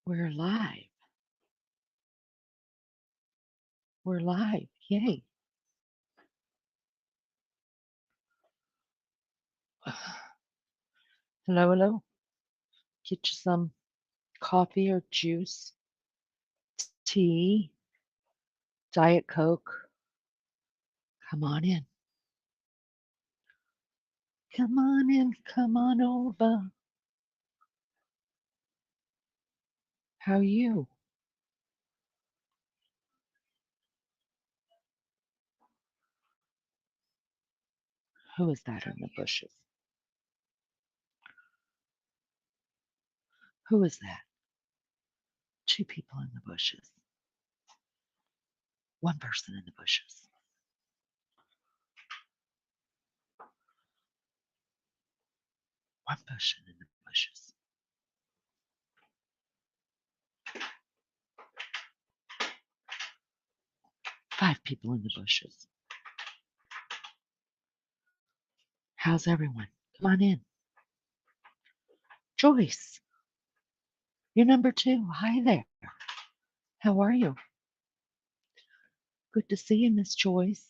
We're live. We're live. Yay. Hello, hello. Get you some coffee or juice, tea, Diet Coke. Come on in. Come on in. Come on over. How are you? Who is that in the bushes? Who is that? Two people in the bushes. One person in the bushes. One person in the bushes. Five people in the bushes. How's everyone? Come on in. Joyce, you're number two. Hi there. How are you? Good to see you, Miss Joyce.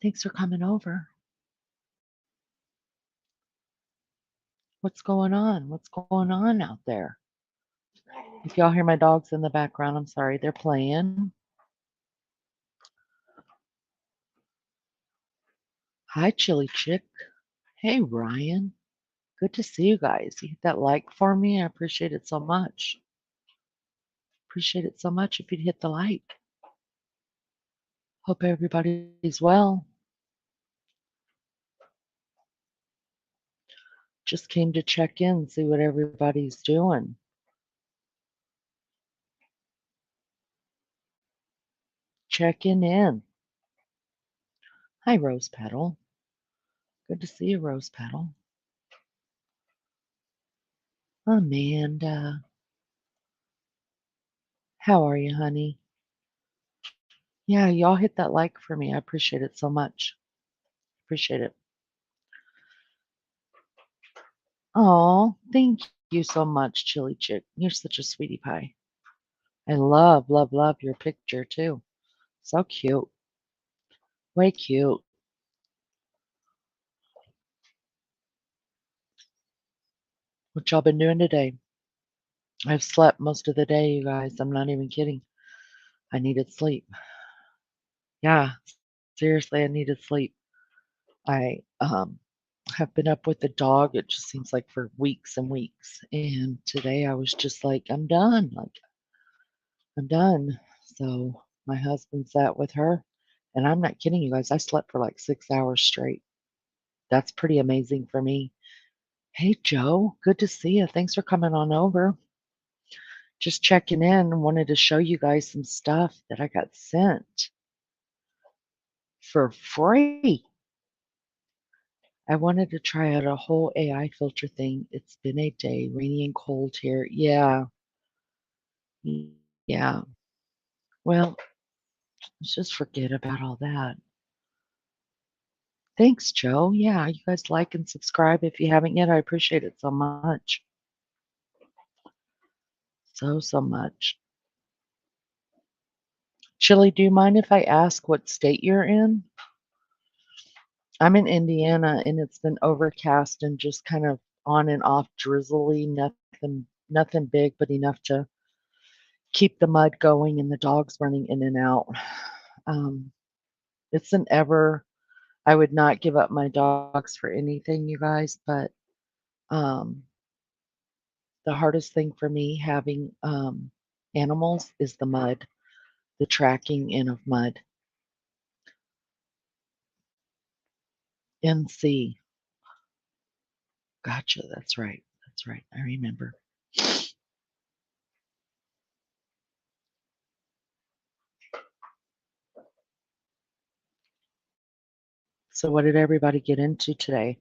Thanks for coming over. What's going on? What's going on out there? If y'all hear my dogs in the background, I'm sorry, they're playing. Hi, Chili Chick. Hey, Ryan. Good to see you guys. You hit that like for me. I appreciate it so much. Appreciate it so much if you'd hit the like. Hope everybody's well. Just came to check in, see what everybody's doing. Checking in. Hi, Rose Petal. Good to see you, Rose Petal. Amanda. How are you, honey? Yeah, y'all hit that like for me. I appreciate it so much. Appreciate it. Oh, thank you so much, Chili Chick. You're such a sweetie pie. I love, love, love your picture too. So cute. Way cute. What y'all been doing today? I've slept most of the day, you guys. I'm not even kidding. I needed sleep. Yeah, seriously, I needed sleep. I have been up with the dog, it just seems like for weeks and weeks. And today I was just like, I'm done. Like, I'm done. So my husband sat with her, and I'm not kidding you guys. I slept for like 6 hours straight. That's pretty amazing for me. Hey, Joe, good to see you. Thanks for coming on over. Just checking in. Wanted to show you guys some stuff that I got sent for free. I wanted to try out a whole AI filter thing. It's been a day, rainy and cold here. Yeah, yeah. Well, let's just forget about all that. Thanks, Joe. Yeah, you guys like and subscribe if you haven't yet. I appreciate it so much. So, so much. Chili, do you mind if I ask what state you're in? I'm in Indiana and it's been overcast and just kind of on and off drizzly, nothing big, but enough to keep the mud going and the dogs running in and out. Um, it's an ever I would not give up my dogs for anything, you guys, but um the hardest thing for me having animals is the mud, the tracking in of mud. NC. Gotcha. That's right. That's right. I remember. So, what did everybody get into today?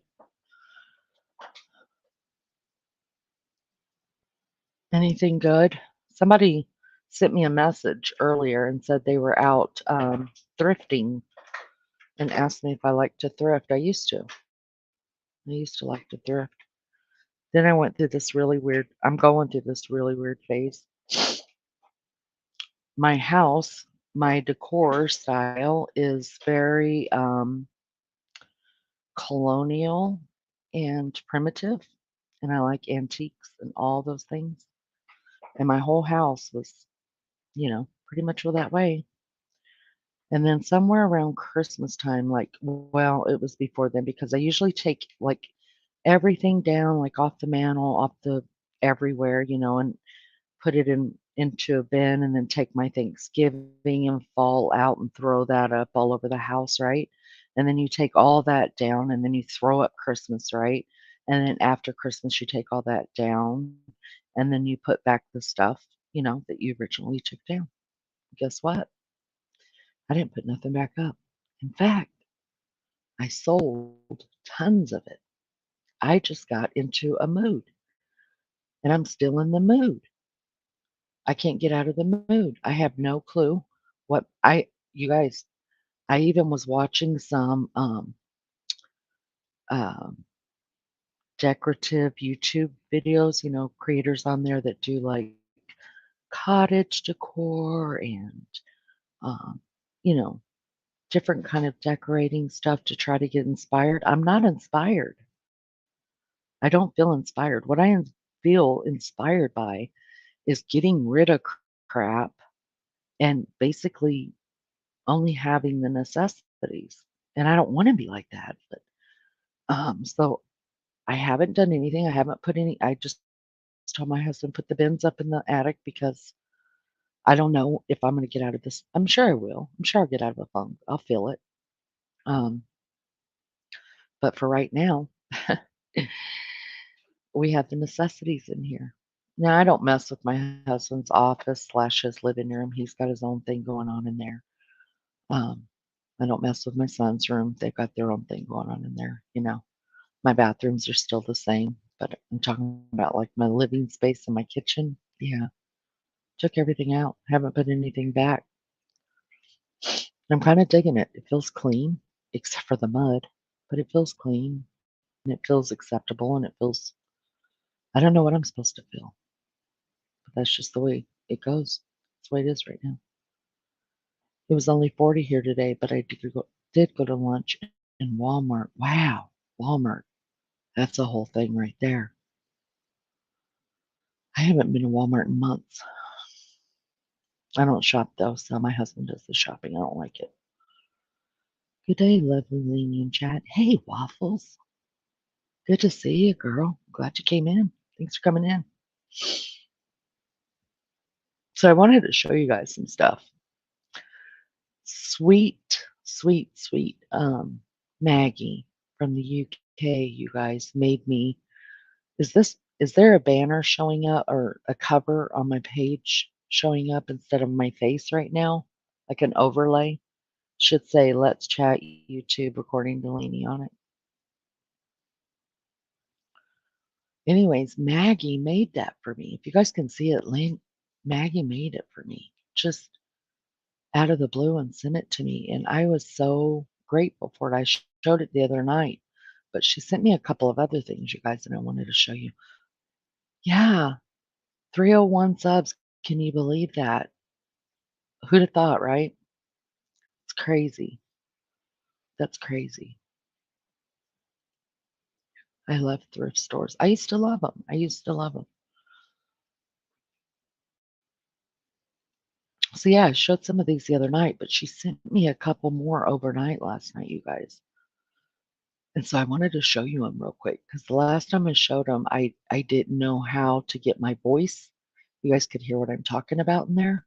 Anything good? Somebody sent me a message earlier and said they were out thrifting and asked me if I like to thrift. I used to. I used to like to thrift. Then I went through this really weird I'm going through this really weird phase. My house, my decor style is very, colonial and primitive, and I like antiques and all those things, and my whole house was, pretty much that way. And then somewhere around Christmas time, like, well, it was before then because I usually take, like, everything down, like, off the mantle, off the everywhere, and put it into a bin and then take my Thanksgiving and fall out and throw that up all over the house, right? And then you take all that down and then you throw up Christmas, right? And then after Christmas, you take all that down and then you put back the stuff, that you originally took down. Guess what? I didn't put nothing back up. In fact, I sold tons of it. I just got into a mood and I'm still in the mood. I can't get out of the mood. I have no clue what you guys, I even was watching some um, decorative YouTube videos, creators on there that do like cottage decor and, um, you know, different kind of decorating stuff to try to get inspired. I'm not inspired. I don't feel inspired. What feel inspired by is getting rid of crap and basically only having the necessities. And I don't want to be like that. But so I haven't done anything. I haven't put any. I just told my husband put the bins up in the attic because I don't know if I'm going to get out of this. I'm sure I will. I'm sure I'll get out of the funk. I'll feel it. Um, but for right now, we have the necessities in here. Now I don't mess with my husband's office slash his living room. He's got his own thing going on in there. Um, I don't mess with my son's room. They've got their own thing going on in there. My bathrooms are still the same, but I'm talking about like my living space and my kitchen. Yeah, took everything out. Haven't put anything back. I'm kind of digging it. It feels clean, except for the mud, but it feels clean and it feels acceptable and it feels, I don't know what I'm supposed to feel, but that's just the way it goes. That's the way it is right now. It was only 40 here today, but I did go to lunch in Walmart. Wow, Walmart. That's a whole thing right there. I haven't been to Walmart in months. I don't shop though, so my husband does the shopping. I don't like it. Good day, lovely lenient chat. Hey, Waffles. Good to see you, girl. Glad you came in. Thanks for coming in. So I wanted to show you guys some stuff. Sweet, sweet, sweet. Maggie from the UK, you guys made me. Is there a banner showing up or a cover on my page showing up instead of my face right now? Like an overlay? Should say let's chat YouTube recording Delaney on it. Anyways, Maggie made that for me. If you guys can see it, Maggie made it for me just out of the blue and sent it to me. And I was so grateful for it. I showed it the other night, but she sent me a couple of other things, you guys, and I wanted to show you. Yeah, 301 subs. Can you believe that? Who'd have thought, right? It's crazy. That's crazy. I love thrift stores. I used to love them. I used to love them. So yeah, I showed some of these the other night, but she sent me a couple more overnight last night, you guys. And so I wanted to show you them real quick because the last time I showed them, I didn't know how to get my voice. You guys could hear what I'm talking about in there,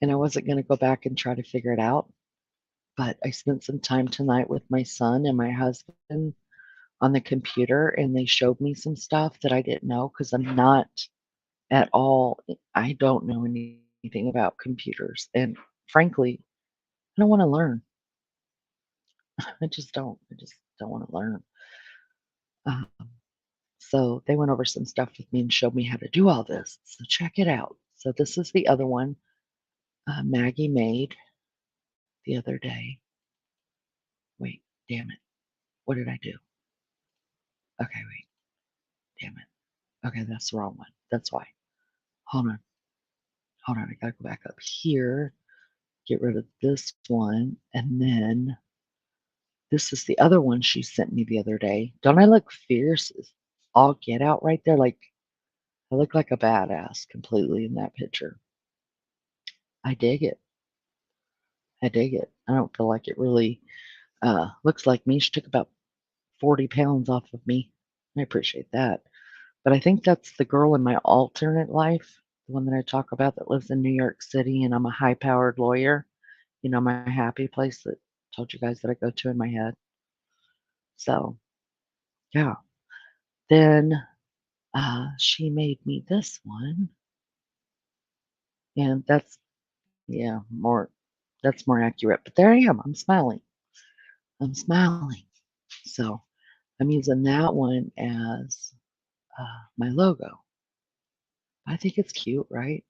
and I wasn't going to go back and try to figure it out. But I spent some time tonight with my son and my husband on the computer, and they showed me some stuff that I didn't know because I'm not at all. I don't know anything about computers, and frankly, I don't want to learn. I just don't. I just don't want to learn. Um, so they went over some stuff with me and showed me how to do all this. So check it out. So this is the other one Maggie made the other day. Wait, damn it. What did I do? Okay, wait. Damn it. Okay, that's the wrong one. That's why. Hold on. Hold on. I gotta go back up here. Get rid of this one. And then this is the other one she sent me the other day. Don't I look fierce as all get out right there? Like, I look like a badass completely in that picture. I dig it. I dig it. I don't feel like it really looks like me. She took about 40 pounds off of me. I appreciate that. But I think that's the girl in my alternate life, the one that I talk about that lives in New York City, and I'm a high powered lawyer. You know, my happy place that I told you guys that I go to in my head. So, yeah. Then she made me this one, and yeah, that's more accurate. But there I am. I'm smiling. I'm smiling. So I'm using that one as my logo. I think it's cute, right?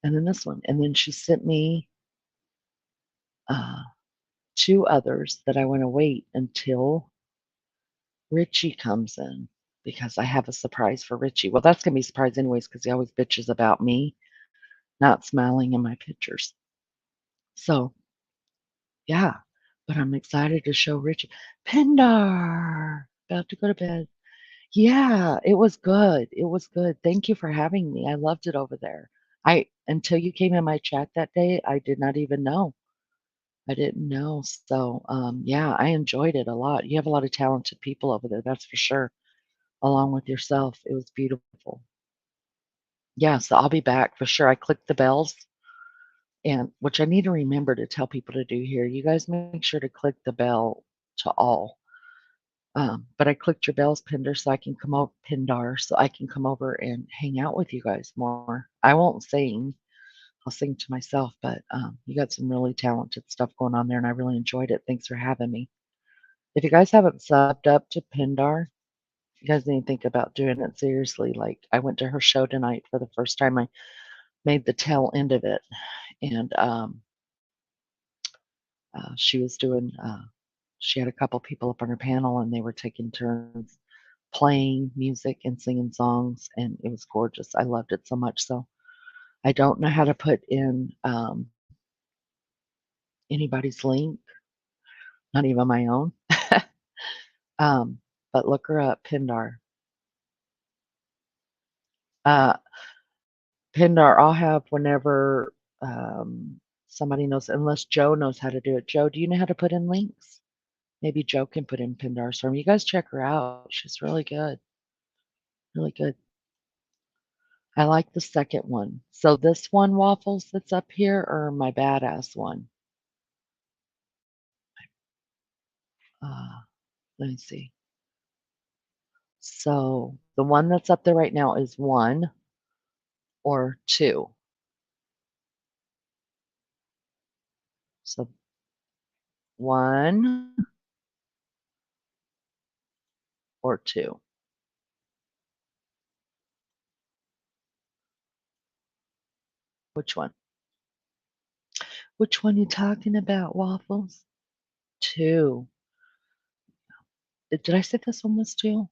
And then this one. And then she sent me uh, two others that I want to wait until Richie comes in because I have a surprise for Richie. Well, that's going to be a surprise anyways because he always bitches about me not smiling in my pictures. So, yeah, but I'm excited to show Richie. Pindar, about to go to bed. Yeah, it was good. It was good. Thank you for having me. I loved it over there. Until you came in my chat that day, I did not even know. I didn't know. So, yeah, I enjoyed it a lot. You have a lot of talented people over there, that's for sure, along with yourself. It was beautiful. Yeah, so I'll be back for sure. I clicked the bells, and which I need to remember to tell people to do here. You guys make sure to click the bell to all. But I clicked your bells, Pindar, so I can come over, Pindar, so I can come over and hang out with you guys more. I won't sing. I'll sing to myself, but you got some really talented stuff going on there, and I really enjoyed it. Thanks for having me. If you guys haven't subbed up to Pindar, you guys need to think about doing it seriously. Like, I went to her show tonight for the first time. I made the tail end of it, and she was doing. She had a couple people up on her panel, and they were taking turns playing music and singing songs, and it was gorgeous. I loved it so much. So I don't know how to put in anybody's link, not even my own. um, but look her up, Pindar. Uh, Pindar, I'll have whenever somebody knows, unless Joe knows how to do it. Joe, do you know how to put in links? Maybe Joe can put in Pindar's for me. You guys check her out. She's really good. Really good. I like the second one. So this one, Waffles, that's up here, or my badass one? Uh, let me see. So the one that's up there right now is 1 or 2. So 1 or 2. Which one? Which one you talking about, Waffles? 2. Did I say this one was 2?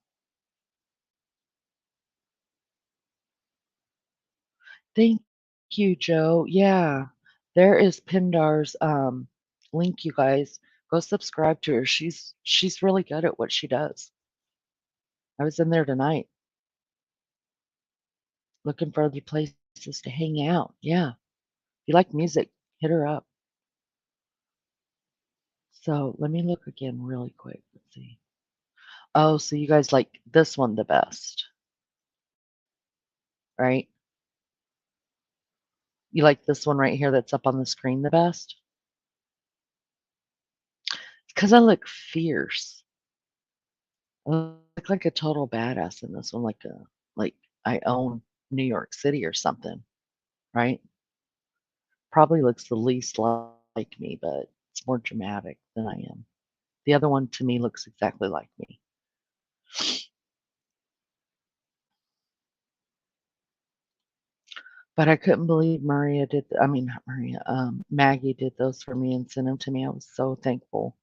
Thank you, Joe. Yeah. There is Pindar's link, you guys. Go subscribe to her. She's really good at what she does. I was in there tonight looking for other places to hang out. Yeah. If you like music, hit her up. So let me look again really quick. Let's see. Oh, so you guys like this one the best, right? You like this one right here that's up on the screen the best? Because I look fierce. I look like a total badass in this one, like I own New York City or something, right? Probably looks the least like me, but it's more dramatic than I am. The other one to me looks exactly like me. But I couldn't believe Maria did, I mean, not Maria, Maggie did those for me and sent them to me. I was so thankful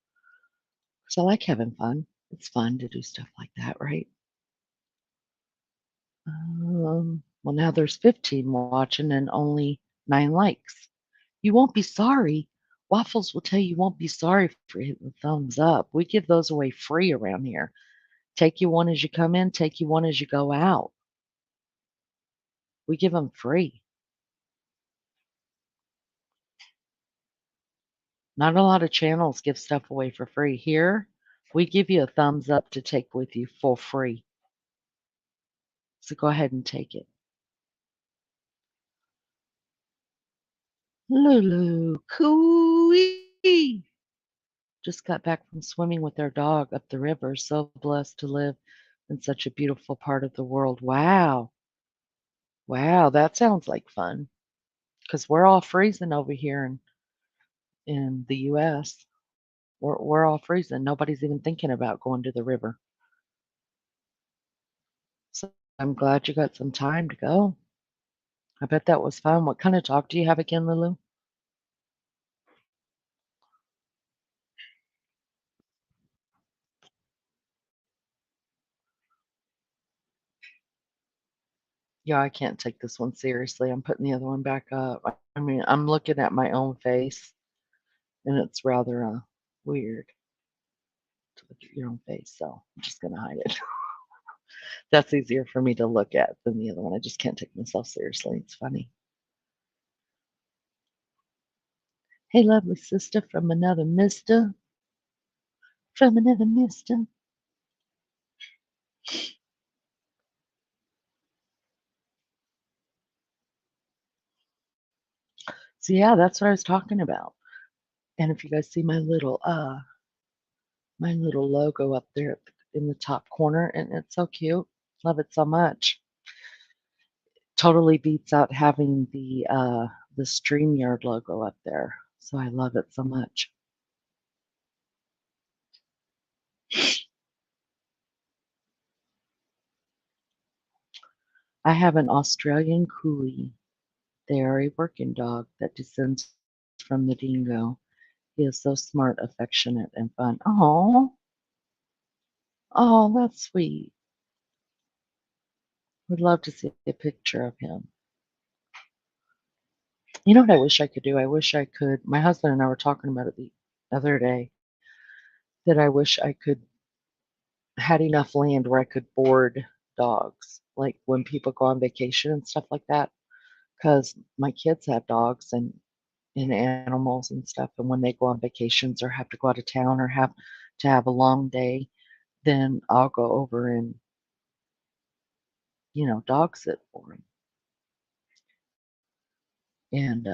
because I like having fun. It's fun to do stuff like that, right? Well, now there's 15 watching and only 9 likes. You won't be sorry. Waffles will tell you won't be sorry for hitting the thumbs up. We give those away free around here. Take you one as you come in, take you one as you go out. We give them free. Not a lot of channels give stuff away for free. Here, we give you a thumbs up to take with you for free. So go ahead and take it. Lulu, cooey. Just got back from swimming with our dog up the river. So blessed to live in such a beautiful part of the world. Wow. Wow, that sounds like fun. Because we're all freezing over here in the US. We're all freezing. Nobody's even thinking about going to the river. So I'm glad you got some time to go. I bet that was fun. What kind of dog do you have again, Lulu? Yeah, I can't take this one seriously. I'm putting the other one back up. I mean, I'm looking at my own face, and it's rather weird to look at your own face. So I'm just gonna hide it. That's easier for me to look at than the other one. I just can't take myself seriously. It's funny. Hey, lovely sister from another mister. From another mister. So yeah, that's what I was talking about. And if you guys see my little logo up there in the top corner, and it's so cute. Love it so much. Totally beats out having the StreamYard logo up there. So I love it so much. I have an Australian Coolie. They are a working dog that descends from the dingo. He is so smart, affectionate, and fun. Oh, oh, that's sweet. Would love to see a picture of him. You know what I wish I could do? I wish I could. My husband and I were talking about it the other day that I wish I could had enough land where I could board dogs, like when people go on vacation and stuff like that. Because my kids have dogs and animals and stuff, and when they go on vacations or have to go out of town or have to have a long day, then I'll go over and dog sit for them. And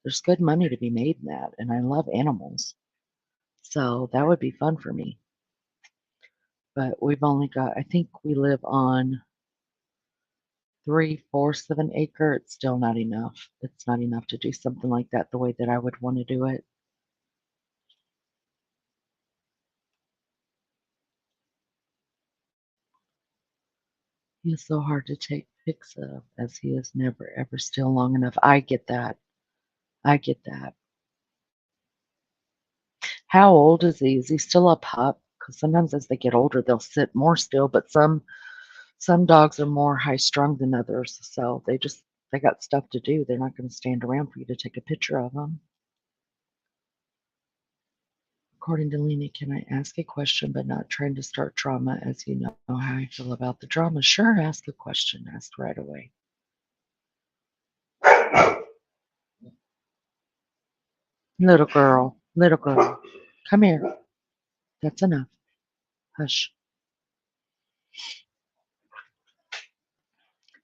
there's good money to be made in that, and I love animals, so that would be fun for me. But we've only got, I think we live on 3/4 of an acre. It's still not enough. It's not enough to do something like that the way that I would want to do it. He is so hard to take pics of as he is never ever still long enough. I get that. I get that. How old is he? Is he still a pup? Because sometimes as they get older, they'll sit more still, but some dogs are more high strung than others, so they got stuff to do. They're not going to stand around for you to take a picture of them. According to Lena, can I ask a question but not trying to start drama as you know how I feel about the drama? Sure, ask a question. Ask right away. Little girl, come here. That's enough. Hush.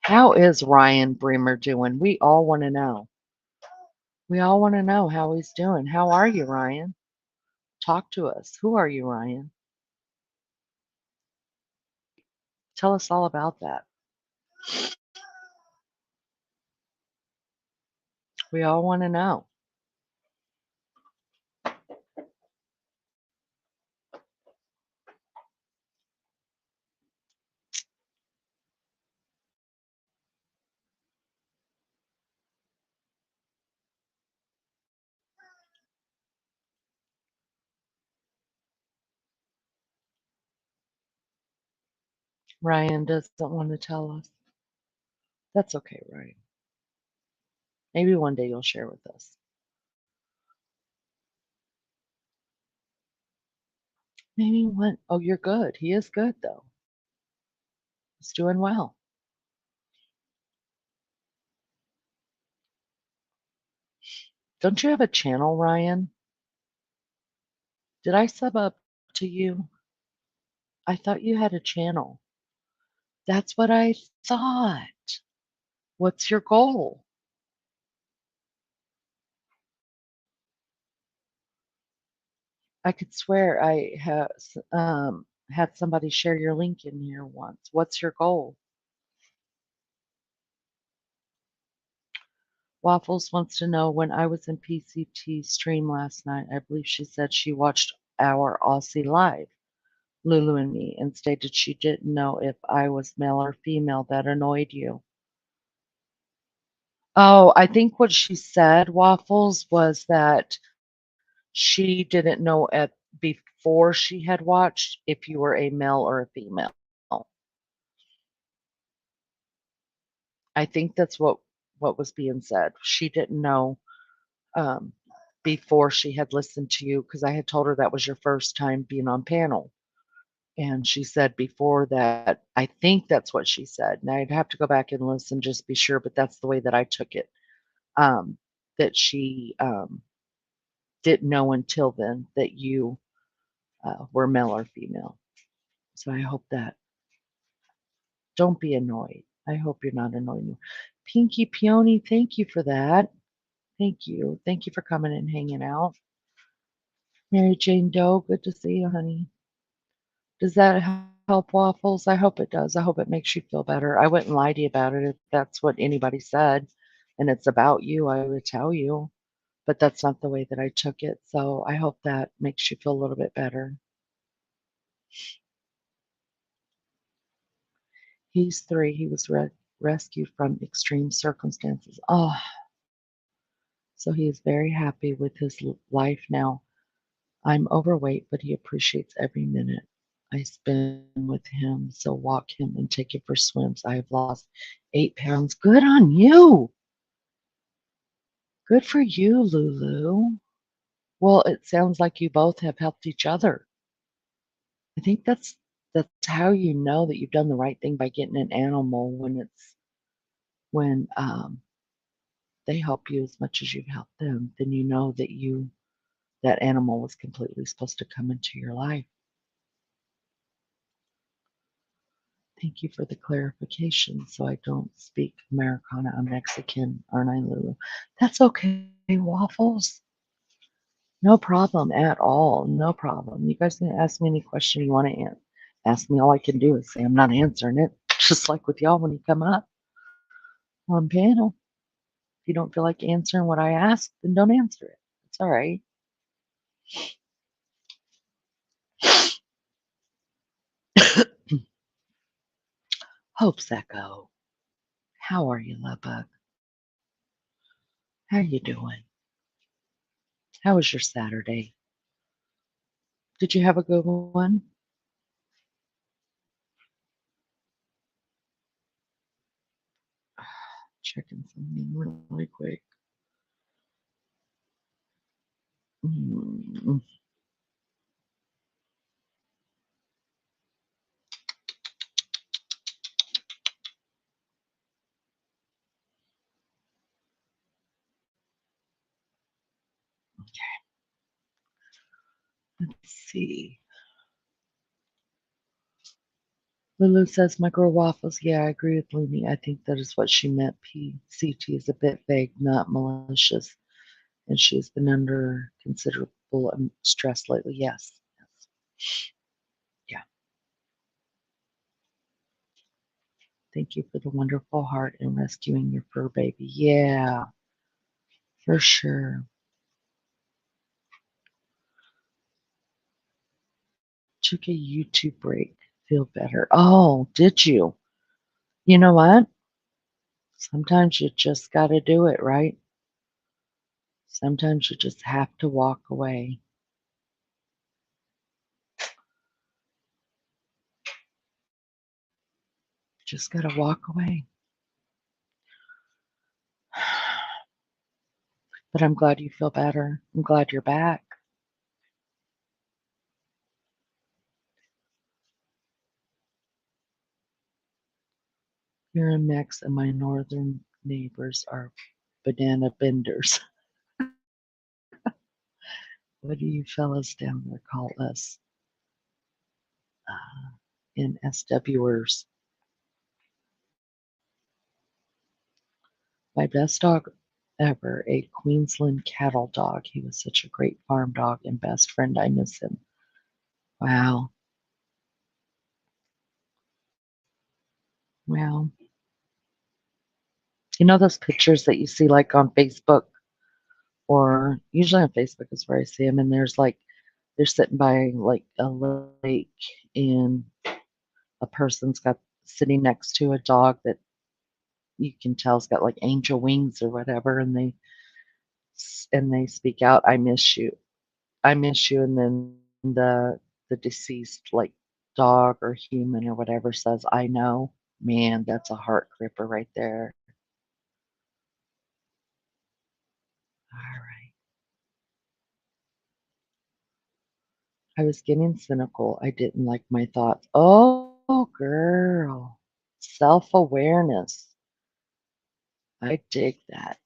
How is Ryan Bremer doing? We all want to know. We all want to know how he's doing. How are you, Ryan? Talk to us. Who are you, Ryan? Tell us all about that. We all want to know. Ryan doesn't want to tell us. That's okay, Ryan. Maybe one day you'll share with us. Maybe one. Oh, you're good. He is good, though. He's doing well. Don't you have a channel, Ryan? Did I sub up to you? I thought you had a channel. That's what I thought. What's your goal? I could swear I had somebody share your link in here once. What's your goal? Waffles wants to know when I was in PCT stream last night. I believe she said she watched our Aussie live, Lulu and me, and stated she didn't know if I was male or female. That annoyed you. Oh, I think what she said, Waffles, was that she didn't know at before she had watched if you were a male or a female. I think that's what was being said. She didn't know um, before she had listened to you because I had told her that was your first time being on panel. And she said before that, I think that's what she said. Now I'd have to go back and listen just to be sure, but that's the way that I took it. That she didn't know until then that you were male or female. So I hope that. Don't be annoyed. I hope you're not annoying. Pinky Peony, thank you for that. Thank you. Thank you for coming and hanging out. Mary Jane Doe, good to see you, honey. Does that help, Waffles? I hope it does. I hope it makes you feel better. I wouldn't lie to you about it if that's what anybody said and it's about you. I would tell you, but that's not the way that I took it. So I hope that makes you feel a little bit better. He's 3. He was rescued from extreme circumstances. Oh, so he is very happy with his life now. I'm overweight, but he appreciates every minute I spend with him. So walk him and take him for swims. I have lost 8 pounds. Good on you. Good for you, Lulu. Well, it sounds like you both have helped each other. I think that's how you know that you've done the right thing by getting an animal when they help you as much as you've helped them. Then you know that animal was completely supposed to come into your life. Thank you for the clarification. So I don't speak Americana. I'm Mexican, aren't I, Lulu? That's okay, Waffles. No problem at all. No problem. You guys can ask me any question you want to ask me. All I can do is say I'm not answering it. Just like with y'all when you come up on panel. If you don't feel like answering what I ask, then don't answer it. It's all right. Hope's Echo. How are you, love bug? How you doing? How was your Saturday? Did you have a good one? Checking something really quick. Mm, let's see. Lulu says micro waffles. Yeah, I agree with Lumi. I think that is what she meant. PCT is a bit vague, not malicious, and she's been under considerable stress lately. Yes. Yeah. Thank you for the wonderful heart and rescuing your fur baby. Yeah, for sure. Took a YouTube break. Feel better. Oh, did you? You know what? Sometimes you just got to do it, right? Sometimes you just have to walk away. Just gotta walk away. But I'm glad you feel better. I'm glad you're back. Here in Mex and my northern neighbors are banana benders. What do you fellas down there call us? NSWers. My best dog ever, a Queensland cattle dog. He was such a great farm dog and best friend. I miss him. Wow. Wow. You know those pictures that you see like on Facebook, or usually on Facebook is where I see them, and there's like they're sitting by like a lake, and a person's got sitting next to a dog that you can tell's got like angel wings or whatever, and they speak out, "I miss you, I miss you," and then the deceased like dog or human or whatever says, "I know." Man, that's a heart gripper right there. All right. I was getting cynical. I didn't like my thoughts. Oh, girl. Self awareness. I dig that.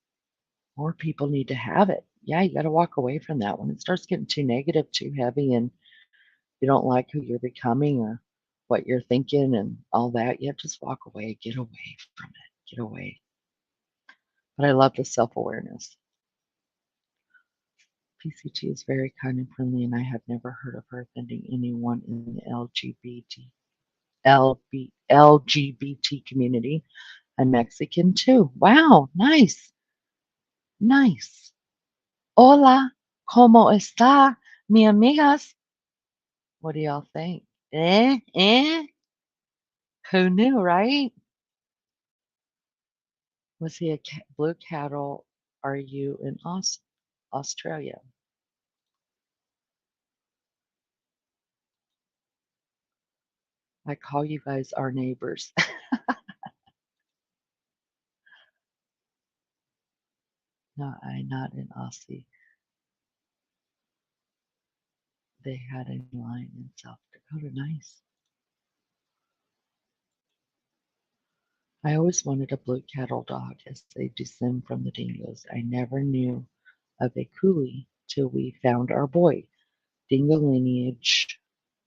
More people need to have it. Yeah, you got to walk away from that. When it starts getting too negative, too heavy, and you don't like who you're becoming or what you're thinking and all that, you have to just walk away, get away from it, get away. But I love the self awareness. PCT is very kind and friendly, and I have never heard of her offending anyone in the LGBT community. I'm Mexican too. Wow, nice, nice. Hola, ¿cómo está, mi amigas? What do y'all think? Eh? Eh? Who knew, right? Was he a blue cattle? Are you in Australia? I call you guys our neighbors. No, I'm not in Aussie. They had a line in South Dakota. Nice. I always wanted a blue cattle dog as they descend from the dingoes. I never knew of a coolie till we found our boy. Dingo lineage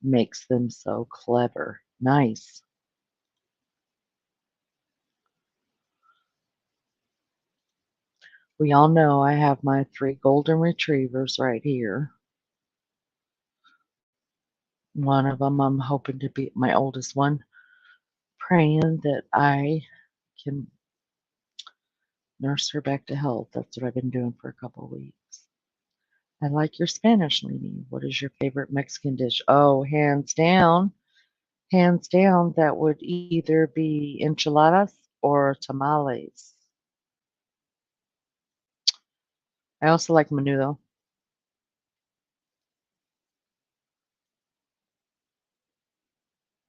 makes them so clever. Nice. We all know I have my 3 golden retrievers right here. One of them I'm hoping to be my oldest one, praying that I can nurse her back to health. That's what I've been doing for a couple of weeks. I like your Spanish leaning. What is your favorite Mexican dish? Oh, hands down, that would either be enchiladas or tamales. I also like menudo.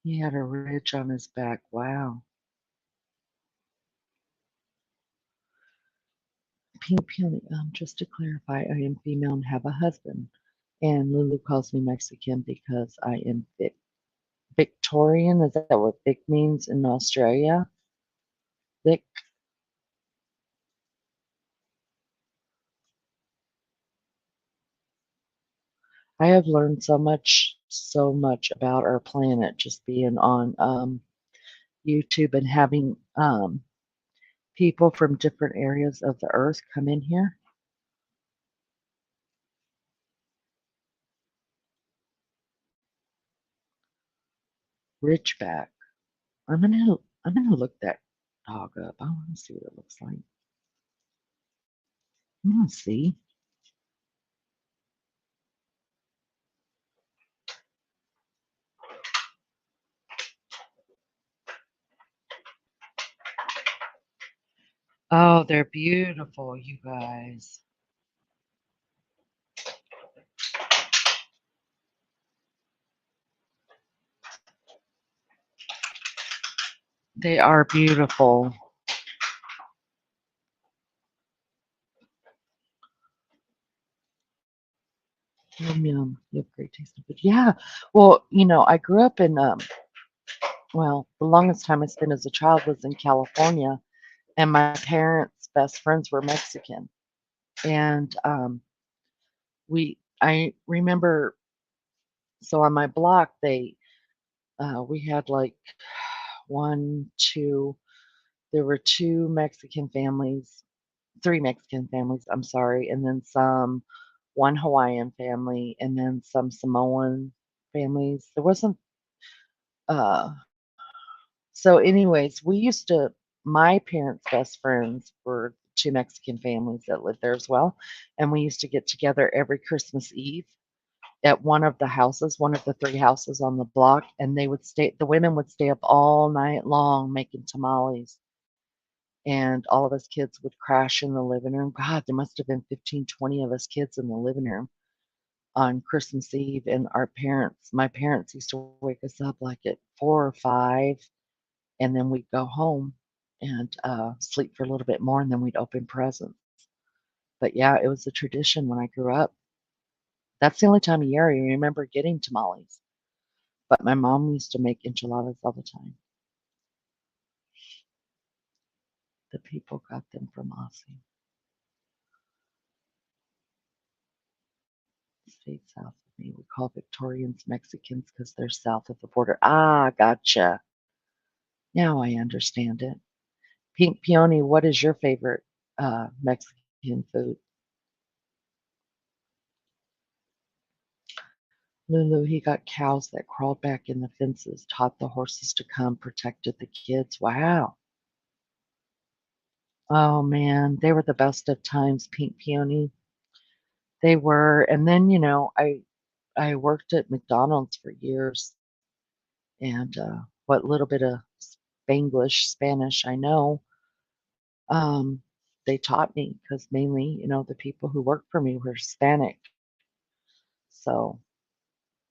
He had a ridge on his back. Wow. Peely, just to clarify, I am female and have a husband. And Lulu calls me Mexican because I am Victorian. Is that what Vic means in Australia? Vic. I have learned so much about our planet just being on YouTube and having people from different areas of the earth come in here. Ridgeback. I'm gonna look that dog up. I want to see what it looks like. I want to see. Oh, they're beautiful, you guys. They are beautiful. Yum, yum. You have great taste in food. Yeah. Well, I grew up in, well, the longest time I spent as a child was in California, and my parents' best friends were Mexican. And I remember, so on my block, we had like one, two, there were two Mexican families, three Mexican families, I'm sorry, and then one Hawaiian family, and then some Samoan families. There wasn't, uh, so anyways, my parents' best friends were two Mexican families that lived there as well. And we used to get together every Christmas Eve at one of the three houses on the block, and the women would stay up all night long making tamales. And all of us kids would crash in the living room. God, there must have been 15, 20 of us kids in the living room on Christmas Eve. And my parents used to wake us up like at 4 or 5, and then we'd go home and sleep for a little bit more, and then we'd open presents. But yeah, it was a tradition when I grew up. That's the only time of year I remember getting tamales. But my mom used to make enchiladas all the time. The people got them from Aussie. Stayed south of me. We call Victorians Mexicans because they're south of the border. Ah, gotcha. Now I understand it. Pink Peony, what is your favorite Mexican food? Lulu, he got cows that crawled back in the fences, taught the horses to come, protected the kids. Wow. Oh man, they were the best of times, Pink Peony. They were. And then, I worked at McDonald's for years, and what little bit of Spanglish, Spanish I know, um, they taught me because mainly, the people who worked for me were Hispanic. So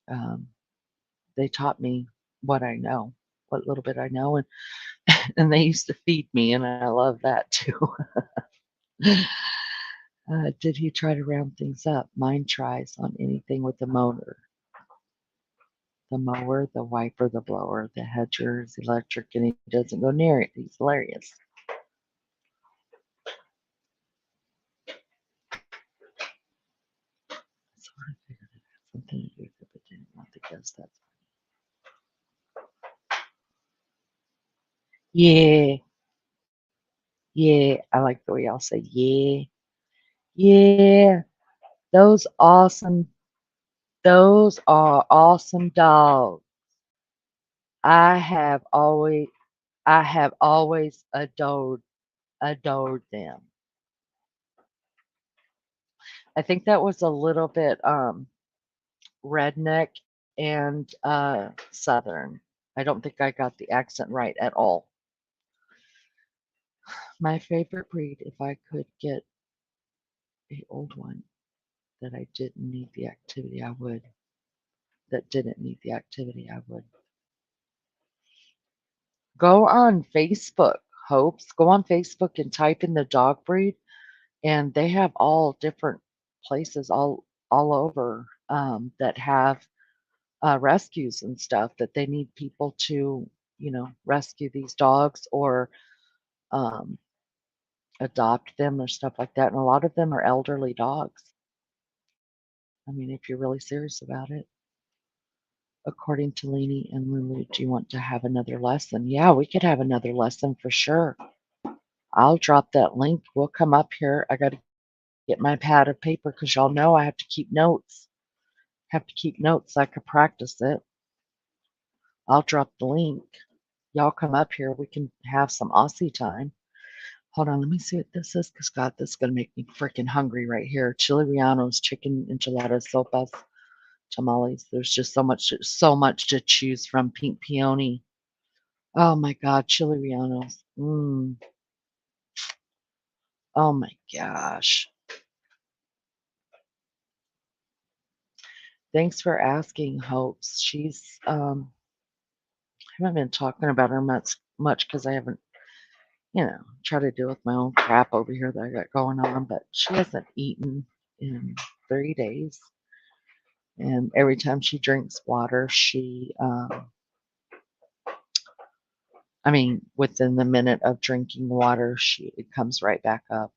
um, they taught me what I know, what little bit I know, and they used to feed me, and I love that too. Did he try to round things up? Mine tries on anything with the motor. The mower, the wiper, the blower, the hedger is electric, and he doesn't go near it. He's hilarious. I sort of figured it had something to do with it, but didn't want to guess that. Yeah, yeah. I like the way y'all say yeah. Yeah. Those awesome, those are awesome dogs. I have always I have always adored them. I think that was a little bit redneck and southern. I don't think I got the accent right at all. My favorite breed, if I could get a old one that I didn't need the activity, I would. That didn't need the activity, I would. Go on Facebook, Hopes. Go on Facebook and type in the dog breed, and they have all different places all over that have rescues and stuff that they need people to, rescue these dogs or um, adopt them or stuff like that. And a lot of them are elderly dogs. I mean, if you're really serious about it. According to Leanie and Lulu, do you want to have another lesson? Yeah, we could have another lesson for sure. I'll drop that link. We'll come up here. I got to get my pad of paper because y'all know I have to keep notes. Have to keep notes so I could practice it. I'll drop the link. Y'all come up here. We can have some Aussie time. Hold on, let me see what this is because God, this is going to make me freaking hungry right here. Chili Rianos, chicken enchiladas, sopas, tamales. There's just so much to choose from. Pink peony. Oh my God, chili Rianos. Oh my gosh. Thanks for asking, Hopes. She's I haven't been talking about her much because I haven't, tried to deal with my own crap over here that I got going on. But she hasn't eaten in 30 days. And every time she drinks water, within the minute of drinking water, it comes right back up.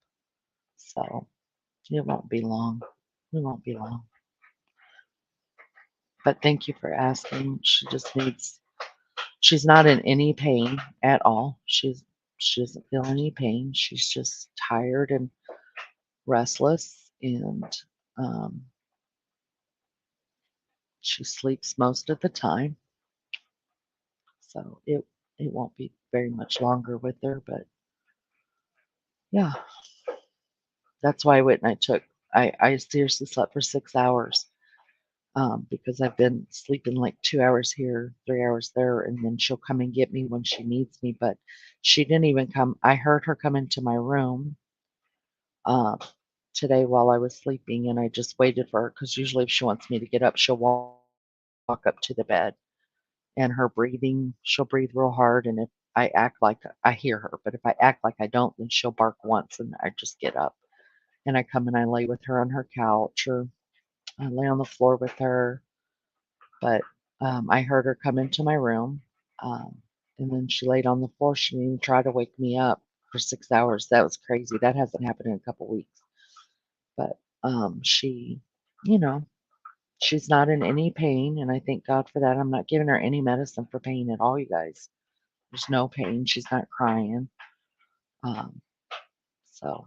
So it won't be long. It won't be long. But thank you for asking. She's not in any pain at all. She doesn't feel any pain. She's just tired and restless, and um, she sleeps most of the time. So it won't be very much longer with her, but yeah, that's why I went and I seriously slept for 6 hours, because I've been sleeping like 2 hours here, 3 hours there, and then she'll come and get me when she needs me. But she didn't even come. I heard her come into my room uh, today while I was sleeping, and I just waited for her because usually if she wants me to get up, she'll walk up to the bed, and her breathing, she'll breathe real hard, and if I act like I hear her, but if I act like I don't, then she'll bark once, and I just get up and I come and I lay with her on her couch, or I lay on the floor with her. But I heard her come into my room, um, and then she laid on the floor. She didn't even try to wake me up for 6 hours. That was crazy. That hasn't happened in a couple weeks. But she, you know, she's not in any pain, and I thank God for that. I'm not giving her any medicine for pain at all, you guys. There's no pain. She's not crying. Um, so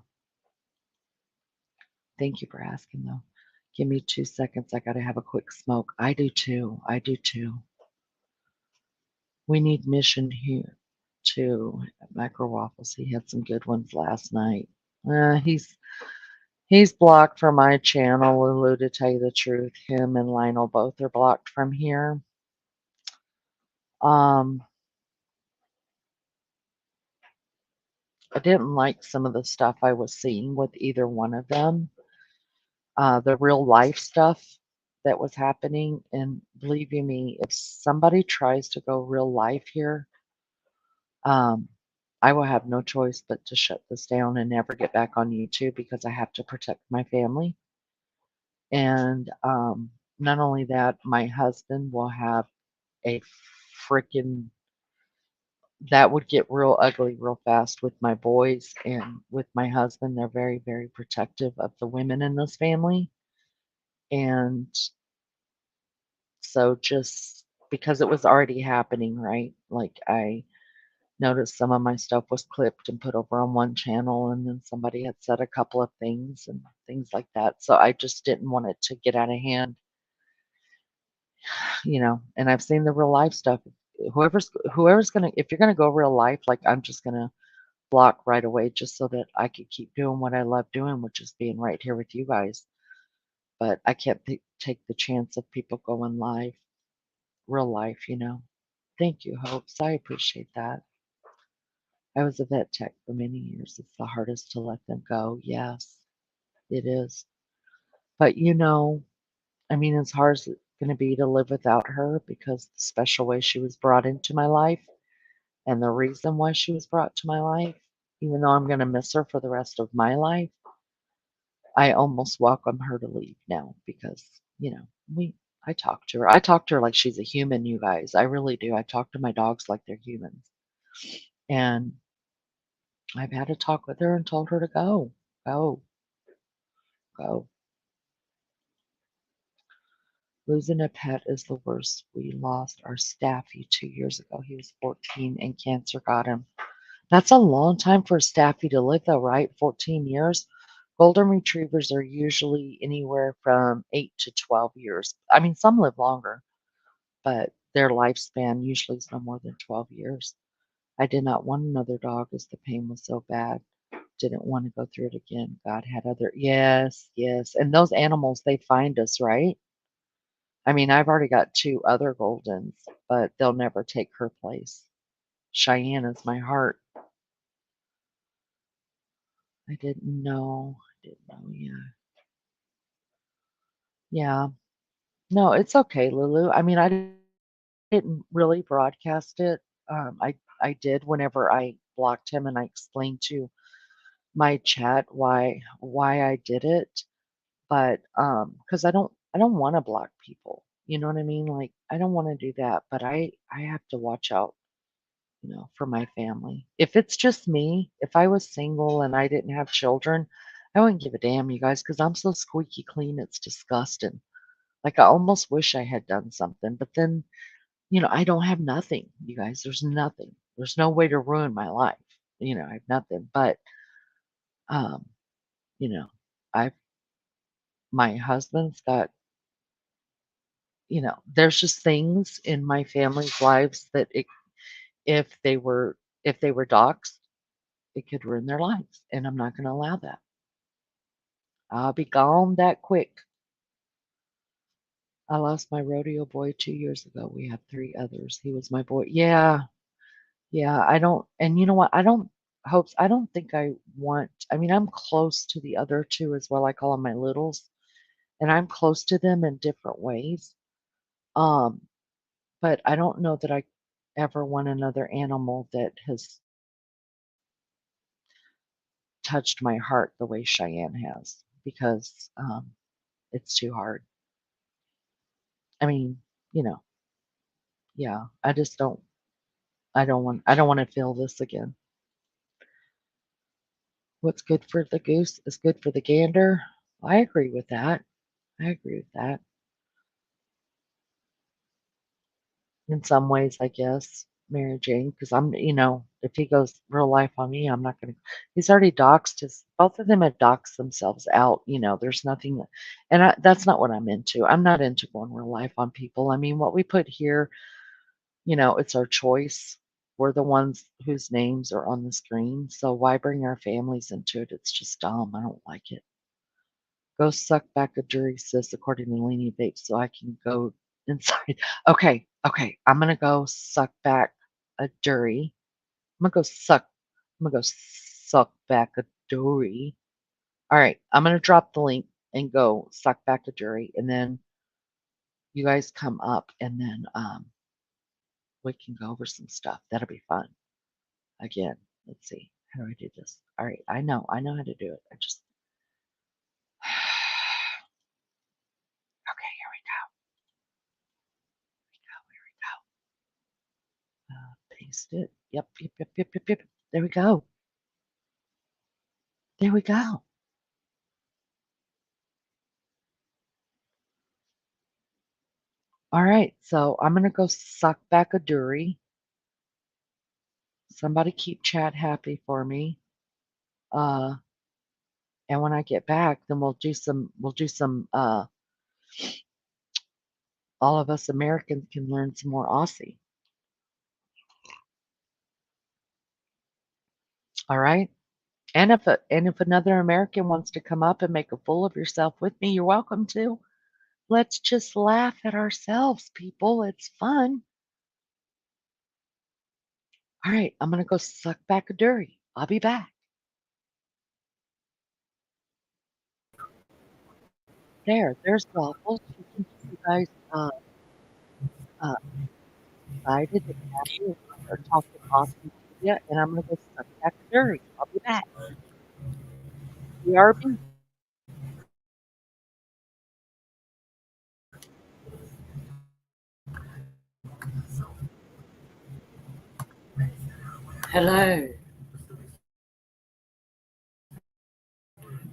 thank you for asking, though. Give me 2 seconds. I got to have a quick smoke. I do too. I do too. We need Mission here too. Micro Waffles. He had some good ones last night. He's blocked from my channel, Lulu, to tell you the truth. Him and Lionel both are blocked from here. I didn't like some of the stuff I was seeing with either one of them. The real life stuff that was happening. And believe you me, if somebody tries to go real life here, um, I will have no choice but to shut this down and never get back on YouTube because I have to protect my family. And not only that, my husband will have a freaking that would get real ugly real fast with my boys and with my husband. They're very, very protective of the women in this family. And so just because it was already happening, right? Like I noticed some of my stuff was clipped and put over on one channel, and then somebody had said a couple of things and things like that. So I just didn't want it to get out of hand, And I've seen the real life stuff. Whoever's gonna, if you're gonna go real life, like I'm just gonna block right away just so that I could keep doing what I love doing, which is being right here with you guys. But I can't take the chance of people going live, real life. Thank you, Hopes. I appreciate that. I was a vet tech for many years. It's the hardest to let them go. Yes, it is. But as hard as it's going to be to live without her because the special way she was brought into my life and the reason why she was brought to my life, even though I'm going to miss her for the rest of my life, I almost welcome her to leave now because, we I talk to her. I talk to her like she's a human, you guys. I really do. I talk to my dogs like they're humans. And I've had a talk with her and told her to go. Go. Go. Losing a pet is the worst. We lost our Staffy 2 years ago. He was 14 and cancer got him. That's a long time for a Staffy to live, though, right? 14 years. Golden retrievers are usually anywhere from 8 to 12 years. Some live longer, but their lifespan usually is no more than 12 years. I did not want another dog as the pain was so bad. Didn't want to go through it again. God had other. Yes, yes. And those animals, they find us, right? I've already got two other Goldens, but they'll never take her place. Cheyenne is my heart. I didn't know. I didn't know. Yeah. Yeah. No, it's okay, Lulu. I didn't really broadcast it. I I did whenever I blocked him, and I explained to my chat why I did it. But, because I don't wanna block people, you know what I mean? Like, I don't wanna do that, but I have to watch out, for my family. If it's just me, if I was single and I didn't have children, I wouldn't give a damn, you guys, because 'cause I'm so squeaky clean, it's disgusting. Like, I almost wish I had done something, but then, I don't have nothing, you guys, there's nothing. There's no way to ruin my life, I have nothing, but, um, you know, I've my husband's got there's just things in my family's lives that if they were if they were doxxed, it could ruin their lives, and I'm not gonna allow that. I'll be gone that quick. I lost my rodeo boy 2 years ago. We have 3 others. He was my boy. Yeah, yeah, I don't and you know what? I don't think I mean, I'm close to the other 2 as well. I call them my littles, and I'm close to them in different ways. Um, but I don't know that I ever want another animal that has touched my heart the way Cheyenne has because, it's too hard. I mean, you know, yeah, I don't wanna feel this again. What's good for the goose is good for the gander. I agree with that. I agree with that. In some ways, I guess, Mary Jane, because if he goes real life on me, I'm not gonna he's already doxed his both of them have doxed themselves out, there's nothing and that's not what I'm into. I'm not into going real life on people. I mean, what we put here, it's our choice. We're the ones whose names are on the screen, so why bring our families into it? It's just dumb. I don't like it. Go suck back a jury, sis, according to Leanie Babe, so I can go inside. Okay, okay, I'm gonna go suck back a jury. I'm gonna go suck back a jury. All right, I'm gonna drop the link and go suck back a jury, and then you guys come up, and then we can go over some stuff. That'll be fun. Again, let's see. How do I do this? All right, I know how to do it. I just okay. Here we go. Here we go. Paste it. Yep, yep, yep, yep, yep, yep. There we go. There we go. All right, so I'm gonna go suck back a dury. Somebody keep chat happy for me. Uh, and when I get back, then we'll do some all of us Americans can learn some more Aussie. All right? And if another American wants to come up and make a fool of yourself with me, you're welcome to. Let's just laugh at ourselves, people. It's fun. All right, I'm gonna go suck back a dury. I'll be back. There's Waffles. She can keep you guys uh, excited and happy as I start talking Aussie to you, and I'm gonna go suck back a dury. I'll be back. BRB. Hello.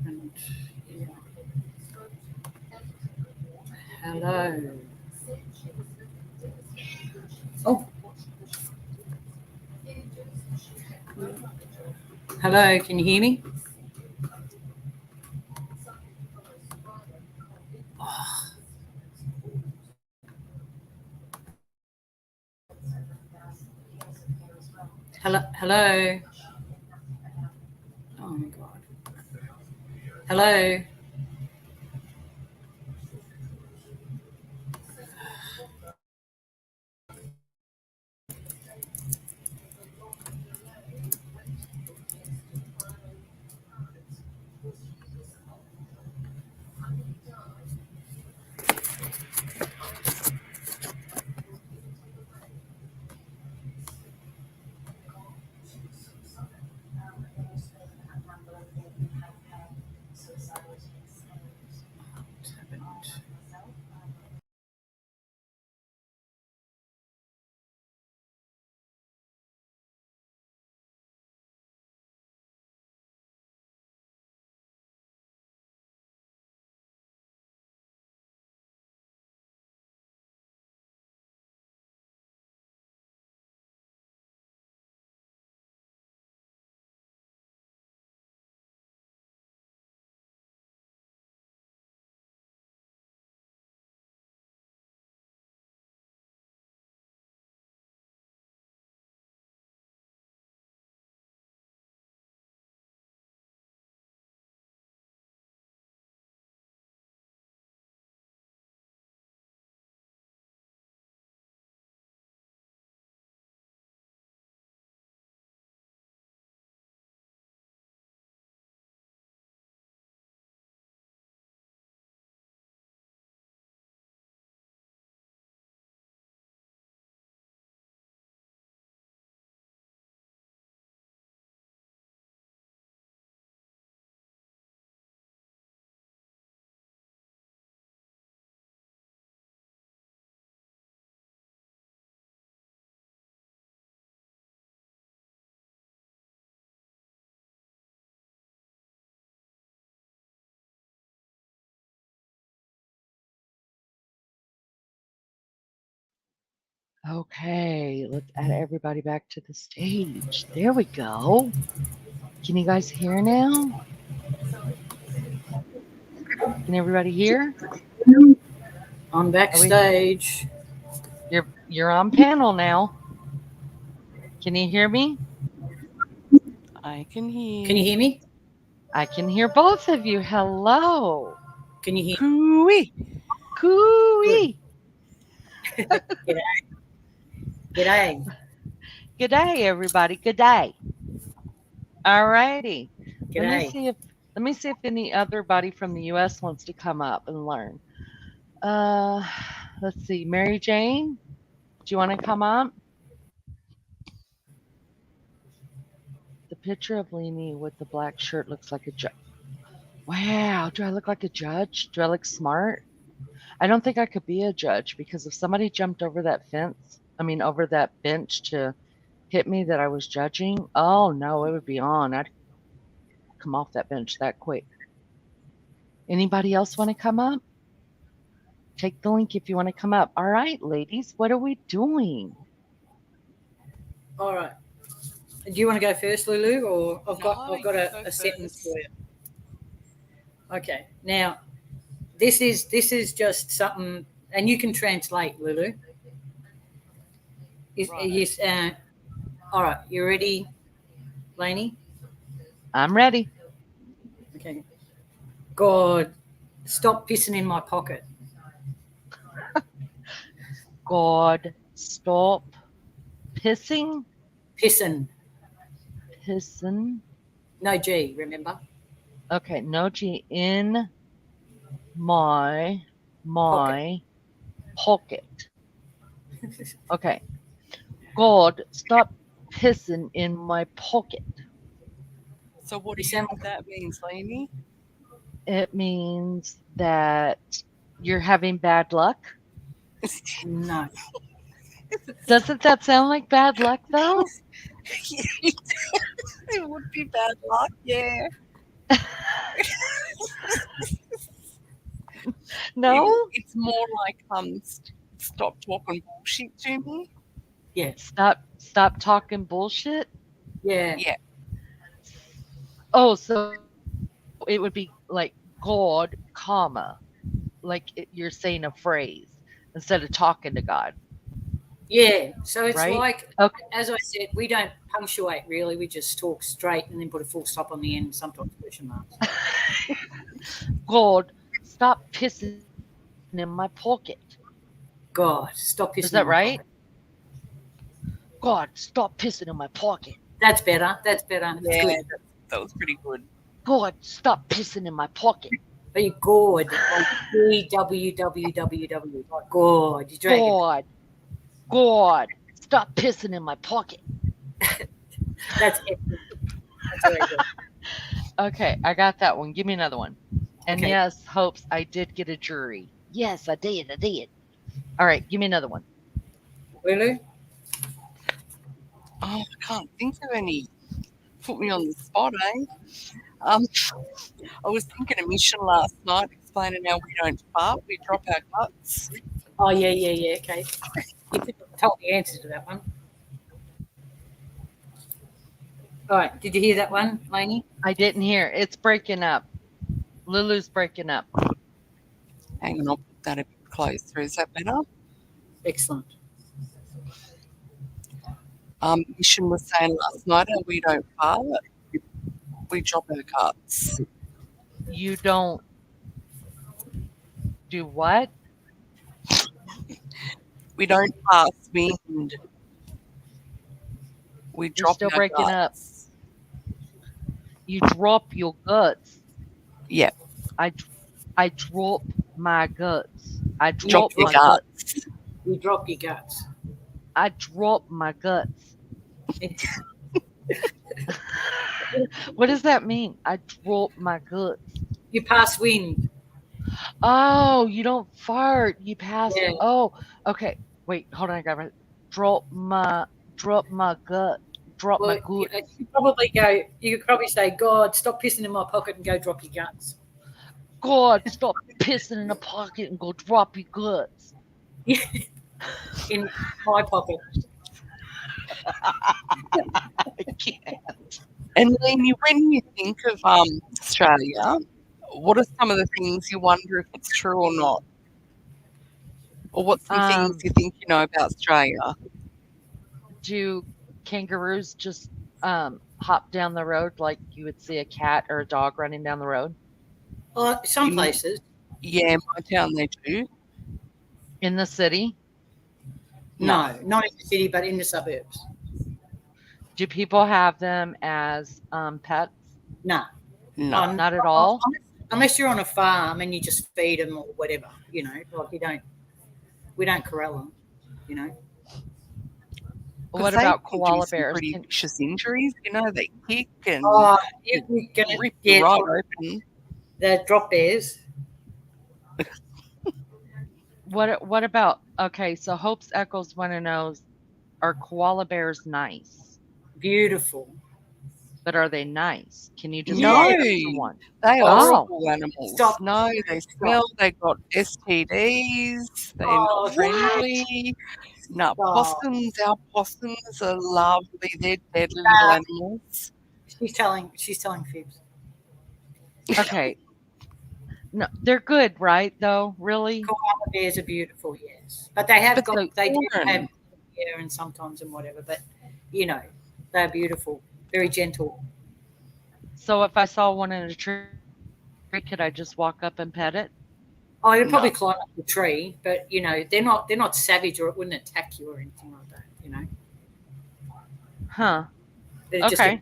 And hello. Oh, hello. Can you hear me? Hello. Hello. Oh my God. Hello. Okay, let's add everybody back to the stage. There we go. Can you guys hear now? Can everybody hear? I'm Are we? backstage. You're on panel now. Can you hear me? I can hear. Can you hear me? I can hear both of you. Hello. Can you hear? Cooey. Cooey. G'day. G'day. Good day, everybody. Good day. All righty. G'day. Let me see if any other body from the U.S. wants to come up and learn. Let's see. Mary Jane, do you want to come up? The picture of Leanie with the black shirt looks like a judge. Wow. Do I look like a judge? Do I look smart? I don't think I could be a judge because if somebody jumped over that over that bench to hit me that I was judging, oh no, it would be on. I'd come off that bench that quick. Anybody else want to come up? Take the link if you want to come up. All right, ladies, what are we doing? All right. Do you want to go first, Lulu, or I've got No, you a go sentence first. for you. Okay. Now, this is just something, and you can translate, Lulu. Right. Yes. All right. You ready, Lainey? I'm ready. Okay. God, stop pissing in my pocket. God, stop pissing. Pissing. No G, remember? Okay, no G in my pocket. Okay. God, stop pissing in my pocket. So what do You you sound think that means, Lainey? It means that you're having bad luck. No. Doesn't that sound like bad luck, though? It would be bad luck, yeah. No? It's more like stop talking bullshit to me. Yeah. Stop talking bullshit? Yeah. Yeah. Oh, so it would be like God, comma, like you're saying a phrase instead of talking to God, Yeah. So it's right? like, Okay. as I said, we don't punctuate really. We just talk straight and then put a full stop on the end, sometimes question marks. God, stop pissing in my pocket. God, stop Is pissing that in my right? pocket. God, stop pissing in my pocket. That's better. That's better. That's Yeah, good. that was pretty good. God, stop pissing in my pocket. But you good. Like GWWWW. Like God. You drag it. God, stop pissing in my pocket. That's excellent. That's very good. Okay, I got that one. Give me another one. And Okay. yes, hopes I did get a jury. Yes, I did. All right, give me another one. Lulu? Oh, I can't think of any. Put me on the spot, eh? I was thinking a mission last night explaining how we don't fart, we drop our guts. Oh, yeah. Okay. You could tell the answer to that one. All right. Did you hear that one, Lainey? I didn't hear. It's breaking up. Lulu's breaking up. Hang on, I'll put that a bit closer. Is that better? Excellent. Mission was saying last night how we don't fart, we drop our guts. You don't do what? We don't pass wind. We You're drop still our breaking guts. up. You drop your guts. Yeah. I drop my guts. I Drop drop your my guts. You drop your guts. I drop my guts. What does that mean? I drop my guts. You pass wind. Oh, you don't fart. You pass. Yeah. Oh, okay. Wait, hold on. I got it. Drop my gut. Drop my Well, gut. you could probably say, God, stop pissing in my pocket and go drop your guts. God, stop pissing in the pocket and go drop your guts. in my pocket. And Leanie, when you think of Australia, what are some of the things you wonder if it's true or not? Or what's some things you think you know about Australia? Do kangaroos just hop down the road like you would see a cat or a dog running down the road? Some In- places. Yeah, my town they do. In the city? No, not in the city, but in the suburbs. Do people have them as pets? No. No. Not at all? Unless you're on a farm and you just feed them or whatever, like we don't corral them, you know. What They about can do koala some bears? pretty vicious injuries, they kick and If we're gonna rip you right open. the drop bears. What about, okay, so Hope's Echoes want to know, are koala bears nice? Beautiful. But are they nice? Can you just No, walk up to one? they are Oh. horrible animals. Stop. No, they smell, they got STDs, they're not What? friendly. No, Stop. possums, our possums are lovely. They're deadly little animals. She's telling fibs. Okay. No, they're good, right? Though, really? Koala bears are beautiful, yes, but they have But they do foreign. have hair and sometimes and whatever. But they're beautiful, very gentle. So if I saw one in a tree, could I just walk up and pet it? Oh, it'd probably No. climb up the tree, but they're not savage or it wouldn't attack you or anything like that. Huh. They're just Okay.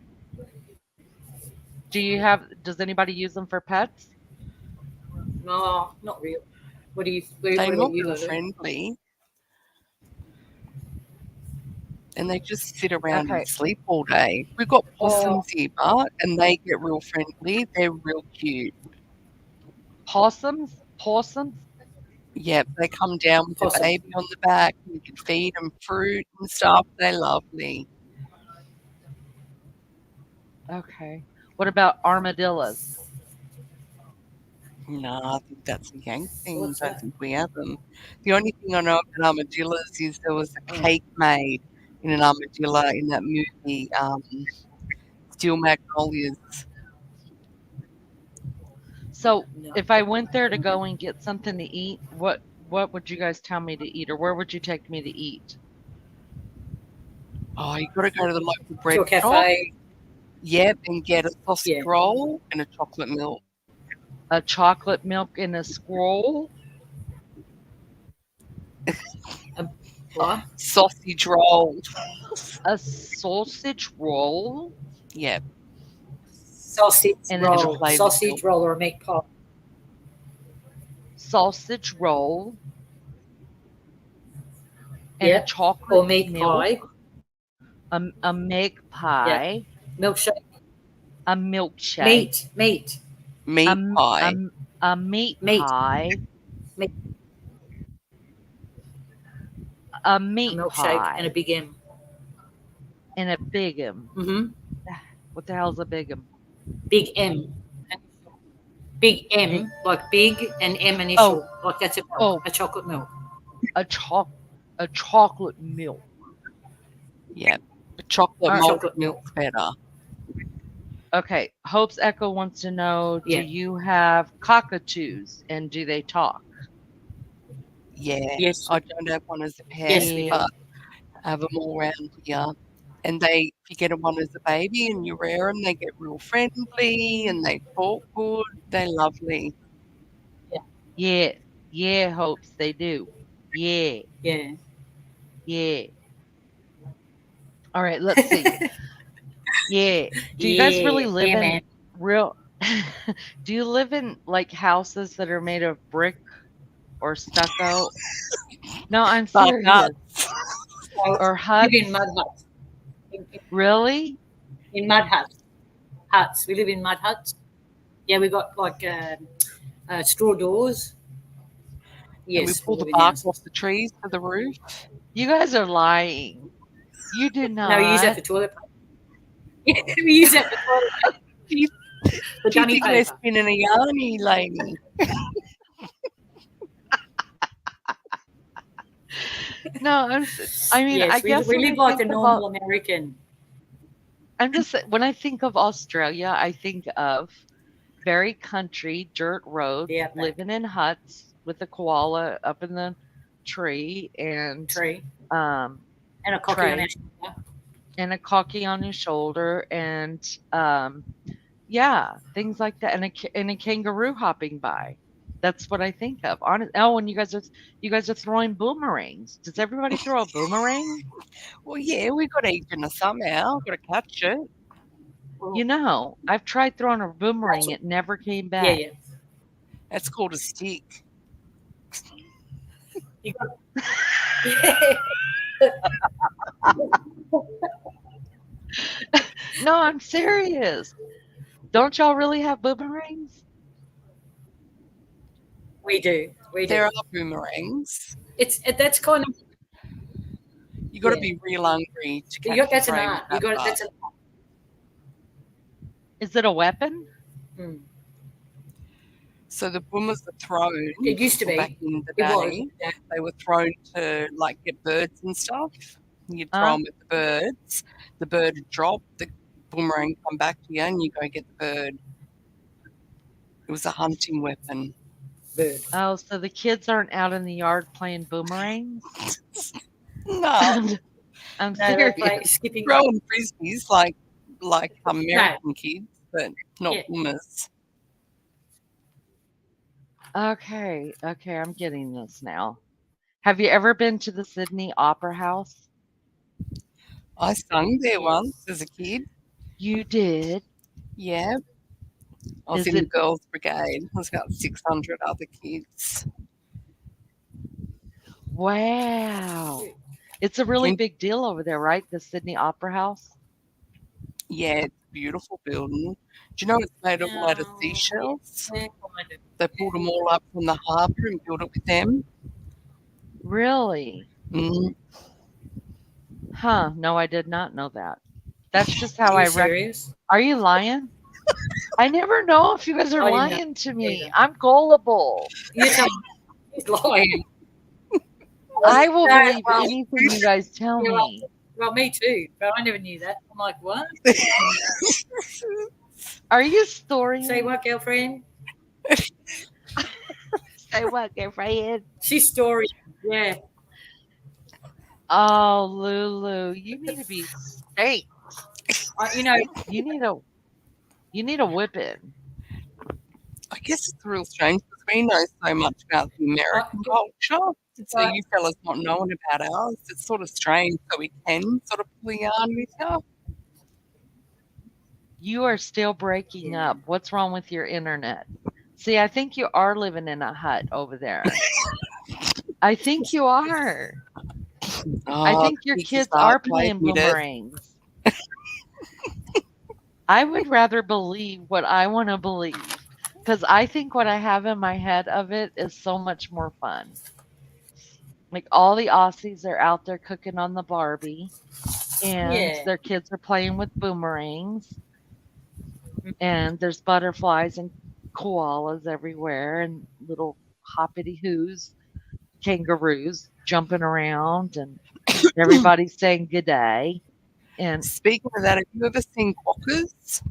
Does anybody use them for pets? no, not real. What do you? They're What not about you, real Lulu? friendly. And they just sit around Okay. and sleep all day. We've got possums here, Bart, and they get real friendly. They're real cute. Possums? Yeah, they come down with Possum. a baby on the back. You can feed them fruit and stuff. They're lovely. Okay. What about armadillos? No, I think that's a Yank thing. What's I don't that? think we have them. The only thing I know about armadillos is there was a cake made in an armadillo in that movie, Steel Magnolias. So No. if I went there to go and get something to eat, what would you guys tell me to eat, or where would you take me to eat? Oh, you got to go to the local bread To a shop. cafe. Yep, and get a sausage Yeah. roll and a chocolate milk. A chocolate milk in a scroll? What? Sausage roll. A sausage roll? Yep. Sausage And roll. flavored Sausage milk. roll or a meat pie. Sausage roll. And Yep. a chocolate Or meat milk. pie. A milk pie. Milkshake. A milkshake. Meat. Meat pie. A meat Meat. pie. Meat. A A meat milkshake pie. and a big M. And a big M. Mm-hmm. What the hell's a big M? Big M. Big M, like big and M initial. Like that's a chocolate milk. A chocolate milk. Yep. The chocolate Alright. malt Chocolate milk. milk's better. Okay. Hope's Echo wants to know, Yeah. do you have cockatoos and do they talk? Yeah. Yes. I don't have one as a pet, Yes, we do. but I have them all around here. And if you get one as a baby and you rear them, they get real friendly and they talk good. They're lovely. Yeah. Yeah, Hopes, they do. Yeah. Yeah. Yeah. All right, let's see. Yeah. Do you guys really live in man. real do you live in like houses that are made of brick or stucco? No, I'm But serious. nuts. Or We huts? live in mud huts. Really? In mud huts. Huts. We live in mud huts. Yeah, we got like straw doors. And we Yes. pull the live in bark houses. off the trees for the roof. You guys are lying. You did not. No, we use that for toilet paper. We use that for toilet paper. For Do you dummy think we're paper. spinning a yarny, Lainey? No, I mean, I Yes, we guess when I live like think a of normal American. I'm just when I think of Australia, I think of very country, dirt roads, The outback living in huts with a koala up in the tree tree um, and a cocky on our tray shoulder. and a cocky on his shoulder um, yeah, things like that, and a kangaroo hopping by. That's what I think of. Oh, and you guys are throwing boomerangs. Does everybody throw a boomerang? Well, yeah, we got eaten somehow. Got to catch it. You Well, know, I've tried throwing a that's boomerang. It never came yeah, back. yeah. That's called a stick. You got yeah. No, I'm serious. Don't y'all really have boomerangs? We do, we There do. are boomerangs. That's kind of You got to yeah. be real hungry to You catch got a that's an prey with art. You that got butt. that's an Is it a weapon? mm. So the boomers were thrown, It used to or back be. in the It was. day, Yeah. they were thrown to like get birds and stuff. You'd throw Huh? them at the birds. The bird would drop. The boomerang come back to you, and you go get the bird. It was a hunting weapon. Bird. Oh, so the kids aren't out in the yard playing boomerangs? No, I'm No, they play serious. skipping. throwing frisbees like No, American kids, but not yeah. boomers. Okay, okay, I'm getting this now. Have you ever been to the Sydney Opera House? I sung there once Yes. as a kid. You did. Yeah, I was Is in the it girls' brigade. There was about 600 other kids. wow? It's a really And big deal over there, right? The Sydney Opera House? yeah, it's a beautiful building. Do you know it's made of a lot of Yeah, seashells? kind of. They pulled them all up from the harbour and built it with them. Really? Mm. Huh, no, I did not know that. That's just Are how you I serious? Are you lying? I never know if you guys are I didn't know lying to me. either. I'm gullible. You tell me he's lying. I will No, believe well, anything you guys tell yeah, me. well, me too, but I never knew that. I'm like, what? Are you Say storying? what, girlfriend? Say what, girlfriend? She's story. Yeah. Oh, Lulu, you need to be spanked. You know, You need a you need a whipping. I guess it's real strange because we know so much about the I, American culture. So I, you fellas not knowing about ours, it's sort of strange that we can sort of pull yarn with you. You are still breaking yeah. up. What's wrong with your internet? See, I think you are living in a hut over there. I think you are. I Oh, think your the cheeky kids are start playing playing with it. boomerangs. I would rather believe what I want to believe because I think what I have in my head of it is so much more fun. Like all the Aussies are out there cooking on the Barbie, and Yeah. their kids are playing with boomerangs, Mm. and there's butterflies and koalas everywhere, and little hoppity hoos, kangaroos jumping around, and everybody's saying good day. And Speaking of that, have you ever seen quokkas?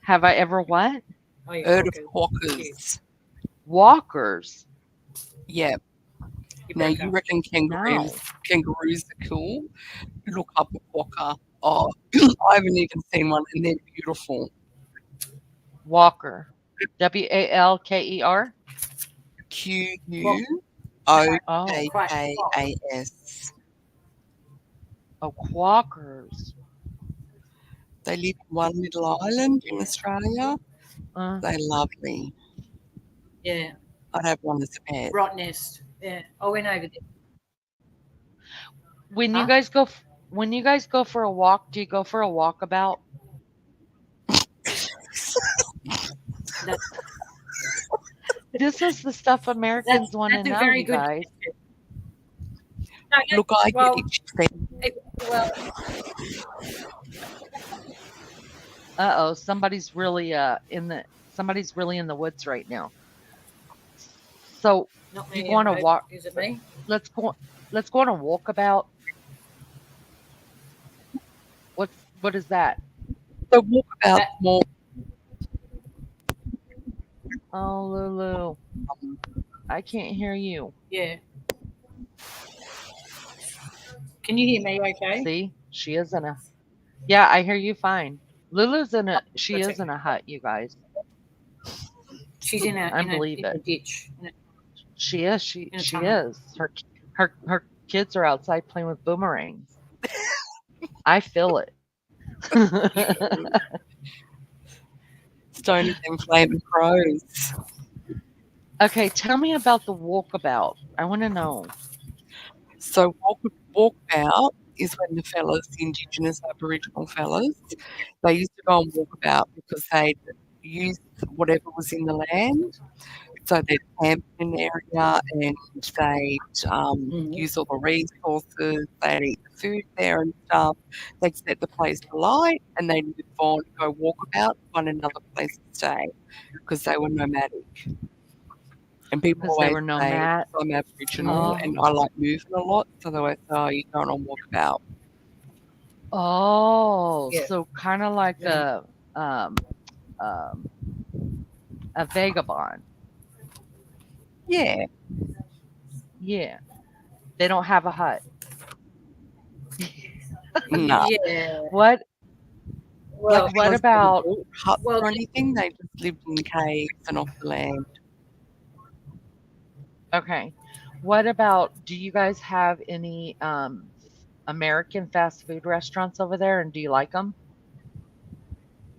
have I ever what? Oh, you Heard of quokkas. Cute. quokkas? Walkers? Yeah. You Now broke you up. reckon No. kangaroos are cool? Look up a quokka. Oh, I haven't even seen one, and they're beautiful. Walker. Walker? Well, Oh, quack. Quokkas. oh, quackers. They live in one little island in Australia. Uh, They're lovely. Yeah. I'd have one as a pet. Rot nest. Yeah. I went over there. when you Huh? guys go, when you guys go for a walk, do you go for a walkabout? That, This is the stuff Americans want to that's a know, very you good guys. question. No, yeah, Look, I well, get itchy feet. well, Uh-oh, somebody's really somebody's really in the woods right now. So not you me. want to walk? Is it me? Let's go. let's go on a walkabout. What is that? So walkabout That, more. Oh, Lulu, Um, I can't hear you. yeah. Can you hear me okay? See, she is in a. Yeah, I hear you fine. Lulu's in a. She That's is in okay. a hut, you guys. She's in a I in a believe in it. a ditch She is. She in a she tunnel. is. Her kids are outside playing with boomerangs. I feel it. Stoners and flaming crows. Okay, tell me about the walkabout. I want to know. So walkabout is when the fellas, the Indigenous Aboriginal fellas, they used to go and walk about because they'd use whatever was in the land. So they'd camp in an area and they'd Mm. use all the resources, they'd eat the food there and stuff. They'd set the place alight and they'd move on, go walk about, find another place to stay because they were nomadic. And people Because they always were say, nomad. I'm Aboriginal Mm. and Oh, I like moving a lot, so they always say, oh, you're going on walkabout. oh, Yeah. so kind of like Mm. um um a vagabond. Yeah, Yeah, they don't have a hut. no. Yeah. What Black Well, what fellas never about built huts well, or anything, they just lived in caves and off the land. okay? What about do you guys have any American fast food restaurants over there and do you like them?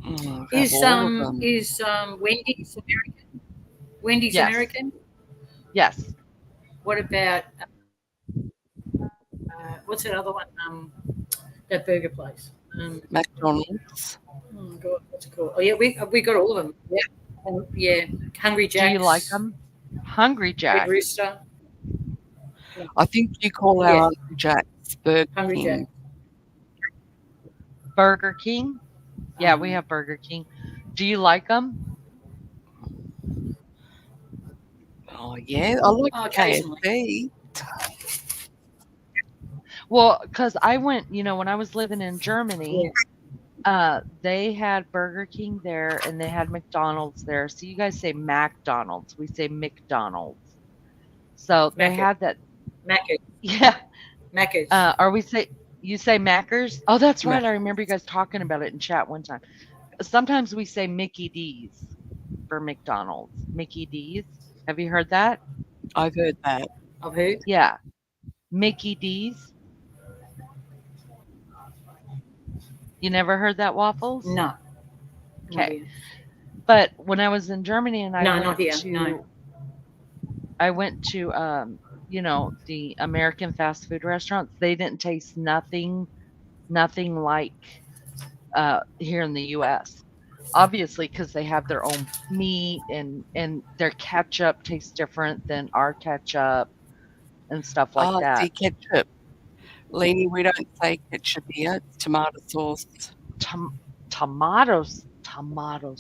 I have all of them. is Wendy's American? Wendy's Yes. American? Yes. What about what's that other one? That burger place. McDonald's. Oh my god, what's it called? Oh yeah, we got all of them. Yeah, yeah. Hungry Do you like Jack's, them? Hungry Red Jack, Rooster. Yeah, I think you call our yeah. Hungry Jack's Burger Hungry Jack. King. Burger King? Yeah, we Um, have Burger King. Do you like them? Oh, yeah, I like occasionally. KFC. Well, because I went, when I was living in Yeah. Germany, they had Burger King there and they had McDonald's there. So you guys say McDonald's, we say McDonald's. So they Macca's. had that. Macca's. Yeah. Macca's. Or you say Mackers? Oh, that's right. I remember you Macca's. guys talking about it in chat one time. Sometimes we say Mickey D's for McDonald's. Mickey D's. Have you heard that? I've heard that. I've heard. Yeah. Mickey D's. You never heard that, Waffles? No. Not Okay. here. But when I was in Germany and No, not here. No. I went to the American fast food restaurants, they didn't taste nothing like here in the US. Obviously, because they have their own meat and their ketchup tastes different than our ketchup and stuff like Ah, see, that. ketchup. Leanie, we don't say ketchup here. It's tomato sauce. Tomatoes, tomato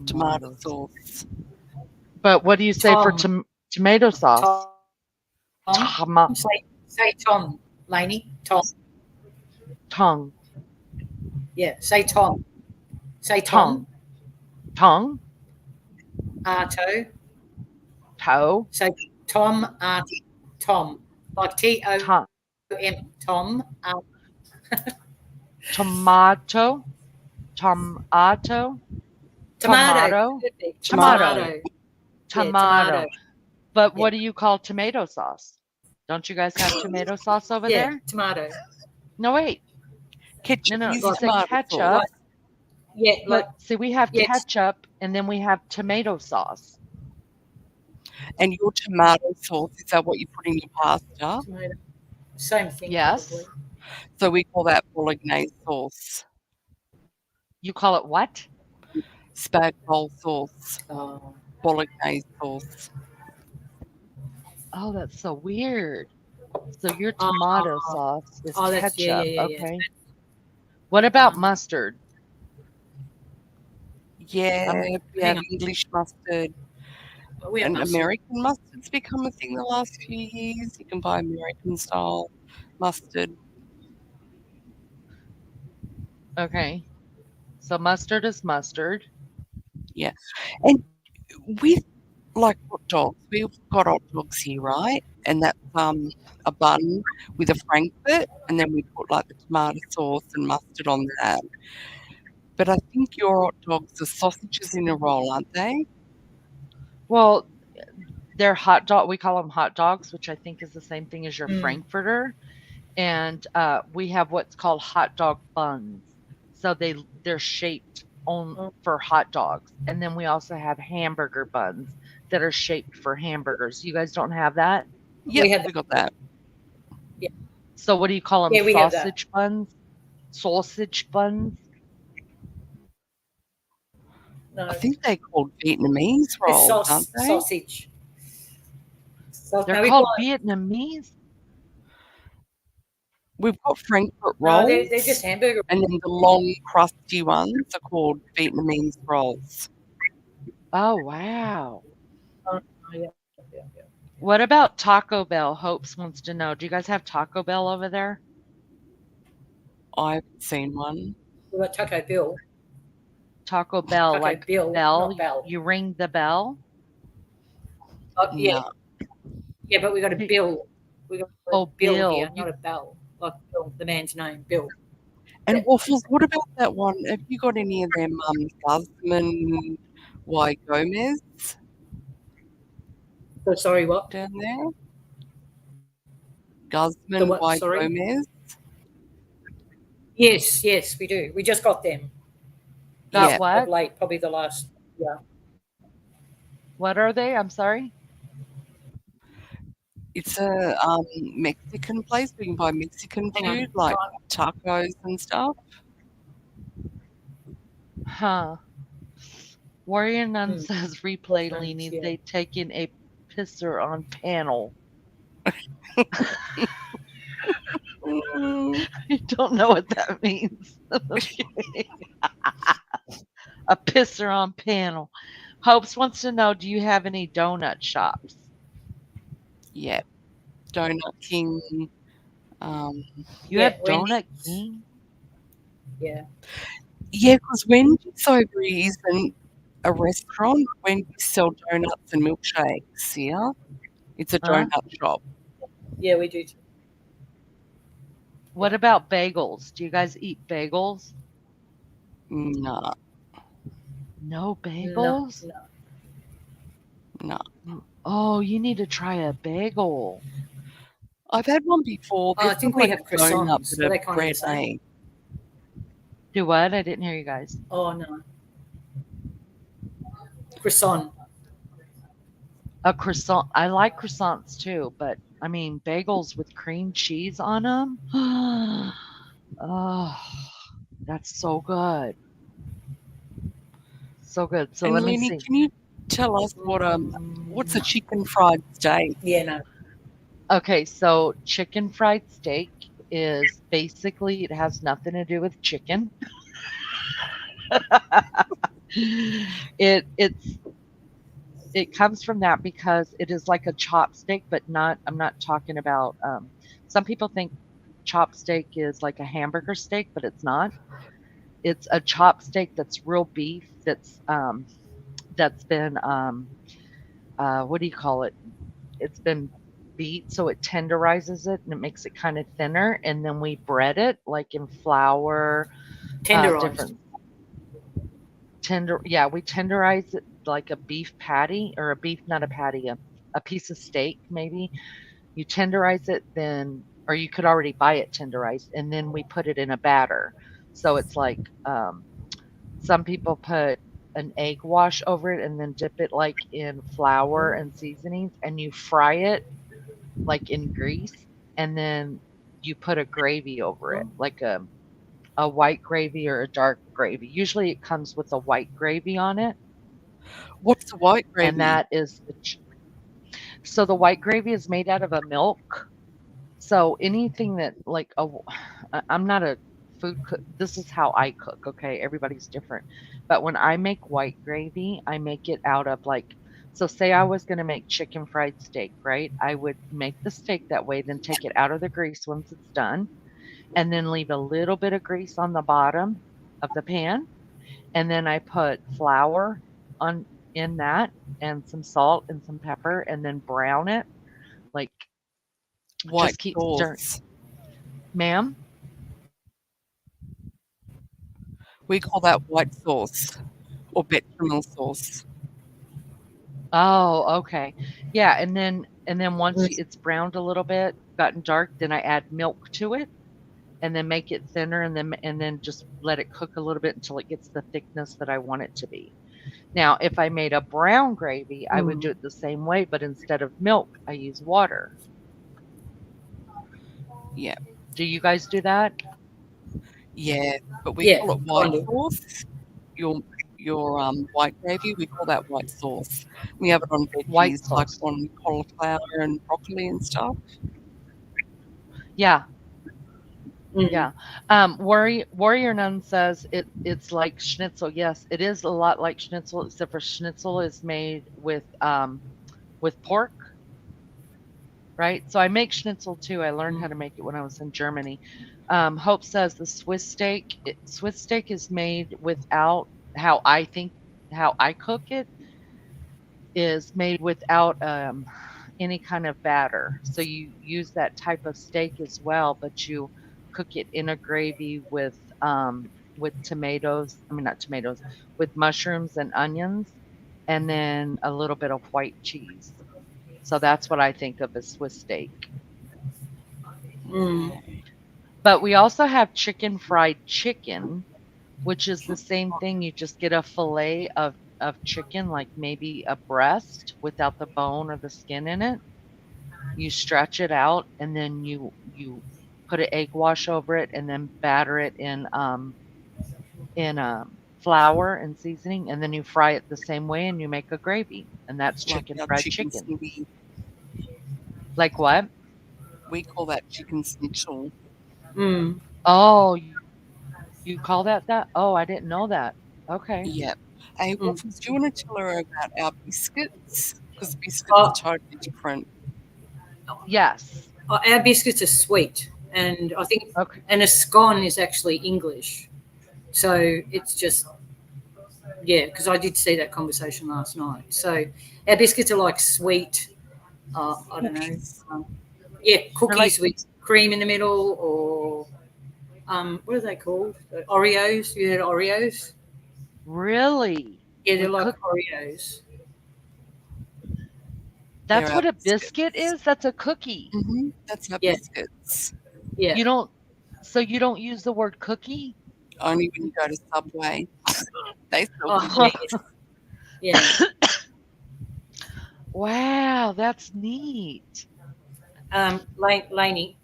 Tomato sauce. sauce. But what do you say for Tom. tomato sauce? Tom. Say Tom, Lainey. Tom. Tongue. Yeah. Say Tom. Say Tongue. Tom. Tongue. Arto. Toe. Say Tom. Tom. Like TOM. Tongue. Tom. Tomato. Tomato. Tomato. Perfect. Tomato. Tomato. But Yeah. what do you call tomato sauce? Don't you guys have tomato sauce over Yeah. there? Tomato. No, wait. Ketchup No, is you say tomato ketchup. sauce. Yeah. Like But see, we have Yes. ketchup and then we have tomato sauce. And your tomato sauce, is that what you put in your pasta? tomato. Same thing. Yes. Probably. So we call that bolognese sauce. You call it what? Spag bowl sauce. Oh. Bolognese sauce. Oh, that's so weird. So your tomato sauce is Oh, that's ketchup. yeah. Okay. What about mustard? Yeah, we hang have on. English mustard. We have And mustard. American mustard's become a thing the last few years. You can buy American style mustard. Okay. So mustard is mustard. Yeah. And with like hot dogs, we've got hot dogs here, right? And that's a bun with a frankfurt, and then we put like the tomato sauce and mustard on that. But I think your hot dogs are sausages in a roll, aren't they? Well, they're hot dog. We call them hot dogs, which I think is the same thing as your Mm. frankfurter. And we have what's called hot dog buns. So they're shaped on Oh, for hot dogs. And then we also have hamburger buns that are shaped for hamburgers. You guys don't have that? Yep, we have we that. got that. Yeah, So what do you call them? yeah, we have that. Sausage buns? Sausage buns? No, I think they're called Vietnamese it's rolls, aren't they? sausage. They're No, we called call it, Vietnamese? We've got Frankfurt no, rolls, they're just hamburger. and then the long, crusty ones are called Vietnamese rolls. Oh, wow. Oh, yeah, yeah. What about Taco Bell? Hopes wants to know. Do you guys have Taco Bell over there? I haven't seen one. We got Taco Bill. Taco Bell, Taco like Bill, bell. not Bell. You ring the bell? Oh, yeah, No. yeah, but we got a Hey, Bill. We got a oh, Bill Bill. here, not a Bell. Like Bill, the man's name, Bill. And Yeah. Waffles, what about that one? Have you got any of them Guzman Y. Gomez So sorry, what? down there? The Guzman what? Y. Sorry. Gomez? Yes, we do. We just got them. Got Yeah. Of what? late, probably the last. Yeah. What are they? I'm sorry. It's a Mexican place. We can buy Mexican Hang on. food like tacos and stuff. Huh. Warrior Nun Hmm. says replay French, leanies. yeah. They taken a pisser on panel. Mm, I don't know what that means. Okay. A pisser on panel. Hopes wants to know, do you have any donut shops? yeah. Donut King. You Yeah, have Wendy's. Donut King? Yeah. Yeah, because Wendy's over isn't a restaurant. Wendy's sell donuts and milkshakes, yeah? It's a Huh? donut shop. Yeah, we do. What about bagels? Do you guys eat bagels? No, No No, bagels? no. Oh, you need to try a bagel. I've had one before. Oh, I They're think sort we of have like a donut, croissants. but Are they a kind of the bread same? made. Do what? I didn't hear you guys. Oh no. Croissant. A croissant. I like croissants too, but I mean bagels with cream cheese on them. Oh, that's so good. So good. So And let me Lenny, see. can you tell us what's a chicken fried steak? Yeah, no. Okay, so chicken fried steak is basically it has nothing to do with chicken. It comes from that because it is like a chopstick, but not. I'm not talking about. Some people think chopstick is like a hamburger steak, but it's not. It's a chopstick that's real beef. That's been what do you call it? It's been beat, so it tenderizes it and it makes it kind of thinner, and then we bread it like in flour, Tenderized. different yeah, we tenderize it like a beef patty or a beef, not a patty, a piece of steak maybe. You tenderize it, then, or you could already buy it tenderized, and then we put it in a batter. So it's like some people put an egg wash over it and then dip it like in flour and seasonings, and you fry it like in grease, and then you put a gravy over it, like a white gravy or a dark gravy. Usually it comes with a white gravy on it, What's the white gravy? and that is so the white gravy is made out of a milk. So anything that like I'm not a food cook. This is how I cook. Okay, everybody's different. But when I make white gravy, I make it out of like So say I was going to make chicken fried steak, right? I would make the steak that way, then take it out of the grease once it's done, and then leave a little bit of grease on the bottom of the pan, and then I put flour on in that and some salt and some pepper and then brown it. Like White just keep stirring. sauce. Ma'am? We call that white sauce or bechamel sauce. Oh, okay. Yeah, and then once it's browned a little bit, gotten dark, then I add milk to it and then make it thinner and then just let it cook a little bit until it gets the thickness that I want it to be. Now, if I made a brown gravy, I would do it the same way, but instead of milk, I use water. Yeah. Do you guys do that? Yeah. But we Yeah, call it white kind of. sauce. Your white gravy, we call that white sauce. We have it on White veggies like sauce. on cauliflower and broccoli and stuff. Yeah, Mm. yeah. Warrior Nun says it's like schnitzel. Yes, it is a lot like schnitzel, except for schnitzel is made with pork, right? So I make schnitzel too. I learned how to make it when I was in Germany. Hope says the Swiss steak is made without how I cook it is made without any kind of batter. So you use that type of steak as well, but you cook it in a gravy with tomatoes. I mean, not tomatoes, with mushrooms and onions, and then a little bit of white cheese. So that's what I think of as Swiss steak. Mm. But we also have chicken fried chicken, which is the same thing. You just get a fillet of chicken, like maybe a breast without the bone or the skin in it. You stretch it out, and then you put an egg wash over it, and then batter it in flour and seasoning, and then you fry it the same way, and you make a gravy, and that's Like chicken our fried chicken chicken. snitty. Like what? We call that chicken schnitzel. Mm. Oh, you call that? Oh, I didn't know that. Okay. Yeah. Hey, Mm. Waffles, do you want to tell her about our biscuits? Because biscuits Oh, are totally different. Yes. our biscuits are sweet, and I think, Okay. and a scone is actually English. So it's just, yeah, because I did see that conversation last night. So our biscuits are like sweet, I don't know, Cookies. yeah, They're like cookies with cream in the middle, or what are they called? Oreos. You heard of Oreos? really Yeah, they're with like cook. Oreos. They're That's our what a biscuit biscuits. is. That's a cookie. That's our Yeah, biscuits. yeah. You don't. So you don't use the word cookie. Only when you go to Subway. They sell Oh, cookies. yeah. Wow, that's neat. Lainey,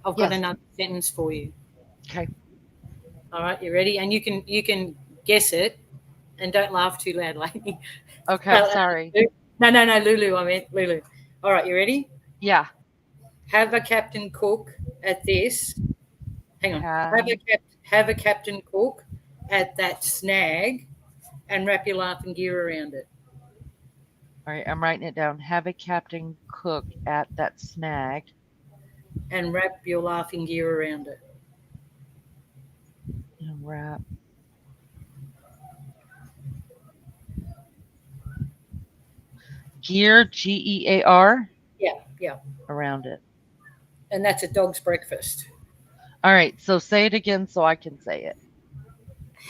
I've got Yes. another sentence for you. Okay. All right, you ready? And you can guess it, and don't laugh too loud, Lainey. Okay. I'm sorry. No, Lulu. I meant Lulu. All right, you ready? Yeah. Have a captain cook at this. Hang on. Have. Have a captain cook at that snag, and wrap your laughing gear around it. All right. I'm writing it down. Have a captain cook at that snag And wrap your laughing gear around it. and wrap gear GEAR Yeah, yeah. around it. And that's a dog's breakfast. All right. So say it again so I can say it.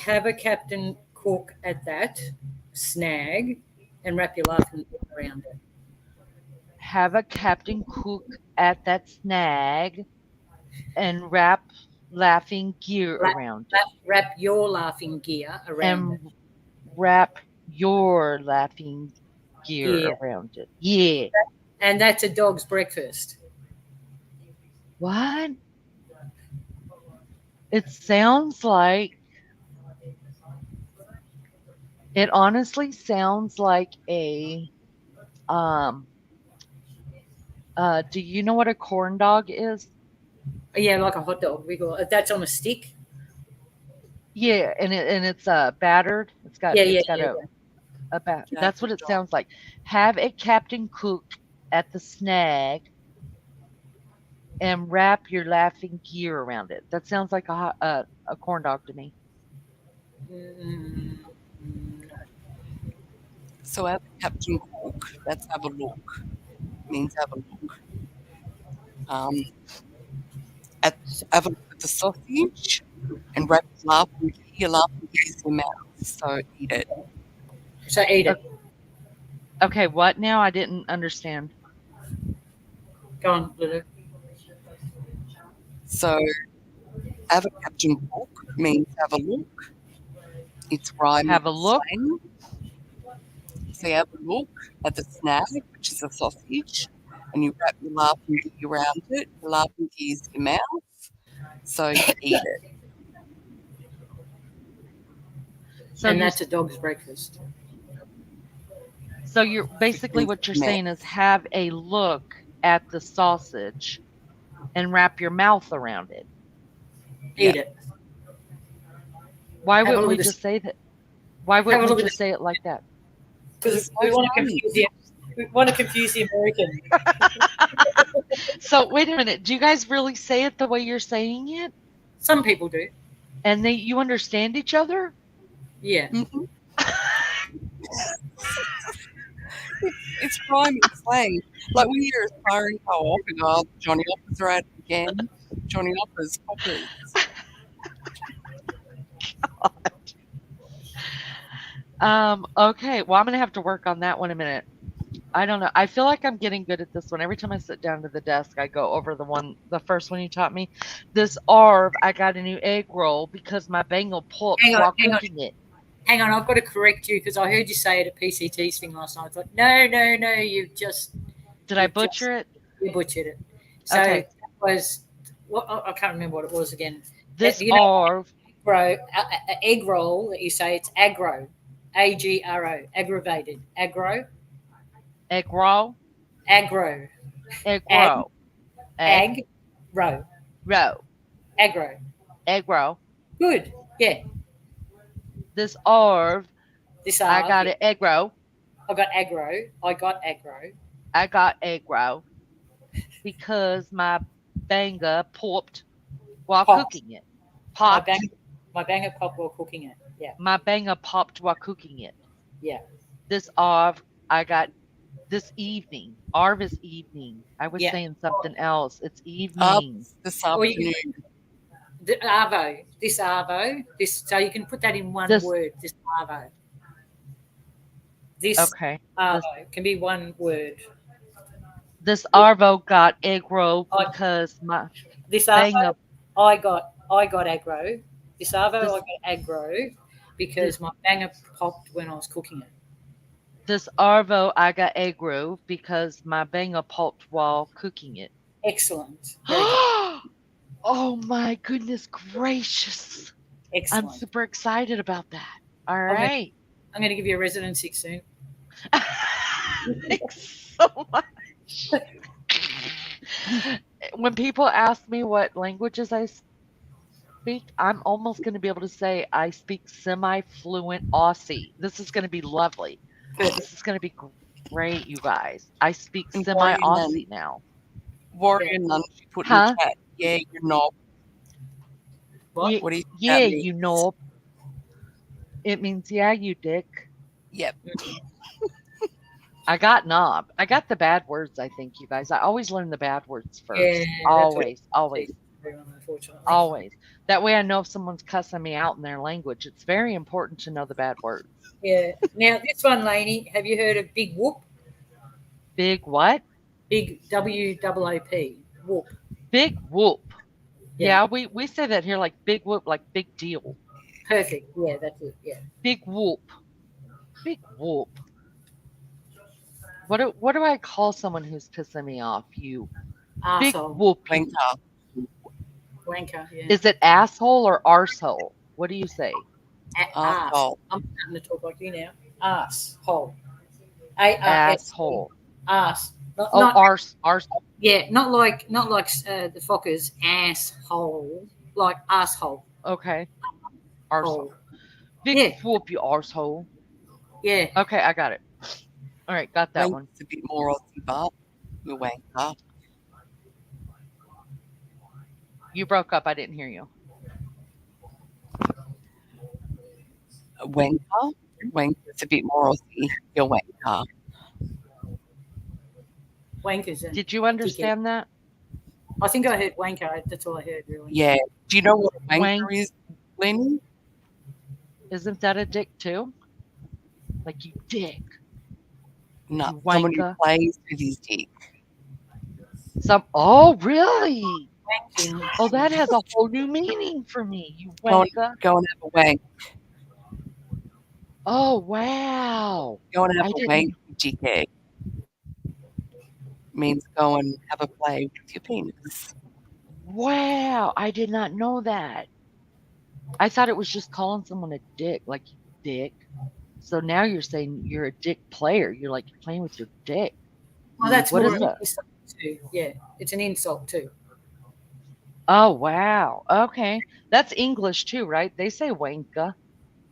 Have a captain cook at that snag, and wrap your laughing gear around it. Have a captain cook at that snag and wrap laughing gear Wrap, around it. wrap your laughing gear around it. And wrap your laughing gear Yeah. around it. Yeah. And that's a dog's breakfast. What? It sounds like it honestly sounds like a um do you know what a corn dog is? Yeah, like a hot dog. That's on a stick. Yeah, and it's battered. Yeah, It's got a About Jack that's what and it John. sounds like. Have a Captain Cook at the snag and wrap your laughing gear around it. That sounds like a corn dog to me. Mm, So have a Captain Cook. That's have a look. Means have a look. Um, at have a look at the sausage and wrap your laughing gear. Your laughing gear is your mouth. So eat it. so eat O- it. Okay, what now? I didn't understand. Go on, Lulu. So have a Captain Cook means have a look. It's rhyming Have a look. slang. So you have a look at the snag, which is a sausage, and you wrap your laughing gear around it. Your laughing gear is your mouth, so you eat it. So And you're that's a dog's breakfast. so you're basically Means what you're mouth. saying is have a look at the sausage and wrap your mouth around it. Yeah. Eat it. Why Have a wouldn't look we at this. just say that? Why Have a wouldn't we look at just this. say it like that? Because It's we so want to funny. confuse the American. So wait a minute. Do you guys really say it the way you're saying it? Some people do. And you understand each other? Yeah. hmm It's rhyming slang. Like we hear a siren go off and go, oh, Johnny Oppas are at it again. Johnny Oppas, poppers. Okay. Well, I'm gonna have to work on that one a minute. I don't know. I feel like I'm getting good at this one. Every time I sit down to the desk, I go over the first one you taught me. This Arv, I got a new egg roll because my Bengal pulped Hang on, while hang on. cooking it. Hang on, I've got to correct you because I heard you say it at PCT's thing last night. I thought, no, Did I you've butcher it? you butchered it. So Okay. that was what I can't remember what it was again. This You know, Arv, egg roll that you say it's aggro, AGRO, aggravated, aggro, egg roll, aggro, egg ag, roll, egg row, roll, aggro. egg roll. Good, yeah. This Arv, This I are got yeah. an egg roll. I got aggro. I got aggro. I got egg roll because my banga popped while Popped. cooking it. My Popped. banger popped while cooking it. Yeah, My banga popped while cooking it. yeah. This Arv, I got this evening. Arv is evening. I was Yeah. saying something else. It's Up evening. this Or you can afternoon. the arvo, this. So you can put that in one This word. This arvo. This okay. arvo This can be one word. this Arvo got egg roll I, because my this banga arvo, I got aggro. This arvo, this I got aggro because my banger popped when I was cooking it. this Arvo I got egg roll because my banga popped while cooking it. Excellent. Very good. Oh my goodness gracious. I'm Excellent. super excited about that. All I'm gonna, right. I'm going to give you a residency soon. Thanks so much. When people ask me what languages I speak, I'm almost going to be able to say I speak semi-fluent Aussie. This is going to be lovely. Perfect. This is going to be great, you guys. I speak And Warrior Nun. semi-Aussie now. Warrior Nun, she put in Huh? chat, yeah, you're not. What? What do you think Yeah, that means? you know. It means yeah, you dick. Yep. I got knob. I got the bad words, I think, you guys. I always learn the bad words first. Yeah, that's Always, what always, everyone, unfortunately. always. That way I know if someone's cussing me out in their language. It's very important to know the bad words. Yeah. Now this one, Lainey, have you heard of Big Whoop? Big what? Big WOOP. Whoop. Big whoop. Yeah. Yeah, we say that here like big whoop, like big deal. Perfect. Yeah, that's it. Yeah. Big whoop. Big whoop. What do I call someone who's pissing me off? You big Arsehole. whoop. You. Wanker. Wanker. Yeah. Is it asshole or arsehole? What do you say? Arse. Arsehole. I'm starting to talk like you now. Arse-hole. A-R-S. Asshole. Arse. Not, Oh, not arse. yeah, not like the Fockers asshole, like asshole. Okay. Arsehole. Hole. Big Yeah. whoop, you arsehole. Yeah. Okay, I got it. All right, got that one. Wanker's a bit more Aussie, but you're wanker. You broke up. I didn't hear you. Wanker. Wanker's a bit more Aussie. You're wanker. Wankers and Did you understand that? I think I heard wanker. That's all I heard, really. Yeah. Do you know what a wanker Wank. is, Lenny? Isn't that a dick too? Like you dick. No, You someone who wanker. plays with his dick. Oh, really? Wanking. Oh, that has a whole new meaning for me. You Go and, wanker. go and have a wank. Oh, wow. Go and have I a didn't. wank, dickhead. Means go and have a play with your penis. Wow. I did not know that. I thought it was just calling someone a dick, like you dick. So now you're saying you're a dick player. You're like you're playing with your dick. Well, that's What more is of an that? insult too. Yeah, it's an insult too. Oh, wow. Okay. That's English too, right? They say wanka.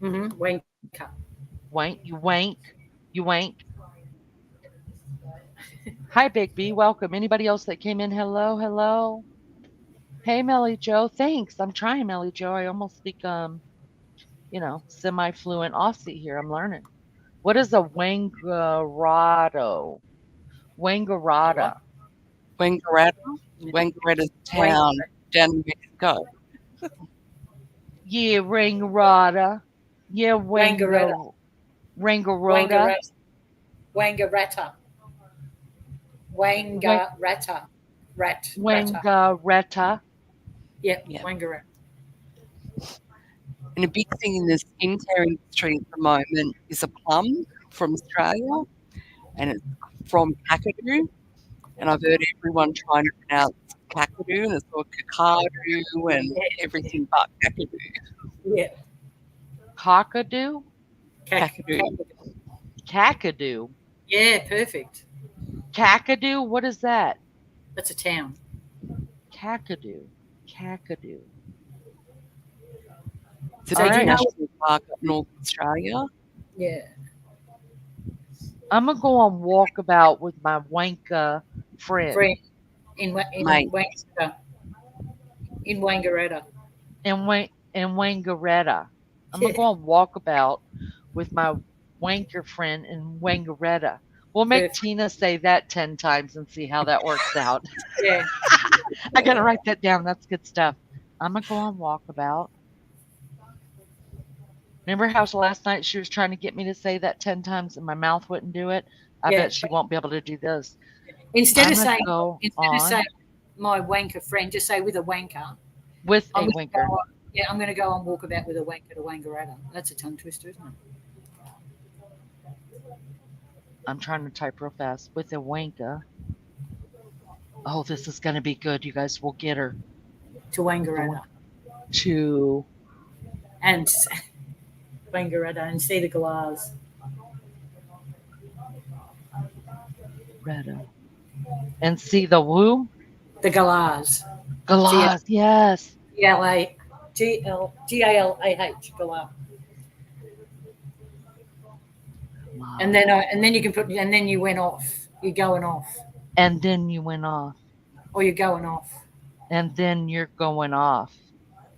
Mm-hmm. Wanker. Wank. You wank. You wank. Hi, Big B. Welcome. Anybody else that came in? Hello, hello. Hey, Melly Joe. Thanks. I'm trying, Melly Joe. I almost speak, semi-fluent Aussie here. I'm learning. What is a wangarado? Wangarada. Wangaratta? Wangaratta's a town down in Mexico. Yeah, wangarada. Yeah, Wangaretta. wangarota. Wangaretta. Wangaretta. Rat. Wangaretta. Yeah, Yeah. Wangaretta. And a big thing in the skincare industry at the moment is a plum from Australia, and it's from Kakadu. And I've heard everyone trying to pronounce Kakadu, and it's called Kakadu and everything but Kakadu. Yeah. Cockadoo? Kakadu. Kakadoo. Yeah, perfect. Kakadoo? What is that? That's a town. Kakadoo. Kakadoo. It's a All big right. national park up North Australia. Yeah. I'm going to go on walkabout with my wanka friend. Friend in Mate. Wangaretta. In Wangaretta. And Wangaretta. I'm going Yeah. to go on walkabout with my wanker friend in Wangaretta. We'll make Perfect. Tina say that 10 times and see how that works out. Yeah. I got to write that down. That's good stuff. I'm going to go on walkabout. Remember how last night she was trying to get me to say that 10 times and my mouth wouldn't do it? I Yeah. bet she won't be able to do this. Instead of I'ma saying go on my wanker friend, just say with a wanker. with a I'm gonna wanker. go on- Yeah, I'm going to go on walkabout with a wanker to Wangaretta. That's a tongue twister, isn't it? I'm trying to type real fast. With a wanker. Oh, this is going to be good. You guys will get her To Wangaretta. to And Wangaretta and see the glass. Retta. And see the woo? The galahs. Galas, yes. G-A-L-A-H. Galah. And then you can put, and then you went off. You're going off. And then you went off. Or you're going off. And then you're going off.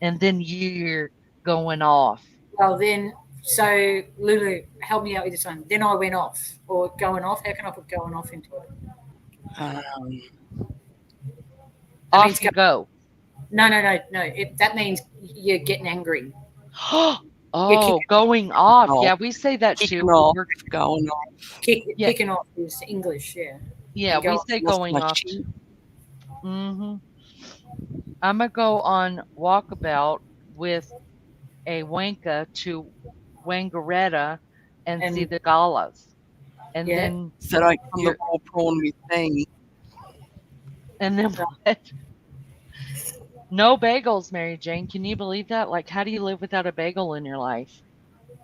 And then you're going off. Well, then, so Lulu, help me out with this one. Then I went off. Or going off. How can I put going off into it? Off you go. No. That means you're getting angry. Oh, kicking- going off. off. Yeah, we say that Kicking too. off, We're- going off. Yeah. Kicking off is English, yeah. Yeah, And we go- say Lost going my off. shit. I'm going to go on walkabout with a wanka to Wangaretta and see And- the galas. And Yeah. then So don't come the You're- raw prawn with me. and then what? No bagels, Mary Jane. Can you believe that? Like, how do you live without a bagel in your life?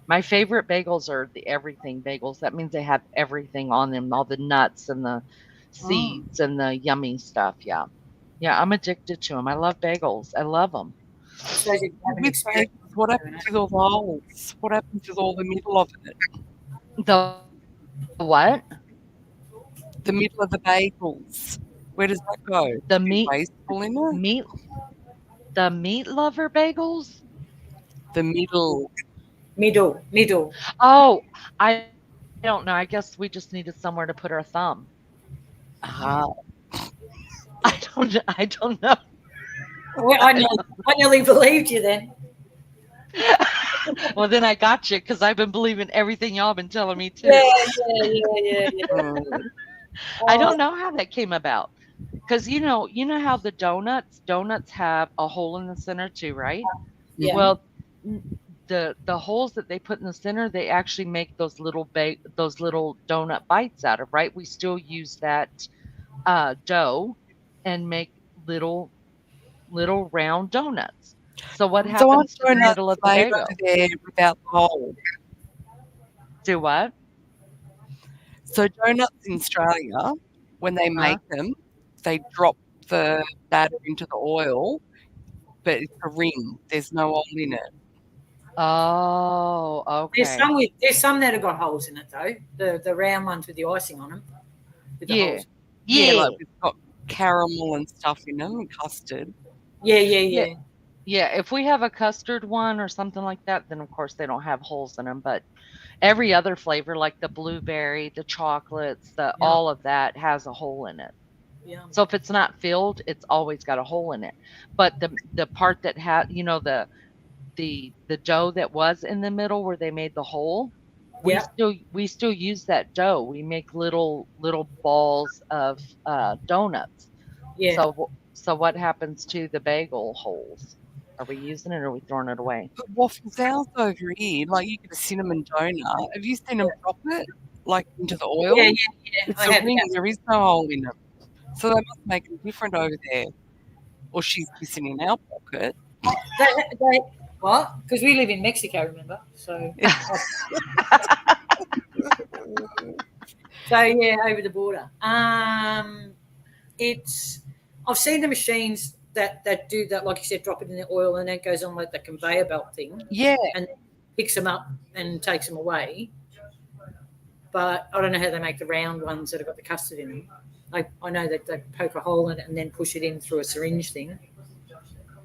My favorite bagels are the everything bagels. That means they have everything on them, all the nuts and the seeds and the yummy stuff. Yeah. Yeah, I'm addicted to them. I love bagels. I love them. So you have an With experience. bagels, what happens with all the holes? What happens with all the middle of it? The what? The middle of the bagels. Where does that go? The Too meat wasteful in it? meat the meat lover bagels? The middle. Middle. Oh, I don't know. I guess we just needed somewhere to put our thumb. Ah, I don't know. Well, I nearly believed you then. Well, then I got you because I've been believing everything y'all been telling me Yeah, too. yeah. mm, I Oh, don't know how that came about. Because you know how the donuts have a hole in the center too, right? yeah, mhm. Well, the holes that they put in the center, they actually make those little donut bites out of, right? We still use that dough and make little little round donuts. So what So aren't happens to the middle donuts of the made over bagel? there without the hole? Do what? So donuts in Australia, when they Huh? make them, they drop the batter into the oil, but it's a ring. There's no hole in it. Oh, okay. there's some that have got holes in it though. The round ones with the icing on them, with the Yeah. holes. Yeah, like Yeah. we've got caramel and stuff in them and custard. Yeah, Yeah. yeah. Yeah, if we have a custard one or something like that, then of course they don't have holes in them, but every other flavor like the blueberry, the chocolates, the Yeah, all of that has a hole in it. yeah, So if it's not filled, it's always got a hole in it. But the part that had, the dough that was in the middle where they made the hole, yeah, we still use that dough. We make little balls of donuts. yeah. So what happens to the bagel holes? Are we using it or are we throwing it away? But waffles house over here, like you get a cinnamon donut. Have you seen them drop it like into the Yeah, oil? yeah. It's I a have, ring. yeah. There is no hole in them. So they must make them different over there. Or she's missing in our pocket. They, what? Because we live in Mexico, remember? So yeah, over the border. It's I've seen the machines that do that, like you said, drop it in the oil and then it goes on like the conveyor belt thing Yeah. and picks them up and takes them away. But I don't know how they make the round ones that have got the custard in them. I know that they poke a hole in it and then push it in through a syringe thing.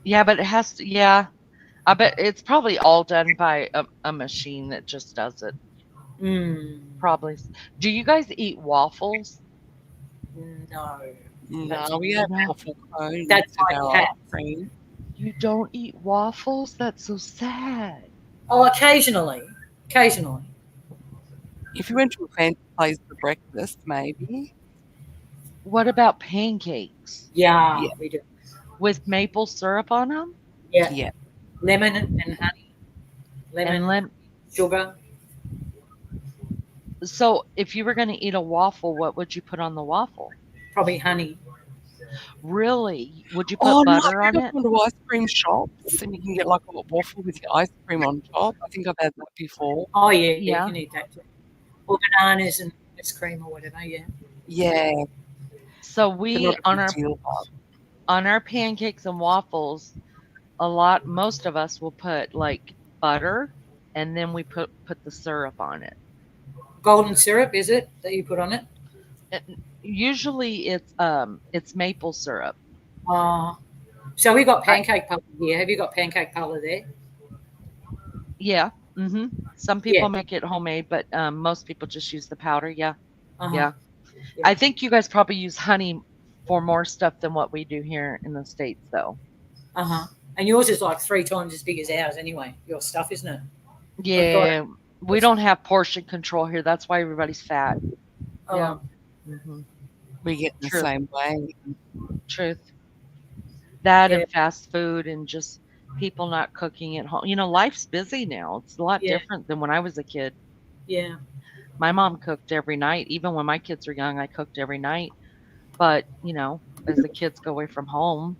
Yeah, but it has to, yeah. I bet it's probably all done by a machine that just does it. Mm, Probably. Do you guys eat waffles? no, that's No, we have No, waffle cones that's with my our ice cat. cream. you don't eat waffles? That's so sad. Oh, occasionally. If you went to a fancy place for breakfast, maybe. What about pancakes Yeah, Yeah, we do. with maple syrup on them Yeah, yeah. lemon and honey, and lemon, lemon? sugar, So if you were going to eat a waffle, what would you put on the waffle? probably honey. Really? Would you Oh put no, have butter you on ever it? gone to ice cream shops and you can get like a waffle with your ice cream on top? I think I've had that before. Oh yeah, you Yeah. can eat that too. Or bananas and ice cream or whatever. Yeah. Yeah, So they're not we a big deal, but on our pancakes and waffles, most of us will put like butter and then we put the syrup on it. Golden syrup is it that you put on it? Usually it's maple syrup. Uh, so we got I pancake parlor here. Have you got pancake parlor there? Yeah. Some Yeah. people make it homemade, but most people just use the powder. Yeah. Uh huh. Yeah. Yeah. I think you guys probably use honey for more stuff than what we do here in the States, though. Uh huh. And yours is like 3 times as big as ours anyway. Your stuff, isn't it? We've got Yeah. We it's, don't have portion control here. That's why everybody's fat. Yeah. oh hmm we get the Truth. same way. Truth. That yeah, and fast food and just people not cooking at home. Life's busy now. It's a lot yeah, different than when I was a kid. yeah, My mom cooked every night. Even when my kids were young, I cooked every night. But, as the kids go away from home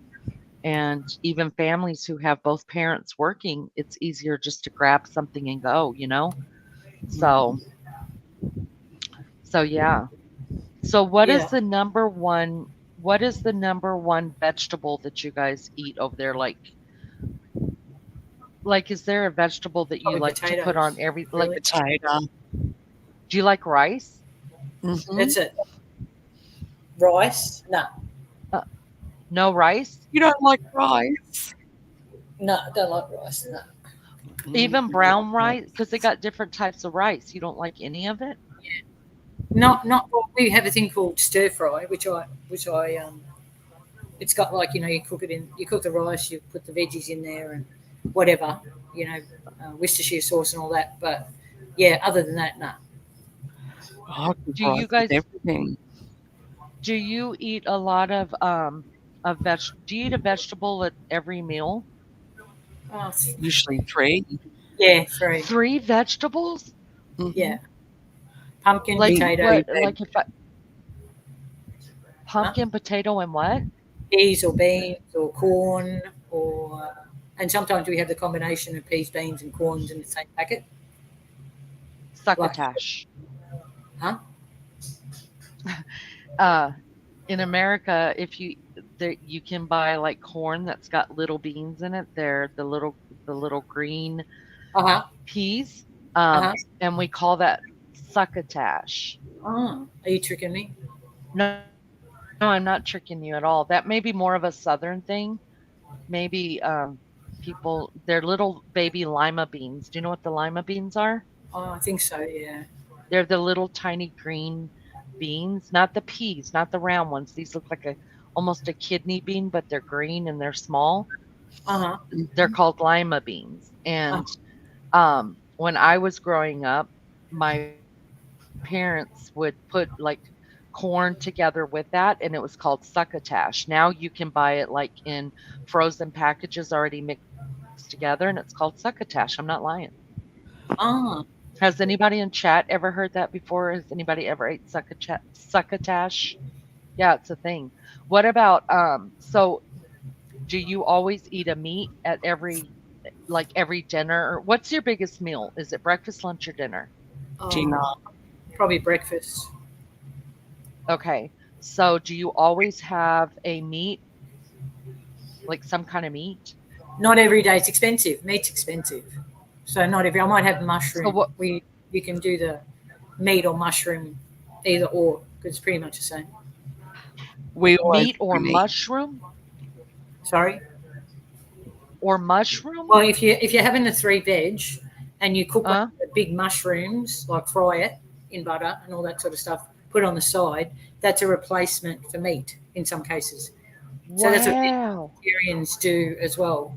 and even families who have both parents working, it's easier just to grab something and go. mm, So yeah. So yeah. what is the number one vegetable that you guys eat over there? Like is there a vegetable that you Probably like to put on potatoes. every like Really? Potato. Do you like rice? That's it. Rice? No. Uh, no rice? You don't like rice? No, I don't like rice. No. Even brown rice? Because they got different types of rice. You don't like any of it? Not. Well, we have a thing called stir fry, which I it's got like, you cook the rice, you put the veggies in there and whatever, Worcestershire sauce and all that. But yeah, other than that, no. I cook Do rice you guys with everything. do you eat a lot of do you eat a vegetable at every meal? Oh, Usually 3. yeah, 3. 3 vegetables? Yeah, pumpkin, Like potato, what? veg. Like if I pumpkin, potato, and what? peas or beans or corn, and sometimes we have the combination of peas, beans, and corns in the same packet. Like, Succotash. huh? Uh, in America, if you can buy like corn that's got little beans in it. They're the little green Uh huh. peas. Uh huh. And we call that succotash. Oh, are you tricking me? No, no, I'm not tricking you at all. That may be more of a southern thing. Maybe they're little baby lima beans. Do you know what the lima beans are? Oh, I think so. Yeah. They're the little tiny green beans, not the peas, not the round ones. These look like almost a kidney bean, but they're green and they're small. Uh huh. They're called lima beans. And when I was growing up, my parents would put like corn together with that, and it was called succotash. Now you can buy it like in frozen packages already mixed together, and it's called succotash. I'm not lying. Oh, Has anybody in chat ever heard that before? Has anybody ever ate succotash? Yeah, it's a thing. What about so do you always eat a meat at every dinner? Or what's your biggest meal? Is it breakfast, lunch, or dinner? Dinner. Probably breakfast. Okay. So do you always have a meat, like some kind of meat? Not every day. It's expensive. Meat's expensive, so not every. I might have mushroom. So what You can do the meat or mushroom, either or, because it's pretty much the same. We always meat or do meat. mushroom? Sorry. Or mushroom? Well, if you're having the 3 veg, and you cook Uh, the big mushrooms, like fry it in butter and all that sort of stuff, put it on the side. That's a replacement for meat in some cases. So that's what wow. vegetarians do as well.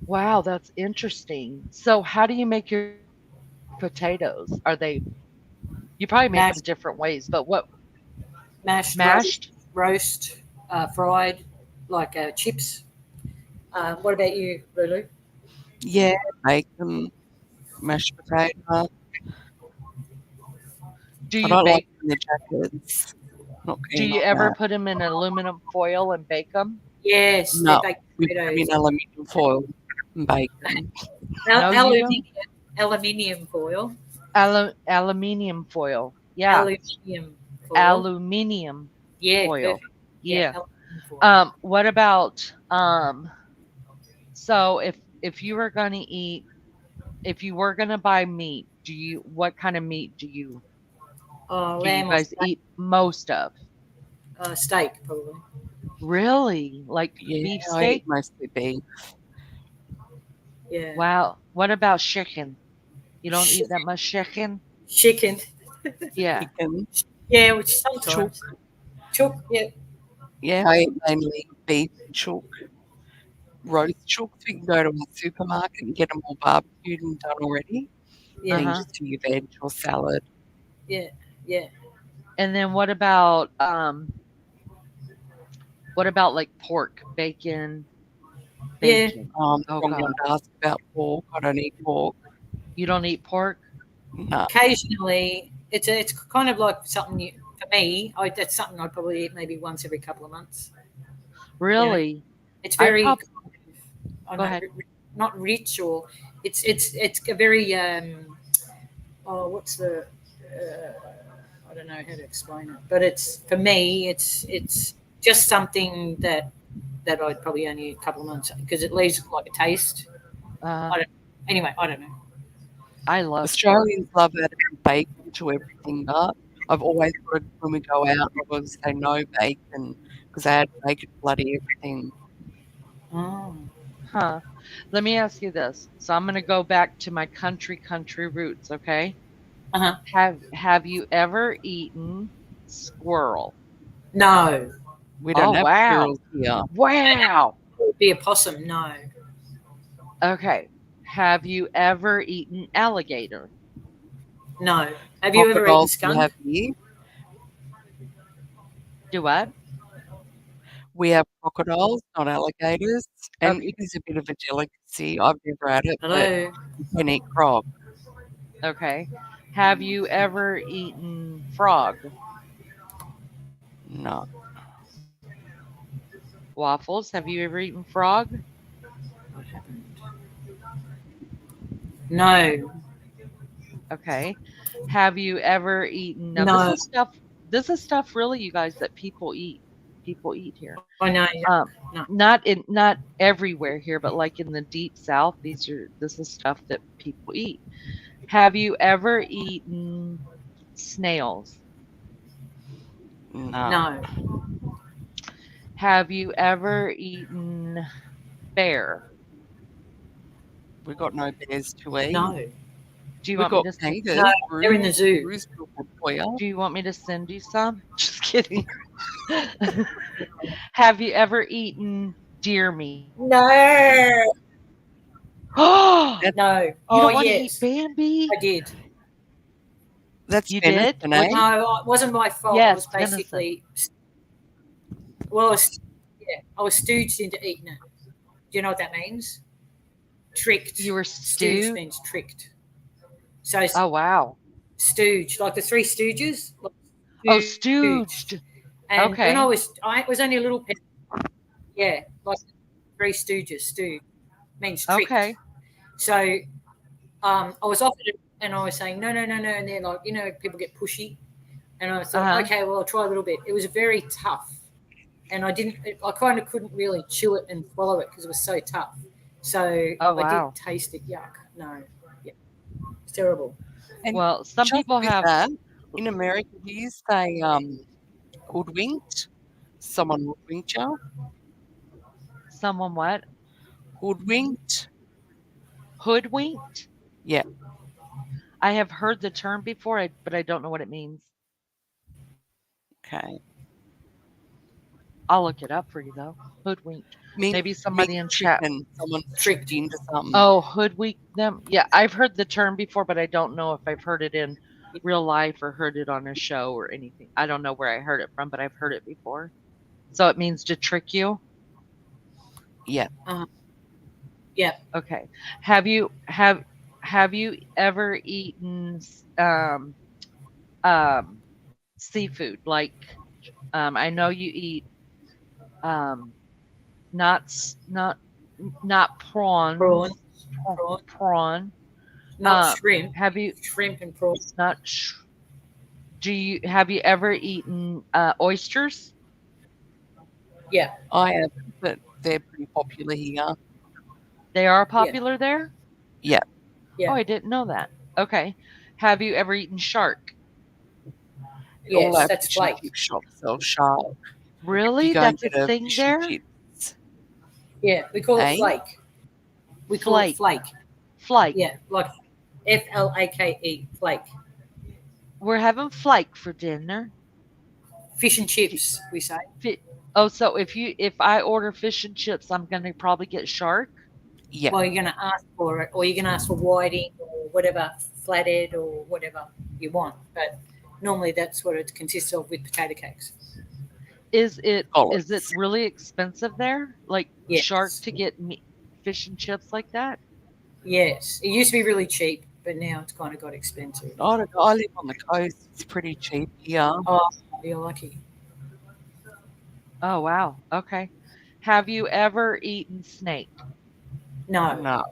Wow, that's interesting. So how do you make your potatoes? You probably make them Mashed, different ways, but what mashed, mashed? roast, fried, like chips. What about you, Lulu? Yeah, bacon, mashed potato. Do I you don't like bake? the jackets. Not Do keen you on ever that. put them in aluminum foil and bake them? Yes, they're No, baked we put them potatoes. in aluminium foil and bacon. No, you don't. Aluminium foil. Aluminium foil. Yeah, Aluminium foil. aluminium Yeah, foil. perfect. Yeah, Yeah. aluminium foil. What about so if you were gonna eat if you were gonna buy meat, what kind of meat do you Lamb or guys eat most of? steak, probably. Really? Like Yeah, beef I eat steak? mostly beef. Yeah. Wow. What about chicken? You don't eat that much chicken? Chicken. Yeah. Chicken, Yeah, which chook. sometimes. Chook, yeah. Yeah, I eat mainly beef chook, roast chooks. We can go to a supermarket and get them all barbecued and done already. Yeah. Then you Uh-huh. just do your veg or salad. Yeah. Yeah. And then what about like pork, bacon, Yeah. bacon? I'm Oh wrong God. one to ask about pork. I don't eat pork. You don't eat pork? No. Occasionally, it's kind of like something for me. That's something I'd probably eat maybe once every couple of months. Really? It's I very, prob I Go know, ahead. not rich, or it's a very what's the I don't know how to explain it, but it's for me it's just something that I'd probably only eat a couple of months because it leaves like a taste. Uh, I don't. Anyway, I don't know. I love Australians love adding bacon to everything, but I've always got to, when we go out, I've got to say no bacon because I add bacon to bloody everything. Oh. Huh. Let me ask you this. So I'm going to go back to my country roots, okay? Uh-huh. Have you ever eaten squirrel? No. We don't Oh, have wow. squirrels here. Wow. Be a possum. No. Okay. Have you ever eaten alligator? No. Have you ever eaten Crocodiles we skunk? have here. Do what? We have crocodiles, not alligators, and Okay. it is a bit of a delicacy. I've never had it, but Hello. you can eat frog. Okay. Have you ever eaten frog? No. Waffles? Have you ever eaten frog? What happened? No. Okay. Have you ever eaten Now No. this is stuff really, you guys, that people eat. People eat here. I know. Um No. not everywhere here, but like in the deep south, this is stuff that people eat. Have you ever eaten snails? No. No. Have you ever eaten bear? We got no bears to eat. No. Do you We want me got to send pandas. No. They're in the zoo. Bruce will good for you. Do you want me to send you some? Just kidding. Have you ever eaten deer meat? No. Oh, That, No. you Oh, don't want to eat yes. Bambi? I did. that's You did? venison, eh? No, it wasn't my fault. I Yes, was basically, well, I was stooged into eating it. Do you know what that means? Tricked. You were Stooged stewed? means tricked. So Oh, wow. stooged, like the Three Stooges. Like Oh, stooged. And when Okay. I was only a little bit, yeah, like Three Stooges, stooge means tricked. Okay. So I was offered it and I was saying, no, no, no, no. And they're like, people get pushy. And I thought, Uh-huh. okay, well, I'll try a little bit. It was very tough. And I kind of couldn't really chew it and swallow it because it was so tough. So Oh, I wow. did taste it. Yuck. No. Yeah. It's terrible. And Well, some just people with have that, in America, do you say hoodwinked? Someone hoodwinked you? someone what? Hoodwinked? Hoodwinked? Yeah. I have heard the term before, but I don't know what it means. Okay. I'll look it up for you, though. Hoodwinked. Maybe somebody in chat. Chicken. Someone tricked you into something. Oh, hoodwink them? Yeah, I've heard the term before, but I don't know if I've heard it in real life or heard it on a show or anything. I don't know where I heard it from, but I've heard it before. So it means to trick you? Yeah. Yeah. Okay. Have you ever eaten seafood? Like I know you eat not prawns. Prawn. Not shrimp. Have you Shrimp and prawn. not have you ever eaten oysters? Yeah. I have, but they're pretty popular here. They are popular there? Yeah. Yeah. Oh, I didn't know that. Okay. Have you ever eaten shark? Yes, All our that's fish and flake. chip shops sell shark. Really? You go and That's a get thing fish and there? chips. Yeah, we call it Eh? flake. We call it flake. Flake. Yeah, like FLAKE, flake. We're having flake for dinner. Fish and chips, we say. Oh, so if I order fish and chips, I'm gonna probably get shark? Yeah. Well, you're going to ask for it, or you're going to ask for whiting or whatever, flathead or whatever you want. But normally that's what it consists of with potato cakes. Is it Olives. really expensive there? Like Yes. shark to get fish and chips like that? Yes. It used to be really cheap, but now it's kind of got expensive. I live on the coast. It's pretty cheap here. Oh, you're lucky. Oh, wow. Okay. Have you ever eaten snake? No. No.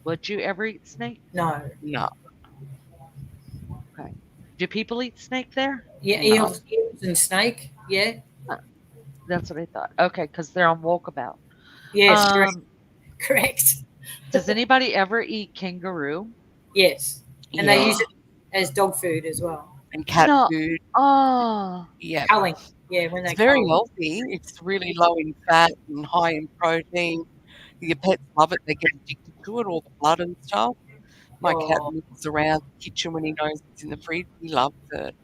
Would you ever eat snake? No. No. Okay. Do people eat snake there? Yeah, No. eels and snake. Yeah. That's what I thought. Okay, because they're on walkabout. Yes, correct. Correct. Does anybody ever eat kangaroo? Yes, and they Yeah. use it as dog food as well. And cat No. food. Oh, Yeah. Culling, yeah, when It's they very cull. healthy. It's really low in fat and high in protein. Your pets love it. They get addicted to it, all the blood and stuff. My cat Oh, nibbles around the kitchen when he knows it's in the fridge. He loves it.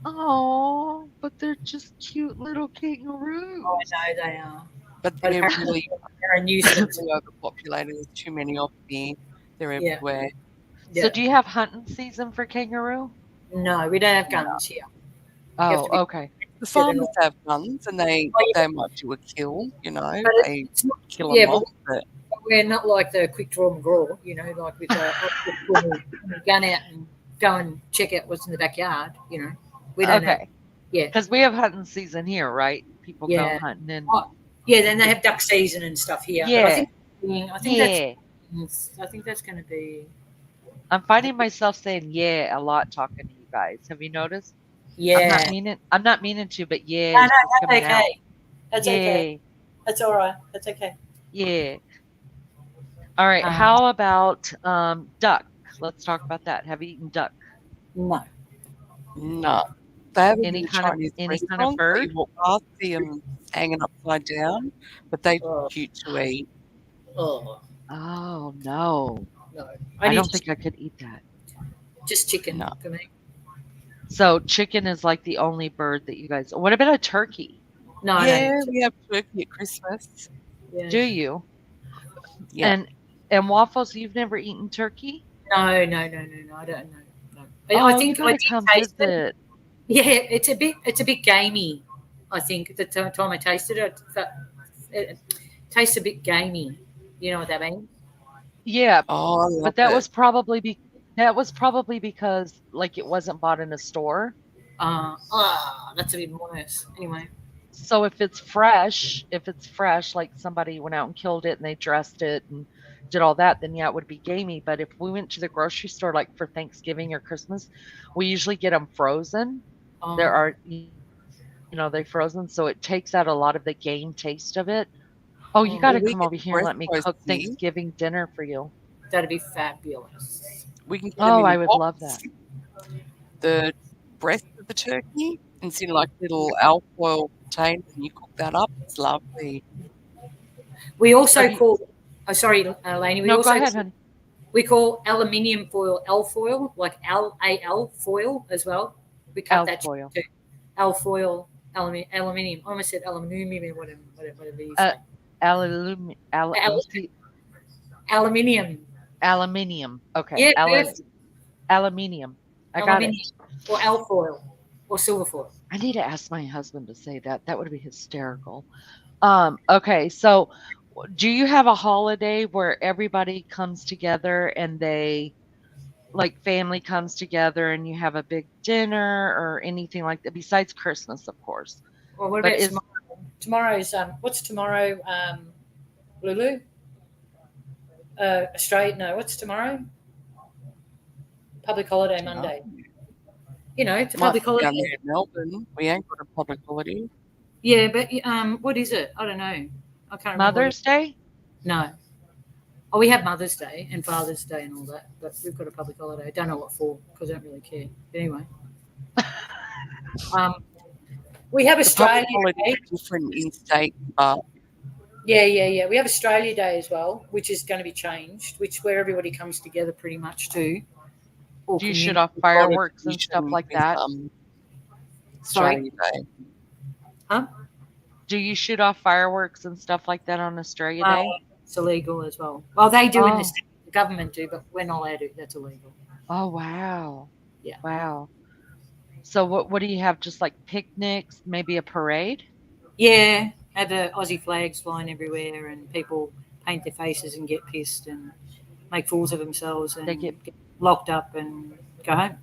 oh, but they're just cute little I kangaroos. know they are, But but they're apparently really, they're a nuisance. really overpopulated. There's too many of them here. They're Yeah, everywhere. So, yeah. do you have hunting season for kangaroo? No, we don't have No. guns here. You have Oh, to be okay. The registered and farmers all. have guns and they Oh, yeah, might do a kill, but they it's not. kill Yeah, them but off. But we're not like the quick draw McGraw, like with I'll just pull my gun out and go and check out what's in the backyard. We don't have. Okay. Yeah, Because we have hunting season here, right? People go yeah, hunting and oh, yeah. Then they have duck season and stuff here, but yeah, I think that's yeah. I think that's going to be I'm finding myself saying yeah a lot talking to you guys. Have you noticed? yeah. I'm not meaning to, but yeah, No, it's no, just that's coming out. okay. That's okay. Yeah, That's all right. That's okay. yeah. All right. Um, How about duck? Let's talk about that. Have you eaten duck? no. no. They have it in the Chinese Any kind of restaurants that you bird? walk past, see them hanging upside down, but they're Oh, cute to eat. oh Oh no. no. I don't think I could eat that. just chicken No. for me. So chicken is like the only bird that you guys. What about a turkey? No, I Yeah, don't. we have turkey at Christmas. Yeah. Do you? Yeah. And waffles? You've never eaten turkey? No. I don't know. No. I Oh, you think I gotta did come taste it. visit. Yeah, it's a bit gamey. I think the time I tasted it, it tastes a bit gamey. You know what that means? Yeah, Oh, I love but that it. was probably because like it wasn't bought in a store. That's a bit worse. Anyway. So if it's fresh, like somebody went out and killed it and they dressed it and did all that, then yeah, it would be gamey. But if we went to the grocery store like for Thanksgiving or Christmas, we usually get them frozen. There Um, are, they frozen, so it takes out a lot of the game taste of it. Oh, you got Well, to we come get over here and breast let me roast cook here. Thanksgiving dinner for you. that'd be fabulous. We can get them Oh, in a I would love that. box. The breast of the turkey, and it's in like little alfoil containers, and you cook that up. It's lovely. We also Have you- call. Oh, sorry, Lainey. No, go ahead, honey. We call aluminium foil L-foil, like L-A-L foil as well. We cut that Alfoil. too. L-foil, aluminium. I almost said aluminium, whatever you Uh, say. Aluminium. Aluminium. Aluminium. Okay. Yeah, perfect. Aluminium. I got it. Aluminium. Or L-foil. Or silver foil. I need to ask my husband to say that. That would be hysterical. Okay, so do you have a holiday where everybody comes together and like family comes together and you have a big dinner or anything like that besides Christmas, of course? Well, what But about is tomorrow? Tomorrow's what's tomorrow? Lulu? Australia? No, what's tomorrow? Public holiday Monday. It's a public Down holiday. there in Melbourne, we ain't got a public holiday. Yeah, but what is it? I don't know. I can't remember. Mother's Day? No. Oh, we have Mother's Day and Father's Day and all that, but we've got a public holiday. I don't know what for because I don't really care. But anyway, we have The public Australia holiday Day. is different in state, but Yeah. We have Australia Day as well, which is going to be changed, where everybody comes together pretty much too. Do you shoot off fireworks and stuff like that? Sorry? Australia Day. Huh? Do you shoot off fireworks and stuff like that on Australia Day? It's illegal as well. Well, they do in Oh. the government do, but we're not allowed to. That's illegal. Oh, wow. Yeah. Wow. So what do you have? Just like picnics, maybe a parade? Yeah, have the Aussie flags flying everywhere, and people paint their faces and get pissed and make fools of themselves, and They get locked up and go home.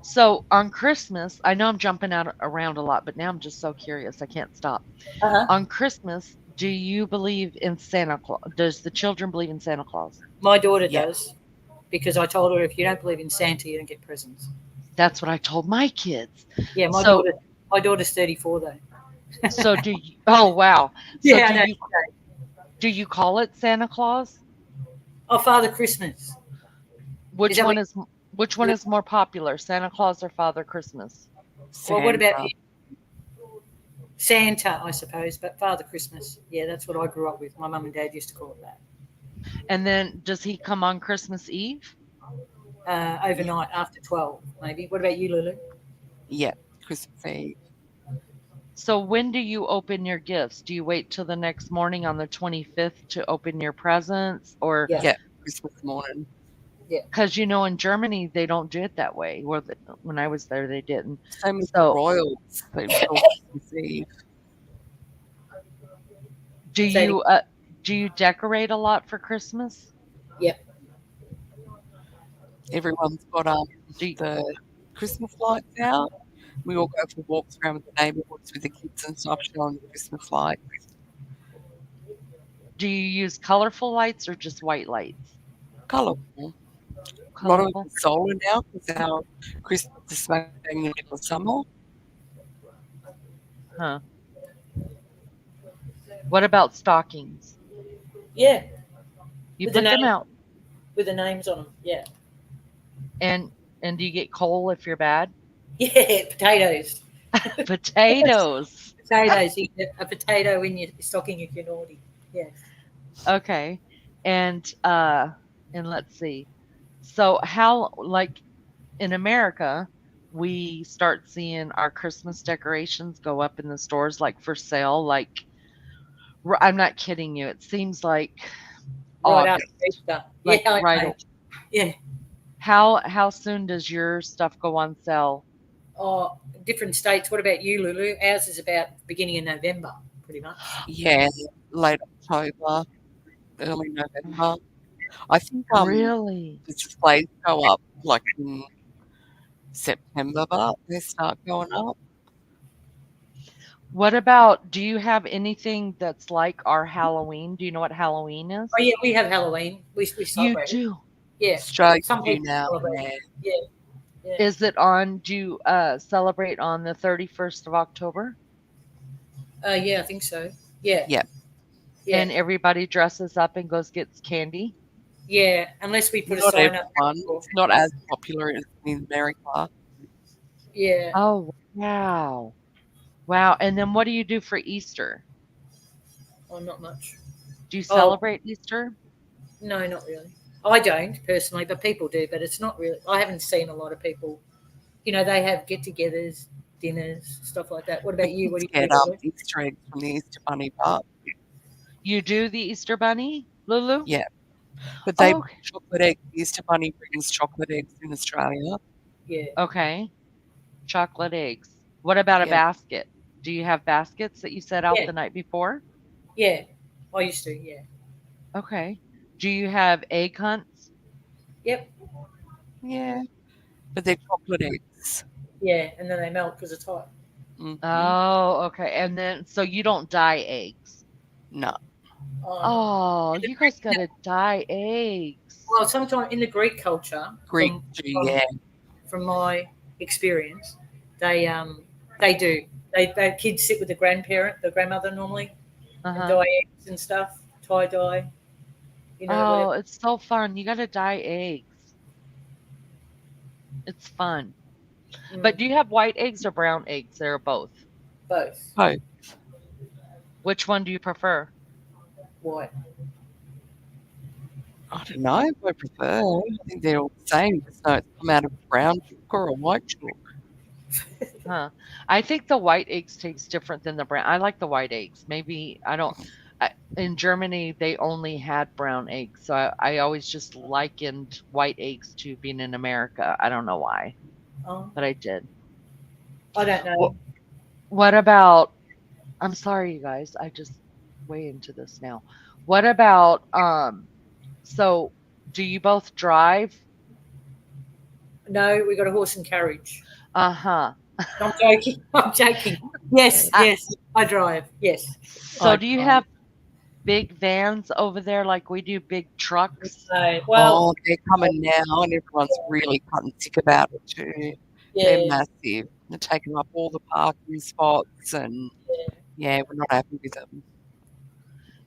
So on Christmas, I know I'm jumping around a lot, but now I'm just so curious. I can't stop. Uh-huh. On Christmas, do you believe in Santa Claus? Does the children believe in Santa Claus? My daughter Yeah. does, because I told her if you don't believe in Santa, you don't get presents. That's what I told my kids. Yeah, my So- daughter's 34 though. So do you? Oh wow. So Yeah, I know. Do you call it Santa Claus? Oh, Father Christmas. Which that one what- is which one is more popular, Santa Claus or Father Christmas? Well, what about Santa. Santa, I suppose, but Father Christmas. Yeah, that's what I grew up with. My mum and dad used to call it that. And then does he come on Christmas Eve? Overnight after 12, maybe. What about you, Lulu? Yeah, Christmas Eve. So when do you open your gifts? Do you wait till the next morning on the 25th to open your presents? Or Yeah. Yeah, Christmas morning. because in Germany they don't do it that way. Or when I was there, they didn't. Same as the So Royals. They till Christmas Eve. do Say it you do you decorate a lot for Christmas? Yep. Everyone's got Do you, the Christmas lights out. We all go for walks around the neighbourhoods with the kids and stuff, showing the Christmas lights. do you use colorful lights or just white lights? Colourful. A lot of it Colorful. is solar now because our Christmas is smack bang in the middle of summer. Huh. What about stockings? Yeah. You With the put them name, out, with the names on them. Yeah. and do you get coal if you're bad? Yeah. Potatoes. Potatoes. Potatoes. You get a potato in your stocking if you're naughty. Yeah. Okay. And let's see. So how like in America, we start seeing our Christmas decorations go up in the stores like for sale like I'm not kidding you. It seems like Right after August. Easter. Like Yeah, I right know. Yeah. how soon does your stuff go on sale? Oh, different states. What about you, Lulu? Ours is about beginning of November, pretty much. Yeah, late October, early November. I think Really? the displays go up like in September, but they start going up. What about do you have anything that's like our Halloween? Do you know what Halloween is? Oh yeah, we have Halloween. We You celebrate it. do. Yeah. Australia Some do people now, celebrate yeah. it. Yeah. Yeah. Is it on do you celebrate on the 31st of October? Yeah, I think so. Yeah. Yeah. Yeah. And everybody dresses up and goes gets candy? Yeah. Unless we put a Not sign up. everyone. It's not as popular as in America. Yeah. Oh, wow. Wow. And then what do you do for Easter? Oh, not much. Do you Oh, celebrate Easter? no, not really. I don't personally, but people do. But it's not really. I haven't seen a lot of people. They have get-togethers, dinners, stuff like that. What The about you? What kids do you get do, Lulu? Easter eggs from the Easter Bunny, but You do the Easter bunny, Lulu? yeah. But they Oh, bring chocolate eggs. The Easter Bunny brings chocolate eggs in Australia. Yeah. okay. Chocolate eggs. What about a Yeah. basket? Do you have baskets that you set out Yeah. the night before? Yeah. I used to. Yeah. Okay. Do you have egg hunts? Yep. Yeah. But they're chocolate eggs. Yeah. And then they melt because it's hot. Hmm. Oh, okay. And then, so you don't dye eggs. No. Oh, no. Oh, In the you Greek, guys gotta dye eggs. well, sometimes in the Greek culture, Greek from do, from, yeah. from my experience, they do. They kids sit with the grandmother normally, and Uh-huh. dye eggs and stuff, tie dye, Oh, whatever. it's so fun. You gotta dye eggs. It's fun. But do Mm, you have white eggs or brown eggs? They're both. both. Oh, Which one do you prefer? White. I don't know. I prefer. I think they're all the same. Just know it's come out of a brown chook or a white chook. Huh. I think the white eggs taste different than the brown. I like the white eggs. Maybe I don't. In Germany, they only had brown eggs, so I always just likened white eggs to being in America. I don't know why, Oh, but I did. I don't What, know. what about? I'm sorry, you guys. I just way into this now. What about? So, do you both drive? No, we got a horse and carriage. Uh huh. I'm joking. I'm joking. Yes, Uh, yes. I drive. Yes. so, I do you drive. have big vans over there like we do? Big trucks? So, well, Oh, they're coming now, and everyone's really cutting sick about it too. They're yeah. massive. They're taking up all the parking spots, and yeah, we're not happy with them.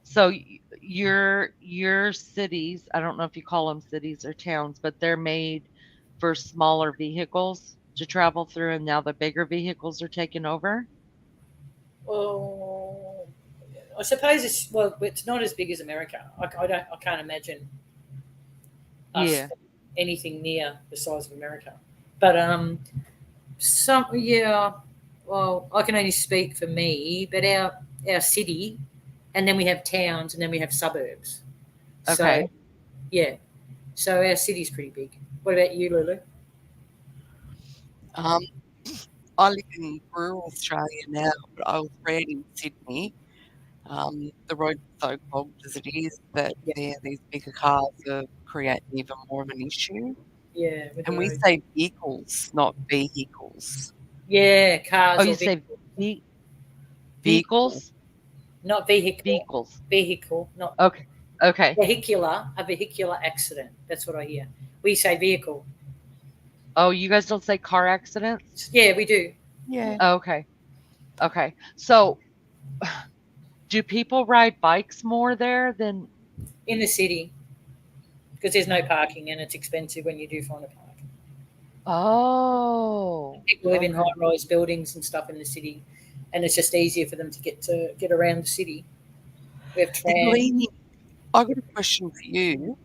So your cities, I don't know if you call them cities or towns, but they're made for smaller vehicles to travel through, and now the bigger vehicles are taking over? Well, I suppose it's not as big as America. I can't imagine us Yeah. anything near the size of America. But some yeah. Well, I can only speak for me, but our city, and then we have towns, and then we have suburbs. So Okay. yeah, so our city's pretty big. What about you, Lulu? Um, I live in rural Australia now, but I was bred in Sydney. The roads are so clogged as it is that Yeah, yeah, these bigger cars are creating even more of an issue. yeah, with the And we road. say vehicles, not vehicles. Yeah, Oh, cars you or say ve Vehicle. vehicles? not vehicle, Vehicles. vehicle, not Okay. Okay. vehicular. A vehicular accident. That's what I hear. We say vehicle. Oh, you guys don't say car accidents? Yeah, we do. Yeah. Okay. Okay. So, do people ride bikes more there than In the city because there's no parking and it's expensive when you do find a park. Oh, People live in okay. high-rise buildings and stuff in the city, and it's just easier for them to get around the city. We have And tram. Leanie, I got a question for you.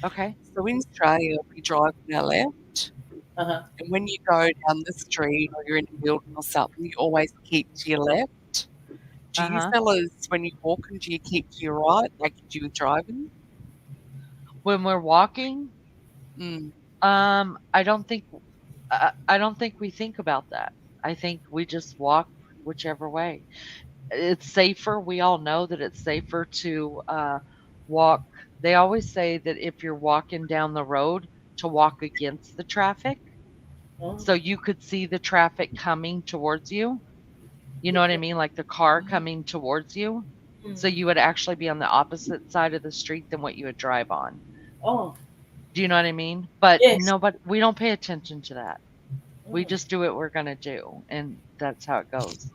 Okay. So in Australia, we drive on our left, Uh-huh. and when you go down the street or you're in a building or something, you always keep to your left. Do you Uh-huh. fellas, when you're walking, do you keep to your right like you do with driving? When we're walking, Mm. I don't think I don't think we think about that. I think we just walk whichever way. It's safer. We all know that it's safer to walk. They always say that if you're walking down the road, to walk against the traffic, Oh, so you could see the traffic coming towards you. You know what I mean? Like the car coming towards you. So mm. you would actually be on the opposite side of the street than what you would drive on. Oh, Do you know what I mean? But yes. nobody, we don't pay attention to that. We Oh, just do what we're gonna do, and that's how it goes.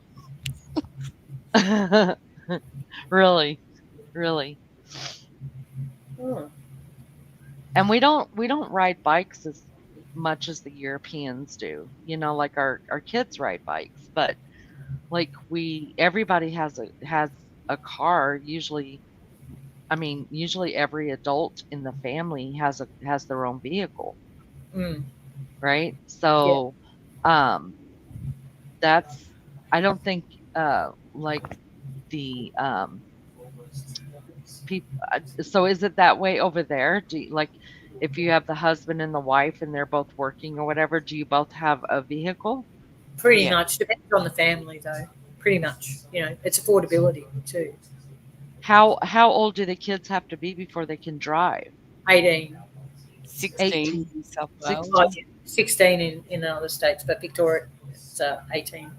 Really, really. oh. And we don't ride bikes as much as the Europeans do. Like our kids ride bikes, but like everybody has a car. Usually every adult in the family has their own vehicle, Mm. right? Yeah. So, um, that's I don't think like the people. So is it that way over there? Like if you have the husband and the wife and they're both working or whatever, do you both have a vehicle? Pretty Yeah. much. Depends on the family, though. Pretty much. It's affordability too. How old do the kids have to be before they can drive? 18. 16 in 18, New South Wales. Oh, 16. yeah, 16 in the other states, but Victoria, it's 18.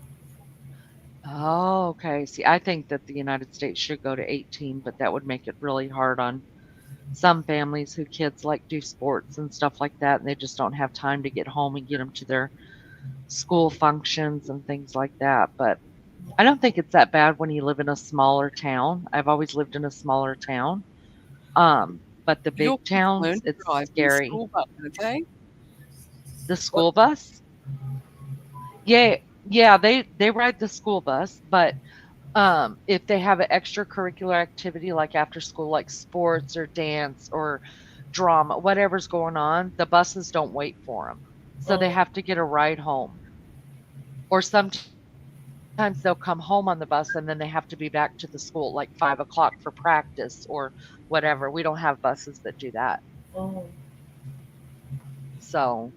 Oh, okay. See, I think that the United States should go to 18, but that would make it really hard on some families who kids like do sports and stuff like that, and they just don't have time to get home and get them to their school functions and things like that. But I don't think it's that bad when you live in a smaller town. I've always lived in a smaller town. But the Your big kids learn towns, to it's drive in scary. school, but okay? The What? school bus? Yeah, yeah, they ride the school bus, but if they have an extracurricular activity like after school, like sports or dance or drama, whatever's going on, the buses don't wait for them. So they Oh, have to get a ride home. Or sometimes they'll come home on the bus and then they have to be back to the school at like 5 o'clock for practice or whatever. We don't have buses that do that. oh. So,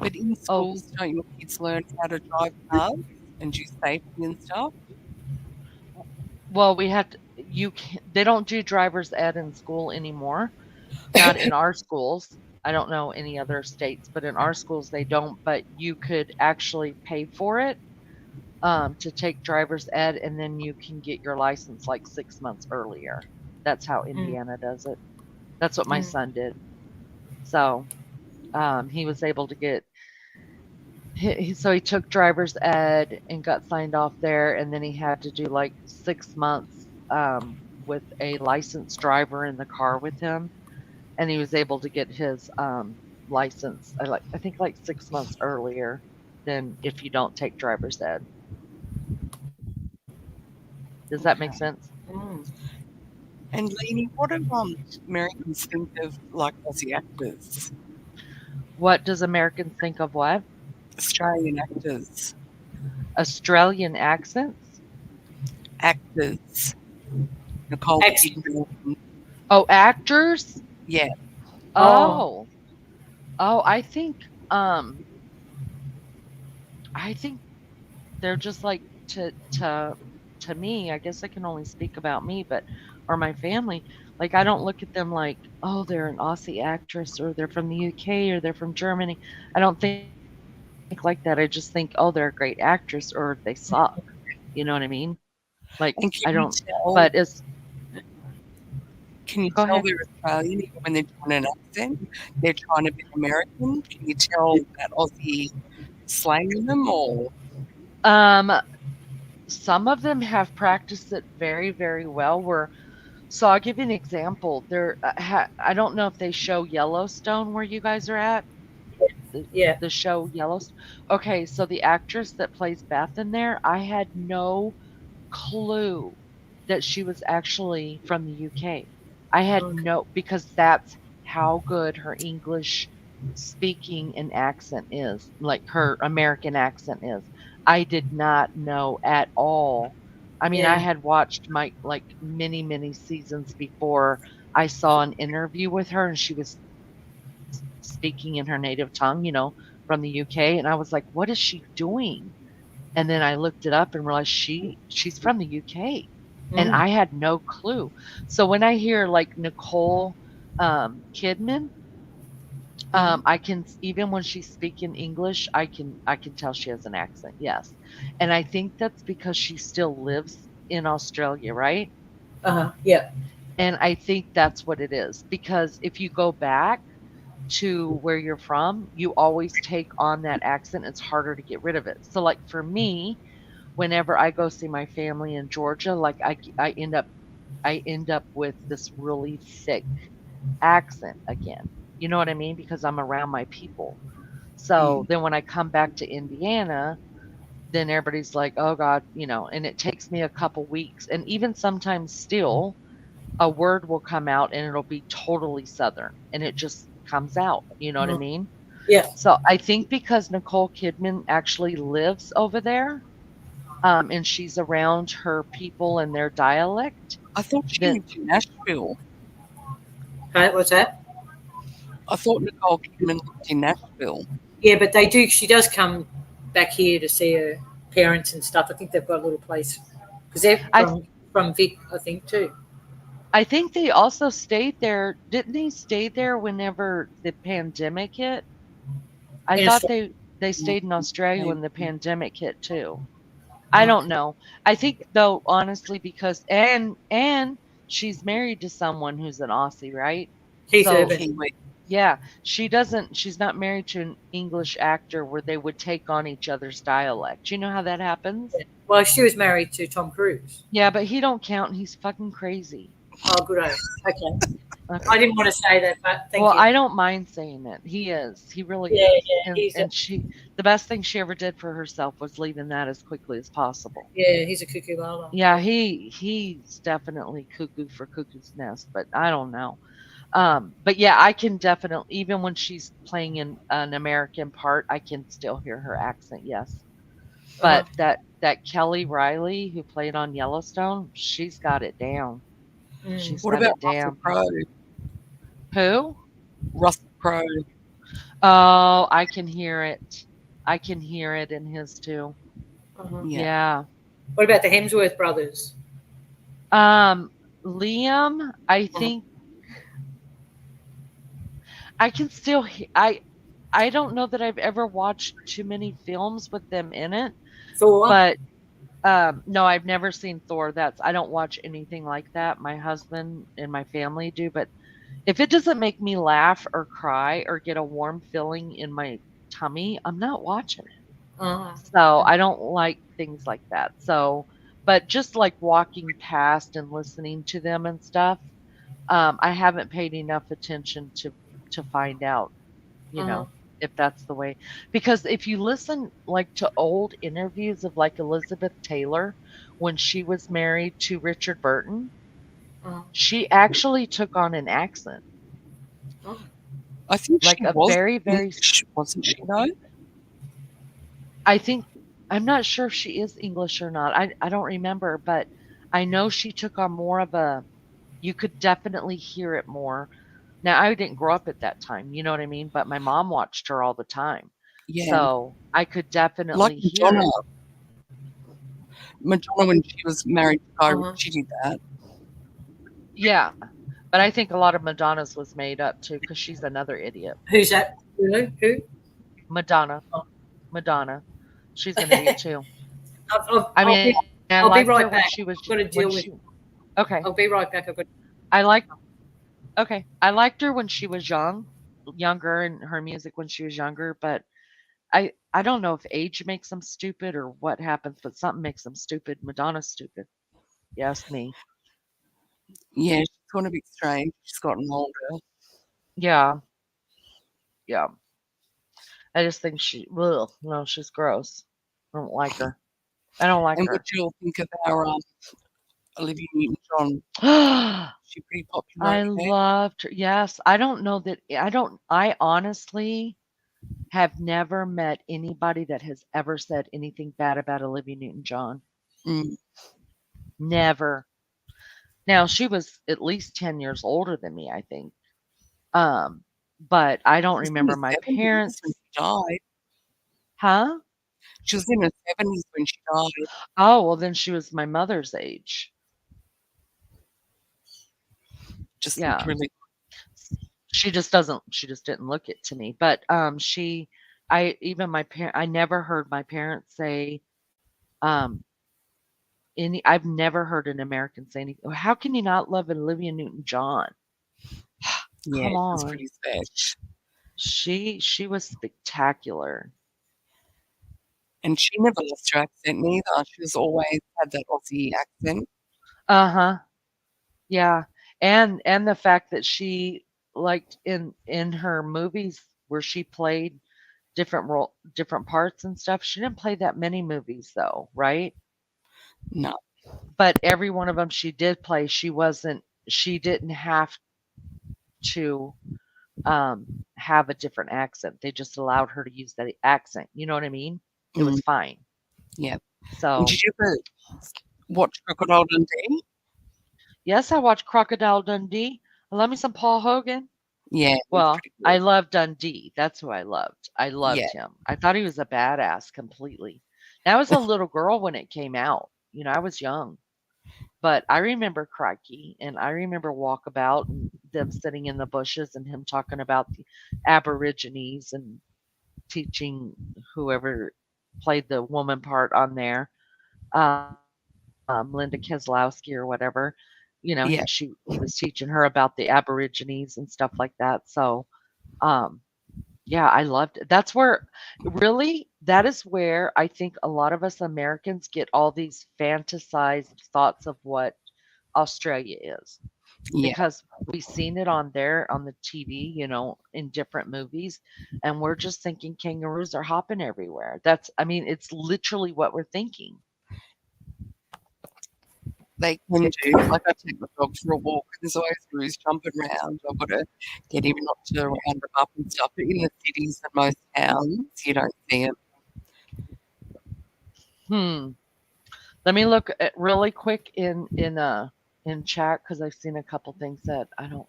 But in oh, schools, don't your kids learn how to drive cars and do safety and stuff? well, we have to, they don't do driver's ed in school anymore. Not in our schools. I don't know any other states, but in our schools they don't. But you could actually pay for it to take driver's ed, and then you can get your license like 6 months earlier. That's how Mm, Indiana does it. That's what my mm. son did. So he was able to get. So he took driver's ed and got signed off there, and then he had to do like 6 months. with a licensed driver in the car with him, and he was able to get his license. I think like 6 months earlier than if you don't take driver's ed. Does that make Okay. sense? Mm. And Leanie, what do Americans think of like Aussie actors, What does Americans think of what? Australian actors, Australian accents? actors, Nicole Accent. Kidman? Oh, actors? Yeah, Oh, Oh. Oh, um I think they're just like to me, I guess I can only speak about me, but or my family. Like I don't look at them like, oh, they're an Aussie actress or they're from the UK or they're from Germany. I don't think like that. I just think, oh, they're a great actress or they suck. You know what I mean? Like and I don't. But it's can you go tell ahead. they're Australian even when they're doing an accent? They're trying to be American. Can you tell that Aussie slang in them, or Um, some of them have practiced it very, very well. So I'll give you an example. I don't know if they show Yellowstone where you guys are at. The yeah. the show Yellowstone. Okay, so the actress that plays Beth in there, I had no clue that she was actually from the UK. I had Okay. no because that's how good her English speaking and accent is, like her American accent is. I did not know at all. I mean, I Yeah. had watched my like many, many seasons before I saw an interview with her and she was speaking in her native tongue, from the UK, and I was like, "What is she doing?" And then I looked it up and realized she's from the UK, and Mm. I had no clue. So when I hear like Nicole Kidman, Mm. I can even when she's speaking English, I can tell she has an accent. Yes, and I think that's because she still lives in Australia, right? Yeah. And I think that's what it is because if you go back to where you're from, you always take on that accent. It's harder to get rid of it. So, like for me, whenever I go see my family in Georgia, like I end up with this really thick accent again. You know what I mean? Because I'm around my people. So mm, then when I come back to Indiana, then everybody's like, "Oh God," and it takes me a couple weeks, and even sometimes still, a word will come out and it'll be totally Southern, and it just comes out. You know what I Mm. mean? Yeah. So I think because Nicole Kidman actually lives over there, and she's around her people and their dialect, I thought she that lived in Nashville. Right. What's that? I thought Nicole Kidman lived in Nashville. Yeah, but they do. She does come back here to see her parents and stuff. I think they've got a little place because they're I from Vic, I think too. I think they also stayed there. Didn't they stay there whenever the pandemic hit? I In thought Australia. they stayed in Australia when the Maybe. pandemic hit too. I don't Okay. know. I think though honestly because and she's married to someone who's an Aussie, right? Keith So Urban. Kiwi. yeah, she's not married to an English actor where they would take on each other's dialect. You know how that happens? Yeah. Well, she was married to Tom Cruise. Yeah, but he don't count. He's fucking crazy. Oh, good. Okay. I Okay. didn't want to say that, but thank Well, you. I don't mind saying it. He is. He really Yeah, is. yeah. And the best thing she ever did for herself was leaving that as quickly as possible. He's a cuckoo lala. Yeah, Yeah. he's definitely cuckoo for cuckoo's nest, but I don't know. But yeah, I can definitely even when she's playing in an American part, I can still hear her accent. Yes. Uh-huh. But that Kelly Riley who played on Yellowstone, she's got it down. Mm. She's What got about it Russell down. Crowe? Who? Russell Crowe. Oh, I can hear it. I can hear it in his too. Uh-huh. Yeah. Yeah. What about the Hemsworth brothers? Um, Liam, I Uh-huh. think I can still I don't know that I've ever watched too many films with them in it, Thor. but no, I've never seen Thor. I don't watch anything like that. My husband and my family do, but if it doesn't make me laugh or cry or get a warm feeling in my tummy, I'm not watching it. Uh-huh. So I don't like things like that. So, But just like walking past and listening to them and stuff, I haven't paid enough attention to find out, you Uh-huh. know, if that's the way. Because if you listen like to old interviews of like Elizabeth Taylor when she was married to Richard Burton, Uh-huh. she actually took on an accent, Oh. I think like she a was very, very English, wasn't she, though? I think I'm not sure if she is English or not. I don't remember, but I know she took on more of a you could definitely hear it more. Now, I didn't grow up at that time, you know what I mean? But my mom watched her all the time. Yeah. So I could Like definitely hear Madonna. it. Madonna, when she was married to Guy Uh-huh. Ritchie, did that. Yeah. But I think a lot of Madonna's was made up too, because she's another idiot. Who's that? Who? Madonna. Oh. Madonna. She's an idiot too. I I'll mean, be, I liked I'll her be when right she back. was I've got to when deal she with. okay. I'll be right back. I've got. I like okay. I liked her when she was younger and her music when she was younger, but I don't know if age makes them stupid or what happens, but something makes them stupid. Madonna's stupid. You ask me. Yeah, she's gone a bit strange. She's gotten older. Yeah, yeah. I just think well, no, she's gross. I don't like her. I don't like And what her. do you all think of our Olivia Newton-John? I She's pretty popular over there. loved her. Yes, I honestly have never met anybody that has ever said anything bad about Olivia Newton-John. Mm. Never. Now, she was at least 10 years older than me, I think. Um, but I don't She was in remember her my 70s when parents. she died. Huh? She was in her 70s when she died. Oh, well, then she was my mother's age. Just looked Yeah. really. She just didn't look it to me. But I never heard my parents say um I've never heard an American say anything. How can you not love Olivia Newton-John? Yeah, Come she was on. pretty sad. She was spectacular. And she never lost her accent neither. She was always had that Aussie accent. Uh-huh. Yeah. And the fact that she like in her movies where she played different parts and stuff, she didn't play that many movies though, right? No. But every one of them she did play, she didn't have to have a different accent. They just allowed her to use that accent. You know what I mean? It Mm, was fine. yeah. And So, did you ever watch Crocodile Dundee? yes, I watched Crocodile Dundee. I love me some Paul Hogan. Yeah, it was Well, pretty I good. love Dundee. That's who I loved. I Yeah. loved him. I thought he was a badass completely. And I was a little girl when it came out. I was young. But I remember Crikey, and I remember Walkabout and them sitting in the bushes and him talking about the Aborigines and teaching whoever played the woman part on there, Linda Keselowski or whatever. Yeah. He was teaching her about the Aborigines and stuff like that. So, um, yeah, I loved it. That's where really that is where I think a lot of us Americans get all these fantasized thoughts of what Australia is Yeah. because we've seen it on there on the TV, in different movies, and we're just thinking kangaroos are hopping everywhere. I mean, it's literally what we're thinking. They can do. Like I take my dog for a walk. There's always roos jumping around. I've got to get him not to round them up and stuff. But in the cities and most towns, you don't see them. Hmm. Let me look at really quick in chat because I've seen a couple things that I don't.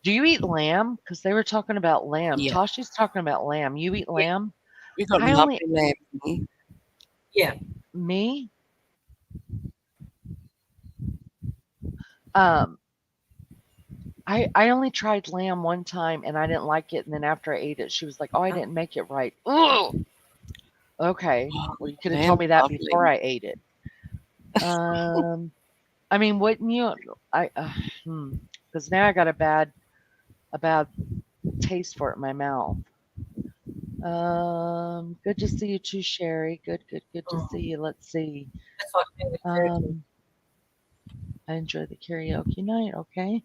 Do you eat lamb? Because they were talking about lamb. Yeah. Tashi's talking about lamb. You eat Yeah. lamb? We got I lovely only lamb here. Yeah. me. Um, I only tried lamb one time and I didn't like it, and then after I ate it, she was like, "Oh, I didn't make it right." Ugh. Okay. Oh, Well, you could have told lamb's me that before lovely. I ate it. Um, I mean, wouldn't you? I because now I got a bad taste for it in my mouth. Good to see you too, Sherry. Good to Mm. see you. Let's see. That's like me with turkey. I enjoy the karaoke night. Okay.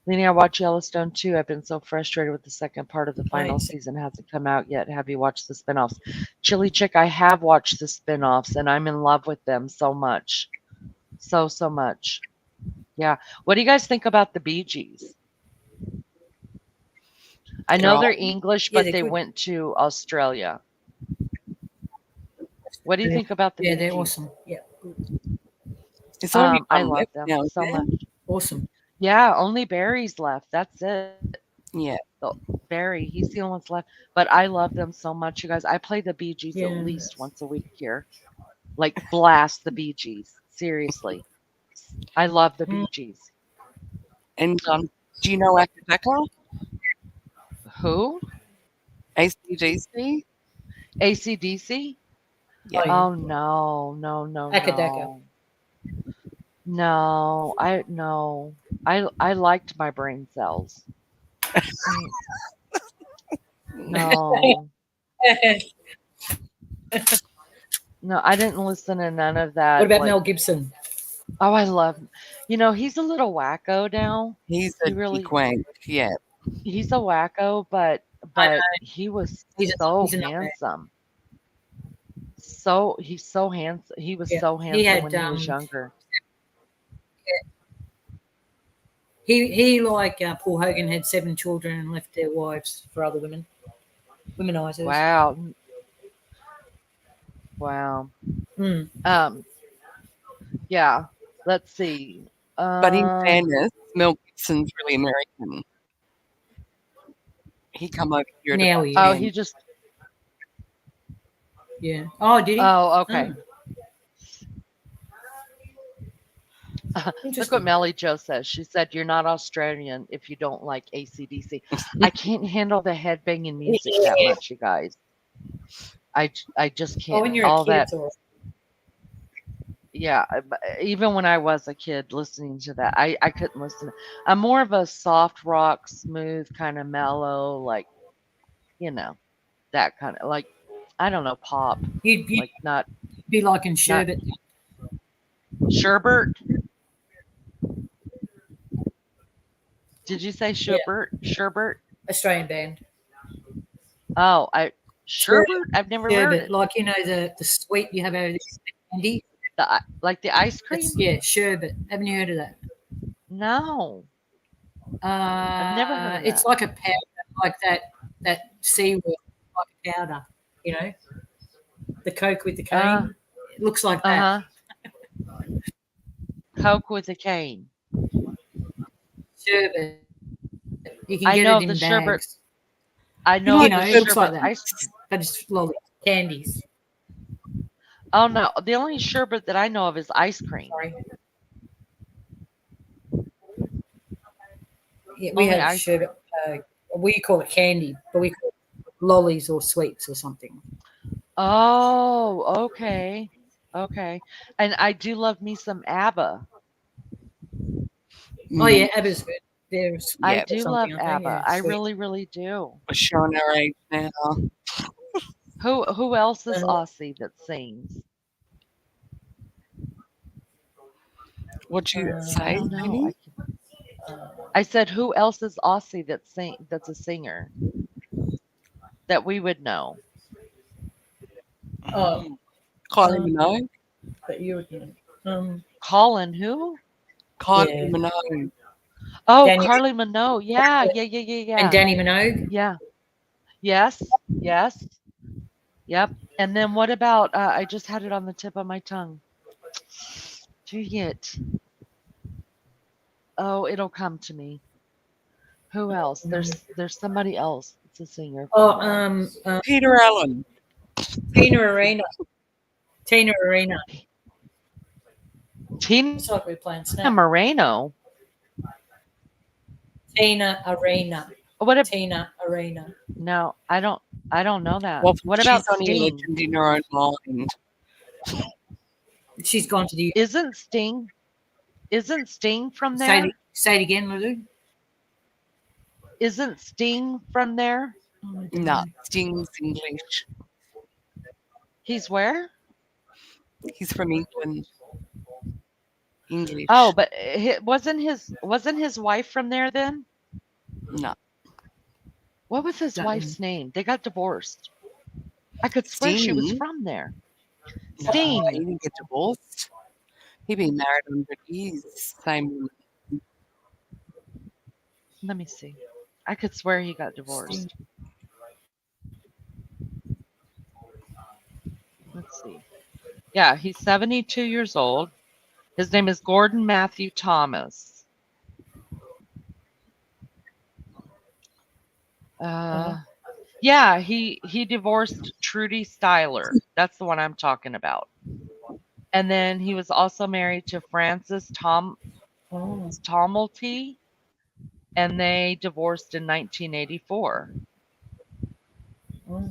Leaning, I watched Yellowstone too. I've been so frustrated with the second part of the final season hasn't come out yet. Have you watched the spinoffs? Chili Chick, I have watched the spinoffs and I'm in love with them so much. So much. Yeah. What do you guys think about the Bee Gees? I know they're Right. English, Yeah, but they're they good. went to Australia. What do you think about the Yeah, Bee they're Gees? awesome. Yeah, good. It's only I one love left them now, isn't so there? much. Awesome. Yeah, only Barry's left. That's it. Yeah. The Barry, he's the only one left. But I love them so much, you guys. I play the Bee Gees at Yeah. least once a week here. Like blast the Bee Gees. Seriously. I love the Mm. Bee Gees. And do you know Akadaka? Who? ACDC? ACDC? Yeah. Oh, yeah. Oh no. Akadaka. No. I liked my brain cells. Mm, No. No, I didn't listen to none of What that. about Like, Mel Gibson? oh, I love, he's a little wacko now. He's a He really, dickwank. Yeah. he's a wacko, but I know. he was He's so a nutmeg. handsome. He's so handsome. He was Yeah. so He handsome had when he was younger. he like Paul Hogan had 7 children and left their wives for other women. Womenizers. Wow. Wow. Mm. Yeah. Let's see. But in Uh, fairness, Mel Gibson's really American. He come over here at Now about he oh, is. 10. he just, Yeah. Oh, did he? oh, okay. Oh, Look what interesting. Melly Jo says. She said, "You're not Australian if you don't like ACDC." I can't handle the headbanging music that Yeah. much, you guys. I just Oh, can't. when you're a All kid, that, it's all right. yeah. Even when I was a kid, listening to that, I couldn't listen. I'm more of a soft rock, smooth, kind of mellow, like you know that kind of like I don't know, pop, You'd like not be like in not Sherbet, Sherbert. Did you say yeah, Sherbert? Sherbert? Australian band. Oh, Sherbet, Sherbert. I've never heard Sherbet, it. like the sweet you have over there, candy. Like the ice cream? That's Sherbet. Haven't you heard of that? No, I've never heard of It's that. like a powder, like that C word, like a powder. You know, the Coke with the Uh, cane. It looks like that. uh-huh. Coke with a cane. Sherbet. You can I get know it of the in sherbet. bags. I You know You of like know, the it looks like sherbet that, ice cream. but it's lolly candies. Oh no, the only sherbet that I know of is ice cream. Sorry. Yeah, we Only have ice cream. sherbet. We call it candy, but we call it lollies or sweets or something. Oh, okay. Okay. And I do love me some ABBA. Oh yeah, Mm, Abba's good. There's I yeah. or do love something, I think. ABBA. Yeah, I sweet. really do. We're showing our age now. Who else is Uh, Aussie that sings? What'd you I say, don't know. Penny? I said who else is Aussie that's a singer that we would know? oh, Kylie um, Minogue? but you would know. Colin who? Kylie Yeah, Minogue. Oh, Danny Carly Minogue. and Yeah. Danny Minogue. Yeah. Yes. Yep. And then what about I just had it on the tip of my tongue. Dang. Oh, it'll come to me. Who else? There's somebody else that's a singer Oh, from Peter Allen. Tina Arena. Tina Arena. Tina It's like we're playing Snap. Moreno. Tina Arena. What a Tina Arena. No, I don't know that. Well, What she's about only a Sting? legend in her own mind. She's gone to the. Isn't Sting from there? Say it again, Lulu. Isn't Sting from there? Oh, I don't No, know. Sting's English. He's where? He's from England. English. Oh, but wasn't his wife from there then? No. What was his Don't wife's name? They got divorced. I could swear she was Sting? from there. No, Sting. he didn't get divorced. He'd been married 100 years. Same woman. Let me see. I could swear he got divorced. Sting. Let's see. Yeah, he's 72 years old. His name is Gordon Matthew Thomas. Yeah, he divorced Trudy Styler. That's the one I'm talking about. And then he was also married to Frances Oh. Tomalty, and they divorced in 1984. Oh.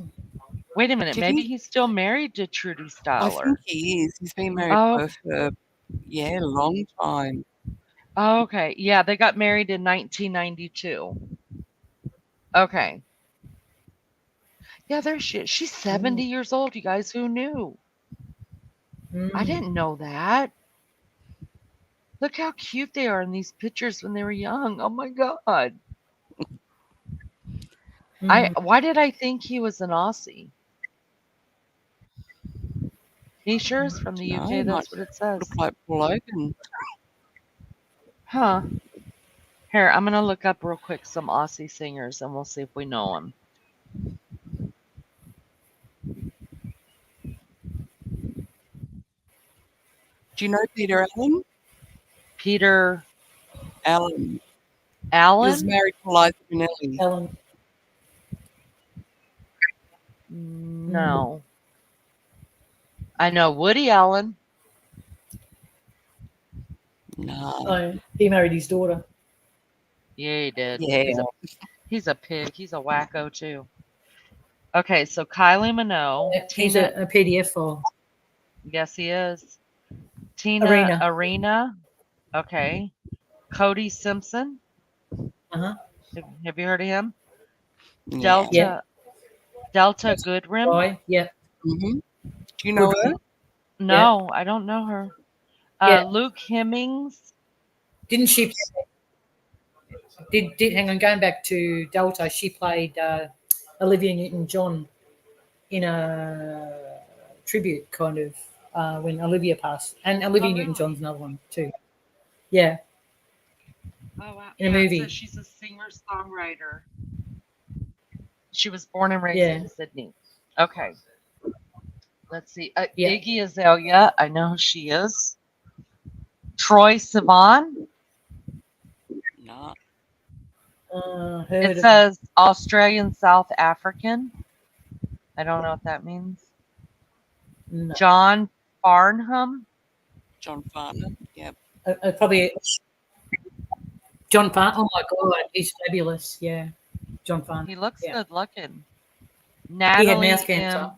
Wait a minute, Did maybe he? he's still married to Trudy I Styler. think he is. He's been married Oh, to her for, a long time. okay. Yeah, they got married in 1992. Okay. Yeah, there she is. She's 70 years old, you guys. Who knew? I didn't know that. Look how cute they are in these pictures when they were young. Oh my god. Why did I think he was an Aussie? He sure is from the No, UK. That's what it says. look like Paul Logan. Huh. Here, I'm gonna look up real quick some Aussie singers, and we'll see if we know them. Do you know Peter Allen? Peter Allen. He was Allen? married to Liza Minnelli. Ellen. No. I know Woody Allen. No. Oh, he married his daughter. Yeah, he did. Yeah. He's a pig. He's a wacko too. Okay, so Kylie Minogue. He's Tina. a PDF file. Yes, he is. Tina Arena. Okay. Cody Simpson. Uh-huh. Have you heard of him? Yeah. Delta Goodrim. Right. Yeah. Mm-hmm. Do you know her? No, I don't know her. Luke Hemmings. Didn't she? Did hang on? Going back to Delta, she played Olivia Newton-John in a tribute kind of when Olivia passed, and Olivia Newton-John's another one too. Yeah. Oh wow! In a movie. So she's a singer-songwriter. She was born and raised in Sydney. Okay. Let's see. Iggy Azalea. I know who she is. Troy Sivan. No. It says Australian South African. I don't know what that means. No. John Farnham. John Farnham. Yep. Probably John Farnham. Oh my god, he's fabulous. Yeah, John Farnham. He looks good looking. He Natalie had mouth cancer.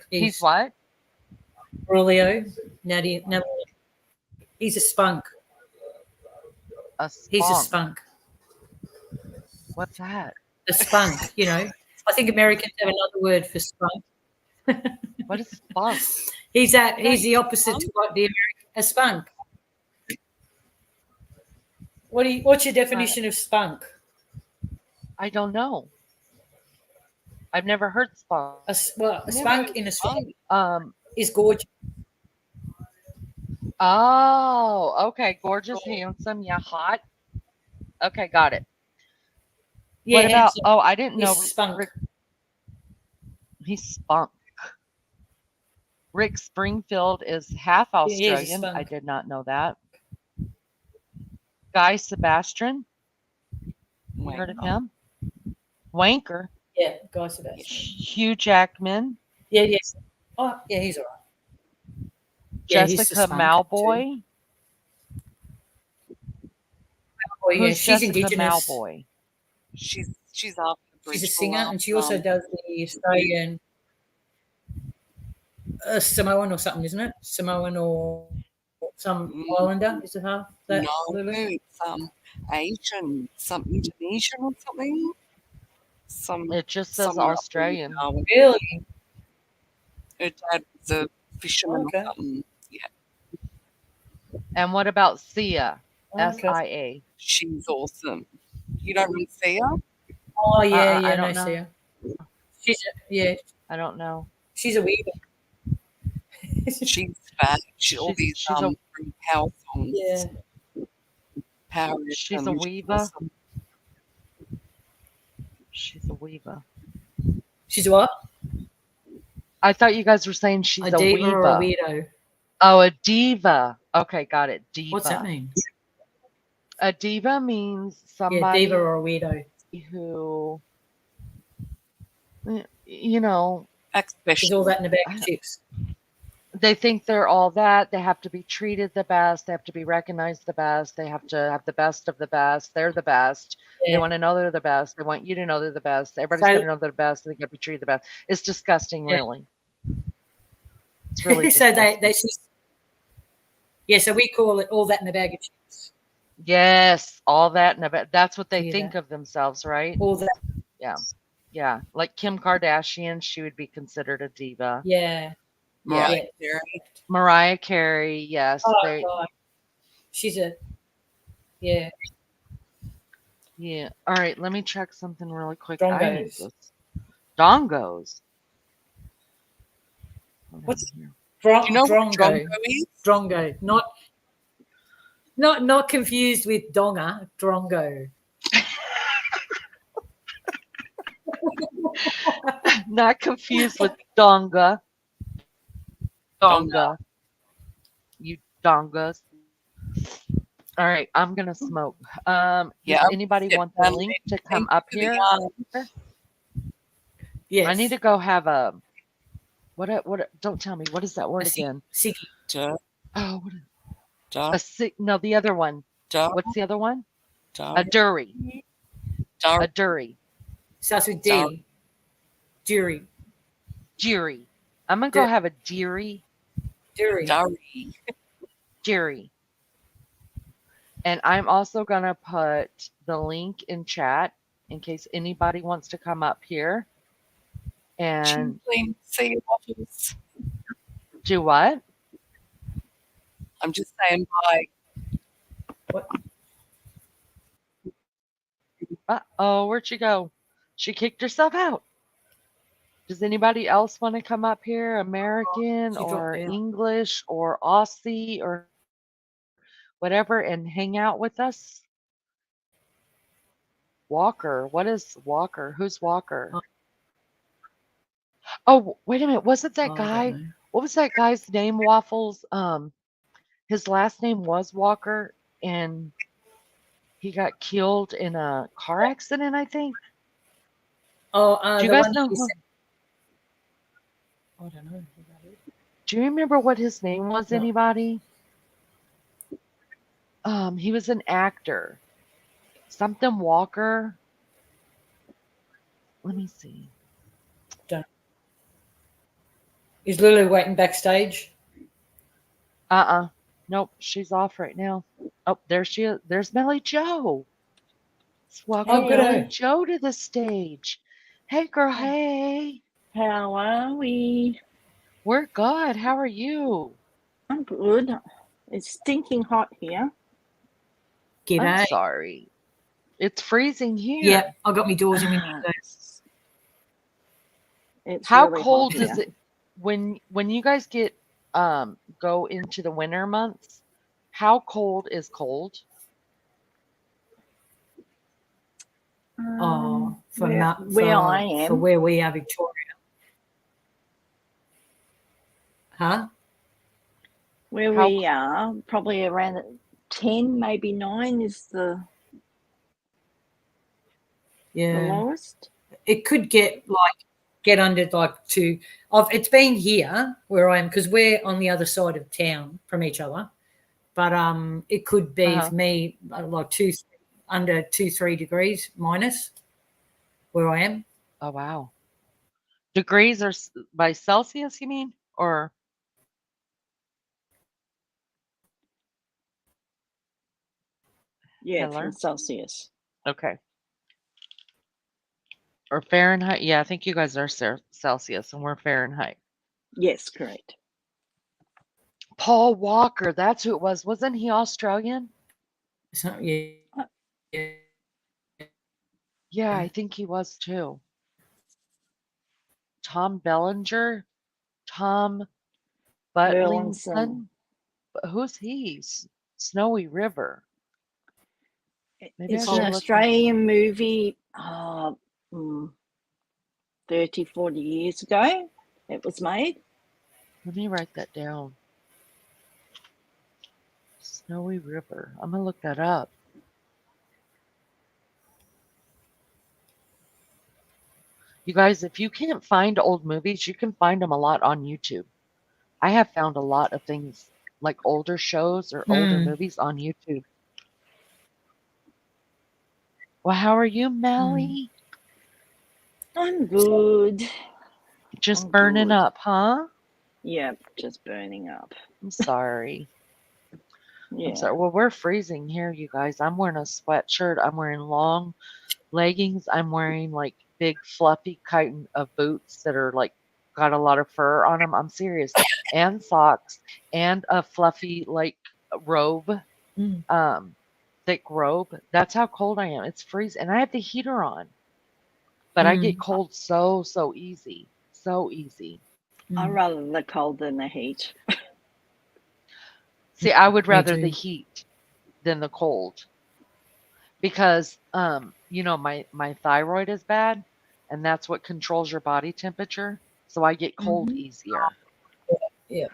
He's what? Aurelio. Natalie. He's a spunk. He's a spunk. What's that? A spunk, you know. I think Americans have another word for spunk. What is spunk? He's the opposite to what the American a spunk. What's your definition of spunk? I don't know. I've never heard spunk. A spunk in Australia is gorgeous. Oh, okay. Gorgeous, handsome, yeah, hot. Okay, got it. Yeah, what about? handsome. Oh, I didn't know. He's spunk. He's spunk. Rick Springfield is half Australian. I did not know that. Guy Sebastian. You heard of him? Wanker. Yeah, Guy Sebastian. Hugh Jackman. Yeah, yes. Oh, yeah, he's all right. Jessica Malboy. Oh, yeah, Who's she's Jessica Indigenous. Malboy? She's She's a singer, and she also does the Australian Samoan or something, isn't it? Samoan or some Islander, is it her? No, it's Asian, some Indonesian or something. It just says someone up in Australian. Darwin. Really? Her dad was a fisherman Okay. or something. Yeah, And what about Sia? Okay. SIA. she's awesome. You don't really see her? Oh yeah, I yeah. No, don't see know. her. Yeah. I don't know. She's a weaver. She's fat. All these She's a from Power songs. Yeah. Power she's a FM. She's weaver. awesome. She's a weaver. She's what? I thought you guys were saying she's A a diva weaver. or a weirdo? Oh, a diva. Okay, got it. Diva. What's that mean? A diva means Yeah, somebody diva or a weirdo. who, you know, Act Is all special. that in a bag of chips? they think they're all that. They have to be treated the best. They have to be recognized the best. They have to have the best of the best. They're the best. They Yeah. want to know they're the best. They want you to know they're the best. Everybody's So- got to know they're the best. They got to be treated the best. It's disgusting, Yeah. really. It's really so disgusting. yeah. So we call it all that in a bag of chips. Yes, all that. That's what they Hear think that? of themselves, right? All that. Yeah. Like Kim Kardashian, she would be considered a diva. Yeah. Mariah Yeah. Carey. Mariah Carey, yes. Oh God. She's a. Yeah. Yeah. All right, let me check something really quick. I need Drongos. this. Dongos. Hold on What's- here. Do you know what Drongo. Drongo is? Drongo. Not confused with donga. Drongo. Not confused with donga. Donga. You dongas. All right, I'm gonna smoke. Does anybody want the link to come up here? Yes. I need to go have a what? Don't tell me. What is that word again? Siki. Oh, no, the other one. What's the other one? A durry. A durry. Starts with D. Jury. Jury. I'm gonna go have a deary. Jury. And I'm also gonna put the link in chat in case anybody wants to come up here and see waffles. do what? I'm just saying bye. Oh, where'd she go? She kicked herself out. Does anybody else want to come up here? American or English or Aussie or whatever and hang out with us? Walker. What is Walker? Who's Walker? Oh, wait a minute. Wasn't that guy? What was that guy's name, Waffles? His last name was Walker and he got killed in a car accident, I think. Oh, do you guys know? I don't know. Do you remember what his name was, anybody? He was an actor. Something Walker. Let me see. Is Lulu waiting backstage? Nope, she's off right now. Oh, there she is. There's Melly Joe. Let's welcome Melly Joe to the stage. Hey, girl. Hey. How are we? We're good. How are you? I'm good. It's stinking hot here. G'day. I'm sorry. It's freezing here. Yeah, I got my doors in windows. It's How really cold hot is here. it when you guys get go into the winter months? How cold is cold? Where I am. For where we are, Victoria. Huh? Where we are, probably around 10, maybe 9 is the lowest. It could get under to. It's been here where I am because we're on the other side of town from each other, but it could be for me like under 2-3 degrees minus where I am. Oh wow. Degrees are by Celsius, you mean, or? Yeah, it's in Celsius. Okay. Or Fahrenheit? Yeah, I think you guys are Celsius and we're Fahrenheit. Yes, correct. Paul Walker, that's who it was. Wasn't he Australian? So, yeah. Yeah, I think he was too. Tom Bellinger? Tom Burlington. Butlington? Who's he? Snowy River. Maybe I It's an should look. Australian movie 30, 40 years ago it was made. Let me write that down. Snowy River. I'm going to look that up. You guys, if you can't find old movies, you can find them a lot on YouTube. I have found a lot of things like older shows or older movies on YouTube. Well, how are you, Melly? I'm good. Just I'm burning good. up, huh? Yep, just burning up. I'm sorry. Yeah. I'm sorry. Well, we're freezing here, you guys. I'm wearing a sweatshirt. I'm wearing long leggings. I'm wearing like big fluffy kind of boots that are like got a lot of fur on them. I'm serious. And socks and a fluffy like robe, thick robe. That's how cold I am. It's freezing. And I have the heater on. But I get cold so easy. So easy. I'd rather the cold than the heat. See, I would Me rather the too. heat than the cold. Because you know, my thyroid is bad and that's what controls your body temperature. So I get cold easier. Yeah.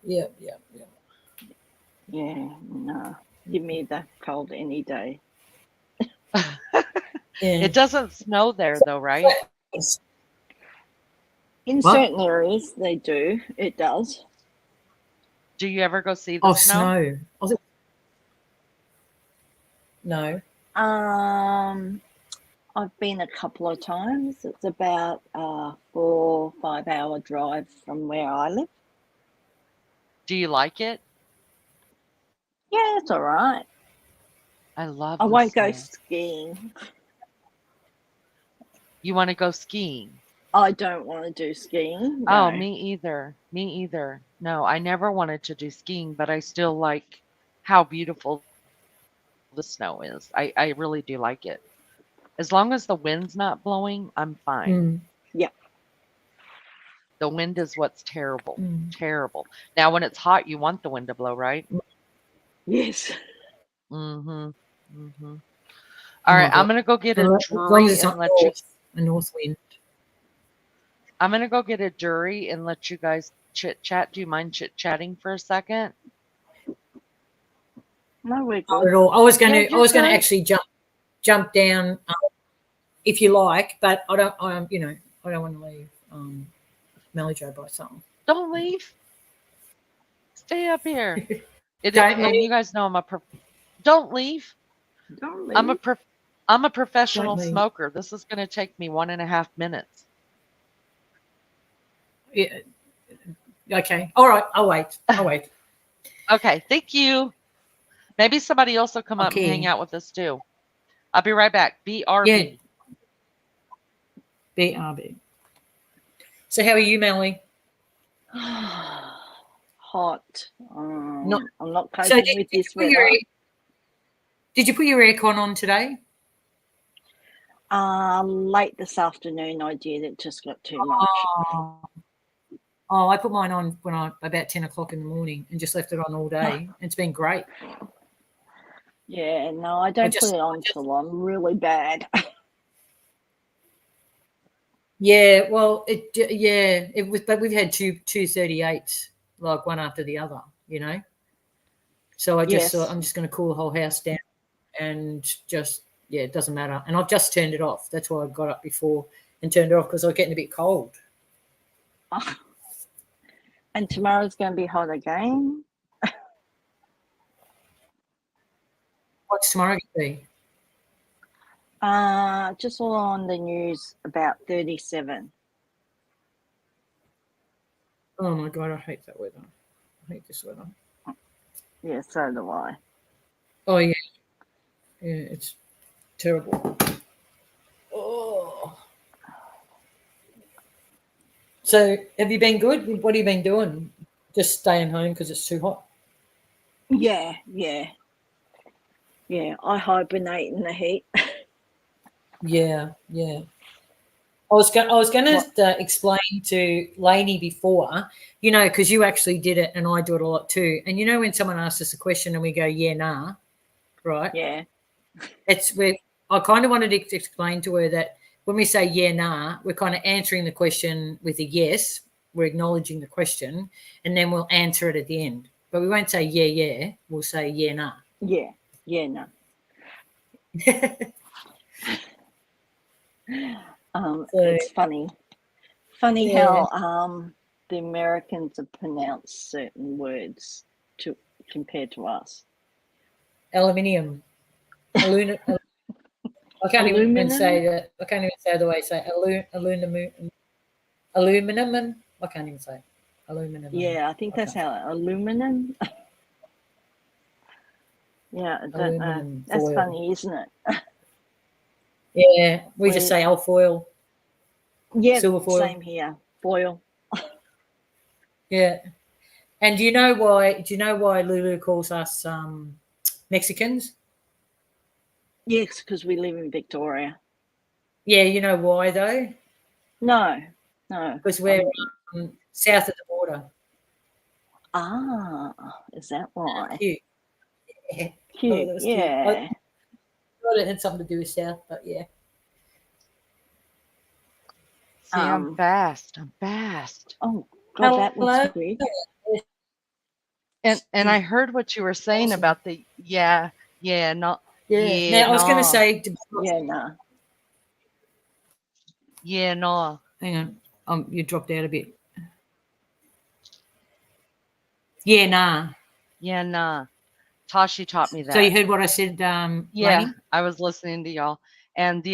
Yeah. Yeah, no. Give me the cold any day. It doesn't snow there though, right? In What? certain areas, they do. It does. Do you ever go see the Oh, snow? snow. No. I've been a couple of times. It's about a 4 5 hour drive from where I live. Do you like it? Yeah, it's all right. I love I the won't go snow. skiing. You want to go skiing? I don't want to do skiing. Oh, No. me either. Me either. No, I never wanted to do skiing, but I still like how beautiful the snow is. I really do like it. As long as the wind's not blowing, I'm fine. Yeah. The wind is what's terrible. Terrible. Now, when it's hot, you want the wind to blow, right? Yes. Mm-hmm. Mm-hmm. Oh All my right, I'm God. gonna go get a As long as jury it's and not let you. a north wind. I'm gonna go get a jury and let you guys chit chat. Do you mind chit chatting for a second? No, we're Not good. at all. I was going Yeah, to you're good. actually jump down if you like, but I don't. I don't want to leave Melly Joe by something. Don't leave. Stay up here. Don't And leave. you guys know don't leave. Don't I'm leave. a professional Don't leave. smoker. This is gonna take me 1.5 minutes. Yeah. Okay. All right. I'll wait. Okay, thank you. Maybe somebody else will come up and hang Okay. out with us too. I'll be right back. BRB. BRB. So how are you, Melly? Hot. I'm not So coping with this weather. Did you put your aircon on today? Late this afternoon I did. It just got too much. Oh, I put mine on about 10 o'clock in the morning and just left it on all day. It's been great. Yeah, no, I don't put it on till I'm really bad. Yeah, well, it was, but we've had two 38s, like one after the other, So I'm just going to cool the whole house down, and just it doesn't matter. And I've just turned it off. That's why I got up before and turned it off because I was getting a bit cold. And tomorrow's going to be hot again. What's tomorrow going to be? Just all on the news about 37. Oh my God, I hate that weather. I hate this weather. Yeah, so do I. Oh yeah, it's terrible. Oh, So, have you been good? What have you been doing? Just staying home because it's too hot. Yeah. I hibernate in the heat. Yeah. I was going to explain to Lainey before, because you actually did it and I do it a lot too. And when someone asks us a question and we go, yeah, nah, right? Yeah. I kind of wanted to explain to her that when we say yeah, nah, we're kind of answering the question with a yes. We're acknowledging the question, and then we'll answer it at the end. But we won't say yeah. We'll say yeah, nah. Yeah. No. It's funny Yeah. how the Americans have pronounced certain words compared to us. Aluminium. I can't even say that. I can't even say the way I say aluminum. I can't even say aluminum. Yeah, I think that's how aluminum. Yeah, I don't know. That's foil. funny, isn't it? Yeah, we just say alfoil. Yeah, silver foil. Same here. Foil. Yeah. And do you know why Lulu calls us Mexicans? Yes, because we live in Victoria. Yeah, you know why though? No. Because we're south of the border. Ah, is that why? Cute. Yeah. Cute. Oh, Yeah. Cute. I thought it had something to do with south, but yeah. See, I'm fast. Oh God, that was quick. And I heard what you were saying about the yeah, not yeah. Now I was going to say yeah, nah. Yeah, no. Hang on. You dropped out a bit. Yeah, nah. Yeah, nah. Tashi taught me that. So you heard what I said, yeah, Lainey? I was listening to y'all. And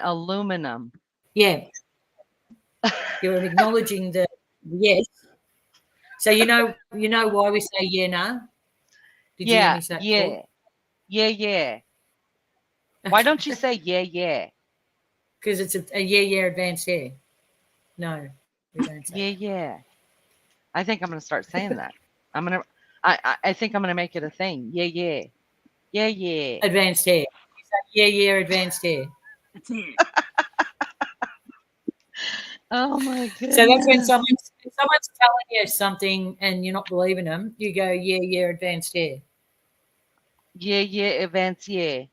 aluminum. Yeah. You're acknowledging the yes. So you know why we say yeah, nah? Did you hear me say yeah. Yeah. Why don't you say yeah? Because it's a yeah advanced hair. No, we don't say Yeah. I think I'm gonna start saying that. I think I'm gonna make it a thing. Yeah. advanced hair. You say, yeah, advanced hair. That's it. Oh my goodness. So that's when someone's telling you something and you're not believing them. You go, yeah, advanced hair. Yeah, advanced Yeah,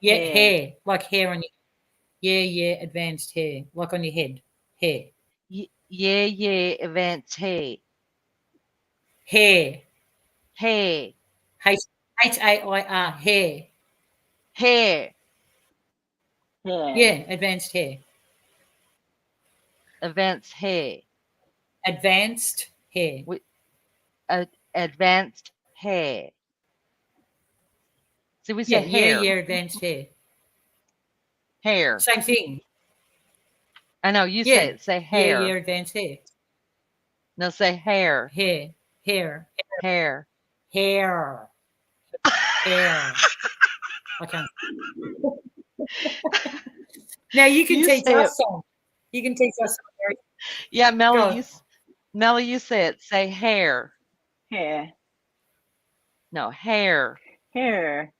hair, like hair on your. Yeah, advanced hair, like on your head. Hair. Yeah, advanced hair. Hair. Hair. Hair. Hair. Hair. Yeah, advanced hair. Advanced hair. Advanced hair. Advanced hair. So we say hair. Yeah, advanced hair. Hair. Same thing. I know, you say it. Say hair. Yeah, advanced hair. No, say hair. Hair. Hair. Okay. Now you can teach us some. You can teach us some. Yeah, Melly, you say it. Say hair. Hair. No, hair. Hair.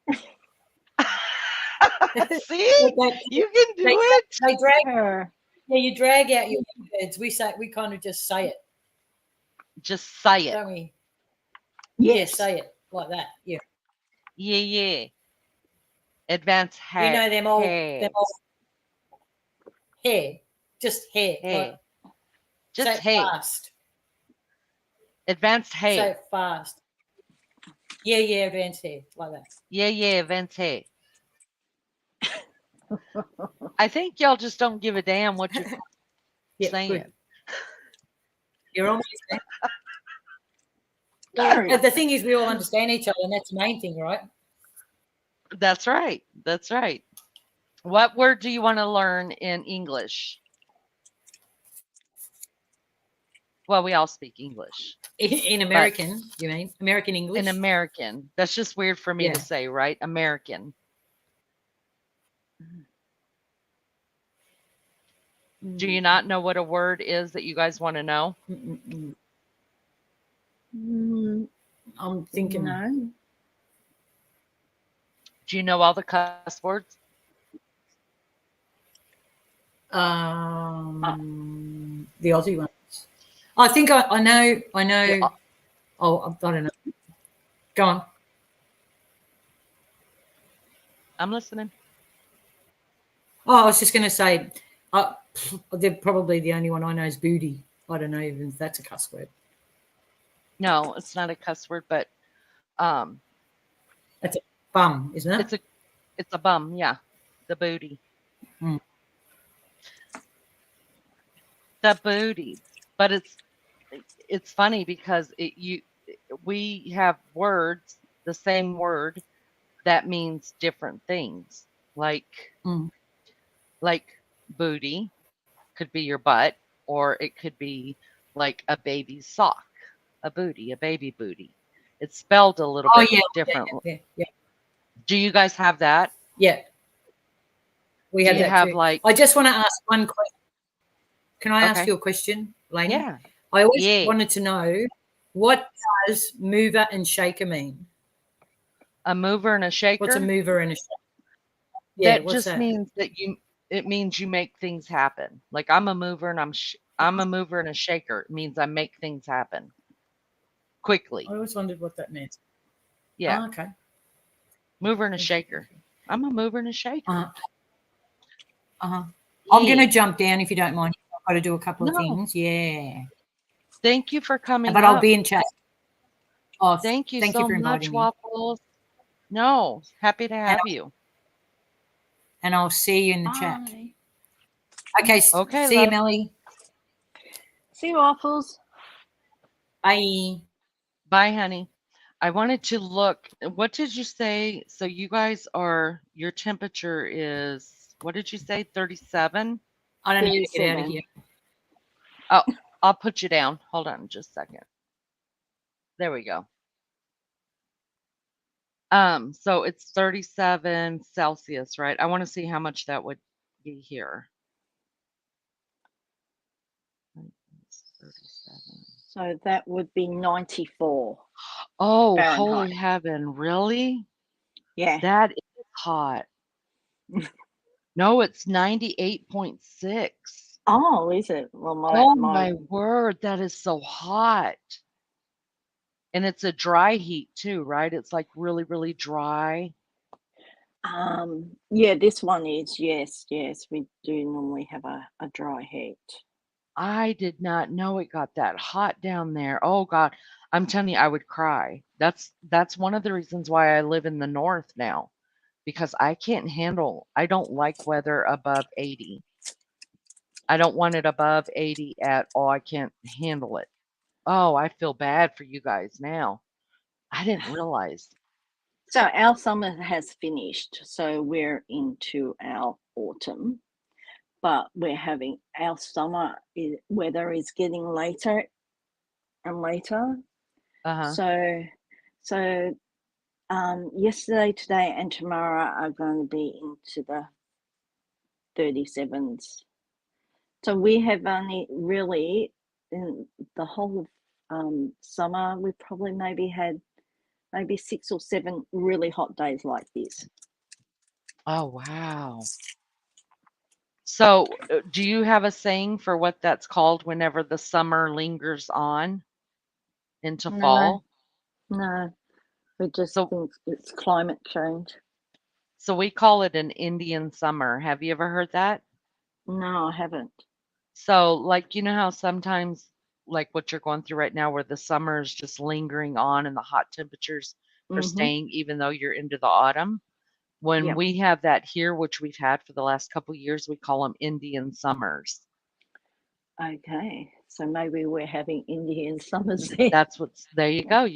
See? You can do it. They drag Hair. Yeah, you drag out your words. We kind of just say it. Just say it. Don't we? Yes. Yeah, say it like that. Yeah. Yeah. Advanced hair. You know them all hair. Just hair. Hair. Like, just say hair. Fast. Advanced hair. Say it fast. Yeah, advanced hair. Like that. Yeah, advanced hair. I think y'all just don't give a damn what you're saying. Good. You're almost there. The thing is, we all understand each other, and that's the main thing, right? That's right. What word do you want to learn in English? Well, we all speak English. In American, you mean? American English? In American. That's just weird for me to say, right? American. Do you not know what a word is that you guys want to know? I'm thinking. No. Do you know all the cuss words? The Aussie ones. I think I know. Yeah. Oh, I don't know. Go on. I'm listening. Oh, I was just going to say, they're probably the only one I know is booty. I don't know even if that's a cuss word. No, it's not a cuss word, but That's a bum, isn't it? it's a bum, yeah. The booty. Mm. The booty. But it's funny because we have words, the same word that means different things. Like booty could be your butt, or it could be like a baby's sock, a booty, a baby booty. It's spelled a little bit different. Yeah. Do you guys have that? Yeah. We Do have you that have too. like? I just want to ask one question. Can I ask Okay. you a question, Lainey? Yeah. I always wanted to know, what does mover and shaker mean? A mover and a shaker? What's a mover and a shaker? Yeah, That just means that it means you make things happen. Like I'm a mover and I'm a mover and a shaker. It means I make things happen quickly. I always wondered what that meant. Yeah. Oh, okay. Mover and a shaker. I'm a mover and a shaker. I'm going to jump down if you don't mind. I've got to do a couple of things. Yeah. Thank you for coming But up. I'll be in chat. Oh, thank you so so for much, inviting me. Waffles. No, happy to have you. And I'll see you in the chat. Okay. Okay. See you, Melly. See you, Waffles. Bye. Bye, honey. I wanted to look. What did you say? So you guys are, your temperature is, what did you say? 37? I don't need to get out of here. Oh, I'll put you down. Hold on just a second. There we go. So it's 37 Celsius, right? I want to see how much that would be here. 37. So that would be 94. Oh, Fahrenheit. holy heaven. Really? Yeah. That is hot. No, it's 98.6. Oh, is it? Well, my word, that is so hot. And it's a dry heat too, right? It's like really, really dry. Yeah, this one is, yes, we do normally have a dry heat. I did not know it got that hot down there. Oh God, I'm telling you, I would cry. That's one of the reasons why I live in the north now, because I don't like weather above 80. I don't want it above 80 at all. I can't handle it. Oh, I feel bad for you guys now. I didn't realize. So our summer has finished, so we're into our autumn, but we're having our summer weather is getting later and later. So yesterday, today, and tomorrow are going to be into the 37s. So we have only really, in the whole of summer, we probably maybe had 6 or 7 really hot days like this. Oh, wow. So, do you have a saying for what that's called whenever the summer lingers on into fall? No, we just think it's climate change. So we call it an Indian summer. Have you ever heard that? No, I haven't. So, like, you know how sometimes, like what you're going through right now, where the summer is just lingering on and the hot temperatures are staying even though you're into the autumn? When we have that here, which we've had for the last couple of years, we call them Indian summers. Okay, so maybe we're having Indian summers then. There you go.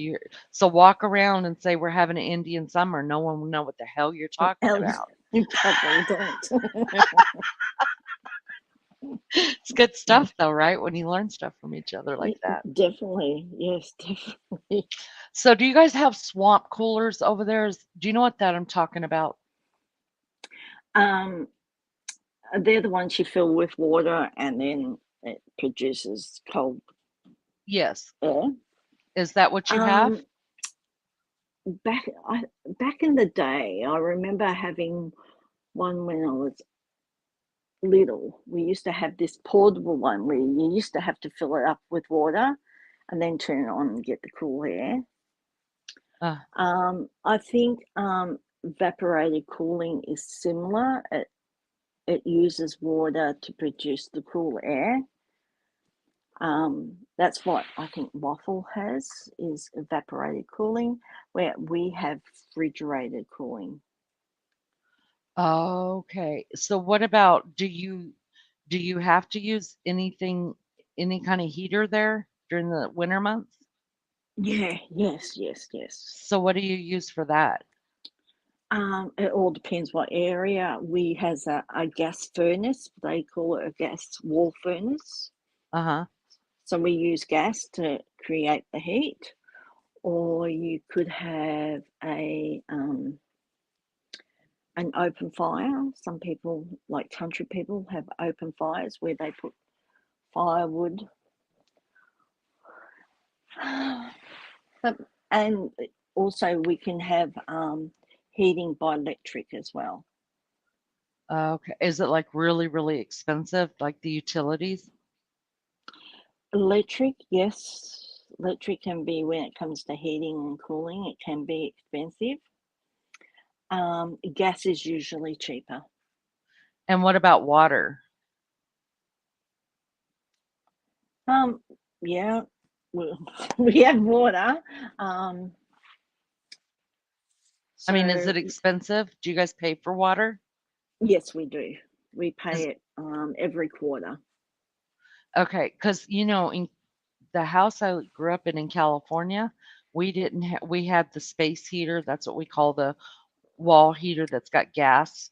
So walk around and say we're having an Indian summer. No one will know what the hell you're talking about. You probably don't. It's good stuff though, right? When you learn stuff from each other like that. Definitely. Yes, definitely. So do you guys have swamp coolers over there? Do you know what that I'm talking about? They're the ones you fill with water and then it produces cold Yes. air. Is that what you have? Back back in the day, I remember having one when I was little. We used to have this portable one where you used to have to fill it up with water and then turn it on and get the cool air. Uh, I think evaporated cooling is similar. It uses water to produce the cool air. That's what I think waffle has, is evaporated cooling, where we have refrigerated cooling. okay. So what about do you have to use any kind of heater there during the winter months? Yeah, yes. So what do you use for that? It all depends what area. We has a gas furnace. They call it a gas wall furnace. Uh-huh. So we use gas to create the heat, or you could have an open fire. Some people, like country people, have open fires where they put firewood. But, and also we can have heating by electric as well. Okay. Is it like really, really expensive, like the utilities? Electric, yes. Electric can be, when it comes to heating and cooling, it can be expensive. Gas is usually cheaper. And what about water? Yeah, we have water. I mean, is So it expensive? Do you guys pay for water? yes, we do. We Is pay it every quarter. okay, because in the house I grew up in California, we had the space heater. That's what we call the wall heater that's got gas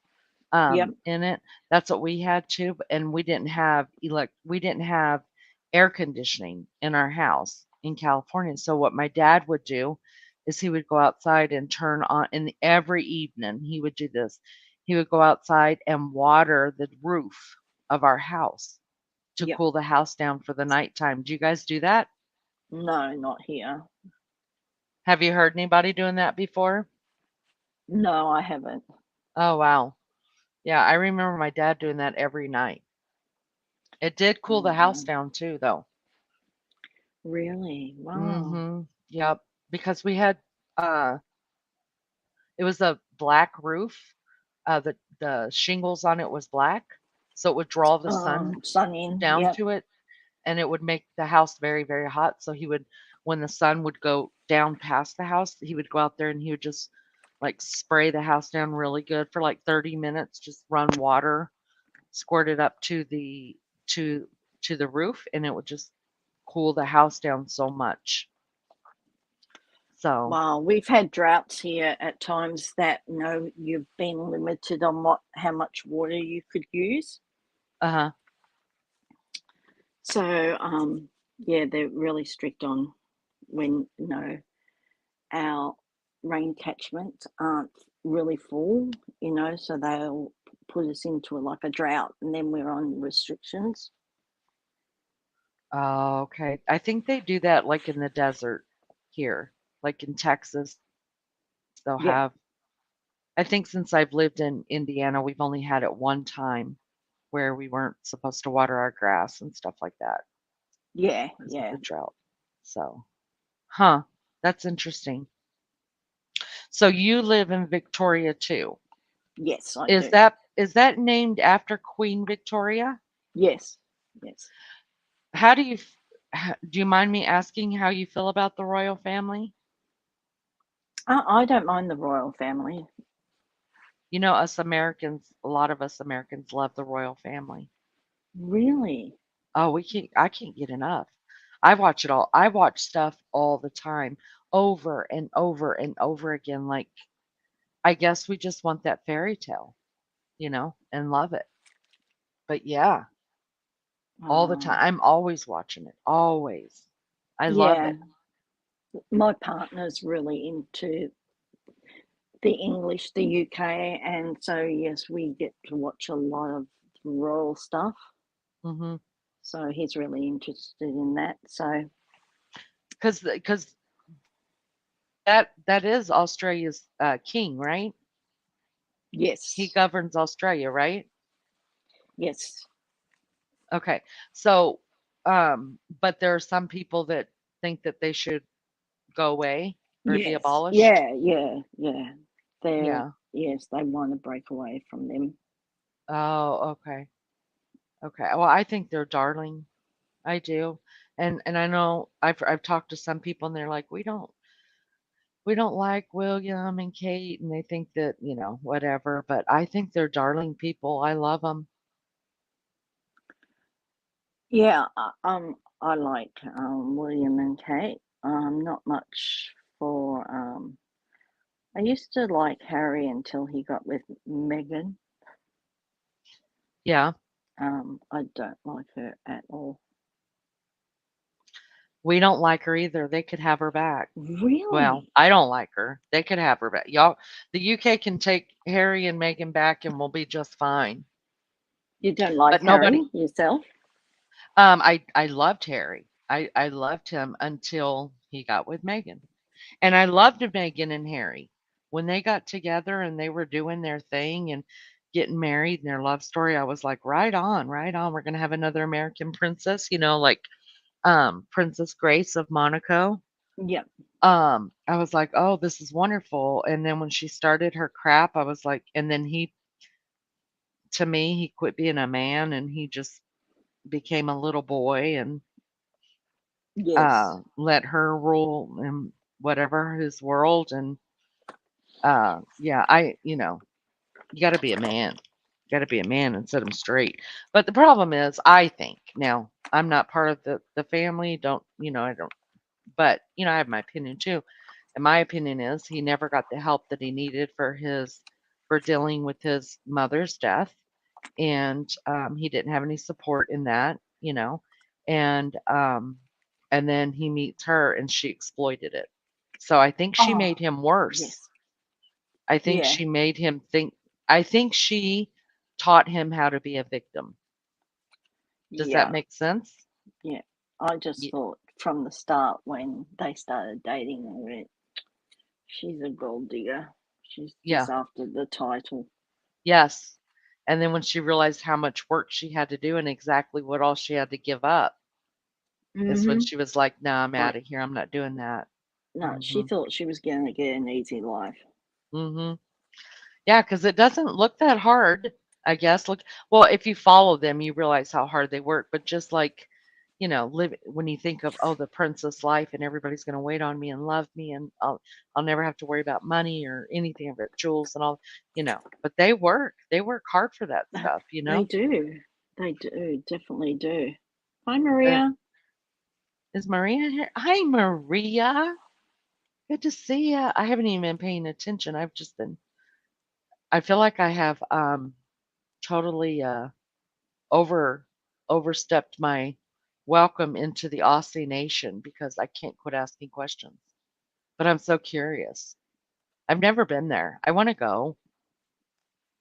Yep, in it. That's what we had too, and we didn't have air conditioning in our house in California. So what my dad would do is he would go outside and turn on, and every evening he would do this. He would go outside and water the roof of our house to yep. cool the house down for the nighttime. Do you guys do that? No, not here. Have you heard anybody doing that before? No, I haven't. Oh, wow. Yeah, I remember my dad doing that every night. It did cool the house Oh, down too, though. really? Wow. Mhm. Yep. Because we had uh it was a black roof. The shingles on it was black, so it would draw the sun Sun in. down Yep, to it and it would make the house very, very hot. So he would when the sun would go down past the house, he would go out there and he would just like spray the house down really good for like 30 minutes, just run water, squirt it up to to the roof and it would just cool the house down so much. So, wow. We've had droughts here at times that you've been limited on how much water you could use. uh-huh. So yeah, they're really strict on when our rain catchments aren't really full, so they'll put us into like a drought and then we're on restrictions. Oh, okay. I think they do that like in the desert here, like in Texas, they'll Yep. have I think since I've lived in Indiana, we've only had it one time where we weren't supposed to water our grass and stuff like that Yeah, because of yeah. the drought. So, huh, that's interesting. So you live in Victoria too. Yes, I Is do. that named after Queen Victoria? Yes, yes. How do you do you mind me asking how you feel about the royal family? I don't mind the royal family. Us Americans, a lot of us Americans love the royal family. Really? Oh, I can't get enough. I watch it all. I watch stuff all the time, over and over and over again. Like, I guess we just want that fairy tale, and love it. But yeah, all the time. Uh, I'm always watching it. Always. I love yeah, it. my partner's really into the English, the UK, and so yes, we get to watch a lot of royal stuff. Mm-hmm. So he's really interested in that. So Because that is Australia's king, right? yes, He governs Australia, right? yes, Okay. So, but there are some people that think that they should go away or be yes, abolished. yeah. They're Yeah. yes, they want to break away from them. Oh, okay. Okay. Well, I think they're darling. I do. And I know I've talked to some people and they're like, we don't like William and Kate and they think that, whatever, but I think they're darling people. I love them. Yeah, I like William and Kate. Not much for I used to like Harry until he got with Meghan. Yeah. I don't like her at all. We don't like her either. They could have her back. Well, Really? I don't like her. They could have her back. Y'all, the UK can take Harry and Meghan back and we'll be just fine. You don't like But nobody Harry yourself? I loved Harry. I loved him until he got with Meghan. And I loved Meghan and Harry. When they got together and they were doing their thing and getting married and their love story, I was like, right on, right on. We're gonna have another American princess, like Princess Grace of Monaco. Yep. I was like, "Oh, this is wonderful." And then when she started her crap, I was like, and then to me, he quit being a man and he just became a little boy and Yes. let her rule in whatever his world. And yeah, you got to be a man. You got to be a man and set him straight. But the problem is, I think now I'm not part of the family. I don't. But I have my opinion too. And my opinion is he never got the help that he needed for dealing with his mother's death, and he didn't have any support in that. And and then he meets her, and she exploited it. So I think she Oh, made him worse. yes. I think Yeah. she made him think. I think she taught him how to be a victim. Does that Yeah. make sense? Yeah. I just Y- thought from the start when they started dating, I went, she's a gold digger. She's just Yeah. after the title. Yes. And then when she realized how much work she had to do and exactly what all she had to give up is when Mm-hmm. she was like, "Nah, I'm out Like, of here. I'm not doing that." no, she Mhm. thought she was going to get an easy life. Mhm. Yeah, because it doesn't look that hard, I guess. Well, if you follow them, you realize how hard they work. But just like, live when you think of, oh, the princess life and everybody's going to wait on me and love me and I'll never have to worry about money or anything about jewels and all. But they work. They work hard for that stuff. They do. They do. Definitely do. Hi, Uh, Maria. is Maria here? Hi, Maria. Good to see you. I haven't even been paying attention. I feel like I have totally over overstepped my welcome into the Aussie nation because I can't quit asking questions. But I'm so curious. I've never been there. I want to go,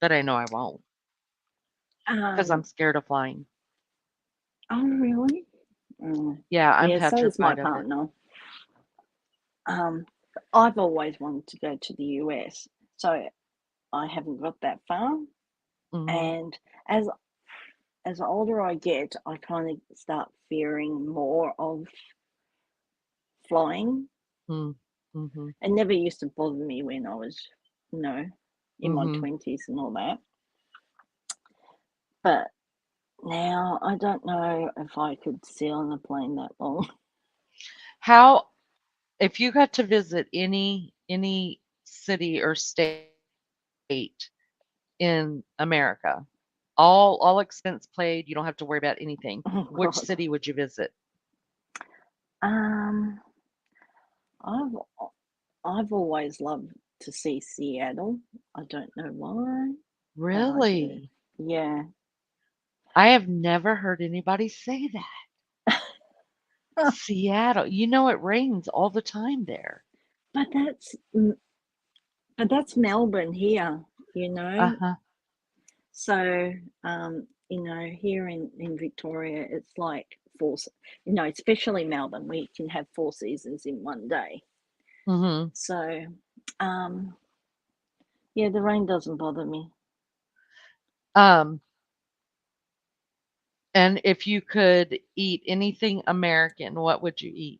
but I know I won't because I'm Um, scared of flying. oh, really? Mm. Yeah, I'm Yeah, so is my petrified of it. partner. Um, I've always wanted to go to the US, so I haven't got that far. Hmm. And as as older I get, I kind of start fearing more of flying. Mm-hmm. It never used to bother me when I was, you know, in my Hmm. 20s and all that. But now I don't know if I could sit on a plane that long. How if you got to visit any city or state in America, all expense paid, you don't have to worry about anything. Oh Which God. city would you visit? Um, I've I've always loved to see Seattle. I don't know why, but I do. Really? Yeah. I have never heard anybody say that. Seattle. It rains all the time there. But that's Melbourne here, you know. Uh-huh. So um, here in Victoria, it's like especially Melbourne, we can have 4 seasons in one day. Mm-hmm. So, yeah, the rain doesn't bother me. And if you could eat anything American, what would you eat?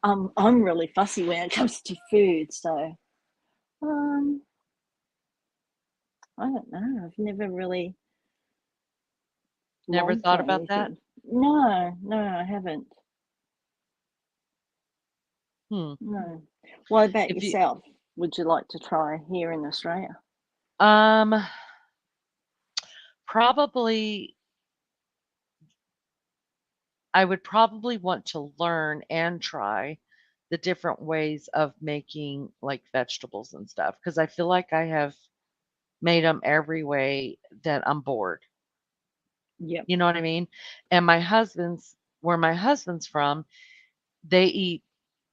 I'm really fussy when it comes to food, so I don't know. I've never really Never longed for thought about that? anything. No, I haven't. Hmm. No. What about If you, yourself? Would you like to try here in Australia? probably, I would probably want to learn and try the different ways of making like vegetables and stuff because I feel like I have made them every way that I'm bored. Yep. You know what I mean? And where my husband's from, they eat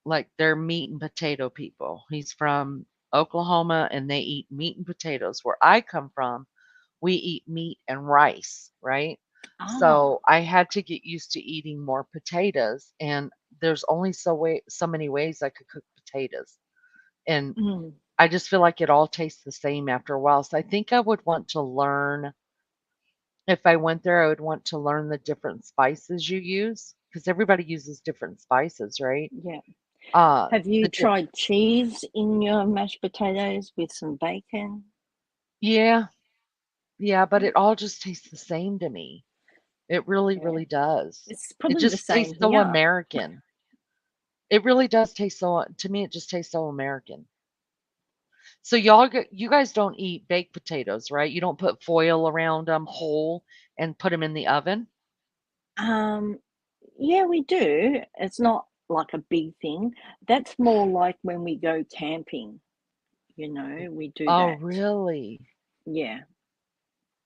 like they're meat and potato people. He's from Oklahoma and they eat meat and potatoes. Where I come from, we eat meat and rice, right? Ah, So I had to get used to eating more potatoes, and there's only so many ways I could cook potatoes. And mm, I just feel like it all tastes the same after a while. So I think I would want to learn if I went there, I would want to learn the different spices you use because everybody uses different spices, right? yeah. Uh, Have you the di- tried cheese in your mashed potatoes with some bacon? yeah, yeah, but it all just tastes the same to me. It really, Yeah, really does. it's It probably the just same tastes so here. American. It really does taste to me, it just tastes so American. So you guys don't eat baked potatoes, right? You don't put foil around them whole and put them in the oven? Um, yeah, we do. It's not like a big thing. That's more like when we go camping, we do Oh, that. really? Yeah.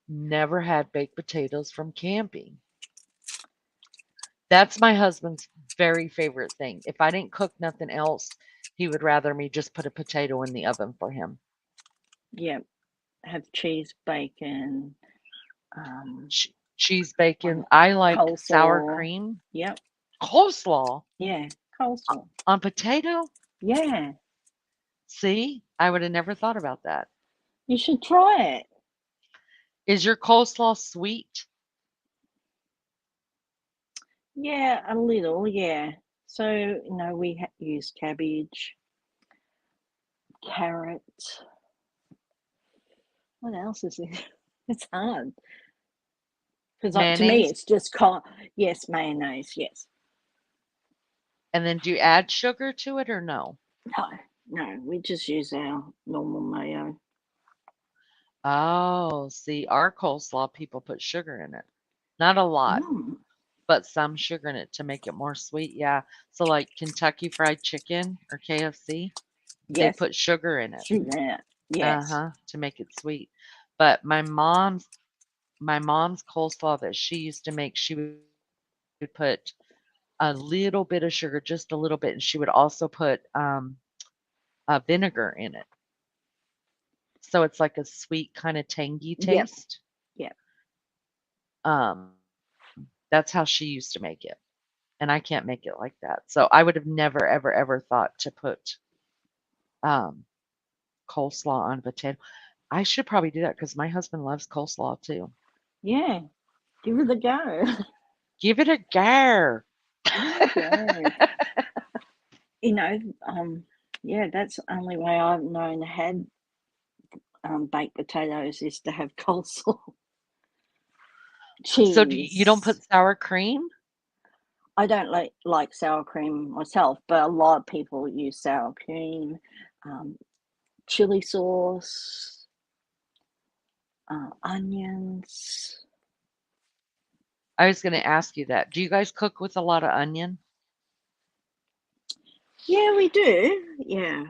Never had baked potatoes from camping. That's my husband's very favorite thing. If I didn't cook nothing else, he would rather me just put a potato in the oven for him. Yeah. Have cheese, bacon, Cheese, bacon. on I like sour coleslaw. cream. Yep. Coleslaw Yeah. Coleslaw. on potato? Yeah. See, I would have never thought about that. You should try it. Is your coleslaw sweet? Yeah, a little. Yeah. So, we use cabbage, carrot. What else is it? It's hard because to me, Mayonnaise? it's just yes, mayonnaise. Yes. And then do you add sugar to it or no? No, we just use our normal mayo. Oh, see, our coleslaw people put sugar in it. Not a lot, Mm, but some sugar in it to make it more sweet. Yeah. So like Kentucky Fried Chicken or KFC, they yes, put sugar in it. shoot that. Yes. Uh-huh, to make it sweet. But my mom's coleslaw that she used to make, she would put a little bit of sugar, just a little bit, and she would also put vinegar in it. So it's like a sweet kind of tangy Yep. taste. Yep. That's how she used to make it. And I can't make it like that. So I would have never, ever, ever thought to put um, coleslaw on potato. I should probably do that because my husband loves coleslaw too. Yeah. Give it a go. Give it a go. Give it a go. You know, yeah, that's the only way I've known had baked potatoes is to have coleslaw. So you don't Cheese. put sour cream? I don't like sour cream myself, but a lot of people use sour cream, um, chili sauce, onions. I was going to ask you that. Do you guys cook with a lot of onion? Yeah, we do. Yeah,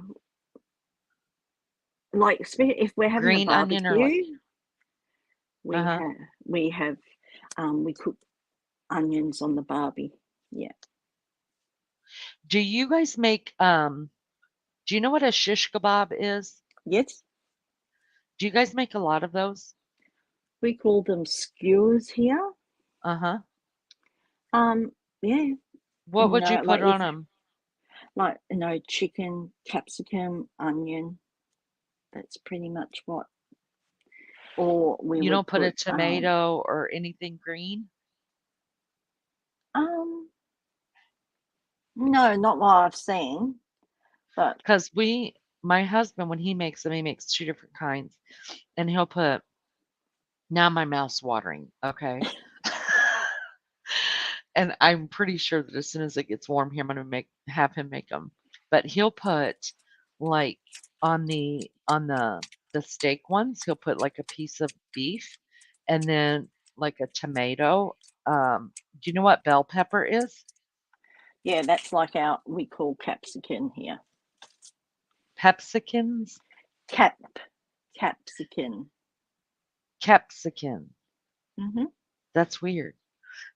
like if we're having a Green onion or like, barbecue, we uh-huh. have we have we cook onions on the barbie. Yeah. Do you guys make do you know what a shish kebab is? Yes. Do you guys make a lot of those? We call them skewers here. Uh-huh. Yeah, What would you put like on them? chicken, capsicum, onion. That's pretty much what. Or we You would don't put a put tomato or anything green? no, not what I've seen, but Because my husband, when he makes them, he makes two different kinds. And he'll put, now my mouth's watering, okay? And I'm pretty sure that as soon as it gets warm here, I'm gonna have him make them. But he'll put like on the steak ones, he'll put like a piece of beef and then like a tomato. Do you know what bell pepper is? yeah, that's like we call capsicum here. Pepsicans? Capsicum. Capsicum. Mm-hmm. That's weird.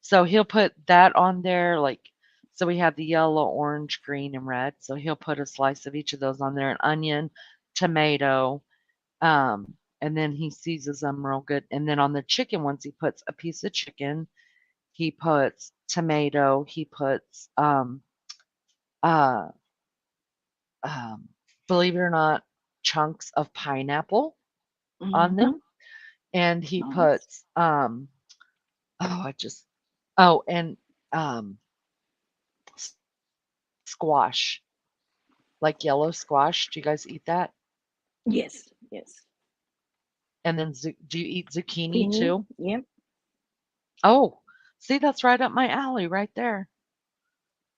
So he'll put that on there, like, so we have the yellow, orange, green, and red. So he'll put a slice of each of those on there, an onion, tomato, and then he seasons them real good. And then on the chicken ones, he puts a piece of chicken, he puts tomato, he puts, uh, um, believe it or not, chunks of pineapple on Mm-hmm. them, and he Nice. puts, oh, I just, oh, and um, squash, like yellow squash. Do you guys eat that? Yes, yes. And then do you eat zucchini Guinea, too? yep. Oh, see, that's right up my alley right there.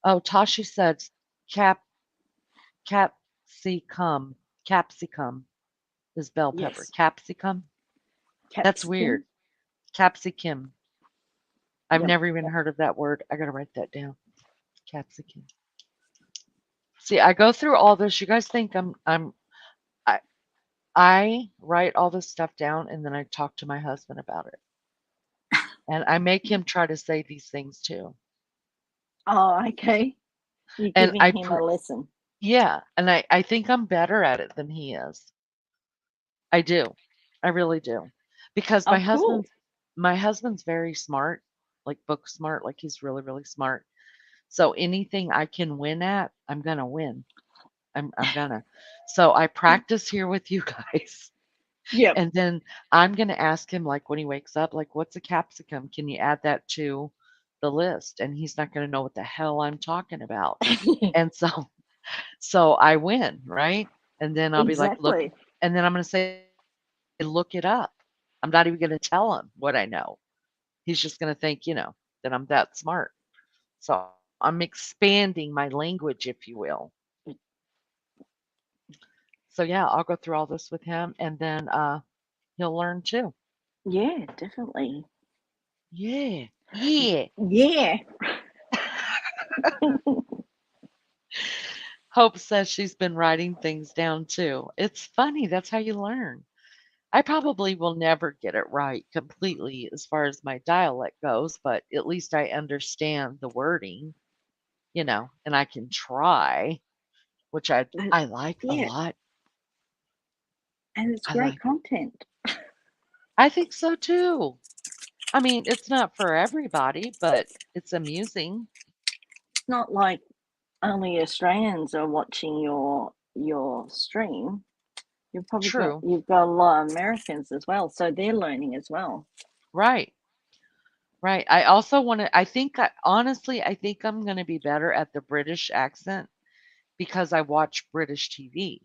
Oh, Tashi said cap capsicum. Capsicum is bell pepper. Yes. Capsicum? That's weird. Capsicum, Capsicum. I've yep. never even heard of that word. I gotta write that down. Capsicum. See, I go through all this. You guys think I I write all this stuff down and then I talk to my husband about it. And I make him try to say these things too. Oh, okay. You're And giving him a lesson. yeah, and I think I'm better at it than he is. I do. I really do. Because Oh, cool. my husband's very smart, like book smart, like he's really, really smart. So anything I can win at, I'm gonna win. I'm gonna. So I practice here with you guys. Yep. And then I'm gonna ask him like when he wakes up, like, what's a capsicum? Can you add that to the list? And he's not gonna know what the hell I'm talking about. And so I win, right? And then I'll be like, look, Exactly. and then I'm gonna say, look it up. I'm not even gonna tell him what I know. He's just gonna think, that I'm that smart. So I'm expanding my language, if you will. So yeah, I'll go through all this with him and then he'll learn too. Yeah, definitely. Yeah. Yeah. Yeah. Hope says she's been writing things down too. It's funny, that's how you learn. I probably will never get it right completely as far as my dialect goes, but at least I understand the wording, and I can try, which I But I like a yeah, lot. and it's I great like content. I think so too. I mean, it's not for everybody, but it's amusing. It's not like only Australians are watching your stream. True. You've got a lot of Americans as well, so they're learning as well. Right. Right. I also want to honestly, I think I'm going to be better at the British accent because I watch British TV.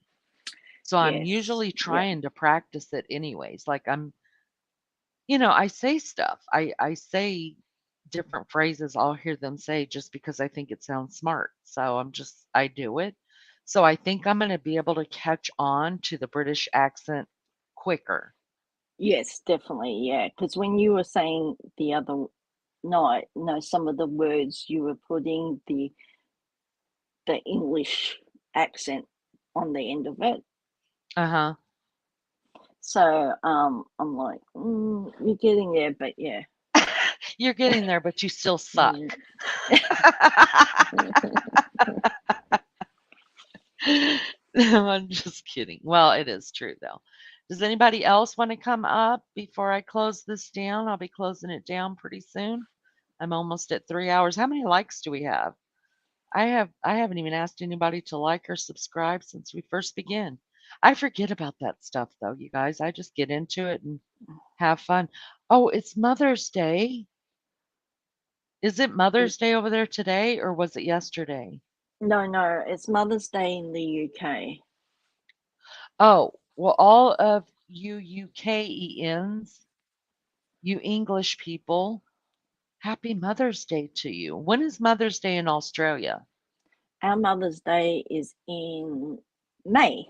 So I'm Yes. usually Yep. trying to practice it anyways. Like I say stuff. I say different phrases. I'll hear them say just because I think it sounds smart. So I do it. So I think I'm going to be able to catch on to the British accent quicker. Yes, definitely. Yeah, because when you were saying the other night, some of the words you were putting the English accent on the end of it. Uh-huh. So I'm like, you're getting there, but yeah. You're getting there, but you still suck. No, I'm just kidding. Well, it is true though. Does anybody else want to come up before I close this down? I'll be closing it down pretty soon. I'm almost at 3 hours. How many likes do we have? I haven't even asked anybody to like or subscribe since we first began. I forget about that stuff though, you guys. I just get into it and have fun. Oh, it's Mother's Day. Is it It, Mother's Day over there today or was it yesterday? no, it's Mother's Day in the UK. Oh, well, all of you UKENs, you English people, happy Mother's Day to you. When is Mother's Day in Australia? Our Mother's Day is in May.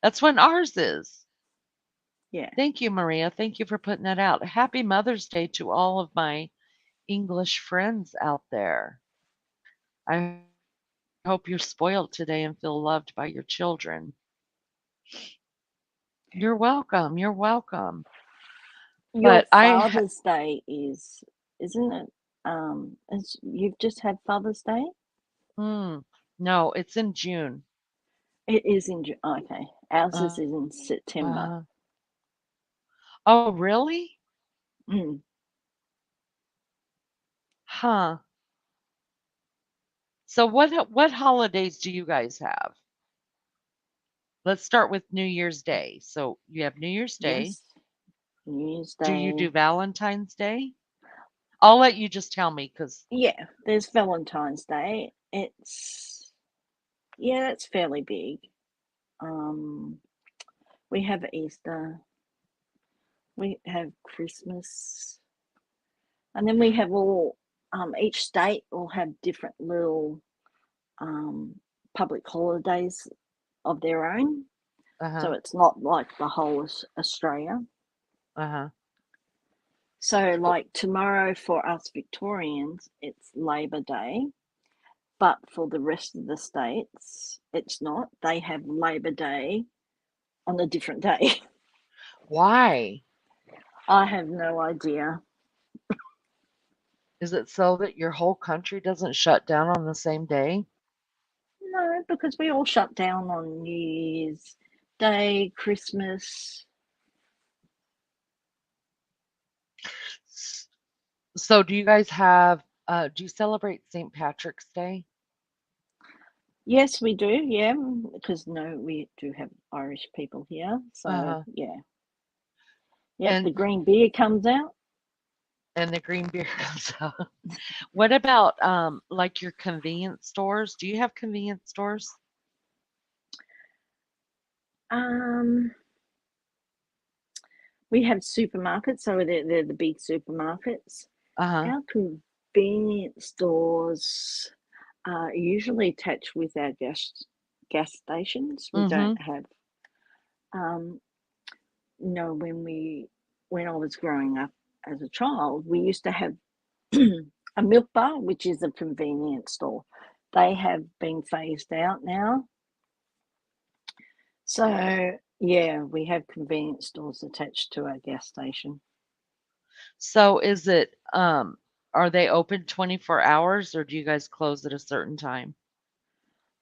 That's when ours is. Yeah. Thank you, Maria. Thank you for putting that out. Happy Mother's Day to all of my English friends out there. I hope you're spoiled today and feel loved by your children. You're welcome. You're welcome. Your But Father's Day is, isn't it? You've just had Father's Day? No, it's in June. It is in June. Okay. Ours is Uh, in September. uh, oh, really? Mm. Huh. So what holidays do you guys have? Let's start with New Year's Day. So you have New Year's Day. Yes. New Year's Do you do Day. Valentine's Day? I'll let you just tell me because Yeah, there's Valentine's Day. It's fairly big. Um, we have Easter. We have Christmas. And then we have each state will have different little public holidays of their own. So uh-huh, it's not like the whole of Australia. uh-huh. So, Wh- like tomorrow for us Victorians, it's Labor Day, but for the rest of the states, it's not. They have Labor Day on a different day. Why? I have no idea. Is it so that your whole country doesn't shut down on the same day? No, because we all shut down on New Year's Day, Christmas. S- So do you guys have do you celebrate St. Patrick's Day? Yes, we do. Yeah, because no, we do have Irish people here. So Uh-huh. yeah, yep. The And green beer comes out. the green beer comes out. What about like your convenience stores? Do you have convenience stores? Um, we have supermarkets, so they're the big supermarkets. Uh-huh. Our convenience stores are usually attached with our gas stations. We Mm-hmm. don't have um, no, when I was growing up as a child, we used to have a milk bar, which is a convenience store. They have been phased out now. So yeah, we have convenience stores attached to our gas station. So is it are they open 24 hours or do you guys close at a certain time?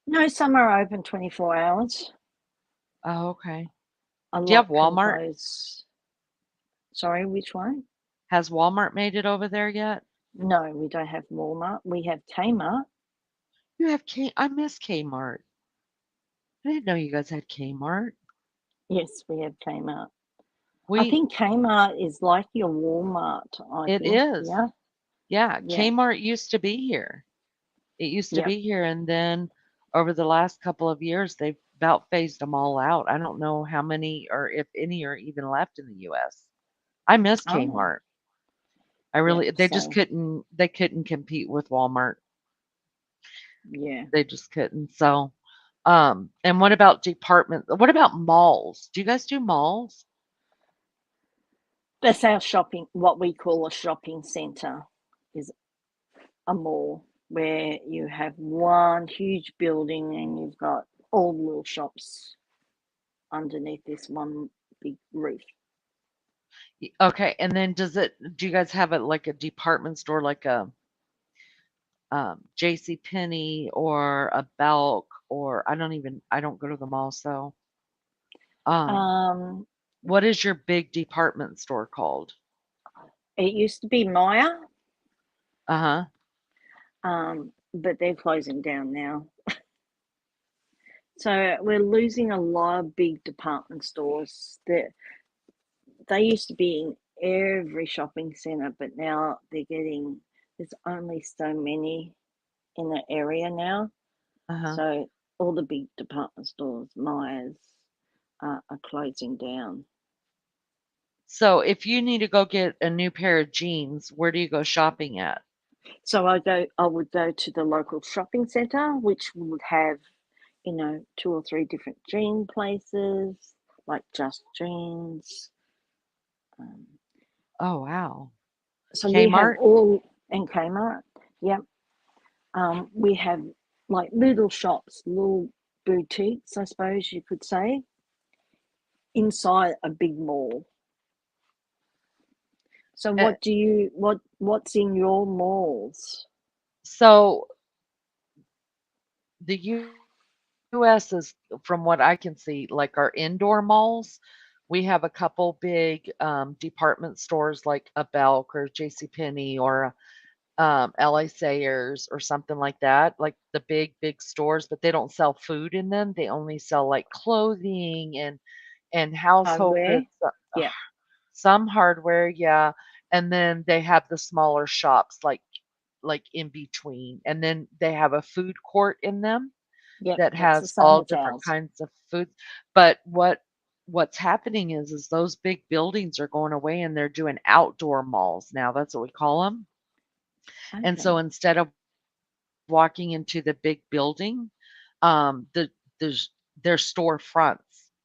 No, some are open 24 hours. Oh, okay. A Do you have lot can Walmart? close. Sorry, which one? Has Walmart made it over there yet? No, we don't have Walmart. We have Kmart. You have I miss Kmart. I didn't know you guys had Kmart. Yes, we have Kmart. I We think Kmart is like your Walmart, I It think. is. Yeah. Yeah, Yeah. Kmart used to be here. It used to Yep. be here and then over the last couple of years they've about phased them all out. I don't know how many or if any are even left in the US. I miss Oh, Kmart. I yep. really they just So, couldn't compete with Walmart. yeah. They just couldn't. So, and what about malls? Do you guys do malls? That's our shopping, what we call a shopping centre is a mall where you have one huge building and you've got all the little shops underneath this one big roof. Okay, and then do you guys have like a department store like a JC Penney or a Belk or I don't go to the mall, so um Um, What is your big department store called? It used to be Maya, Uh-huh. but they're closing down now. So we're losing a lot of big department stores. They used to be in every shopping centre, but now there's only so many in the area now. Uh-huh. So all the big department stores, Myers, are closing down. So if you need to go get a new pair of jeans, where do you go shopping at? So I would go to the local shopping centre, which would have, 2 or 3 different jean places, like Just Jeans. Um, Oh, wow. so we have Kmart? all, and Kmart, yep. We have like little shops, little boutiques, I suppose you could say, inside a big mall. So Uh, what's in your malls? so the US is, from what I can see, like our indoor malls. We have a couple big department stores like a Belk or JCPenney or LA Sayers or something like that, like the big stores, but they don't sell food in them. They only sell like clothing and household Hardware? goods, Yep, some hardware, yeah. And then they have the smaller shops like in between. And then they have a food court in them yep, that that's the has same all as different ours. kinds of foods. But what's happening is those big buildings are going away and they're doing outdoor malls now. That's what we call them. And Okay. so instead of walking into the big building, the there's there's storefronts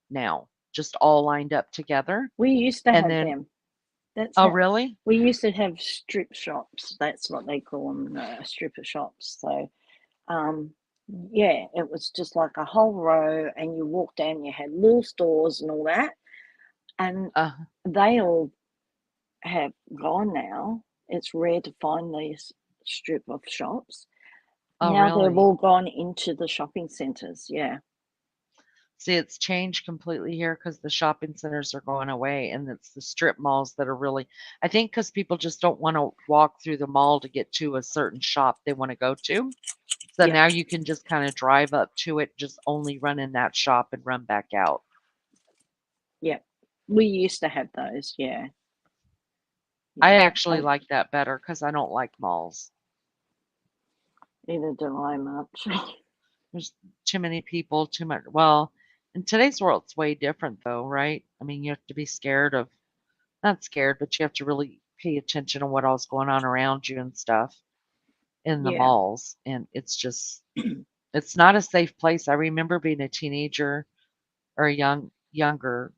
now, just all lined up together. We used to And have then, them. That's oh, how really? we used to have strip shops. That's what they call them, stripper shops. So, um, yeah, it was just like a whole row, and you walked down. You had little stores and all that, and Uh, they all have gone now. It's rare to find these strip of shops. oh, Now they've really? all gone into the shopping centres. Yeah, See, it's changed completely here because the shopping centers are going away, and it's the strip malls that are really, I think, because people just don't want to walk through the mall to get to a certain shop they want to go to. So yep, now you can just kind of drive up to it, just only run in that shop and run back out. yep. We used to have those. Yeah, I yeah. actually like that better because I don't like malls. Neither do I much. There's too many people, too much. Well, in today's world, it's way different, though, right? I mean, you have to be scared of, not scared, but you have to really pay attention to what all's going on around you and stuff in the Yeah. malls. And it's just, it's not a safe place. I remember being a teenager or a younger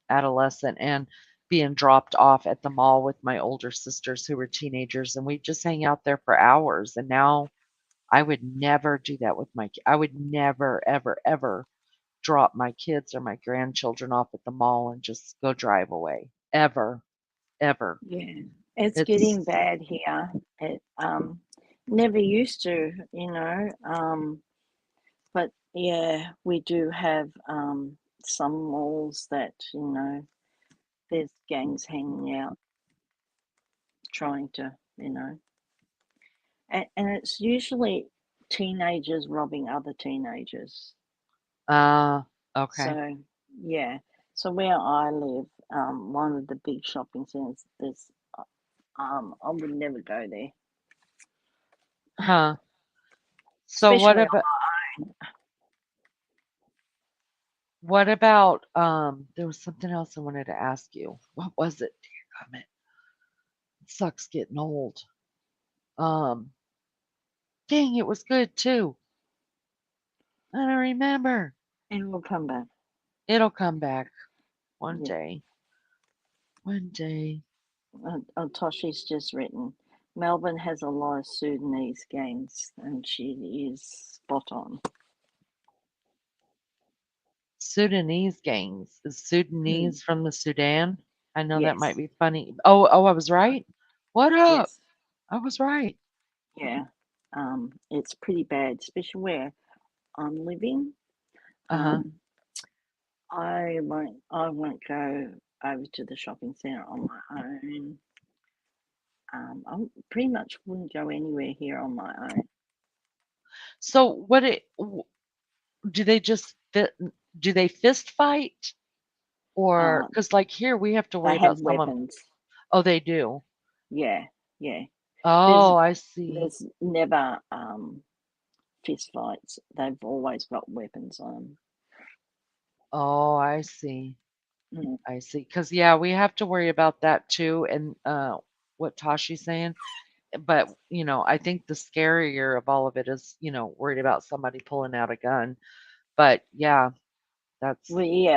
adolescent and being dropped off at the mall with my older sisters who were teenagers, and we just hang out there for hours. And now I would never do that with I would never, ever, ever drop my kids or my grandchildren off at the mall and just go drive away. Ever, ever. Yeah, it's It's getting bad here. It never used to, but yeah, we do have some malls that, there's gangs hanging out trying to, and it's usually teenagers robbing other teenagers. uh okay. So yeah, so where I live, one of the big shopping centers, I would never go there, Huh. So especially what about there was something else I wanted to ask you. What was it? Damn it. It sucks getting old. Um Dang, it was good too. I don't remember. and we'll come back. It'll come back one Yeah. day. One day. Toshi's just written, Melbourne has a lot of Sudanese gangs, and she is spot on. Sudanese gangs. Is Mm, Sudanese from the Sudan? I know that might yes, be funny. Oh, I was right. What up? yes, I was right. yeah. It's pretty bad, especially where I'm living. Uh-huh. Um, I won't go over to the shopping centre on my own. I pretty much wouldn't go anywhere here on my own. So do they just do they fist fight, or Uh, because like here we have to they worry have about someone? weapons. Oh, they do. Yeah, yeah. There's Oh, I see. there's never fist fights. They've always got weapons on Oh, I see. them. I see. Because yeah, we have to worry about that too. And what Tashi's saying, but I think the scarier of all of it is, worried about somebody pulling out a gun. But yeah, that's We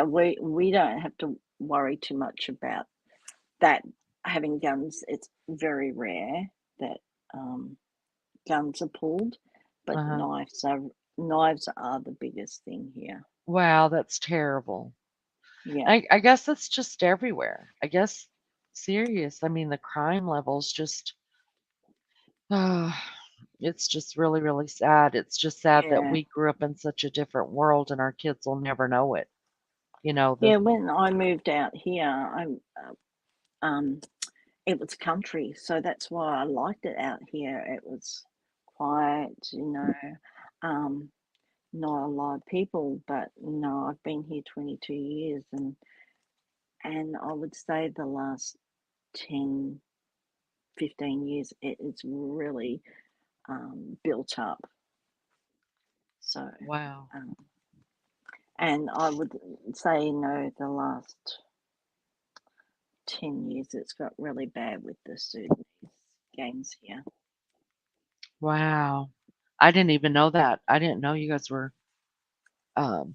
don't have to worry too much about that having guns. It's very rare that um, guns are pulled, but uh-huh. knives are the biggest thing here. Wow, that's terrible. Yeah, I guess it's just everywhere. I guess serious. I mean, the crime levels just uh, it's just really, really sad. It's just sad that yeah, we grew up in such a different world and our kids will never know it. The yeah. When I moved out here, um, it was country, so that's why I liked it out here. It was quiet, um, not a lot of people, but I've been here 22 years, and I would say the last 10, 15 years, it's really built up. So, wow. um, and I would say, the last 10 years, it's got really bad with the Sudanese gangs here. Wow. I didn't even know that. I didn't know you guys were um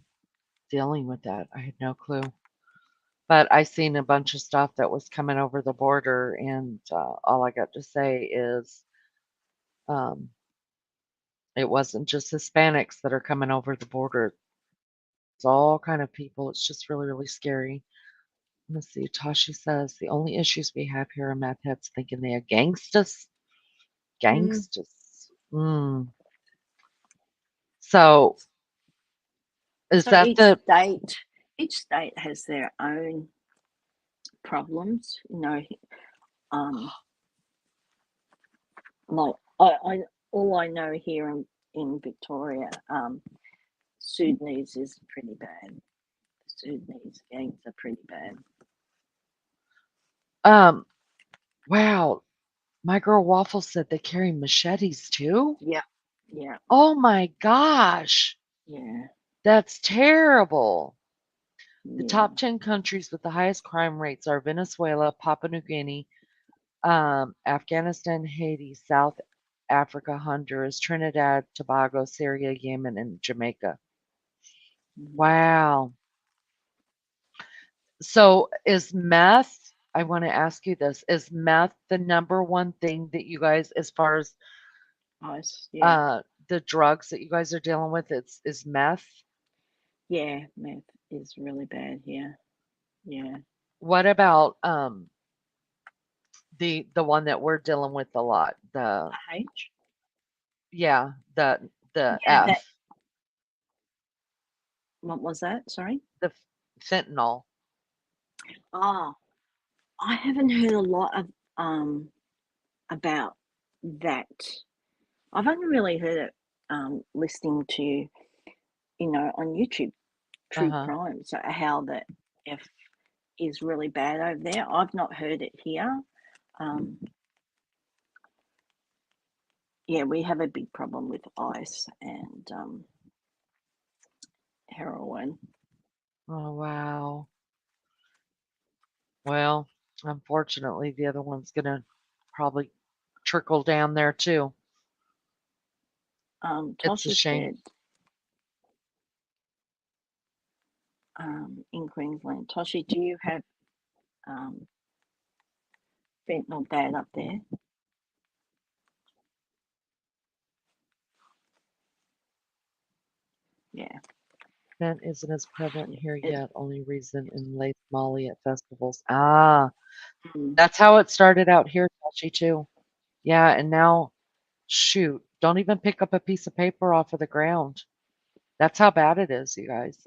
dealing with that. I had no clue. But I seen a bunch of stuff that was coming over the border, and all I got to say is um, it wasn't just Hispanics that are coming over the border. It's all kind of people. It's just really, really scary. Let's see. Tashi says the only issues we have here are meth heads thinking they are gangsters. Mm. Gangsters. Mm. So is So that each state has their own problems. Like I all I know here in Victoria, Sudanese is pretty bad. Sudanese gangs are pretty bad. um? Wow. My girl Waffle said they carry machetes too. Yeah, yeah, Oh my gosh. yeah, That's terrible. The yeah. top 10 countries with the highest crime rates are Venezuela, Papua New Guinea, Afghanistan, Haiti, South Africa, Honduras, Trinidad, Tobago, Syria, Yemen, and Jamaica. Mhm. Wow. So is meth, I want to ask you this, is meth the number one thing that you guys, as far as Nice. Yeah, the drugs that you guys are dealing with, is meth? yeah. Meth is really bad here. Yeah. What about the one that we're dealing with a lot? H. Yeah, the Yeah. That. F, What was that? Sorry. the fentanyl. Oh, I haven't heard a lot of about that. I've only really heard it listening to on YouTube true Uh-huh. crime. So how the F is really bad over there. I've not heard it here. Um, yeah, we have a big problem with ice and heroin. Oh, wow. Well, unfortunately, the other one's gonna probably trickle down there too. It's a Tasha shame. said in Queensland. Tasha, do you have um, fentanyl bad up there? Yeah. Fent isn't as prevalent Yeah. here yet, only reason in Lake Molly at festivals. Ah, Mm, that's how it started out here, Tashi, too. Yeah, and now, shoot, don't even pick up a piece of paper off of the ground. That's how bad it is, you guys.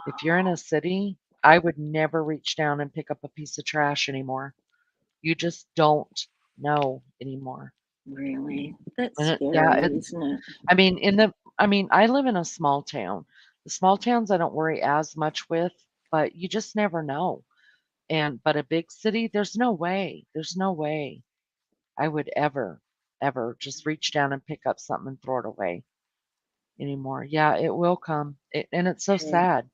If you're in a Wow. city, I would never reach down and pick up a piece of trash anymore. You just don't know anymore. Really? That's And yeah, scary, it's isn't it? I mean, I live in a small town. The small towns I don't worry as much with, but you just never know. But a big city, there's no way. There's no way I would ever just reach down and pick up something and throw it away anymore. Yeah, it will come. And it's so Yeah, sad.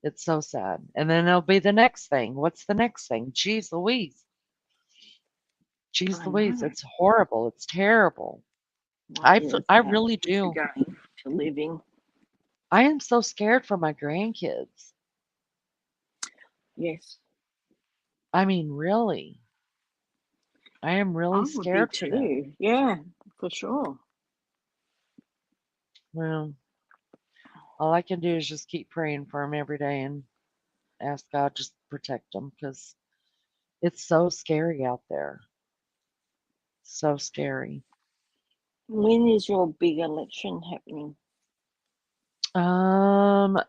It's so sad. And then it'll be the next thing. What's the next thing? Jeez Louise. Jeez I Louise. know. It's horrible. It's terrible. What is I that really we're do. going to living? I am so scared for my grandkids. Yes, I mean, really. I am I really would be scared for them. too. Yeah, for sure. Well, all I can do is just keep praying for them every day and ask God just to protect them because it's so scary out there. So scary. When is your big election happening? Our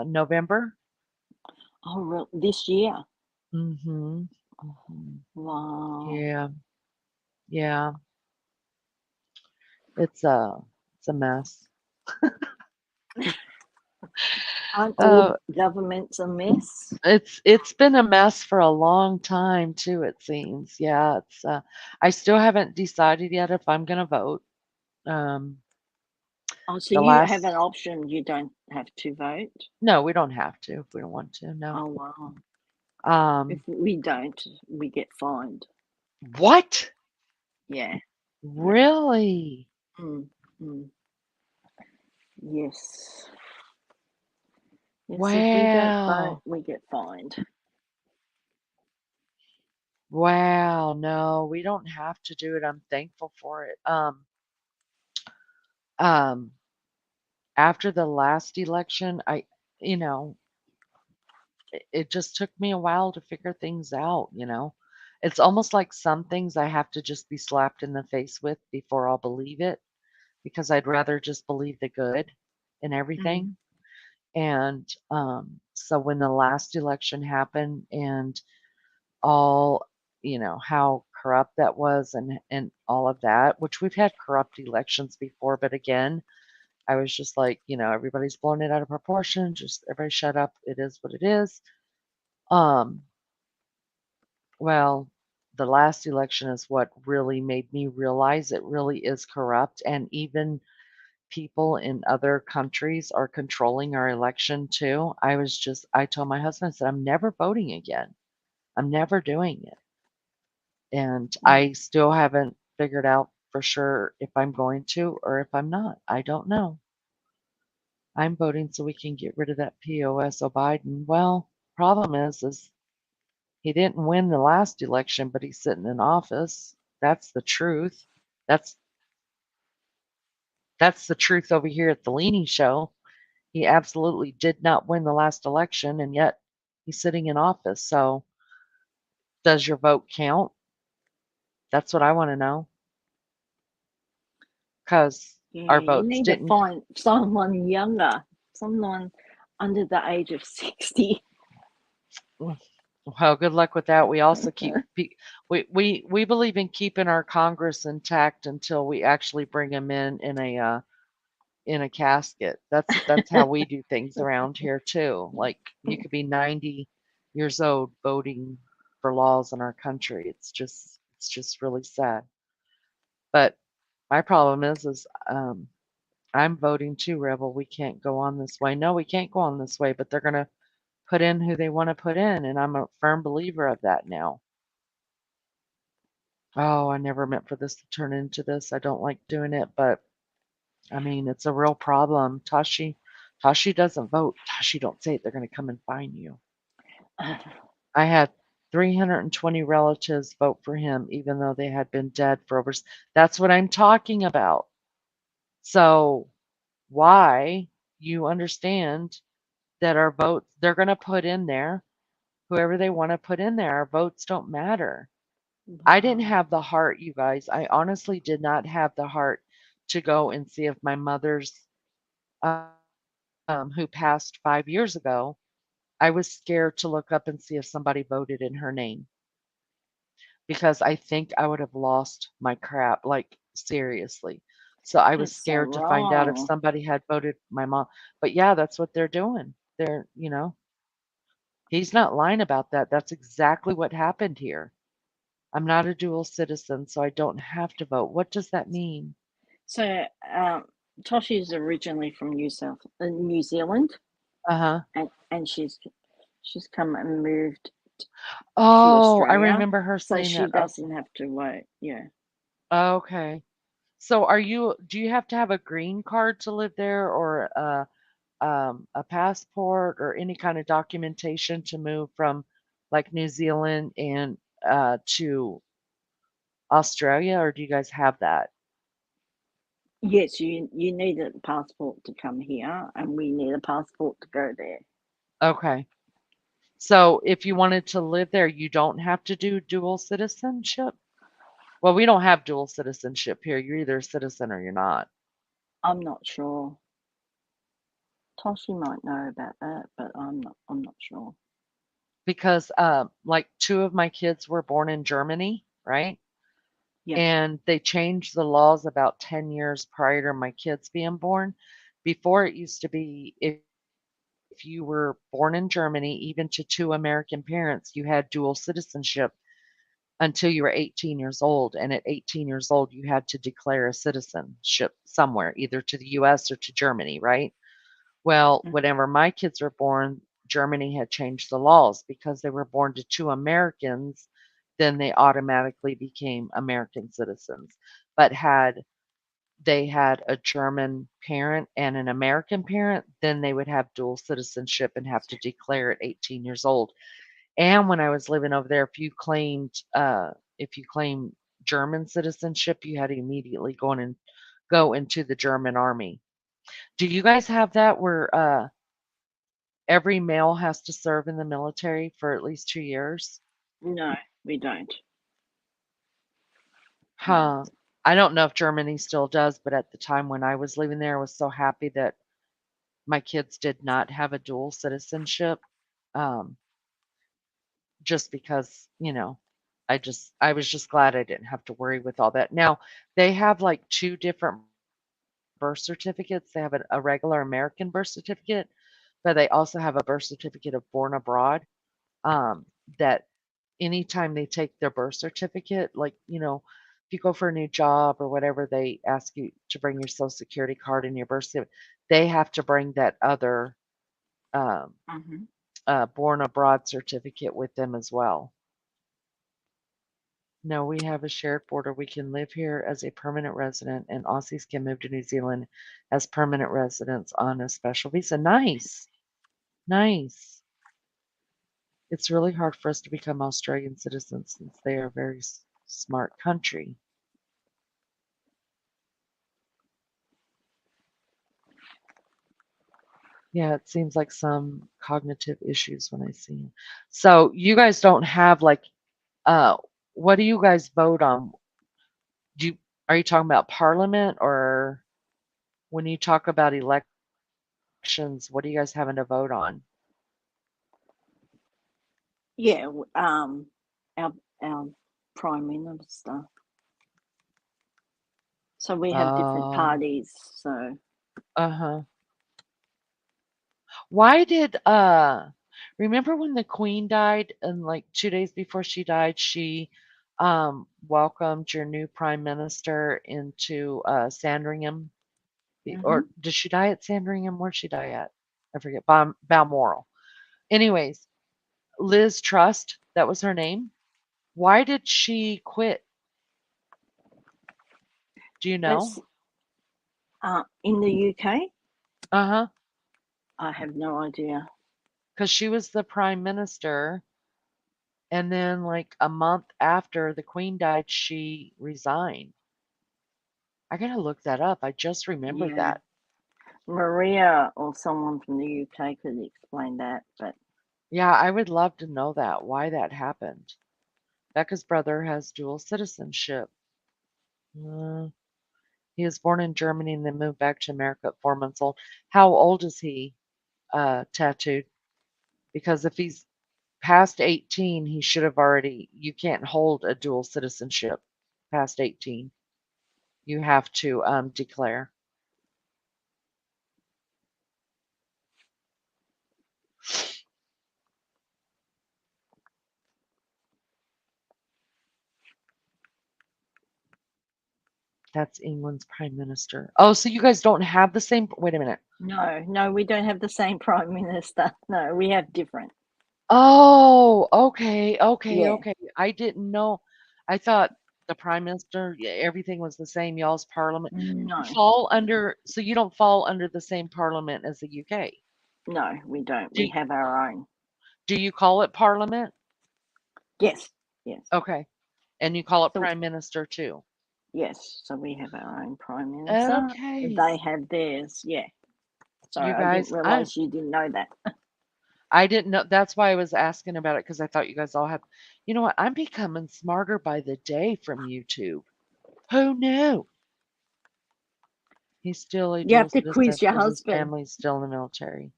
November. Oh, this year? Mhm. Mhm. Wow. Yeah. Yeah. It's a it's a mess. Aren't Uh, all governments a mess? it's been a mess for a long time too, it seems. Yeah, it's I still haven't decided yet if I'm gonna vote. Um, Oh, so the you have last an option. You don't have to vote. No, we don't have to if we don't want to. No. Oh, wow. If Um, we don't, we get fined. what? Yeah, yeah. Really? Mm, mm. Yes. Yes, if we don't vote, Wow. we get fined. Wow. No, we don't have to do it. I'm thankful for it. Um, After the last election, you know, it just took me a while to figure things out. It's almost like some things I have to just be slapped in the face with before I'll believe it because I'd rather just believe the good in Mm, everything. And so when the last election happened and all, how corrupt that was and all of that, which we've had corrupt elections before, but again, I was just like, everybody's blowing it out of proportion. Just everybody shut up. It is what it is. Um, well, the last election is what really made me realize it really is corrupt. And even people in other countries are controlling our election too. I told my husband, I said, I'm never voting again. I'm never doing it. And mm. I still haven't figured out for sure if I'm going to or if I'm not. I don't know. I'm voting so we can get rid of that POS Biden. Well, problem is he didn't win the last election, but he's sitting in office. That's the truth. That's that's the truth over here at the Leaning Show. He absolutely did not win the last election, and yet he's sitting in office. So, does your vote count? That's what I want to know. Because Yeah, our you votes need to didn't. find someone younger, someone under the age of 60. Well, good luck with that. We also we believe in keeping our Congress intact until we actually bring him in a casket. That's how we do things around here too. Like you could be 90 years old voting for laws in our country. It's just really sad. But my problem is I'm voting too, Rebel. We can't go on this way. No, we can't go on this way, but they're gonna put in who they want to put in, and I'm a firm believer of that now. Oh, I never meant for this to turn into this. I don't like doing it, but I mean, it's a real problem. Tashi doesn't vote. Tashi, don't say it. They're going to come and find you. I had 320 relatives vote for him, even though they had been dead for over. That's what I'm talking about. So, why you understand that our votes, they're going to put in there whoever they want to put in there. Our votes don't matter. I didn't Wow. have the heart, you guys. I honestly did not have the heart to go and see if my mother's who passed 5 years ago, I was scared to look up and see if somebody voted in her name because I think I would have lost my crap, like seriously. So I was That's so scared to find out if wrong. somebody had voted my mom. But yeah, that's what they're doing. He's not lying about that. That's exactly what happened here. I'm not a dual citizen, so I don't have to vote. What does that mean? So, Toshi is originally from New Zealand, Uh-huh. and she's come and moved to Oh, I Australia, remember her so saying she that. doesn't have to vote. Yeah. Okay. So do you have to have a green card to live there or a passport or any kind of documentation to move from like New Zealand and to Australia, or do you guys have that? Yes, you need a passport to come here, and we need a passport to go there. Okay. So if you wanted to live there, you don't have to do dual citizenship? Well, we don't have dual citizenship here. You're either a citizen or you're not. I'm not sure. Toshi might know about that, but I'm not. I'm not sure. Because like two of my kids were born in Germany, right? Yeah. And they changed the laws about 10 years prior to my kids being born. Before it used to be if you were born in Germany, even to two American parents, you had dual citizenship until you were 18 years old. And at 18 years old, you had to declare a citizenship somewhere, either to the US or to Germany, right? Well, Mm. whenever my kids were born, Germany had changed the laws because they were born to two Americans, then they automatically became American citizens. But had they had a German parent and an American parent, then they would have dual citizenship and have to declare at 18 years old. And when I was living over there, if you claimed German citizenship, you had to immediately go into the German army. Do you guys have that where every male has to serve in the military for at least 2 years? No, we don't. No. Huh. I don't know if Germany still does, but at the time when I was living there, I was so happy that my kids did not have a dual citizenship. Um, just because, I was just glad I didn't have to worry with all that. Now, they have like two different birth certificates. They have a regular American birth certificate, but they also have a birth certificate of born abroad. That anytime they take their birth certificate, like, if you go for a new job or whatever, they ask you to bring your social security card and your birth certificate. They have to bring that other um, Mm-hmm. born abroad certificate with them as well. No, we have a shared border. We can live here as a permanent resident, and Aussies can move to New Zealand as permanent residents on a special visa. Nice, nice. It's really hard for us to become Australian citizens since they are a very smart country. Yeah, it seems like some cognitive issues when I see 'em. So you guys don't have like, uh, what do you guys vote on? Do you, are you talking about parliament or when you talk about elections, what are you guys having to vote on? Yeah. Our prime minister. So we have different Oh, parties. So uh-huh. Why did remember when the queen died and like 2 days before she died, she welcomed your new prime minister into Sandringham? mm-hmm. Or did she die at Sandringham? Where'd she die at? I forget. Balmoral. Anyways, Liz Trust, that was her name. Why did she quit? Do you know? That's in the UK. Uh-huh. I have no idea. Because she was the prime minister, and then like a month after the queen died, she resigned. I gotta look that up. I just remembered Yeah, that. Maria or someone from the UK could explain that. But Yeah, I would love to know that, why that happened. Becca's brother has dual citizenship. Uh, He was born in Germany and then moved back to America at 4 months old. How old is he tattooed? Because if he's past 18, he should have already, you can't hold a dual citizenship past 18. You have to declare. That's England's prime minister. Oh, so you guys don't have the same. Wait a minute. No, we don't have the same prime minister. No, we have different. Oh, okay, okay, Yeah. okay. I didn't know. I thought the prime minister, yeah, everything was the same. Y'all's parliament. No, Fall under, so you don't fall under the same parliament as the UK. no, we don't. Do We have our own. do you call it parliament? Yes, yes. Okay. And you call it So prime minister too. yes, so we have our own prime minister. Okay. They have theirs. Yeah. Sorry, You I didn't guys, realize you didn't know that. I didn't know. That's why I was asking about it because I thought you guys all had. You know what? I'm becoming smarter by the day from YouTube. Who knew? He's still a You dual have to citizen quiz your because his husband. family's still in the military.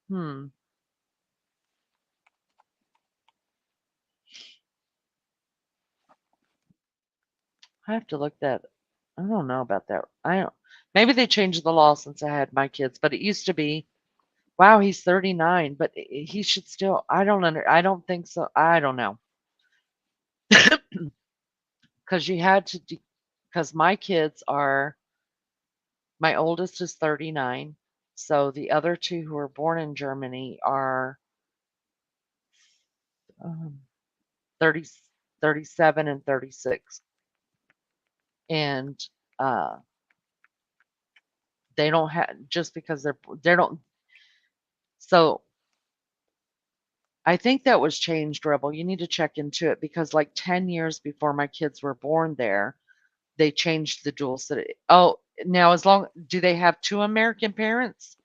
Hmm. I have to look that. I don't know about that. I don't. Maybe they changed the law since I had my kids, but it used to be. Wow, he's 39, but he should still. I don't under. I don't think so. I don't know because you had to. Because my kids are. My oldest is 39, so the other two who were born in Germany are um, 30, 37 and 36, and uh, they don't have just because they don't. So I think that was changed, Rebel. You need to check into it because like 10 years before my kids were born there, they changed the dual citizen. Oh, now as long do they have two American parents?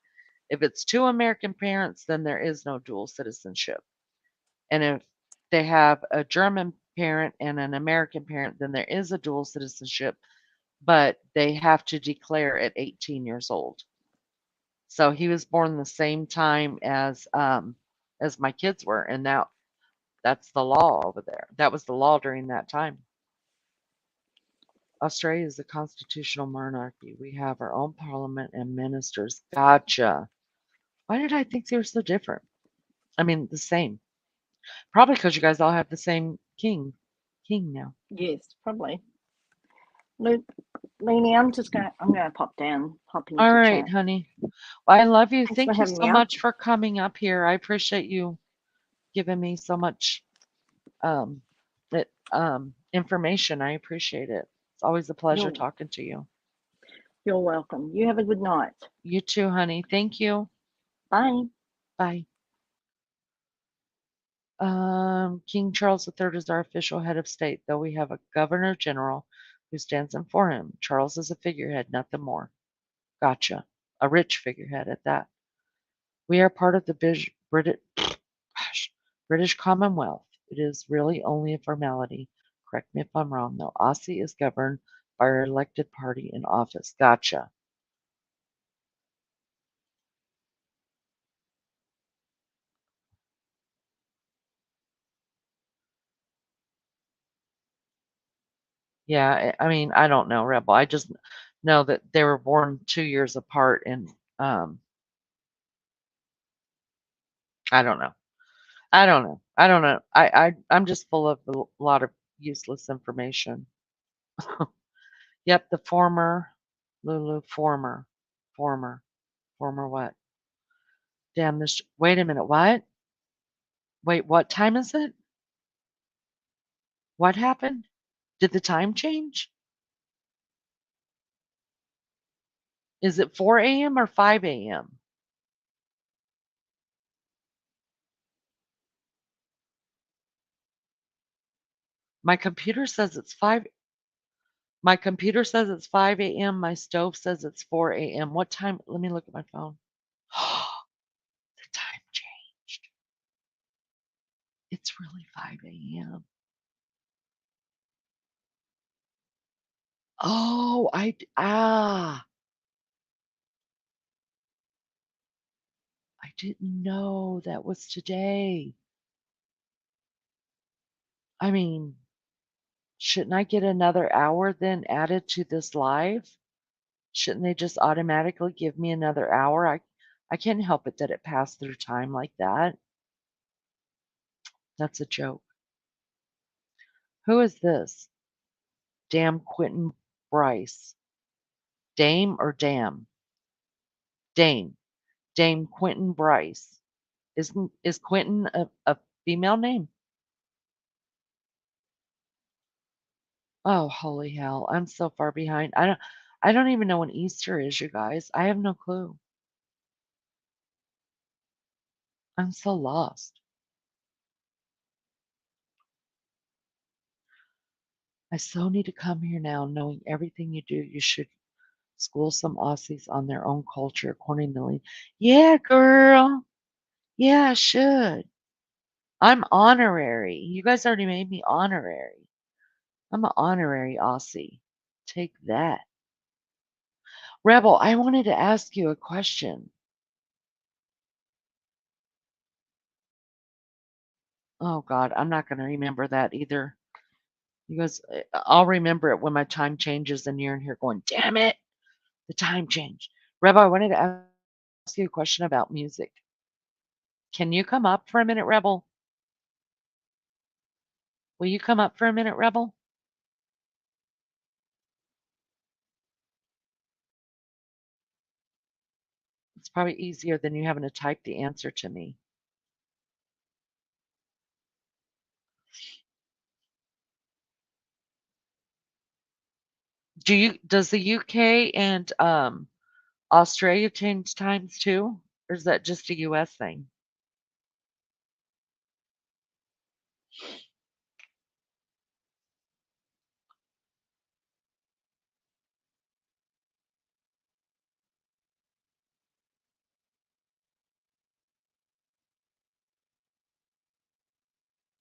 If it's two American parents, then there is no dual citizenship. And if they have a German parent and an American parent, then there is a dual citizenship, but they have to declare at 18 years old. So he was born the same time as my kids were, and now that's the law over there. That was the law during that time. Australia is a constitutional monarchy. We have our own parliament and ministers. Gotcha. Why did I think they were so different? I mean, the same. Probably because you guys all have the same king. King now. Yes, probably. Leanie, I'm gonna hop All into right, chat. honey. Well, I love you. Thanks for Thank you having so me up. much for coming up here. I appreciate you giving me so much um, information. I appreciate it. It's always a pleasure You're talking to you. you're welcome. You have a good night. You too, honey. Thank you. Bye. Bye. King Charles III is our official head of state, though we have a governor general who stands in for him. Charles is a figurehead, nothing more. Gotcha. A rich figurehead at that. We are part of the British Commonwealth. It is really only a formality. Correct me if I'm wrong, though. Aussie is governed by our elected party in office. Gotcha. Yeah, I mean, I don't know, Rebel. I just know that they were born 2 years apart, and I don't know. I don't know. I don't know. I'm just full of a lot of useless information. Yep, the former Lulu, former what? Damn this. Wait a minute. What? Wait, what time is it? What happened? Did the time change? Is it 4 a.m. or 5 a.m.? My computer says it's 5. My computer says it's 5 a.m. My stove says it's 4 a.m. What time? Let me look at my phone. The time changed. It's really 5 a.m. Oh, I didn't know that was today. I mean, shouldn't I get another hour then added to this live? Shouldn't they just automatically give me another hour? I can't help it that it passed through time like that. That's a joke. Who is this? Damn Quentin Bryce. Dame or Dam? Dame. Dame Quentin Bryce. Is Quentin a female name? Oh, holy hell. I'm so far behind. I don't even know when Easter is, you guys. I have no clue. I'm so lost. I so need to come here now knowing everything you do. You should school some Aussies on their own culture accordingly. Yeah, girl. Yeah, I should. I'm honorary. You guys already made me honorary. I'm an honorary Aussie. Take that. Rebel, I wanted to ask you a question. Oh God, I'm not going to remember that either. You guys, I'll remember it when my time changes and you're in here going, damn it, the time changed. Rebel, I wanted to ask you a question about music. Can you come up for a minute, Rebel? Will you come up for a minute, Rebel? It's probably easier than you having to type the answer to me. Does the UK and Australia change times too? Or is that just a US thing?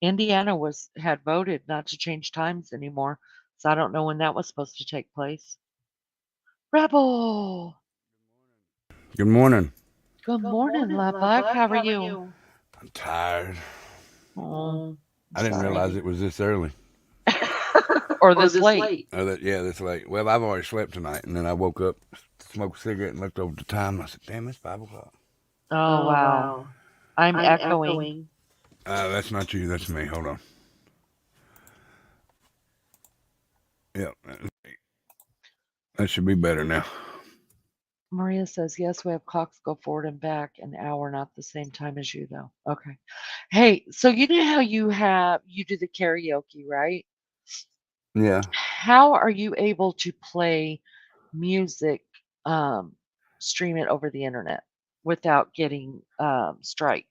Indiana had voted not to change times anymore, so I don't know when that was supposed to take place. Rebel! Good morning. Good morning, love bug. How are you? I'm tired. Oh, I'm I didn't realize sorry. it was this early. Or this late. Oh, this late. Well, I've already slept tonight, and then I woke up, smoked a cigarette, and looked over the time. And I said, "Damn, it's 5 o'clock." Oh, wow. I'm echoing. That's not you. That's me. Hold on. Yep, that should be better now. Maria says, yes, we have clocks go forward and back an hour, not the same time as you, though. Okay. Hey, so you know how you do the karaoke, right? Yeah, How are you able to play music, um, stream it over the internet without getting striked?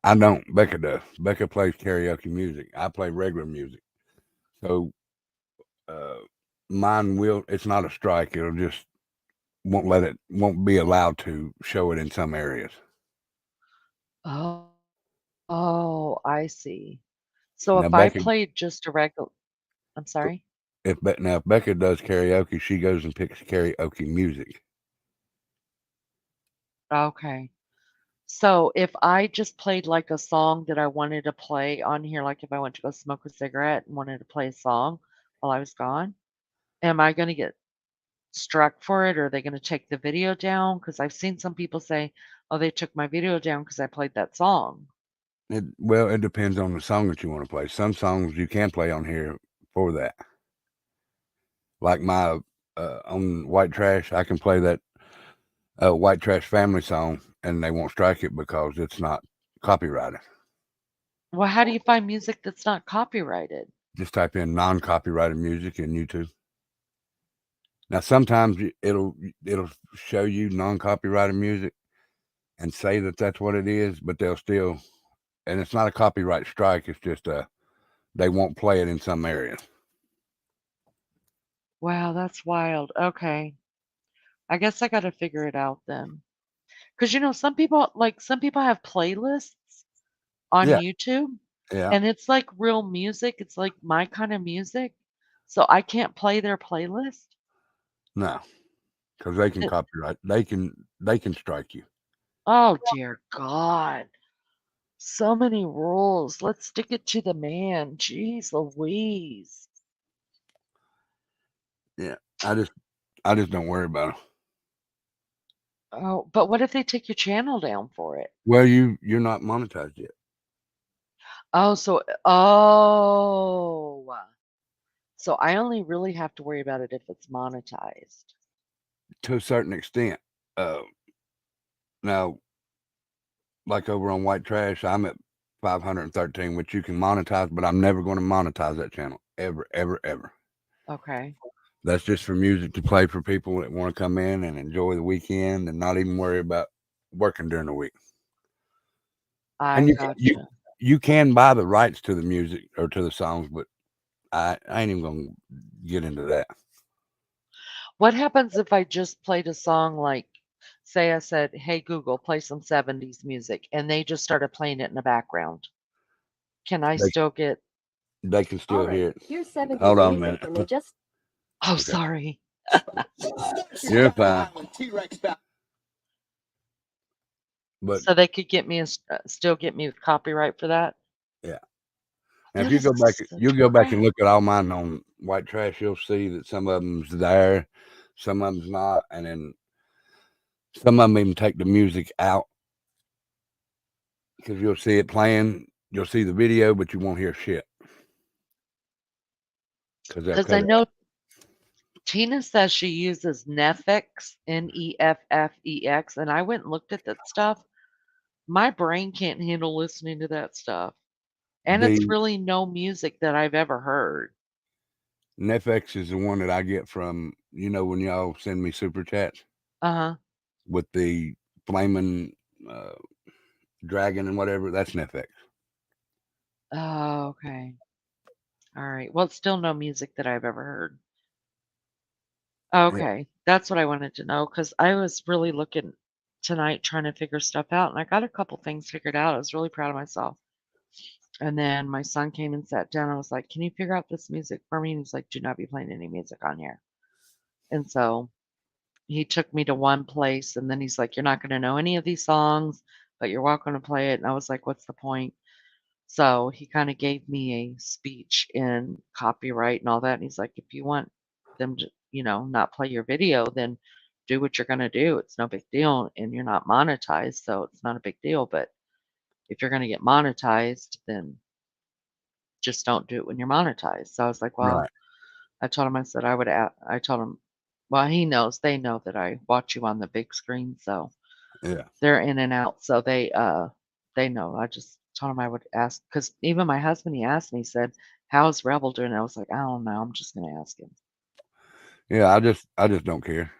I don't. Becca does. Becca plays karaoke music. I play regular music. So, uh, mine will. It's not a strike. It'll just won't be allowed to show it in some areas. Oh, I see. So Now if I Becca, played just a regular, I'm sorry. if Becca does karaoke, she goes and picks karaoke music. Okay. So if I just played like a song that I wanted to play on here, like if I went to go smoke a cigarette and wanted to play a song while I was gone, am I going to get struck for it? Or are they going to take the video down? Because I've seen some people say, oh, they took my video down because I played that song. It depends on the song that you want to play. Some songs you can play on here for that. Like my on White Trash, I can play that White Trash Family song, and they won't strike it because it's not copyrighted. Well, how do you find music that's not copyrighted? Just type in non-copyrighted music in YouTube. Now, sometimes it'll show you non-copyrighted music and say that that's what it is, but they'll still, and it's not a copyright strike. It's just they won't play it in some areas. Wow, that's wild. Okay. I guess I got to figure it out then. Because, some people have playlists on Yeah, YouTube yeah. and it's like real music. It's like my kind of music. So I can't play their playlist? No, because they can It- copyright. They can strike you. oh, dear God. So many rules. Let's stick it to the man. Jeez Louise. Yeah, I just don't worry about it. Oh, but what if they take your channel down for it? Well, you're not monetized yet Oh, oh. So I only really have to worry about it if it's monetized. to a certain extent. Uh, Now, like over on White Trash, I'm at 513, which you can monetize, but I'm never going to monetize that channel ever, ever, ever. Okay. That's just for music to play for people that want to come in and enjoy the weekend and not even worry about working during the week. I And gotcha. you can buy the rights to the music or to the songs, but I ain't even gonna get into that. What happens if I just played a song like, say I said, "Hey Google, play some 70s music," and they just started playing it in the background? Can I They still get they can still All right, hear it. here's 70s Hold on a music minute. for me. Just Oh, Okay. sorry. You're fine. But So they could get me still get me with copyright for that? yeah. And if That you is go back, such you go back and crap. look at all mine on White Trash, you'll see that some of them's there, some of them's not, and then some of them even take the music out because you'll see it playing, you'll see the video, but you won't hear shit because they'll Because cut I it. know Tina says she uses Neffex, Neffex, and I went and looked at that stuff. My brain can't handle listening to that stuff. And it's The really no music that I've ever heard. Netflix is the one that I get from, when y'all send me super chats Uh-huh. with the flaming dragon and whatever. That's Netflix. Oh, okay. All right. Well, it's still no music that I've ever heard. Yeah, Okay. That's what I wanted to know because I was really looking tonight trying to figure stuff out, and I got a couple things figured out. I was really proud of myself. And then my son came and sat down. I was like, "Can you figure out this music for me?" And he's like, "Do not be playing any music on here." And so he took me to one place, and then he's like, "You're not going to know any of these songs, but you're welcome to play it." And I was like, "What's the point?" So he kind of gave me a speech in copyright and all that. And he's like, "If you want them to, not play your video, then do what you're going to do. It's no big deal. And you're not monetized. So it's not a big deal. But if you're going to get monetized, then just don't do it when you're monetized." So I was like, "Well," right. I told him, I said, I told him, well, they know that I watch you on the big screen. So Yeah. they're in and out. So they know. I just told him I would ask because even my husband, he asked me, he said, "How's Rebel doing?" I was like, "I don't know. I'm just gonna ask him." Yeah. I just don't care.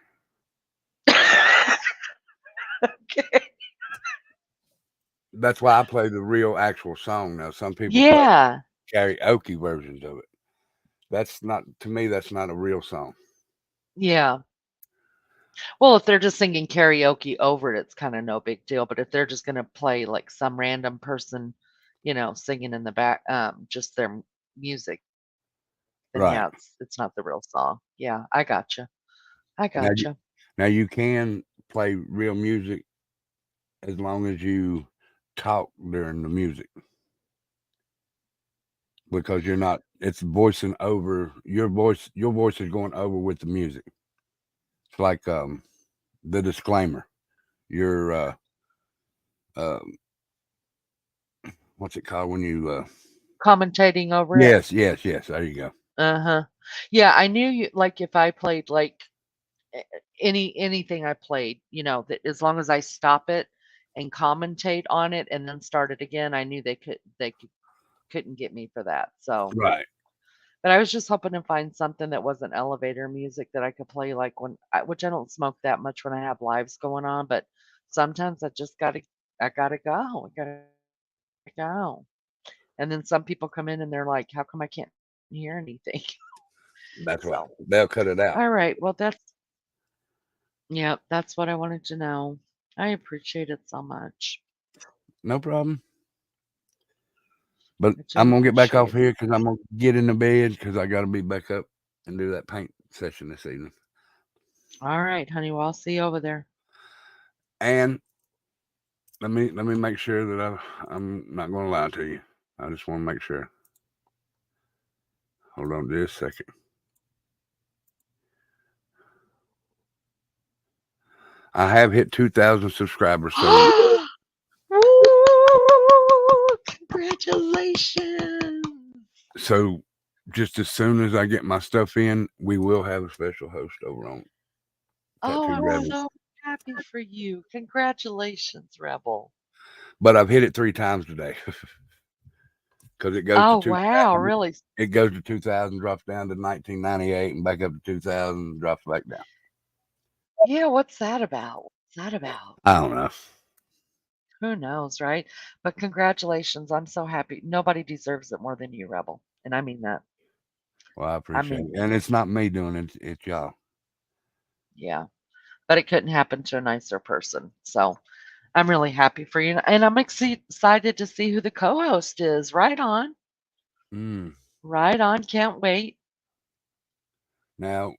Okay. That's why I play the real actual song. Now, some people play Yeah. karaoke versions of it. That's not, to me, that's not a real song. Yeah. Well, if they're just singing karaoke over it, it's kind of no big deal. But if they're just gonna play like some random person, singing in the back, just their music, then Right. yeah, it's not the real song. Yeah, I gotcha. I Now, you, gotcha. now you can play real music as long as you talk during the music because you're not, it's voicing over your voice is going over with the music. It's like the disclaimer. Your um what's it called when you Commentating over it. yes, there you go. Uh-huh. Yeah, I knew you like if I played like anything I played, that as long as I stop it and commentate on it and then start it again, I knew couldn't get me for that. So, Right. but I was just hoping to find something that wasn't elevator music that I could play like which I don't smoke that much when I have lives going on, but sometimes I gotta go. I gotta go. And then some people come in and they're like, "How come I can't hear anything?" That's what So, they'll cut it out. all right. Well, that's what I wanted to know. I appreciate it so much. No problem. But I I'm do gonna get back off appreciate it. here because I'm gonna get in the bed because I gotta be back up and do that paint session this evening. All right, honey. Well, I'll see you over there. And let me make sure that I'm not going to lie to you. I just want to make sure. Hold on just a second. I have hit 2,000 subscribers. So Congratulations. so just as soon as I get my stuff in, we will have a special host over on Oh, Tattoo I'm Rebels. so happy for you. Congratulations, Rebel. But I've hit it 3 times today. Because it goes Oh, to 2,000. wow. Really? It goes to 2,000, drops down to 1998, and back up to 2,000, drops back down. Yeah. What's that about? What's that about? I don't know. Who knows, right? But congratulations. I'm so happy. Nobody deserves it more than you, Rebel. And I mean that. Well, I appreciate mean it. And it's not me doing it, it's y'all. Yeah. But it couldn't happen to a nicer person. So I'm really happy for you. And I'm excited to see who the co host is. Right on. Mm. Right on. Can't wait. Now,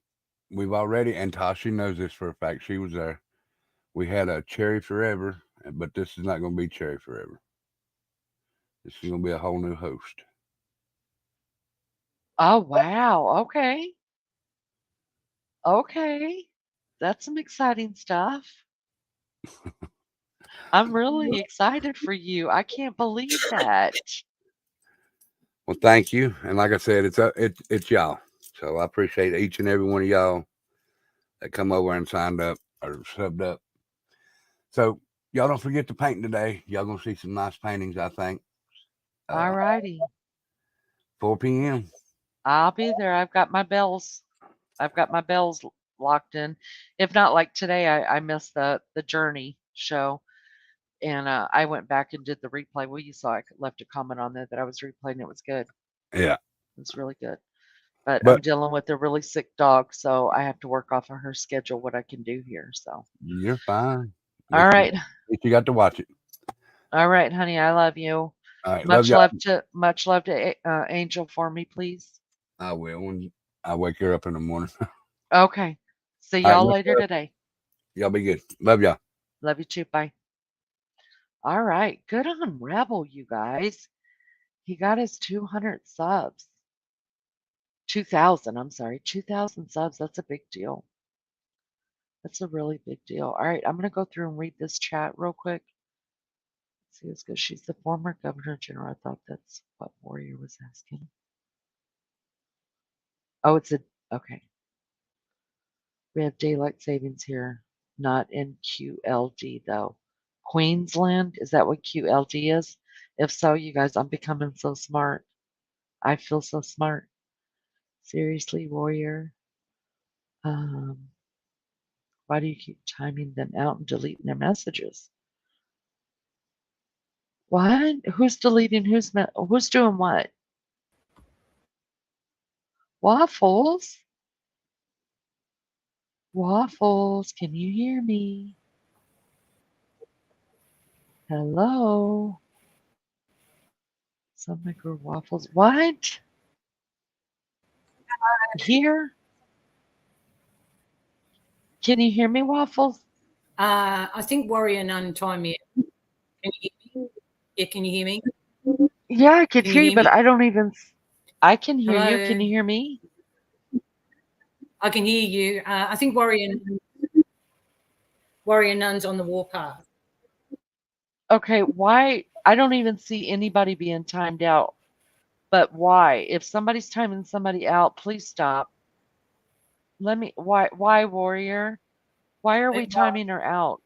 we've already, and Tashi knows this for a fact, she was there. We had a Cherry Forever, but this is not going to be Cherry Forever. This is going to be a whole new host. Oh, wow. Okay. Okay. That's some exciting stuff. I'm really excited for you. I can't believe that. Well, thank you. And like I said, it's y'all. So I appreciate each and every one of y'all that come over and signed up or subbed up. So y'all don't forget to paint today. Y'all gonna see some nice paintings, I think. All righty. 4 p.m. I'll be there. I've got my bells. I've got my bells locked in. If not like today, I missed the Journey show, and I went back and did the replay. Well, you saw I left a comment on there that I was replaying. It was good. Yeah. It was really good. But I'm But dealing with a really sick dog, so I have to work off of her schedule what I can do here. So, you're fine. all right, At least you got to watch it. all right, honey, I love you. All right. Love Much love to Angel for me, please. I will when I wake her up in the morning. Okay. See All right, y'all much later love. today. Y'all be good. Love y'all. Love you too. Bye. All right. Good on Rebel, you guys. He got his 200 subs. 2,000, I'm sorry. 2,000 subs. That's a big deal. That's a really big deal. All right. I'm going to go through and read this chat real quick. Let's see, it's good. She's the former Governor General. I thought that's what Warrior was asking. Oh, okay. We have daylight savings here, not in QLD though. Queensland, is that what QLD is? If so, you guys, I'm becoming so smart. I feel so smart. Seriously, Warrior. Why do you keep timing them out and deleting their messages? What? Who's deleting who's doing what? Waffles? Waffles, can you hear me? Hello? Some micro waffles. What? Here? Can you hear me, Waffles? I think Warrior Nun time me. Can you hear me? Yeah, can you hear me? Yeah, I can Can hear you you, hear but me? I don't even. I can hear you. Hello? Can you hear me? I can hear you. I think Warrior Nun's on the warpath. Okay, why? I don't even see anybody being timed out. But why? If somebody's timing somebody out, please stop. Why, Warrior? Why are we timing her out?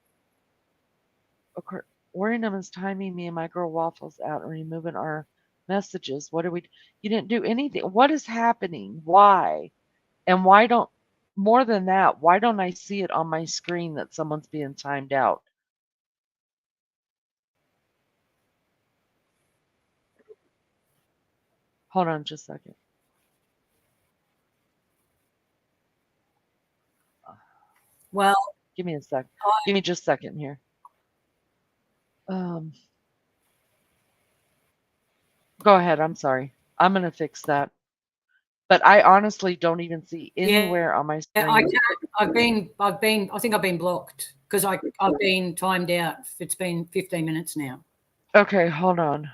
Okay, Warrior is timing me and my girl Waffles out and removing our messages. What are we? You didn't do anything. What is happening? Why? And why don't, more than that, why don't I see it on my screen that someone's being timed out? Hold on just a second. Well, Give me a sec. Give me just a second here. Go ahead. I'm sorry. I'm going to fix that. But I honestly don't even see Yeah, anywhere on my I screen. can't. I think I've been blocked because I've been timed out. It's been 15 minutes now. Okay, hold on.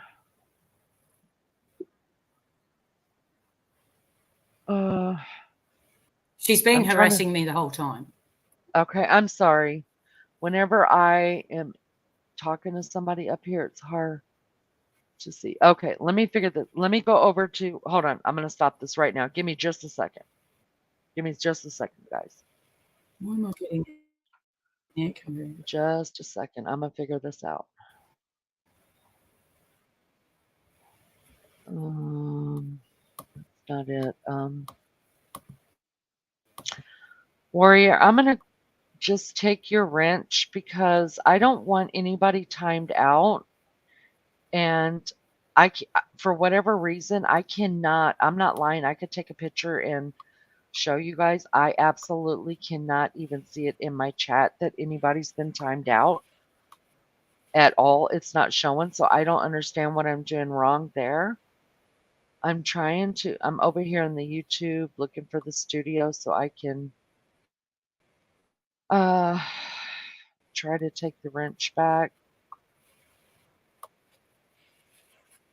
Uh, She's been I'm trying to. harassing me the whole time. Okay, I'm sorry. Whenever I am talking to somebody up here, it's hard to see. Okay, let me figure that. Let me go over to. Hold on. I'm going to stop this right now. Give me just a second. Give me just a second, guys. Why am I getting that covered? Just a second. I'm going to figure this out. That's not it. Warrior, I'm going to just take your wrench because I don't want anybody timed out. And for whatever reason, I cannot, I'm not lying. I could take a picture and show you guys. I absolutely cannot even see it in my chat that anybody's been timed out at all. It's not showing. So I don't understand what I'm doing wrong there. I'm over here on the YouTube looking for the studio so I can uh try to take the wrench back.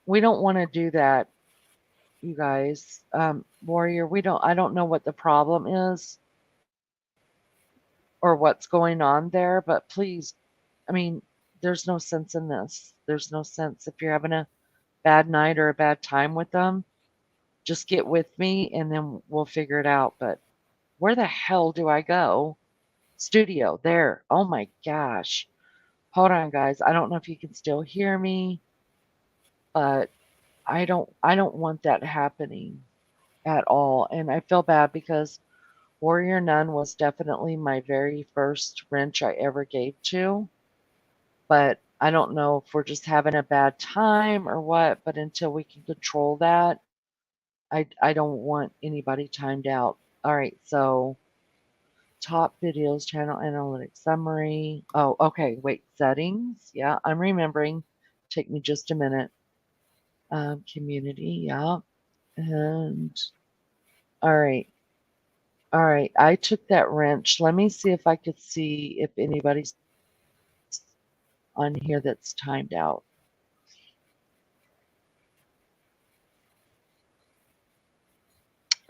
We don't want to do that, you guys. Warrior, I don't know what the problem is or what's going on there, but please, I mean, there's no sense in this. There's no sense. If you're having a bad night or a bad time with them, just get with me and then we'll figure it out. But where the hell do I go? Studio, there. Oh my gosh. Hold on, guys. I don't know if you can still hear me, but I don't want that happening at all. And I feel bad because Warrior Nun was definitely my very first wrench I ever gave to. But I don't know if we're just having a bad time or what, but until we can control that, I don't want anybody timed out. All right, so top videos, channel analytics summary. Oh, okay, wait, settings. Yeah, I'm remembering. Take me just a minute. Community, yeah. And all right. All right, I took that wrench. Let me see if I could see if anybody's on here that's timed out.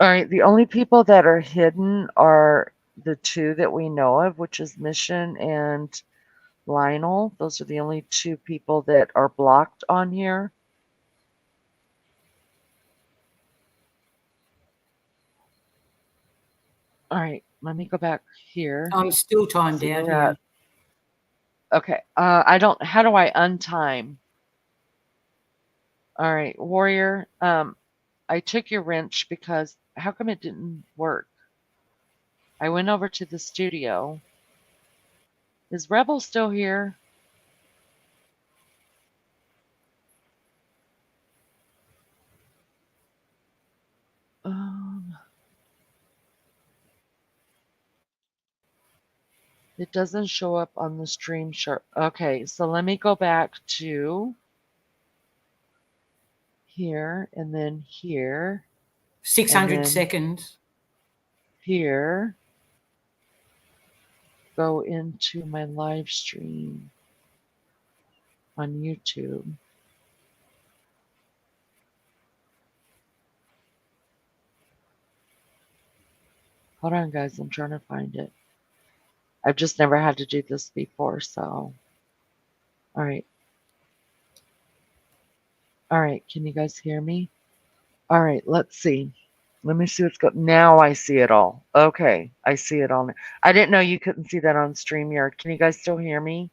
All right, the only people that are hidden are the two that we know of, which is Mission and Lionel. Those are the only two people that are blocked on here. All right, let me go back here. I'm still timed See out where we're here. at. Okay, how do I untime? All right, Warrior, I took your wrench because how come it didn't work? I went over to the studio. Is Rebel still here? Um, it doesn't show up on the stream chart. Okay, so let me go back to here and then here 600 and then seconds. here. Go into my live stream on YouTube. Hold on, guys. I'm trying to find it. I've just never had to do this before, so. All right. All right. Can you guys hear me? All right. Let's see. Let me see what's going. Now I see it all. Okay. I see it all now. I didn't know you couldn't see that on StreamYard. Can you guys still hear me?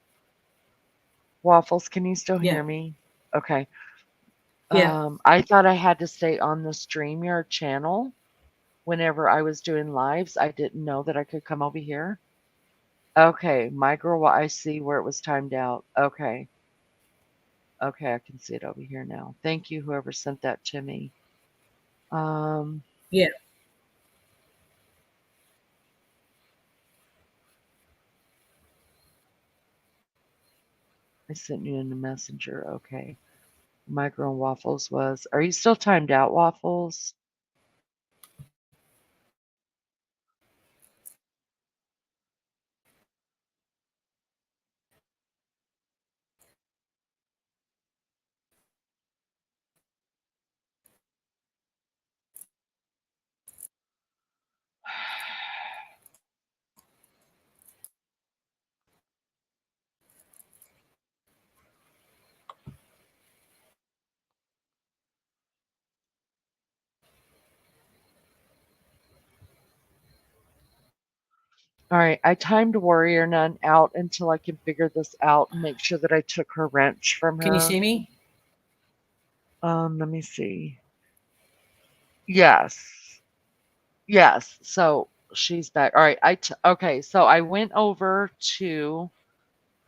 Waffles, can you still hear Yeah. me? Okay. Yeah. I thought I had to stay on the StreamYard channel whenever I was doing lives. I didn't know that I could come over here. Okay, my girl, I see where it was timed out. Okay. Okay, I can see it over here now. Thank you, whoever sent that to me. Yeah. I sent you in the messenger. Okay. My girl Waffles was. Are you still timed out, Waffles? All right, I timed Warrior Nun out until I can figure this out and make sure that I took her wrench from Can you her. see me? Let me see. Yes. Yes. So she's back. All right. Okay. So I went over to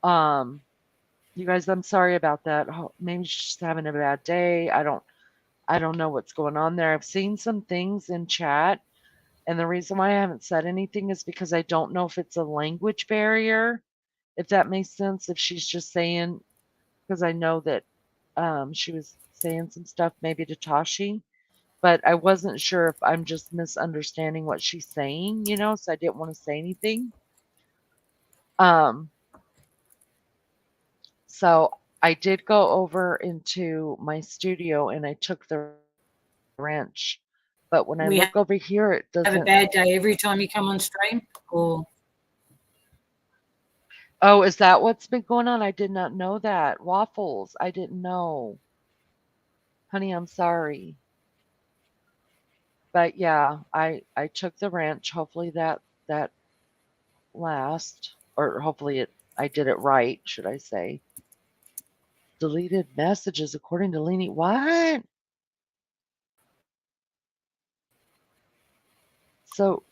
um you guys, I'm sorry about that. Maybe she's having a bad day. I don't know what's going on there. I've seen some things in chat, and the reason why I haven't said anything is because I don't know if it's a language barrier, if that makes sense. If she's just saying, because I know that she was saying some stuff maybe to Tashi, but I wasn't sure if I'm just misunderstanding what she's saying, so I didn't want to say anything. Um, so I did go over into my studio and I took the wrench, but when I We look over here, it have a doesn't. bad day every time you come on stream, or Oh, is that what's been going on? I did not know that. Waffles, I didn't know. Honey, I'm sorry. But yeah, I took the wrench. Hopefully that lasts, or hopefully I did it right, should I say. Deleted messages according to Leanie. What? So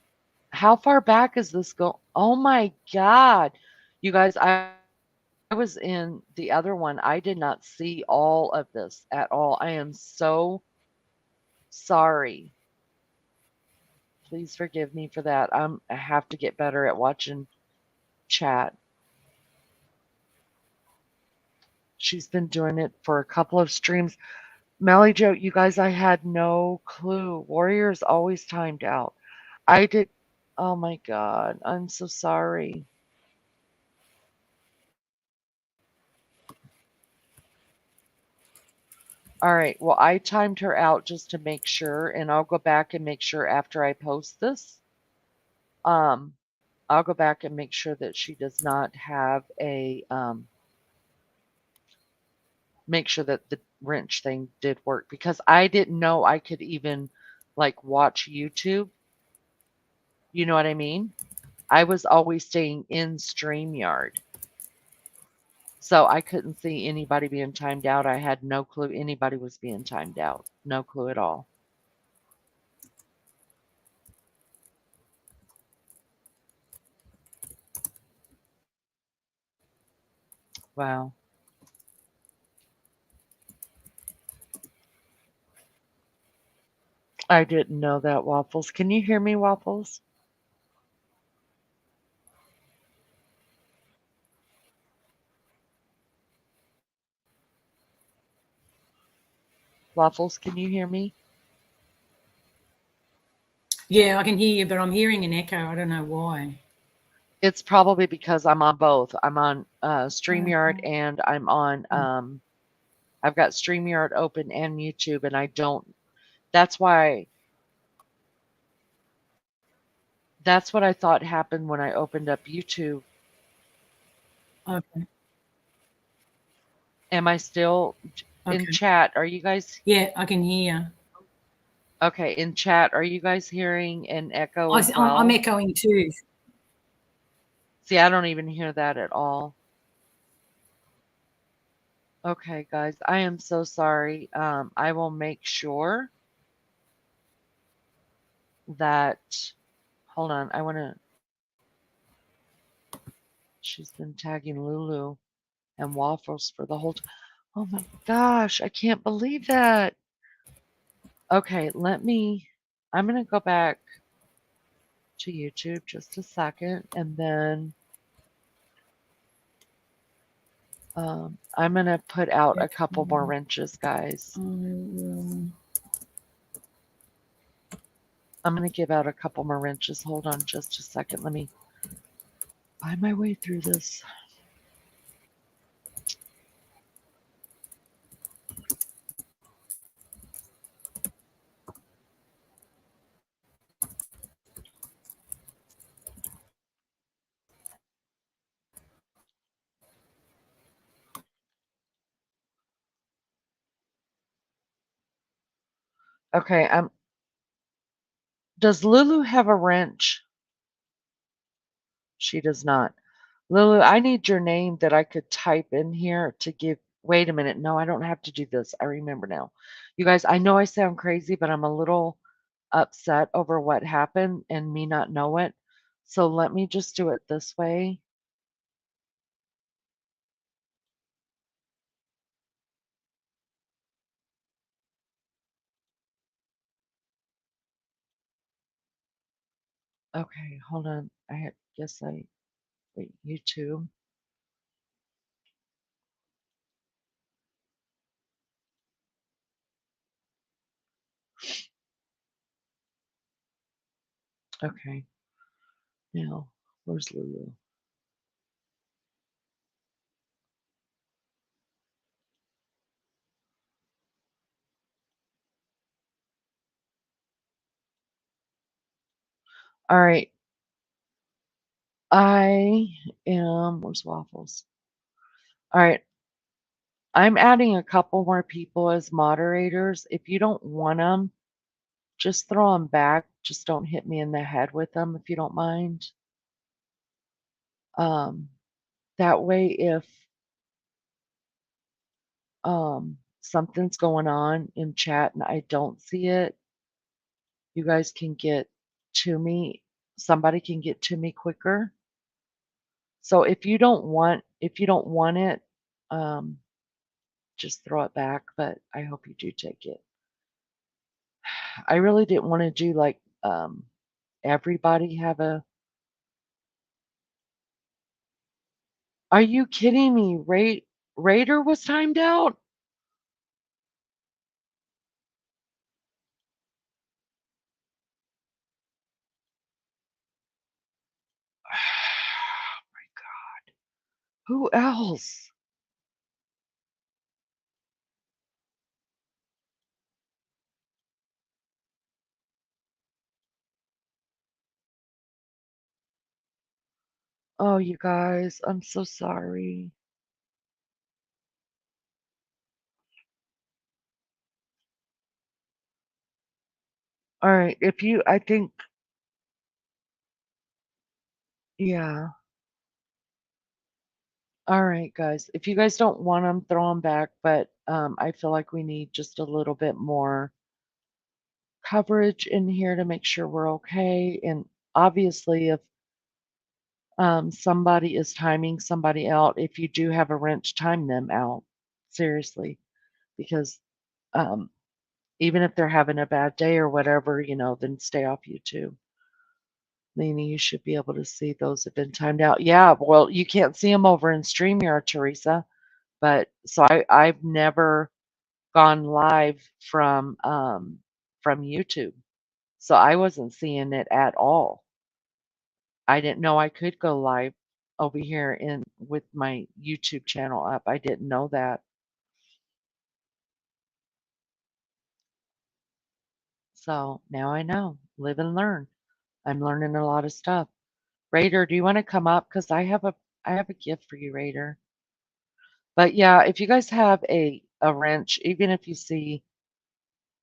how far back is this go? Oh my God. You guys, I was in the other one. I did not see all of this at all. I am so sorry. Please forgive me for that. I have to get better at watching chat. She's been doing it for a couple of streams. Melly Joe, you guys, I had no clue. Warrior's always timed out. I did. Oh my God. I'm so sorry. All right. Well, I timed her out just to make sure, and I'll go back and make sure after I post this. Um, I'll go back and make sure that she does not have make sure that the wrench thing did work because I didn't know I could even like watch YouTube. You know what I mean? I was always staying in StreamYard. So I couldn't see anybody being timed out. I had no clue anybody was being timed out. No clue at all. Wow. I didn't know that, Waffles. Can you hear me, Waffles? Waffles, can you hear me? yeah, I can hear you, but I'm hearing an echo. I don't know why. It's probably because I'm on both. I'm on StreamYard and I'm on I've got StreamYard open and YouTube, and I don't. That's why. That's what I thought happened when I opened up YouTube. Okay. Am I still in Okay. chat? Are you guys Yeah, I can hear. okay? In chat, are you guys hearing an echo as I'm well? echoing too. See, I don't even hear that at all. Okay, guys, I am so sorry. I will make sure that. Hold on, I want to. She's been tagging Lulu and Waffles for the whole time. Oh my gosh, I can't believe that. Okay, I'm going to go back to YouTube just a second, and then I'm going to put out a couple more wrenches, guys. I'm going to give out a couple more wrenches. Hold on just a second. Let me find my way through this. Okay, does Lulu have a wrench? She does not. Lulu, I need your name that I could type in here to give. Wait a minute. No, I don't have to do this. I remember now. You guys, I know I sound crazy, but I'm a little upset over what happened and me not know it. So let me just do it this way. Okay, hold on. Guess I wait, YouTube. Okay. Now, where's Lulu? All right. I am, where's Waffles? All right. I'm adding a couple more people as moderators. If you don't want them, just throw them back. Just don't hit me in the head with them if you don't mind. Um, that way, if something's going on in chat and I don't see it, you guys can get to me. Somebody can get to me quicker. So if you don't want it, um, just throw it back. But I hope you do take it. I really didn't want to do like everybody have a. Are you kidding me? Raider was timed out. Oh my God. Who else? Oh, you guys, I'm so sorry. All right, I think, yeah. All right, guys. If you guys don't want them, throw them back. But I feel like we need just a little bit more coverage in here to make sure we're okay. And obviously, if somebody is timing somebody out, if you do have a wrench, time them out. Seriously, because um, even if they're having a bad day or whatever, then stay off YouTube. Meaning you should be able to see those have been timed out. Yeah, well, you can't see them over in StreamYard, Teresa. But so I've never gone live from YouTube. So I wasn't seeing it at all. I didn't know I could go live over here in with my YouTube channel up. I didn't know that. So now I know. Live and learn. I'm learning a lot of stuff. Raider, do you want to come up? Because I have a gift for you, Raider. But yeah, if you guys have a wrench, even if you see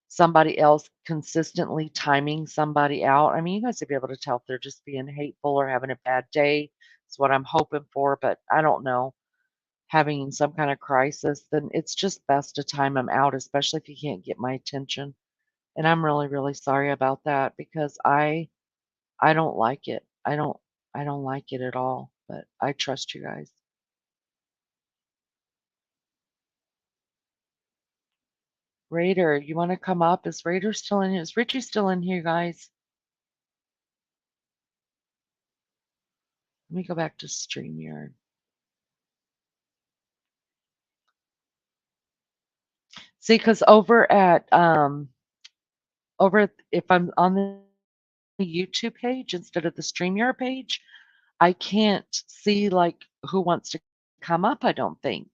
somebody else consistently timing somebody out, I mean, you guys would be able to tell if they're just being hateful or having a bad day. It's what I'm hoping for, but I don't know. Having some kind of crisis, then it's just best to time them out, especially if you can't get my attention. And I'm really, really sorry about that because I don't like it. I don't like it at all, but I trust you guys. Raider, you want to come up? Is Raider still in here? Is Richie still in here, guys? Let me go back to StreamYard. See, because if I'm on the YouTube page instead of the StreamYard page, I can't see like who wants to come up, I don't think.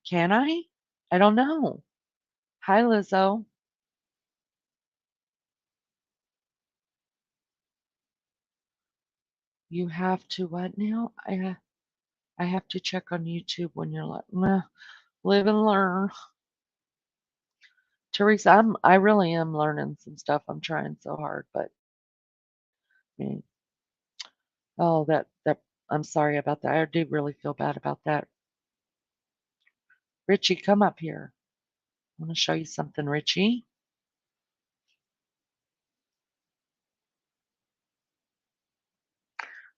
Can I? I don't know. Hi, Lizzo. You have to what now? I have to check on YouTube when you're like, "Meh, live and learn." Teresa, I really am learning some stuff. I'm trying so hard, but I mean, Oh, that I'm sorry about that. I do really feel bad about that. Richie, come up here. I want to show you something, Richie.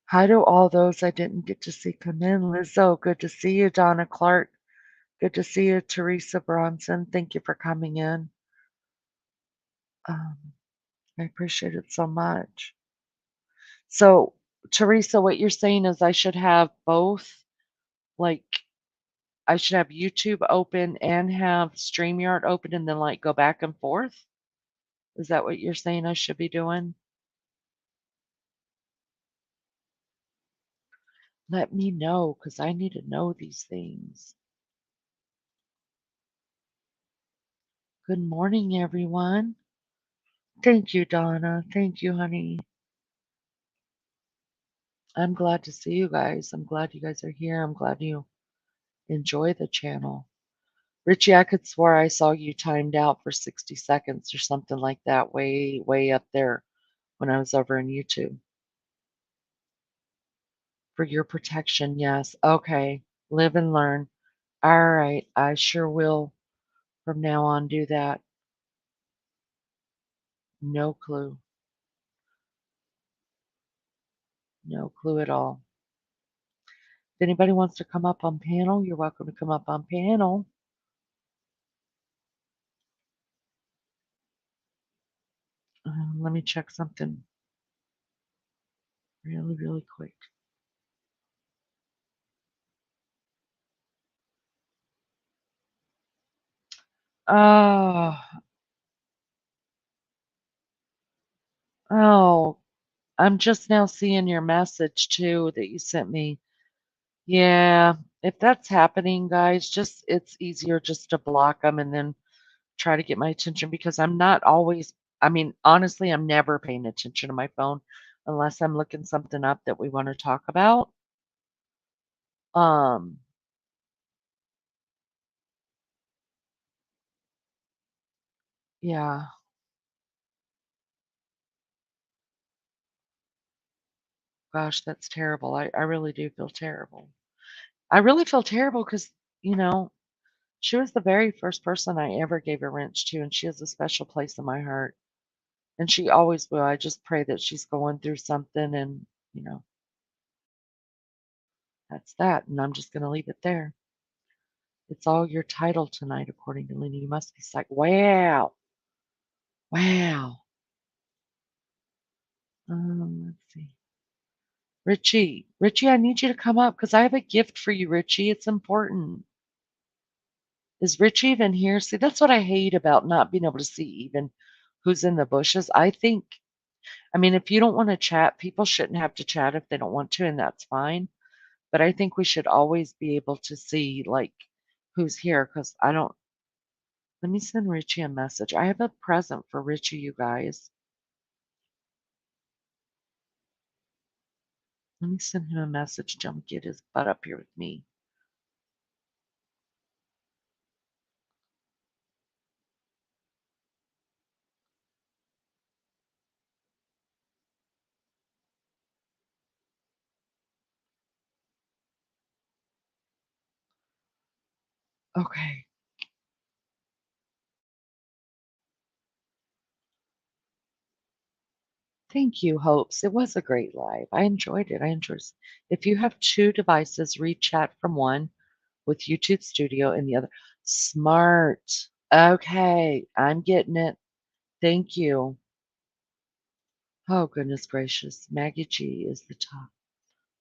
Hi to all those I didn't get to see come in. Lizzo, good to see you. Donna Clark, good to see you. Teresa Bronson, thank you for coming in. Um, I appreciate it so much. So, Teresa, what you're saying is I should have both, like, I should have YouTube open and have StreamYard open and then, like, go back and forth? Is that what you're saying I should be doing? Let me know because I need to know these things. Good morning, everyone. Thank you, Donna. Thank you, honey. I'm glad to see you guys. I'm glad you guys are here. I'm glad you enjoy the channel. Richie, I could swear I saw you timed out for 60 seconds or something like that, way, way up there when I was over on YouTube. For your protection, yes. Okay. Live and learn. All right. I sure will from now on do that. No clue. No clue at all. If anybody wants to come up on panel, you're welcome to come up on panel. Let me check something really, really quick. Oh, oh, I'm just now seeing your message too that you sent me. Yeah, if that's happening, guys, just it's easier just to block them and then try to get my attention because I'm not always, I mean, honestly, I'm never paying attention to my phone unless I'm looking something up that we want to talk about. Um, yeah, gosh, that's terrible. I really do feel terrible. I really feel terrible because, you know, she was the very first person I ever gave a wrench to, and she has a special place in my heart. And she always will. I just pray that she's going through something and, you know, that's that. And I'm just going to leave it there. It's all your title tonight, according to Lena. You must be psych. Wow. Wow. Let's see. Richie, I need you to come up because I have a gift for you, Richie. It's important. Is Richie even here? See, that's what I hate about not being able to see even who's in the bushes. I mean, if you don't want to chat, people shouldn't have to chat if they don't want to, and that's fine. But I think we should always be able to see, like, who's here because I don't. Let me send Richie a message. I have a present for Richie, you guys. Let me send him a message. Tell him to get his butt up here with me. Okay. Thank you, Hopes. It was a great live. I enjoyed it. I enjoyed it. If you have two devices, read chat from one with YouTube Studio and the other. Smart. Okay. I'm getting it. Thank you. Oh, goodness gracious. Maggie G is the top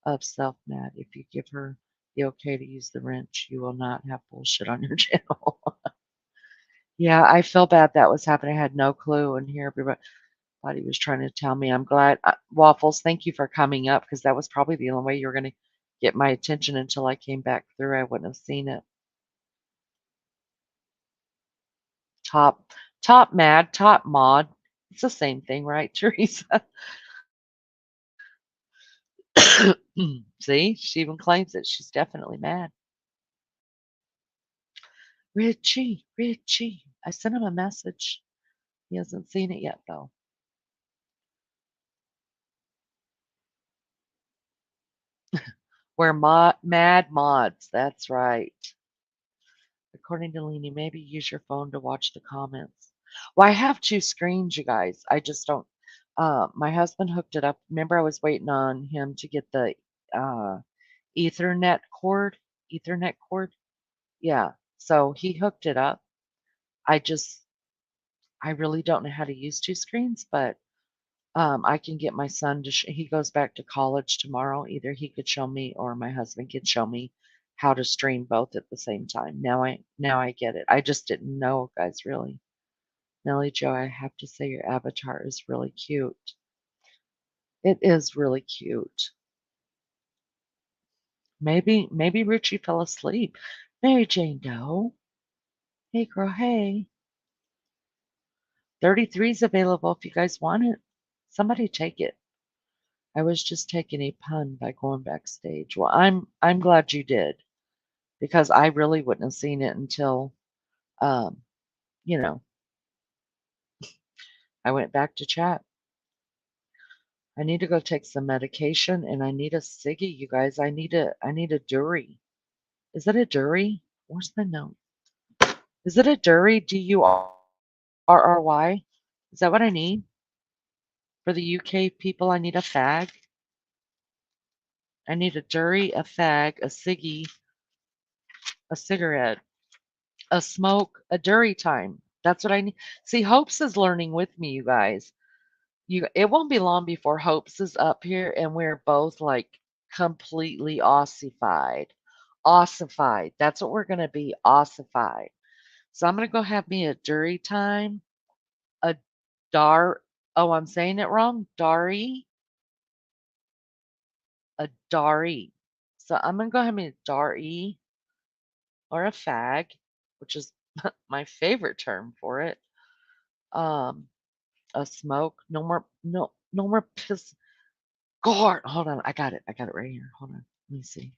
of self-mad. If you give her the okay to use the wrench, you will not have bullshit on your channel. Yeah, I feel bad that was happening. I had no clue, and here everybody was trying to tell me. I'm glad. Waffles, thank you for coming up because that was probably the only way you were going to get my attention until I came back through. I wouldn't have seen it. Top, top mad, top mod. It's the same thing, right, Teresa? See, she even claims it. She's definitely mad. Richie. I sent him a message. He hasn't seen it yet, though. We're mad mods. That's right. According to Leanie, maybe use your phone to watch the comments. Well, I have two screens, you guys. I just don't. My husband hooked it up. Remember, I was waiting on him to get the uh, Ethernet cord. Ethernet cord. Yeah. So he hooked it up. I just, I really don't know how to use two screens, but I can get my son to. He goes back to college tomorrow. Either he could show me, or my husband could show me how to stream both at the same time. Now I get it. I just didn't know, guys. Really, Nellie Joe, I have to say your avatar is really cute. It is really cute. Maybe Richie fell asleep. Mary Jane Doe. Hey girl, hey. 33 is available if you guys want it. Somebody take it. I was just taking a pun by going backstage. Well, I'm glad you did because I really wouldn't have seen it until um, you know, I went back to chat. I need to go take some medication and I need a ciggy, you guys. I need a Dury. Is it a Dury? Where's the note? Is it a Dury? Durry? Is that what I need? For the UK people, I need a fag. I need a Dury, a fag, a ciggy, a cigarette, a smoke, a Dury time. That's what I need. See, Hopes is learning with me, you guys. It won't be long before Hopes is up here and we're both like completely ossified. Ossified. That's what we're gonna be, ossified. So I'm gonna go have me a Dury time, a dar oh, I'm saying it wrong. Dari, a Dari. So I'm gonna go have me a Dari or a fag, which is my favorite term for it. Um, a smoke. No more piss. God, hold on. I got it. I got it right here. Hold on. Let me see.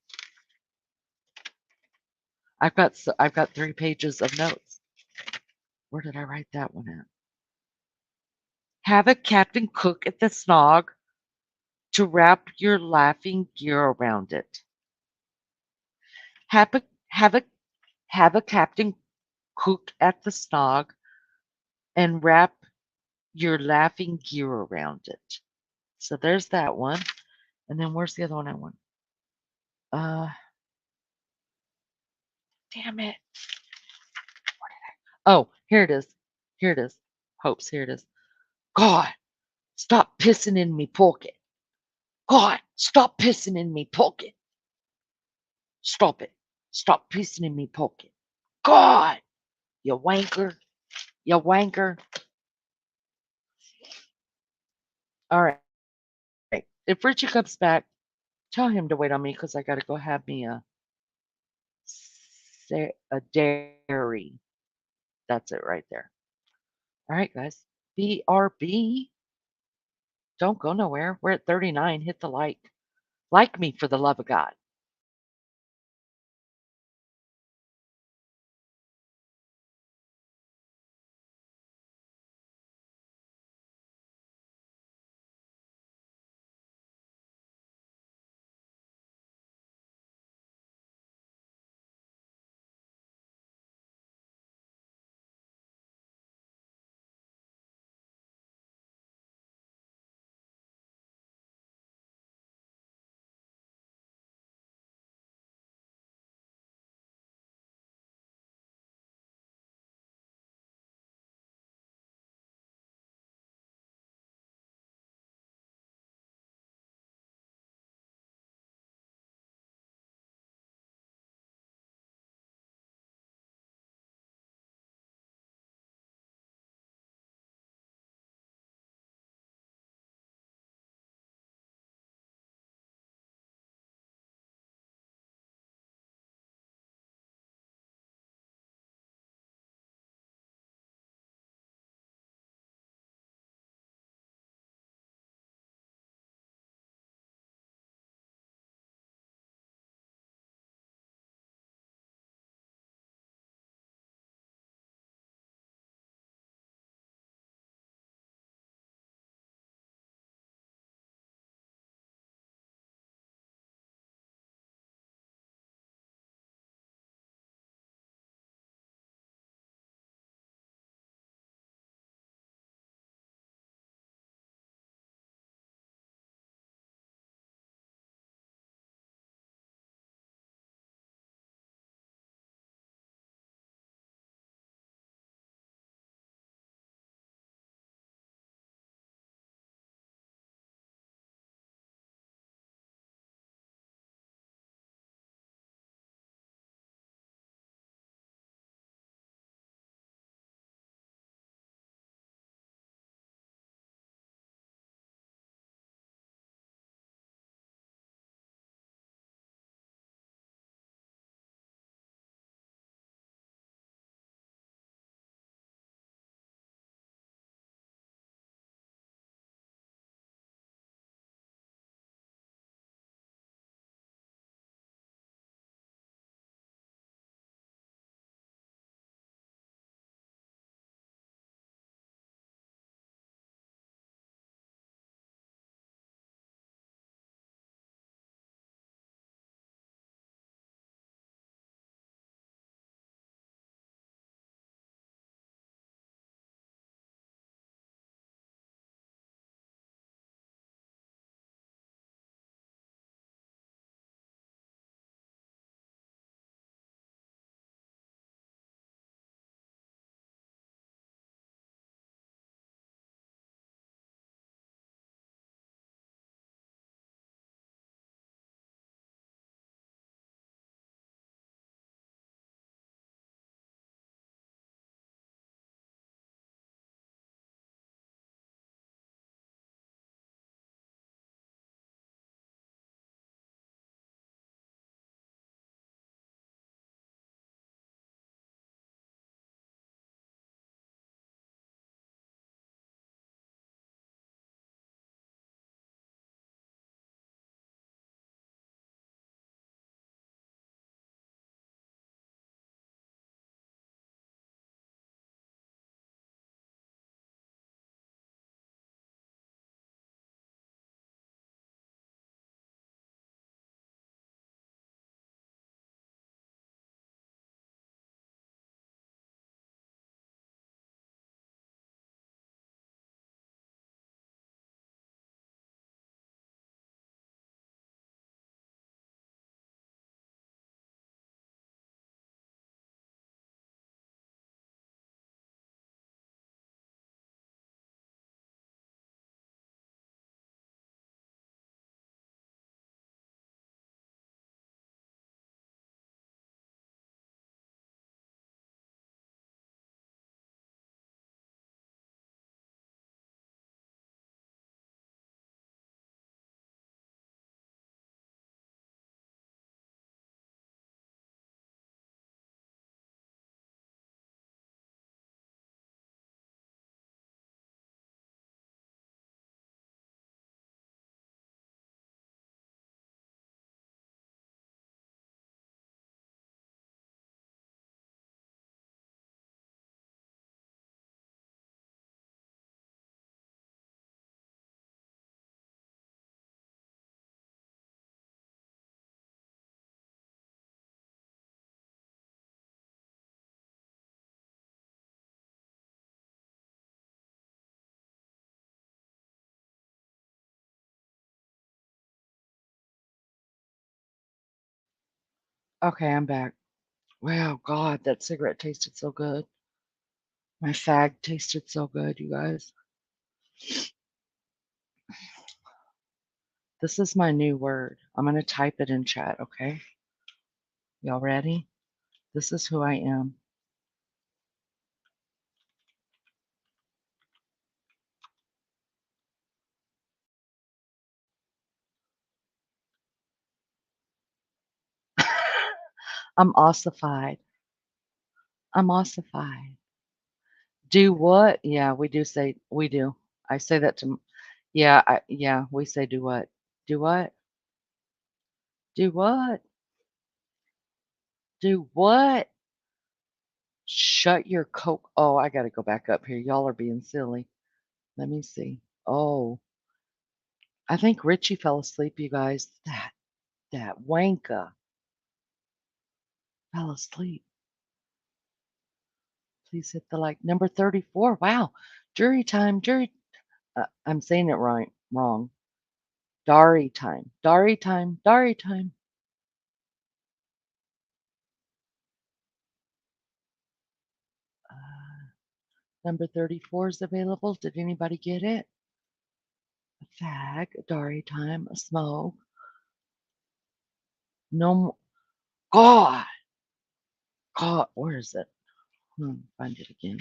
I've got 3 pages of notes. Where did I write that one at? Have a captain cook at the snog to wrap your laughing gear around it. Have a have a have a captain cook at the snog and wrap your laughing gear around it. So there's that one. And then where's the other one I want? Uh, damn it. Oh, here it is. Here it is. Hopes, here it is. God, stop pissing in me pocket. God, stop pissing in me pocket. Stop it. Stop pissing in me pocket. God, you wanker. You wanker. All right. If Richie comes back, tell him to wait on me because I got to go have me a dairy. That's it right there. All right, guys. BRB. Don't go nowhere. We're at 39. Hit the like. Like me for the love of God. Okay, I'm back. Wow, God, that cigarette tasted so good. My fag tasted so good, you guys. This is my new word. I'm going to type it in chat, okay? Y'all ready? This is who I am. I'm ossified. I'm ossified. Do what? Yeah, we do say, we do. I say that to, yeah, yeah, we say do what? Do what? Do what? Do what? Shut your coke. Oh, I got to go back up here. Y'all are being silly. Let me see. Oh, I think Richie fell asleep, you guys. That wanker fell asleep. Please hit the like. Number 34. Wow. Jury time. Jury. I'm saying it right. Wrong. Dari time. Dari time. Dari time. Number 34 is available. Did anybody get it? A fag, a Dari time, a smoke. No more. God. God. Where is it? Find it again.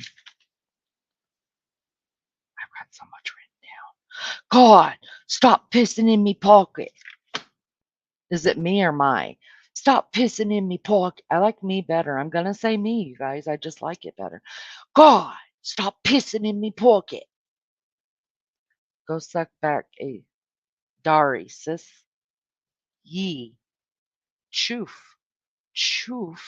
I've got so much written down. God. Stop pissing in me pocket. Is it me or my? Stop pissing in me pocket. I like me better. I'm going to say me, you guys. I just like it better. God. Stop pissing in me pocket. Go suck back a Dari, sis. Ye. Choof. Choof.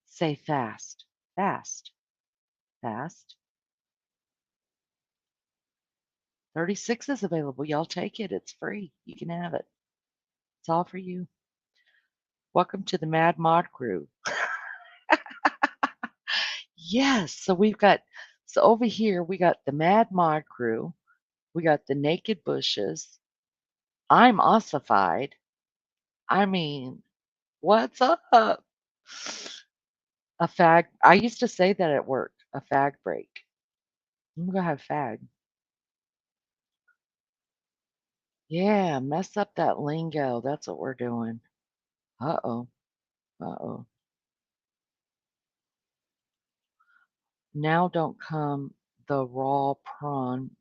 Say fast. Fast. Fast. 36 is available. Y'all take it. It's free. You can have it. It's all for you. Welcome to the Mad Mod crew. Yes. So we've got, so over here, we got the Mad Mod crew. We got the Naked Bushes. I'm ossified. I mean, what's up? A fag. I used to say that at work. A fag break. I'm gonna have fag. Yeah, mess up that lingo. That's what we're doing. Uh-oh. Uh-oh. Now don't come the raw prawn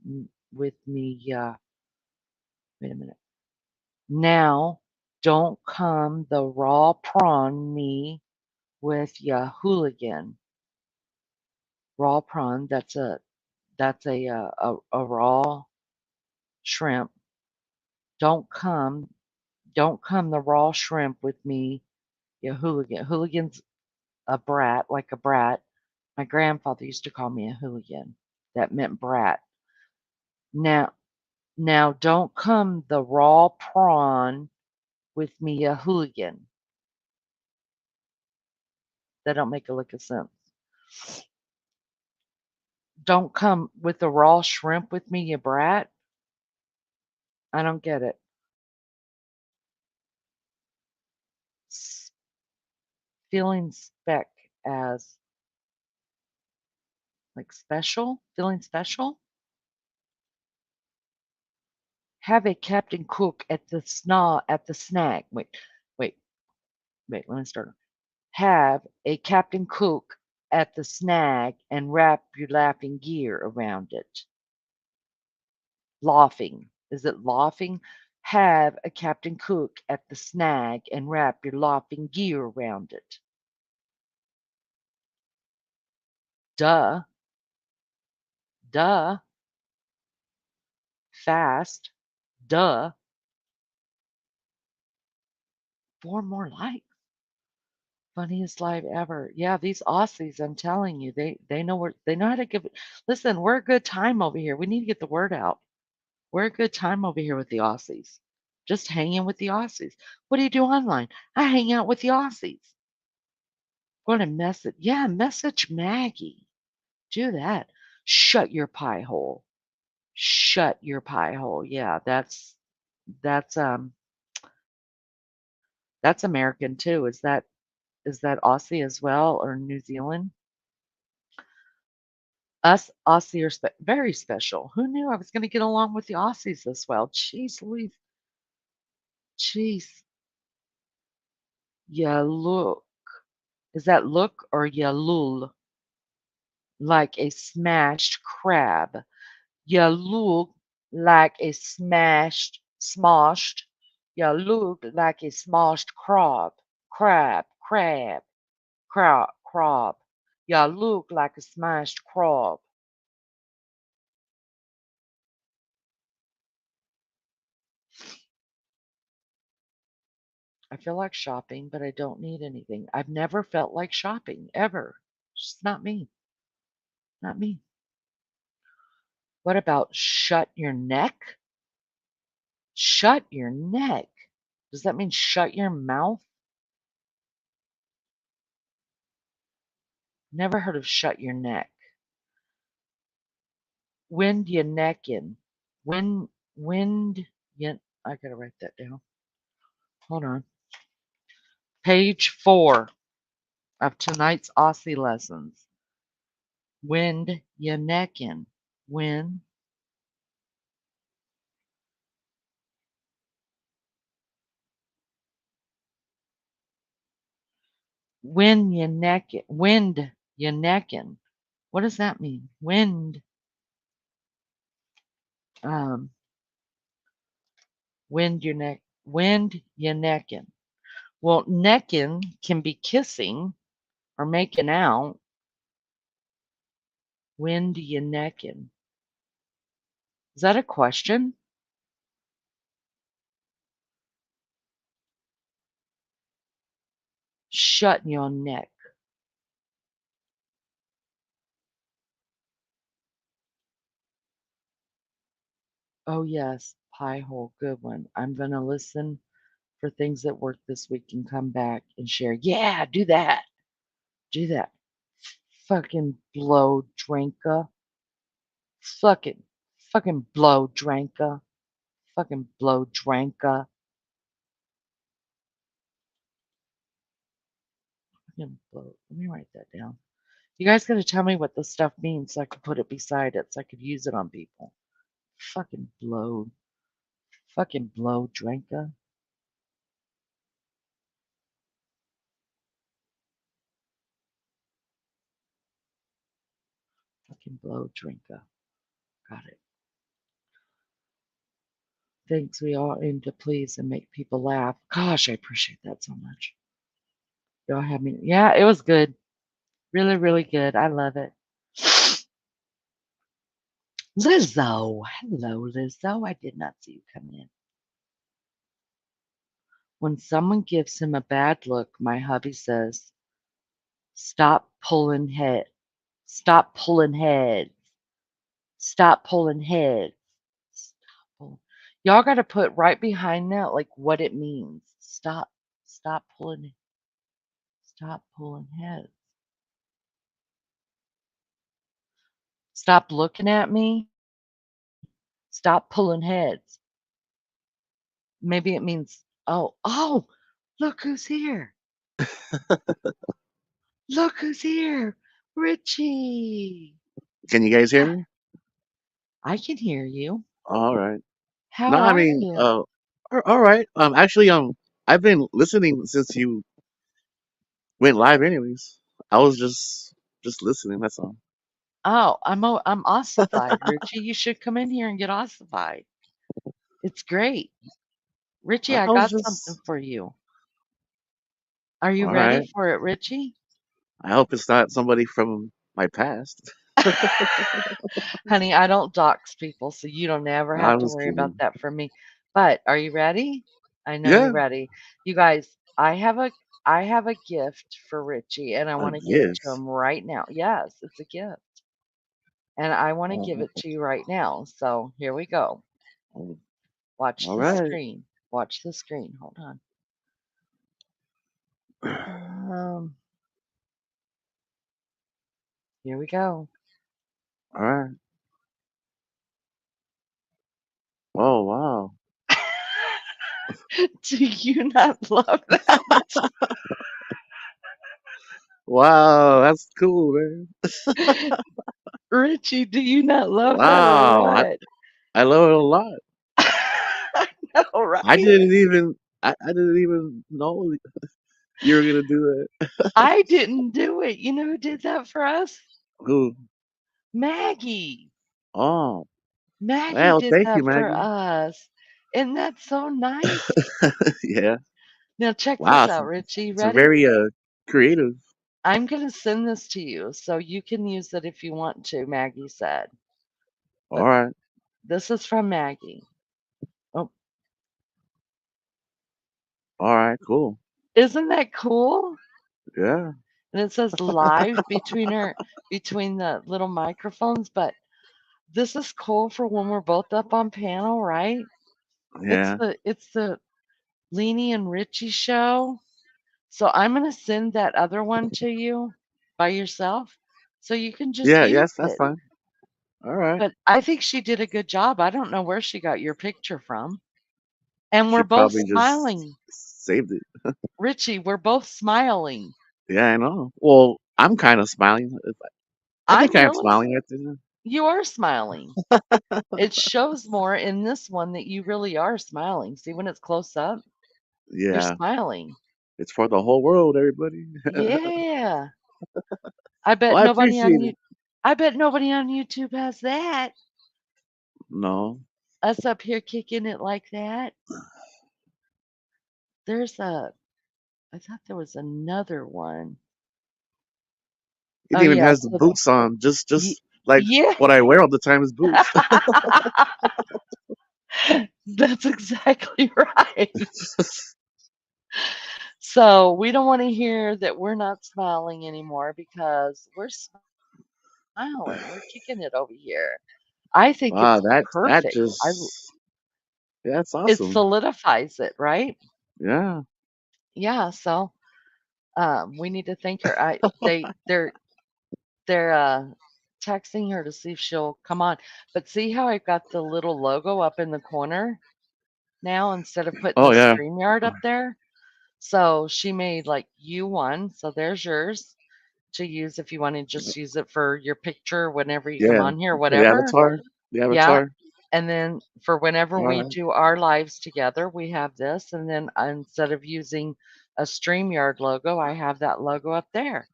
with me. Wait a minute. Now don't come the raw prawn me with ya hooligan. Raw prawn. That's a raw shrimp. Don't come don't come the raw shrimp with me, ya hooligan. Hooligan's a brat, like a brat. My grandfather used to call me a hooligan. That meant brat. Now now don't come the raw prawn with me, a hooligan. That don't make a lick of sense. Don't come with the raw shrimp with me, you brat. I don't get it. Feeling spec as like special? Feeling special? Have a Captain Cook at the snack. Wait, wait, let me start. Have a Captain Cook at the snag and wrap your laughing gear around it. Laughing. Is it laughing? Have a Captain Cook at the snag and wrap your laughing gear around it. Duh. Duh. Fast. Duh. 4 more likes. Funniest live ever. Yeah, these Aussies, I'm telling you, they know how to give it. Listen, we're a good time over here. We need to get the word out. We're a good time over here with the Aussies. Just hanging with the Aussies. What do you do online? I hang out with the Aussies. Going to message. Yeah, message Maggie. Do that. Shut your pie hole. Shut your pie hole. Yeah, that's That's American too. Is that Aussie as well or New Zealand? Us Aussie are very special. Who knew I was going to get along with the Aussies this well? Jeez Louise. Jeez. Yeah, look. Is that look or ya lul? Like a smashed crab. Ya look like a smoshed. Ya look like a smashed crab. Ya look like a smashed crab. I feel like shopping, but I don't need anything. I've never felt like shopping ever. It's just not me. Not me. What about shut your neck? Shut your neck. Does that mean shut your mouth? Never heard of shut your neck. Wind your neck in. Wind you I gotta write that down. Hold on. Page 4 of tonight's Aussie lessons. Wind your neck in. Wind wind your neck wind your neck in. What does that mean? Um wind your neck in. Well, necking can be kissing or making out. Wind your neck in. Is that a question? Shut your neck. Oh, yes, pie hole, good one. I'm going to listen for things that work this week and come back and share. Yeah, do that. Do that. Fucking blow drinker. Fucking, fucking blow drinker. Fucking blow drinker. Fucking blow. Let me write that down. You guys got to tell me what this stuff means so I could put it beside it so I could use it on people. Fucking blow. Fucking blow drinker. Fucking blow drinker. Got it. Things we all aim to please and make people laugh. Gosh, I appreciate that so much. Y'all have me. Yeah, it was good. Really, really good. I love it. Lizzo. Hello, Lizzo. I did not see you come in. When someone gives him a bad look, my hubby says, stop pulling head. Stop pulling heads. Stop pulling heads. Stop pulling. Y'all got to put right behind that like what it means. Stop pulling heads. Stop looking at me. Stop pulling heads. Maybe it means, oh, look who's here. Look who's here. Richie. Can you guys hear me? I can hear you. All right. No, How I are mean, you? all right. Actually, I've been listening since you went live, anyways. I was just listening. That's all. Oh, I'm ossified, Richie. You should come in here and get ossified. It's great. Richie, I I was got something just for you. Are you all ready right. for it, Richie? I hope it's not somebody from my past. Honey, I don't dox people, so you don't ever I have to was worry about kidding. that for me. But are you ready? I know you're Yeah, ready. You guys, I have a gift for Richie and I a want to give it to gift. him right now. Yes, it's a gift. And I want to give Oh, it to you right now. So here we go. oh, Watch all the right. screen. Watch the screen. Hold on. Here we go. All right. Oh, wow. Do you not love that? Wow, that's cool, man. Richie, do you not love that or Wow, what? I love it a lot. I know, I right? didn't even I didn't even know you were gonna do that. I didn't do it. You know who did that for us? Who? Maggie. Oh, Maggie well, did thank you, that for Maggie. us. Isn't that so nice? Yeah. Now check Wow, this out, Richie. it's a Ready? very creative. I'm going to send this to you so you can use it if you want to, Maggie said. All But right. this is from Maggie. Oh, All right, cool. isn't that cool? Yeah. And it says live between the little microphones, but this is cool for when we're both up on panel, right? Yeah. It's the Leanie and Richie show. So I'm gonna send that other one to you by yourself so you can just Yeah, use yes, that's it. fine. All right. But I think she did a good job. I don't know where she got your picture from. And we're She both probably just smiling. saved it. Richie, we're both smiling. Yeah, I know. Well, I'm kind of smiling. I I'm think I'm really, smiling right there. you are smiling. It shows more in this one that you really are smiling. See, when it's close up, you're Yeah, smiling. it's for the whole world, everybody. Yeah. I Well, bet I nobody on appreciate you it. I bet nobody on YouTube has that. No, Us up here kicking it like that. There's I thought there was another one. it Oh even yeah, has the so boots on, just like yeah, what I wear all the time is boots. that's exactly right. So we don't want to hear that we're not smiling anymore because we're smiling. We're kicking it over here. I think Wow, it's that perfect. just yeah, that's It awesome. solidifies it, right? Yeah, Yeah. So we need to thank her. They're texting her to see if she'll come on. But see how I've got the little logo up in the corner now instead of putting oh the yeah, StreamYard up there? So she made like you one. So there's yours to use if you want to just use it for your picture whenever you come yeah. on here, The whatever. avatar, the Yeah. avatar. And then for whenever All we right, do our lives together, we have this. And then instead of using a StreamYard logo, I have that logo up there.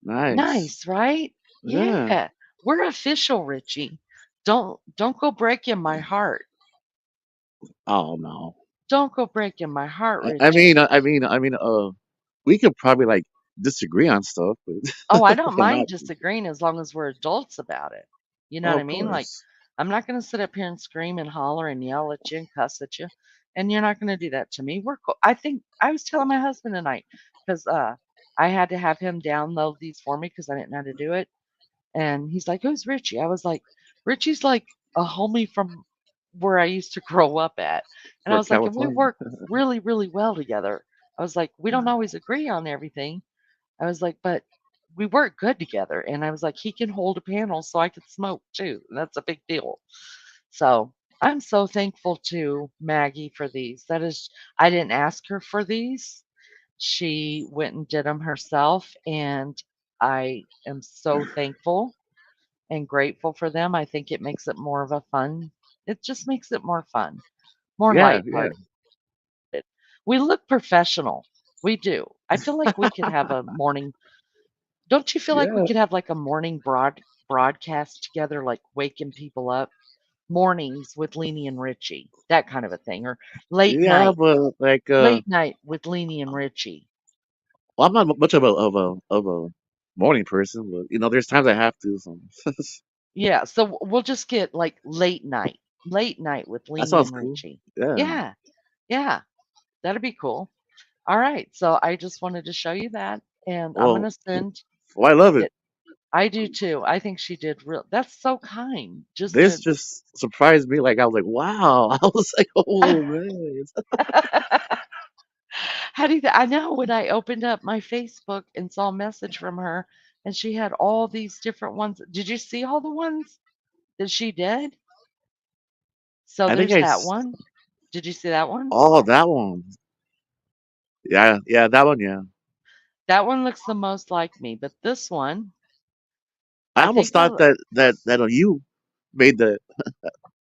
nice. Nice, right? Yeah. Yeah. We're official, Richie. Don't go breaking my heart. Oh no. Don't go breaking my heart, I mean, Richie. we could probably like disagree on stuff, but Oh, I don't but not. mind disagreeing as long as we're adults about it. You know Oh, what I of mean? Like, course. I'm not going to sit up here and scream and holler and yell at you and cuss at you. And you're not going to do that to me. We're cool. I think I was telling my husband tonight because I had to have him download these for me because I didn't know how to do it. And he's like, "Who's Richie?" I was like, "Richie's like a homie from where I used to grow up at." And I For was like, "And we California. work really, really well together." I was like, "We don't always agree on everything." I was like, "But we work good together." And I was like, "He can hold a panel so I could smoke too. And that's a big deal." So I'm so thankful to Maggie for these. That is, I didn't ask her for these. She went and did them herself. And I am so thankful and grateful for them. I think it makes it more of a fun. It just makes it more fun, more Yeah, yeah, lighthearted. We look professional. We do. I feel like we could have a morning. Don't you feel like we yeah, could have like a morning broadcast together, like waking people up? Mornings with Leanie and Richie, that kind of a thing, or late yeah. night, But like, late night with Leanie and Richie. well, I'm not much of a morning person, but there's times I have to. So Yeah, so we'll just get like late night with that Leanie sounds and cool. Richie. Yeah. Yeah, yeah, that'd be cool. All right, so I just wanted to show you that, and I'm Well, gonna send well, I love it. it. I do too. I think she did real. That's so kind. Just This to. just surprised me. Like I was like, wow. I was like, oh man. How do you? I know when I opened up my Facebook and saw a message from her, and she had all these different ones. Did you see all the ones that she did? So I think there's that one. Did you see that one? Oh, that one. Yeah, yeah, that one. Yeah, That one looks the most like me, but this one, I I almost think I thought l- that you made that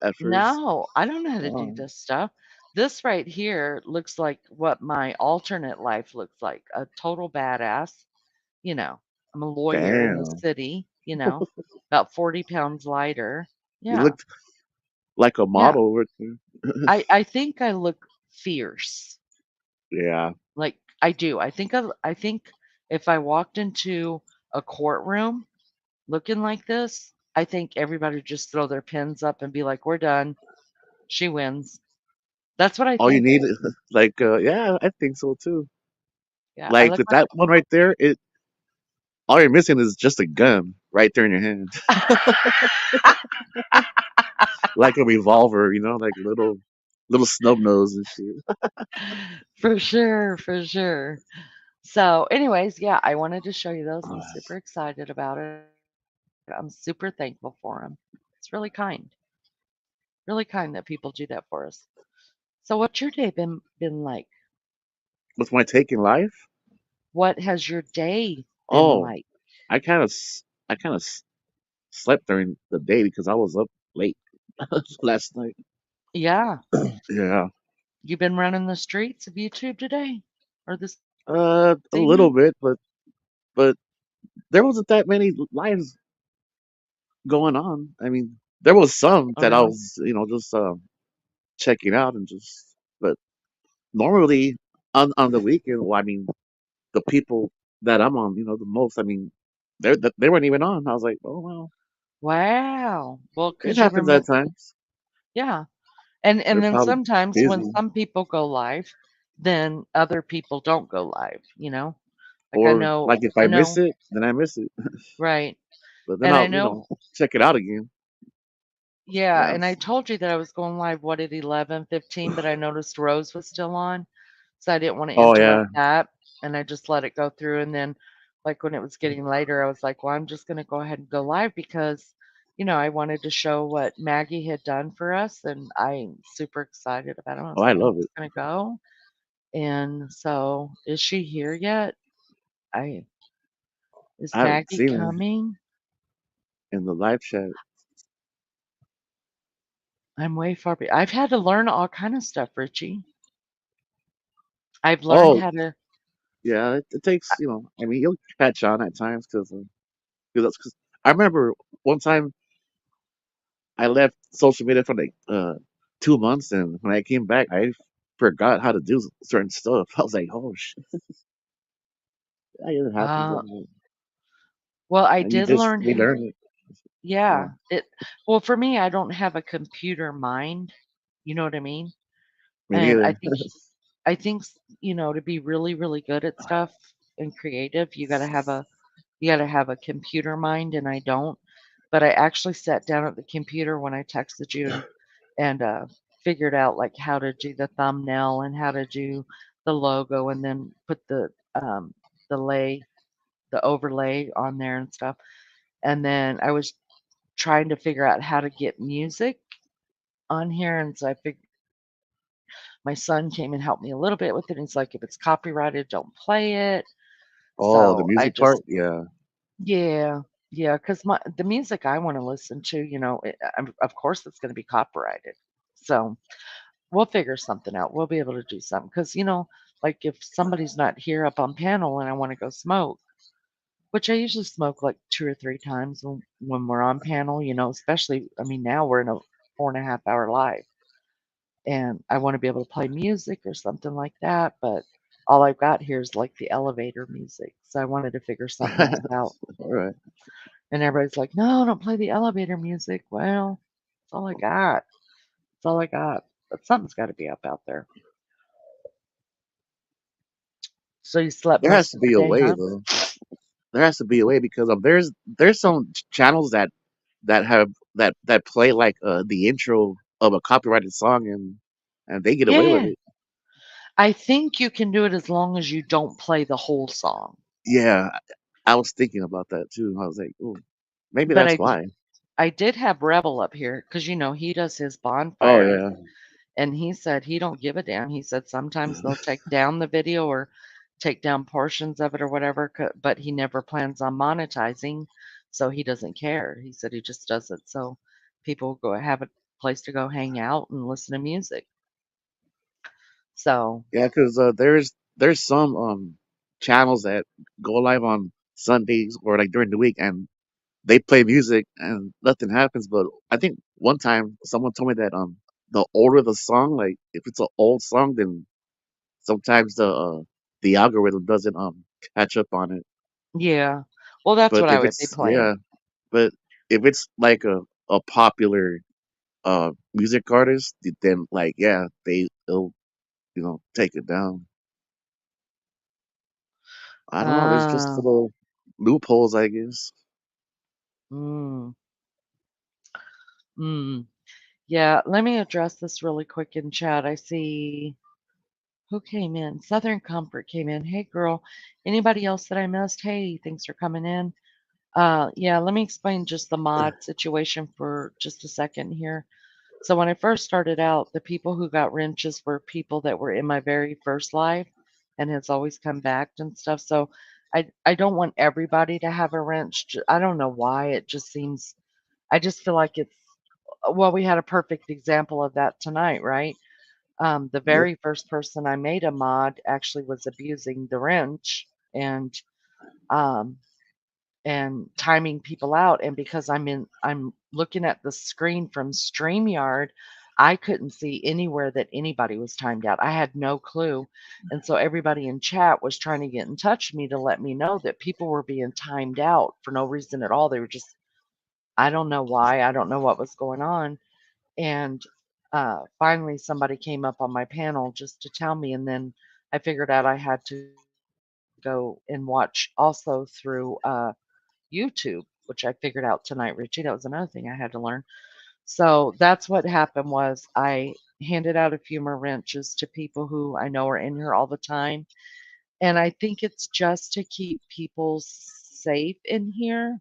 at first. no, I don't know how to do Oh, this stuff. This right here looks like what my alternate life looks like. A total badass. You know, I'm a lawyer in the damn! city, about 40 pounds lighter. You Yeah. looked like a Yeah. model right there. I think I look fierce. Yeah. Like I do. I think if I walked into a courtroom looking like this, I think everybody would just throw their pins up and be like, "We're done. She wins." That's what I All you think. need, like, yeah, I think so too. Yeah, I Like look with like that one right there, all you're missing is just a gun right there in your hand, like a revolver, like little snub nose and shit. for sure, for sure. So, anyways, yeah, I wanted to show you those. I'm Ah, super excited about it. I'm super thankful for them. It's really kind that people do that for us. So, what's your day been like? what's my take in life? What has your day been Oh, like? I kind of slept during the day because I was up late last night. Yeah, Yeah, you been running the streets of YouTube today or this a evening? little bit, but there wasn't that many lives going on. I mean, there was some Oh, that I really? was, just checking out and just. But normally on the weekend, well, I mean, the people that I'm on, the most, I mean, they weren't even on. I was like, oh well, Wow. Well, it because you happens at remember, times. yeah. And They're then probably sometimes when busy, some people go live, then other people don't go live. Like I or know, like if I I miss know, it, then I miss it. right. But then And I I'll, know, check it out again. yeah. Yeah. And I told you that I was going live, what, at 11:15, but I noticed Rose was still on. So I didn't want to Oh interrupt yeah. that. And I just let it go through. And then, like, when it was getting later, I was like, well, I'm just going to go ahead and go live because, I wanted to show what Maggie had done for us. And I'm super excited about it. I Oh, was I like, I'm love it. just going to go. And so, is she here yet? I Is I haven't Maggie seen her coming? in the live chat. I'm way far. I've had to learn all kind of stuff, Richie. I've learned Oh how to. yeah, it takes, I mean, you'll catch on at times because I remember one time I left social media for like 2 months, and when I came back, I forgot how to do certain stuff. I was like, oh shit, yeah, it happens, Uh, well, I and you did just learn. relearn it. Yeah, Yeah, well, for me, I don't have a computer mind. You know what I mean? me And neither. to be really, really good at stuff and creative, you gotta have a computer mind, and I don't. But I actually sat down at the computer when I texted you and figured out like how to do the thumbnail and how to do the logo and then put the lay the overlay on there and stuff. And then I was trying to figure out how to get music on here, and so I figured my son came and helped me a little bit with it. He's like, if it's copyrighted, don't play it. Oh, the So I music part, just, yeah. yeah, yeah, because the music I want to listen to, of course it's going to be copyrighted. So we'll figure something out. We'll be able to do something because like if somebody's not here up on panel and I want to go smoke, which I usually smoke like 2 or 3 times when we're on panel, especially, I mean, now we're in a 4.5 hour live and I want to be able to play music or something like that. But all I've got here is like the elevator music. So I wanted to figure something else out. All right. And everybody's like, no, don't play the elevator music. Well, that's all I got. That's all I got. But something's got to be up out there. So you slept There has most to of the be a day, way huh? though. There has to be a way because there's some channels that have that play like the intro of a copyrighted song, and they get away with Yeah. it. I think you can do it as long as you don't play the whole song. Yeah, I was thinking about that too. I was like, oh, maybe But that's I why. I did have Rebel up here because he does his Oh bonfires, yeah. And he said he don't give a damn. He said sometimes they'll take down the video or take down portions of it or whatever, but he never plans on monetizing, so he doesn't care. He said he just does it so people go have a place to go hang out and listen to music. So, Yeah, because there's some channels that go live on Sundays or like during the week, and they play music and nothing happens. But I think one time someone told me that the older the song, like if it's an old song, then sometimes the algorithm doesn't catch up on it. yeah. Well, that's But what I if would be it's playing. yeah, but if it's like a popular music artist, then like yeah, they'll take it down. I don't know. There's just Uh, little loopholes, I guess. mm, mm. Yeah, let me address this really quick in chat. I see who came in. Southern Comfort came in. Hey, girl. Anybody else that I missed? Hey, thanks for coming in. Yeah, let me explain just the mod situation for just a second here. So when I first started out, the people who got wrenches were people that were in my very first life and has always come back and stuff. So I don't want everybody to have a wrench. I don't know why. It just seems I just feel like it's well, we had a perfect example of that tonight, right? The Yep. very first person I made a mod actually was abusing the wrench and um and timing people out. And because I'm looking at the screen from StreamYard, I couldn't see anywhere that anybody was timed out. I had no clue. And so everybody in chat was trying to get in touch with me to let me know that people were being timed out for no reason at all. They were just, I don't know why. I don't know what was going on. And finally, somebody came up on my panel just to tell me. And then I figured out I had to go and watch also through YouTube, which I figured out tonight, Richie. That was another thing I had to learn. So that's what happened was I handed out a few more wrenches to people who I know are in here all the time. And I think it's just to keep people safe in here,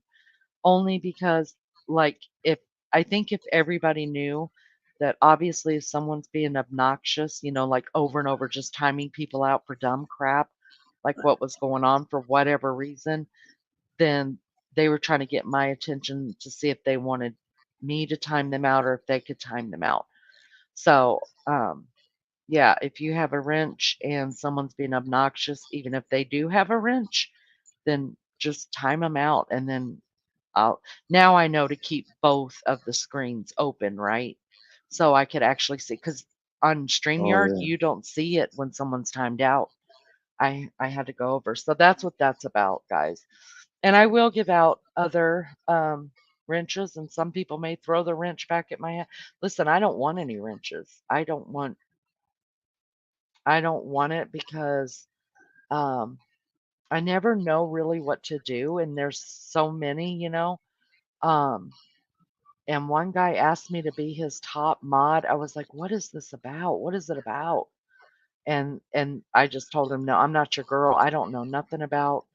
only because, like, if I think if everybody knew that obviously if someone's being obnoxious, like over and over, just timing people out for dumb crap, like what was going on for whatever reason, then they were trying to get my attention to see if they wanted me to time them out or if they could time them out. So, yeah, if you have a wrench and someone's being obnoxious, even if they do have a wrench, then just time them out and then I'll now I know to keep both of the screens open, right? So I could actually see because on Oh StreamYard, yeah. you don't see it when someone's timed out. I had to go over. So that's what that's about, guys. And I will give out other wrenches, and some people may throw the wrench back at my head. Listen, I don't want any wrenches. I don't want it because um, I never know really what to do, and there's so many. Um, and one guy asked me to be his top mod. I was like, "What is this about? What is it about?" And I just told him, "No, I'm not your girl. I don't know nothing about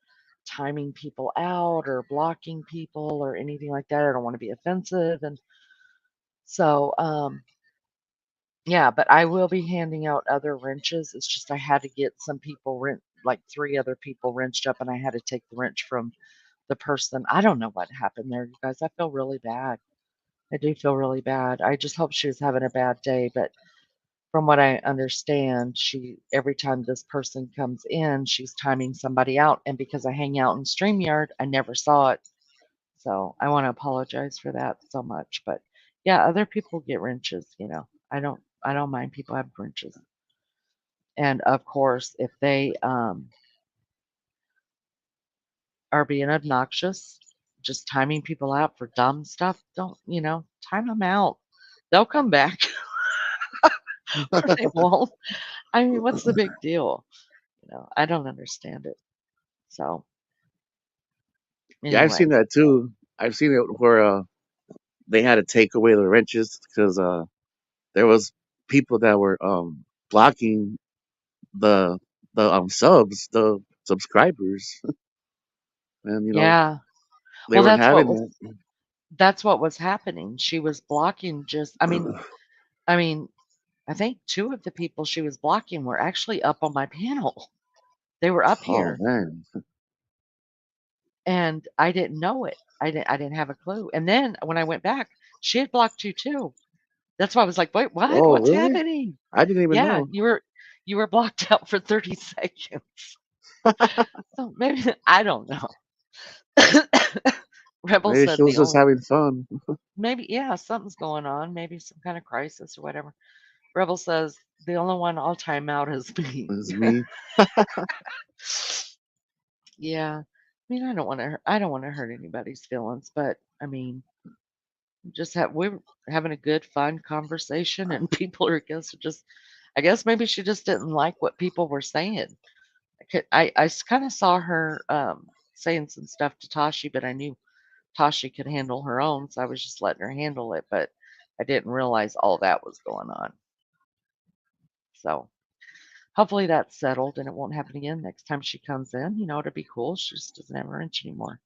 timing people out or blocking people or anything like that. I don't want to be offensive." And so, yeah, but I will be handing out other wrenches. It's just I had to get some people like three other people wrenched up, and I had to take the wrench from the person. I don't know what happened there, you guys. I feel really bad. I do feel really bad. I just hope she was having a bad day, but from what I understand, every time this person comes in, she's timing somebody out, and because I hang out in StreamYard, I never saw it. So I want to apologize for that so much. But yeah, other people get wrenches. I don't mind people have wrenches. And of course, if they are being obnoxious, just timing people out for dumb stuff, don't time them out. They'll come back or they won't. I mean, what's the big deal? I don't understand it. So Yeah, I've seen anyway, that too. I've seen it where they had to take away the wrenches because there was people that were blocking the the subscribers, and yeah. they Well, weren't having that. that's what was happening. She was blocking just I mean I think 2 of the people she was blocking were actually up on my panel. They were up Oh here, man. and I didn't know it. I didn't have a clue. And then when I went back, she had blocked you too. That's why I was like, "Wait, what? Oh What's really? happening?" I didn't even Yeah, know. you were blocked out for 30 seconds. So maybe I don't know. Rebel Maybe she said was the just only having fun. maybe yeah, something's going on, maybe some kind of crisis or whatever. Rebel says the only one I'll time out is me. It was me. Yeah. I mean, I don't want to hurt anybody's feelings, but I mean, we were having a good fun conversation and people are just I guess maybe she just didn't like what people were saying. I kind of saw her saying some stuff to Tashi, but I knew Tashi could handle her own, so I was just letting her handle it, but I didn't realize all that was going on. So hopefully that's settled and it won't happen again next time she comes in. It'd be cool. She just doesn't have her inch anymore.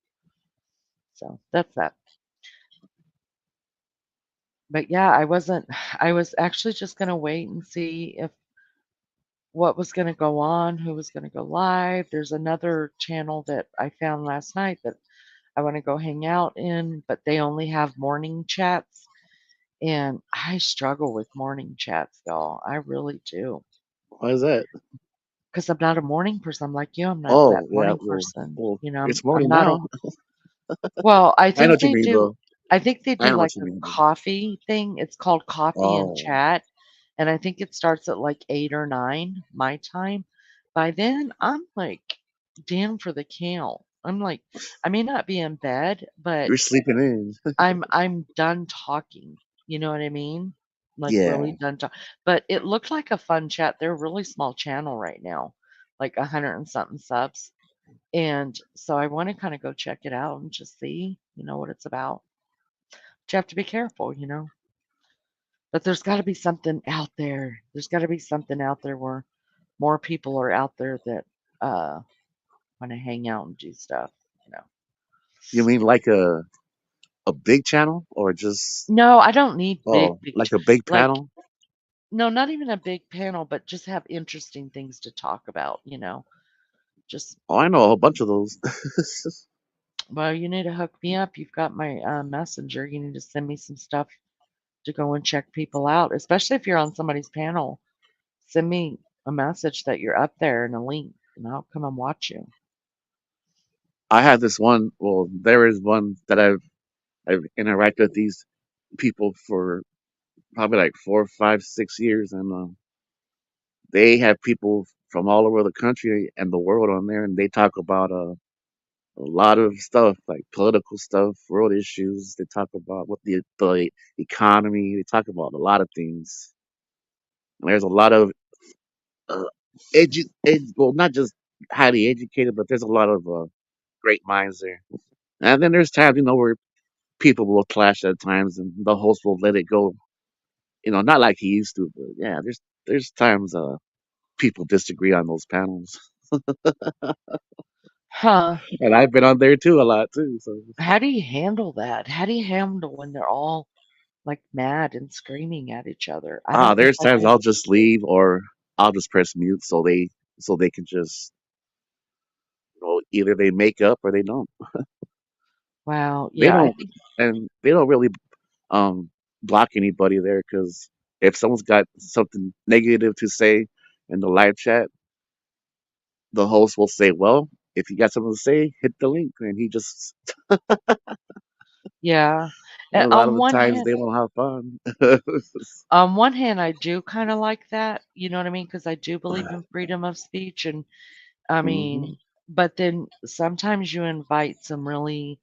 So that's that. But yeah, I was actually just gonna wait and see if what was gonna go on, who was gonna go live. There's another channel that I found last night that I want to go hang out in, but they only have morning chats. And I struggle with morning chats, y'all. I really do. Why is that? Because I'm not a morning person. I'm like you. I'm not that Oh yeah. morning person. Well, I'm, it's I'm morning not a now. well, I know what you mean though. I think they I do know like what you a mean though. coffee thing. It's called Coffee and Oh, Chat. And I think it starts at like 8 or 9 my time. By then, I'm like down for the count. I'm like, I may not be in bed, but you're sleeping in. I'm done talking. You know what I mean? Like really Yeah. done talk. But it looked like a fun chat. They're a really small channel right now, like 100 and something subs. And so I want to kind of go check it out and just see, what it's about. But you have to be careful. But there's got to be something out there. There's got to be something out there where more people are out there that uh want to hang out and do stuff. You mean like a big channel or just No, I don't need oh like a big like panel? no, not even a big panel, but just have interesting things to talk about. Just, Oh, I know a whole bunch of those. well, you need to hook me up. You've got my messenger. You need to send me some stuff to go and check people out, especially if you're on somebody's panel. Send me a message that you're up there and a link, and I'll come and watch you. I have this one. Well, there is one that I've interacted with these people for probably like 4, 5, 6 years, and they have people from all over the country and the world on there, and they talk about a lot of stuff like political stuff, world issues. They talk about what the economy. They talk about a lot of things. And there's a lot of uh, well, not just highly educated, but there's a lot of great minds there. And then there's times, where people will clash at times, and the host will let it go. Not like he used to, but yeah, there's times people disagree on those panels, Huh. and I've been on there too a lot too. So How do you handle that? How do you handle when they're all like mad and screaming at each other? I don't think there's I times do. I'll just leave or I'll just press mute so they can just either they make up or they don't. Wow. They Yeah, I don't think and they don't really um block anybody there because if someone's got something negative to say in the live chat, the host will say, "Well, if you got something to say, hit the link," and he just yeah. a lot of On the one times hand, they don't have fun. I do kind of like that. You know what I mean? Because I do believe in freedom of speech, and I hmm mean, but then sometimes you invite some really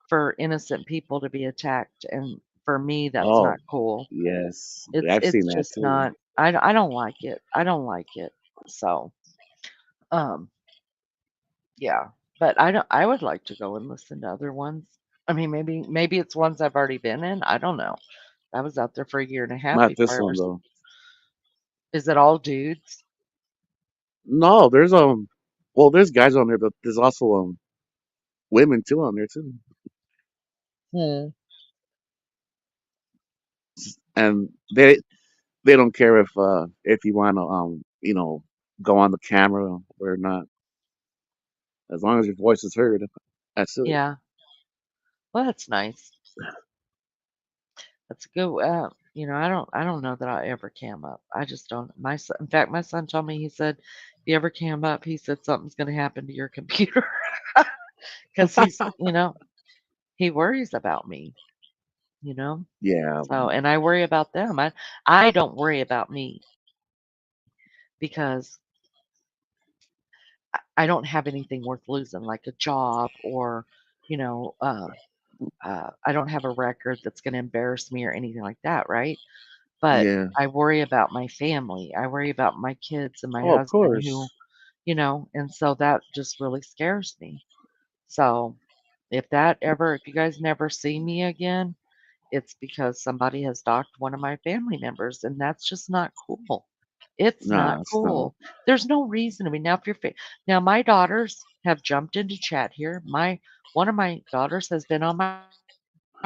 for innocent people to be attacked, and for me, that's Oh, not cool. yes, It's I've seen it's that just too. not. I don't like it. I don't like it. So, um, yeah. But I would like to go and listen to other ones. I mean, maybe it's ones I've already been in. I don't know. I was out there for a year and a half Not before this I ever. one though. Is it all dudes? No, well, there's guys on there, but there's also women too on there too, Hmm. and they don't care if you want to go on the camera or not, as long as your voice is heard. That's it. Yeah. Well, that's nice. That's good. I don't know that I ever cam up. I just don't. In fact, my son told me. He said, if you ever cam up, he said something's going to happen to your computer because he worries about me. You know. Yeah, So, and I worry about them. I don't worry about me because I don't have anything worth losing, like a job or, you know, I don't have a record that's going to embarrass me or anything like that, right? But yeah. I worry about my family. I worry about my kids and my Oh, of husband who, course. and so that just really scares me. So if you guys never see me again, it's because somebody has docked one of my family members, and that's just not cool. It's not Nah, it's not. cool. There's no reason to be now. If you're now, my daughters have jumped into chat here. One of my daughters has been on my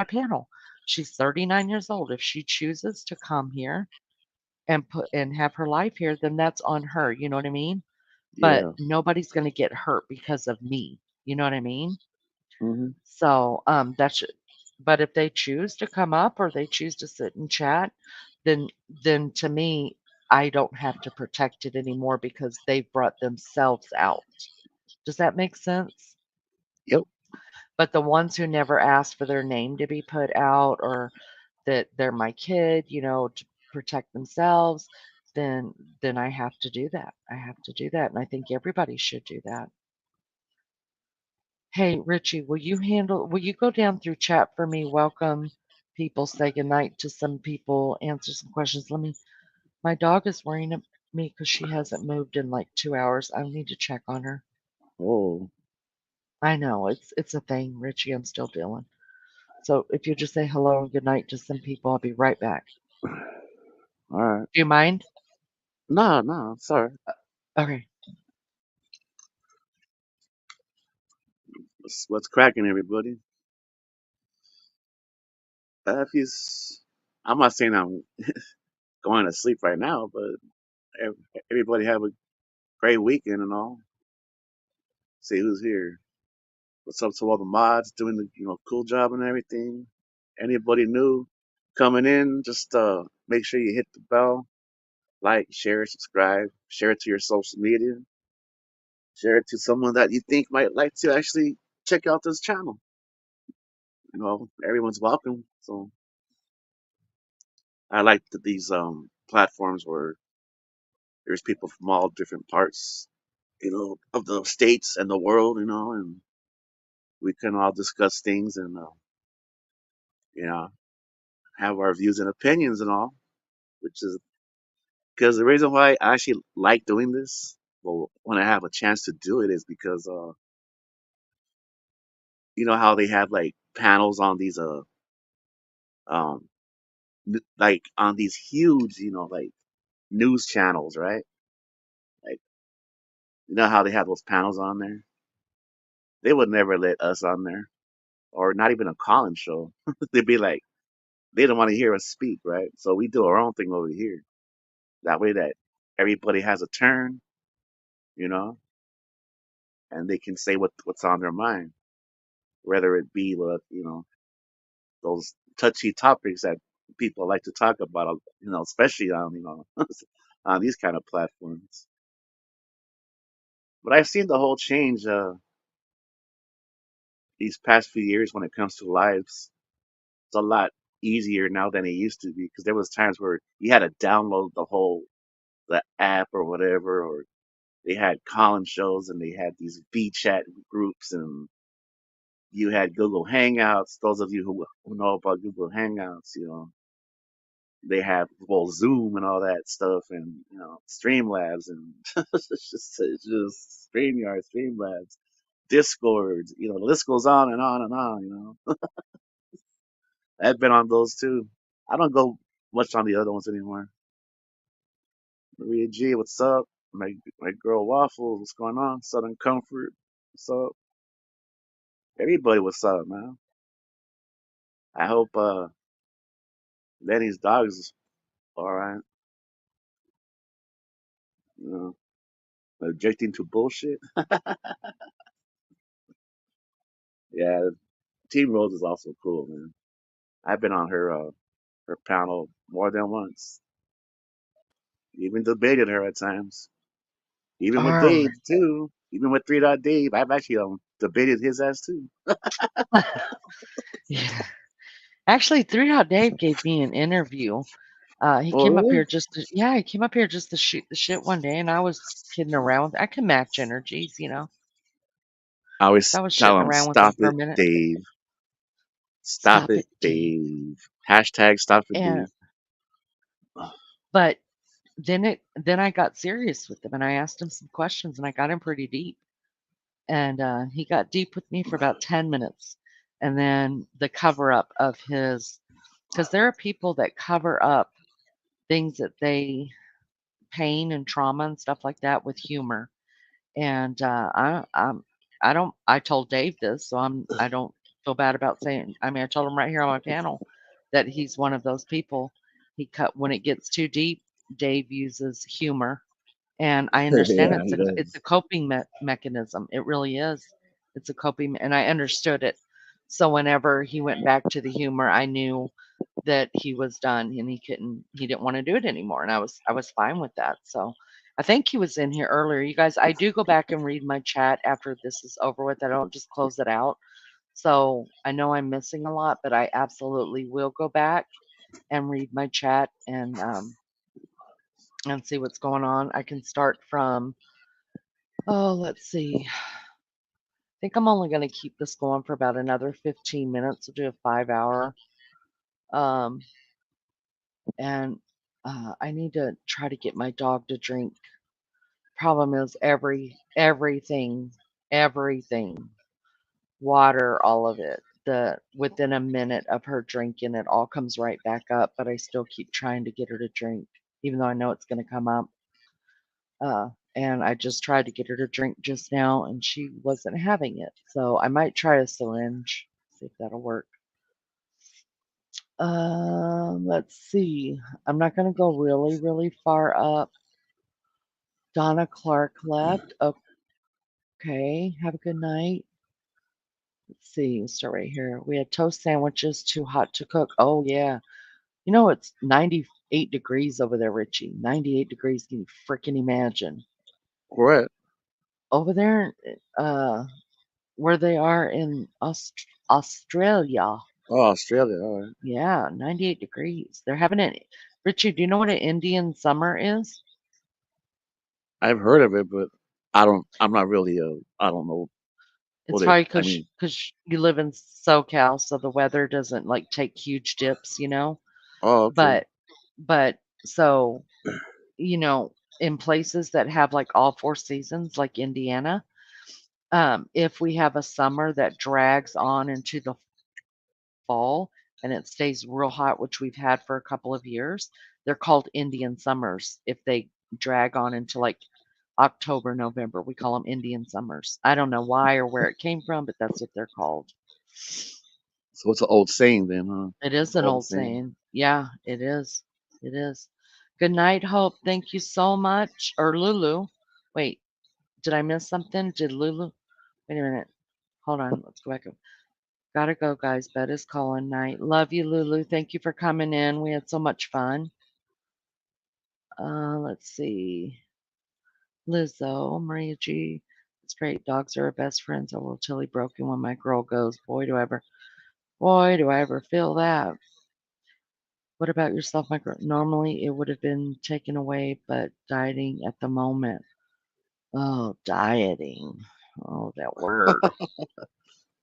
panel. She's 39 years old. If she chooses to come here and have her life here, then that's on her. You know what I mean? But Yeah. nobody's going to get hurt because of me. You know what I mean? Hmm. So, but if they choose to come up or they choose to sit and chat, then to me, I don't have to protect it anymore because they've brought themselves out. Does that make sense? Yep. But the ones who never asked for their name to be put out or that they're my kid, to protect themselves, then I have to do that. I have to do that, and I think everybody should do that. Hey, Richie, will you go down through chat for me? Welcome people, say goodnight to some people, answer some questions. My dog is worrying me because she hasn't moved in like 2 hours. I need to check on her. Oh, I know, it's a thing, Richie. I'm still dealing. So if you just say hello and goodnight to some people, I'll be right back. all right. Do you mind? Nah, nah. Sorry. Okay. What's cracking, everybody? If he's, I'm not saying I'm going to sleep right now, but everybody have a great weekend and all. See who's here. What's up to all the mods doing the cool job and everything. Anybody new coming in, just make sure you hit the bell, like, share, subscribe, share it to your social media, share it to someone that you think might like to actually check out this channel. Everyone's welcome. So I like these platforms where there's people from all different parts, of the states and the world, and we can all discuss things and you know have our views and opinions and all, which is because the reason why I actually like doing this, well, when I have a chance to do it, is because you know how they have like panels on these um like on these huge like news channels, right? Like, how they have those panels on there. They would never let us on there, or not even a call-in show. They'd be like, they don't want to hear us speak, right? So we do our own thing over here. That way, that everybody has a turn, you know, and they can say what's on their mind, whether it be those touchy topics that people like to talk about, especially on on these kind of platforms. But I've seen the whole change these past few years when it comes to lives. It's a lot easier now than it used to be, because there was times where you had to download the app or whatever, or they had call-in shows and they had these VChat groups, and you had Google Hangouts. Those of you who know about Google Hangouts, they have Zoom and all that stuff, and Streamlabs, and it's just StreamYard, Streamlabs, Discord. The list goes on and on and on. I've been on those too. I don't go much on the other ones anymore. Maria G, what's up? My girl Waffle, what's going on? Southern Comfort, what's up? Everybody, what's up, man? I hope Lenny's dog is all right. You know, objecting to bullshit. Yeah, Team Rose is also cool, man. I've been on her panel more than once. Even debated her at times. Even with Oh, Dave too. Even with 3 Dot Dave, I've actually debated his ass too. yeah. Actually, 3 Dot Dave gave me an interview. He Oh came up really? here just to, yeah, he came up here just to shoot the shit one day, and I was kidding around. I can match energies, you know. I So always I was tell shitting him, around with him stop for a it, minute. Dave. Stop Stop it, it, Dave. Dave. Hashtag stop it, And Dave. but then I got serious with him, and I asked him some questions, and I got him pretty deep. And he got deep with me for about 10 minutes. And then the cover up of his, because there are people that cover up things that they pain and trauma and stuff like that with humor. And I don't. I told Dave this, so I don't feel bad about saying. I mean, I told him right here on my panel that he's one of those people. He cut when it gets too deep. Dave uses humor, and I understand Yeah, he it's does. a coping mechanism. It really is. It's a coping, and I understood it. So whenever he went back to the humor, I knew that he was done and he didn't want to do it anymore, and I was fine with that. So I think he was in here earlier. You guys, I do go back and read my chat after this is over with. I don't just close it out. So I know I'm missing a lot, but I absolutely will go back and read my chat and see what's going on. I can start from, oh, let's see. I think I'm only going to keep this going for about another 15 minutes. We'll do a 5 hour. Um, and I need to try to get my dog to drink. Problem is everything, water, all of it. The Within a minute of her drinking, it all comes right back up. But I still keep trying to get her to drink, even though I know it's going to come up. And I just tried to get her to drink just now, and she wasn't having it. So I might try a syringe, see if that'll work. Let's see. I'm not going to go really, really far up. Donna Clark left. Okay. Have a good night. Let's see. Start right here. We had toast sandwiches, too hot to cook. Oh, yeah. You know, it's 98 degrees over there, Richie. 98 degrees. Can you freaking imagine? What? Over there, where they are in Australia. Oh, Australia. All right. Yeah, 98 degrees. They're having it. Richie, do you know what an Indian summer is? I've heard of it, but I don't. I'm not really. I don't know It's what it. probably I because mean. you live in SoCal, so the weather doesn't like take huge dips, you know. Oh, okay. But but so you know, in places that have like all four seasons, like Indiana, if we have a summer that drags on into the fall and it stays real hot, which we've had for a couple of years, they're called Indian summers. If they drag on into like October, November, we call them Indian summers. I don't know why or where it came from, but that's what they're called. So it's an old saying then, huh? It is an Old old saying. saying. Yeah, it is. It is. Good night, Hope. Thank you so much. Or Lulu. Wait, did I miss something? Did Lulu? Wait a minute. Hold on. Let's go back up. Gotta go, guys. Bed is calling night. Love you, Lulu. Thank you for coming in. We had so much fun. Let's see. Lizzo, Maria G. It's great. Dogs are our best friends. I will till he broken when my girl goes. Boy, do I ever feel that. What about yourself, my girl? Normally it would have been taken away, but dieting at the moment. Oh, dieting. Oh, that word.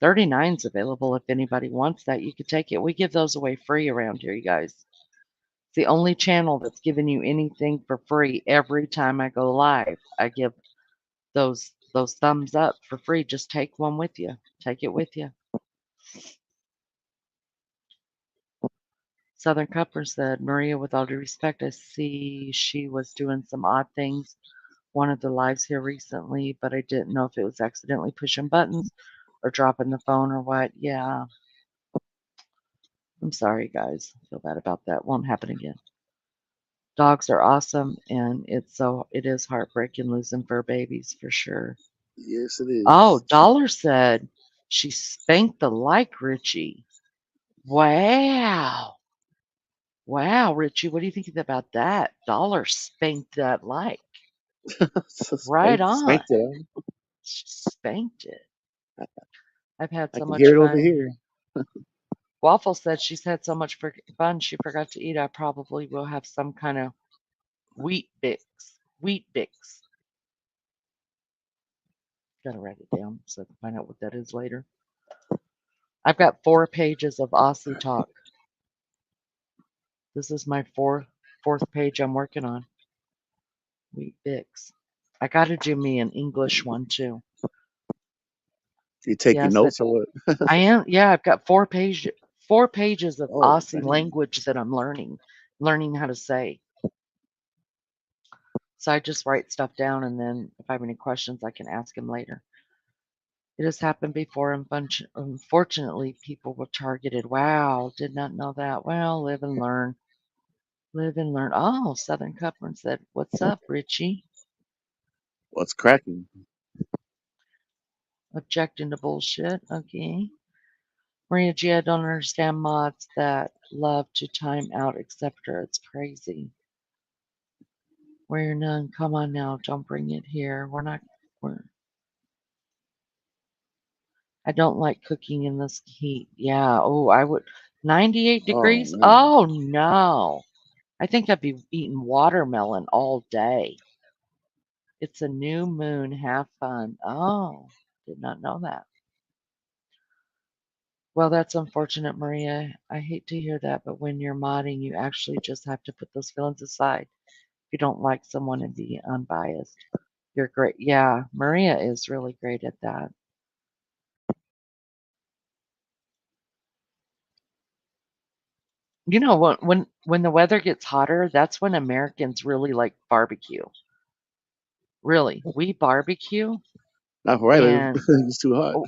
39's available if anybody wants that. You could take it. We give those away free around here, you guys. It's the only channel that's giving you anything for free every time I go live. I give those thumbs up for free. Just take one with you. Take it with you. Southern Cupper said, Maria, with all due respect, I see she was doing some odd things one of the lives here recently, but I didn't know if it was accidentally pushing buttons or dropping the phone or what. Yeah, I'm sorry, guys. I feel bad about that. Won't happen again. Dogs are awesome, and it is heartbreaking losing fur babies for sure. Yes, it Oh, is. Dollar said she spanked the like Richie. Wow. Wow, Richie, what do you think about that? Dollar spanked that like. Right on. Spanked it. Huh? She spanked it. I've had I so can hear much it over fun. here. Waffle said she's had so much fun she forgot to eat. I probably will have some kind of wheat bix. Wheat bix. Gotta write it down so I can find out what that is later. I've got 4 pages of Aussie talk. This is my fourth page I'm working on. Wheat bix. I gotta do me an English one too. You taking Yes, notes or what? I am. Yeah, I've got 4 pages of Oh, Aussie language that I'm learning how to say. So I just write stuff down, and then if I have any questions, I can ask him later. It has happened before, and unfortunately, people were targeted. Wow, did not know that. Well, live and learn. Live and learn. Oh, Southern Cupman said, "What's up, Richie?" what's cracking? Objecting to bullshit. Okay. Maria G, I don't understand mods that love to time out, etc. It's crazy. We're none. Come on now, don't bring it here. We're not. We're. I don't like cooking in this heat. Yeah. Oh, I would. 98 Oh degrees. man, Oh no. I think I'd be eating watermelon all day. It's a new moon. Have fun. Oh, did not know that. Well, that's unfortunate, Maria. I hate to hear that, but when you're modding, you actually just have to put those feelings aside. If you don't like someone and be unbiased, you're great. Yeah, Maria is really great at that. You know, when the weather gets hotter, that's when Americans really like barbecue. Really, we barbecue, not where I live. and It's too hot. oh,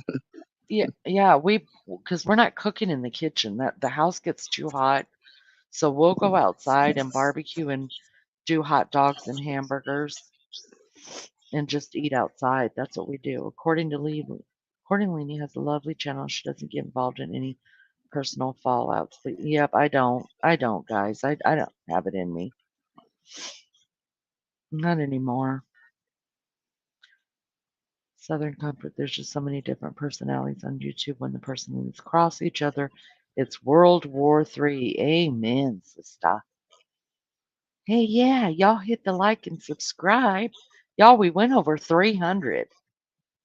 yeah, yeah, we because we're not cooking in the kitchen. That the house gets too hot, so we'll go outside and barbecue and do hot dogs and hamburgers and just eat outside. That's what we do. According to Leanie has a lovely channel. She doesn't get involved in any personal fallouts. But yep, I don't. I don't, guys. I don't have it in me. Not anymore. Southern Comfort. There's just so many different personalities on YouTube. When the personalities cross each other, it's World War III. Amen, sister. Hey, yeah, y'all hit the like and subscribe. Y'all, we went over 300.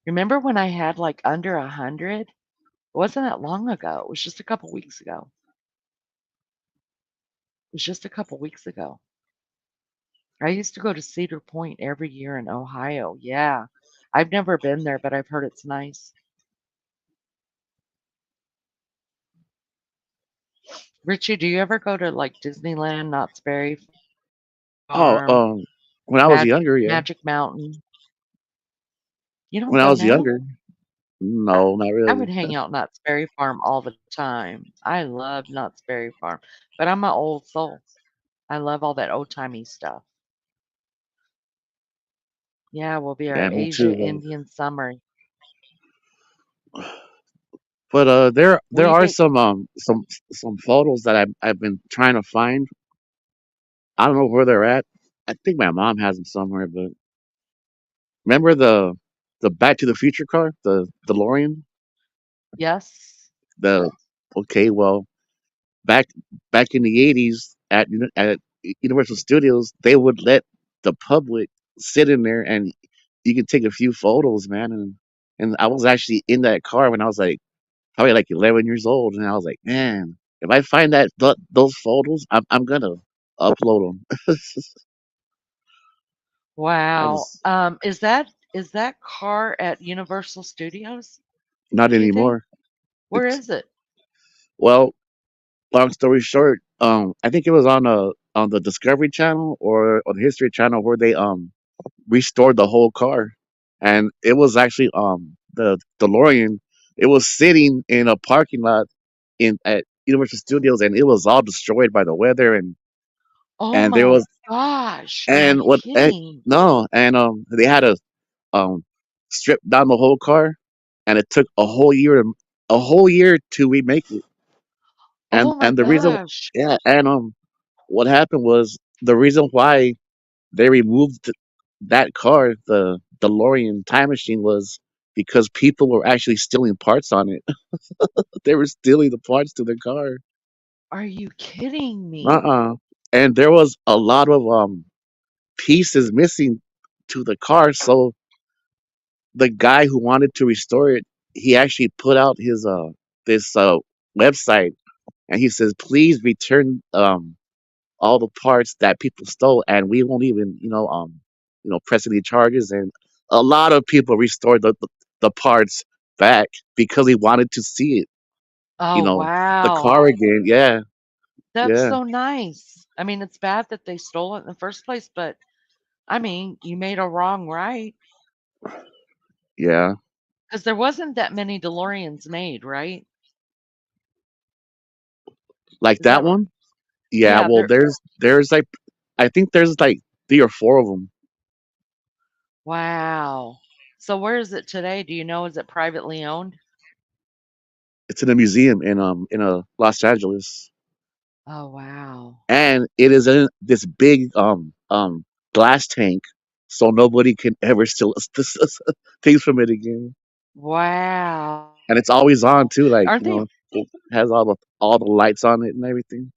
Remember when I had like under 100? It wasn't that long ago. It was just a couple weeks ago. It was just a couple weeks ago. I used to go to Cedar Point every year in Ohio. Yeah. I've never been there, but I've heard it's nice. Richie, do you ever go to like Disneyland, Knott's Berry Oh, Farm, when I was younger, yeah. Magic Mountain? You don't When I go was now? younger, I, no, not I really. would hang out Knott's Berry Farm all the time. I love Knott's Berry Farm, but I'm an old soul. I love all that old timey stuff. Yeah, will be our Yeah, me Asia too. Indian summer. But What there do you are think? some photos that I've been trying to find. I don't know where they're at. I think my mom has them somewhere. But remember the Back to the Future car, the DeLorean. Yes. The okay, well, back back in the '80s at Universal Studios, they would let the public sit in there and you could take a few photos, man. And I was actually in that car when I was like probably like 11 years old, and I was like, man, if I find those photos, I'm gonna upload them. I Wow. just Is that car at Universal Studios? not Do you think? anymore. Where It's is it? well, long story short, I think it was on the Discovery Channel or the History Channel where they restored the whole car, and it was actually the DeLorean. It was sitting in a parking lot in at Universal Studios, and it was all destroyed by the weather, and Oh and there my was gosh. Am and I what kidding? no, and they had to um strip down the whole car, and it took a whole year to remake it. Oh my And the reason, gosh. yeah, and what happened was the reason why they removed that car, the DeLorean time machine, was because people were actually stealing parts on it. They were stealing the parts to their car. Are you kidding me? Uh-uh. And there was a lot of pieces missing to the car, so the guy who wanted to restore it, he actually put out his this website, and he says, please return all the parts that people stole, and we won't even press any charges. And a lot of people restored the parts back because he wanted to see it, you Oh, know, the car wow. again. Yeah, That's yeah, so nice. I mean, it's bad that they stole it in the first place, but I mean, you made a wrong right yeah, because there wasn't that many DeLoreans made, right? like Is that that right? one. Yeah, Yeah, well, there. there's like, I think there's like three or four of them. Wow. So where is it today? Do you know? Is it privately owned? It's in a museum in Los Angeles, Oh, wow. and it is in this big glass tank, so nobody can ever steal things from it again. Wow. And it's always on too, like, Aren't they it has all the lights on it and everything.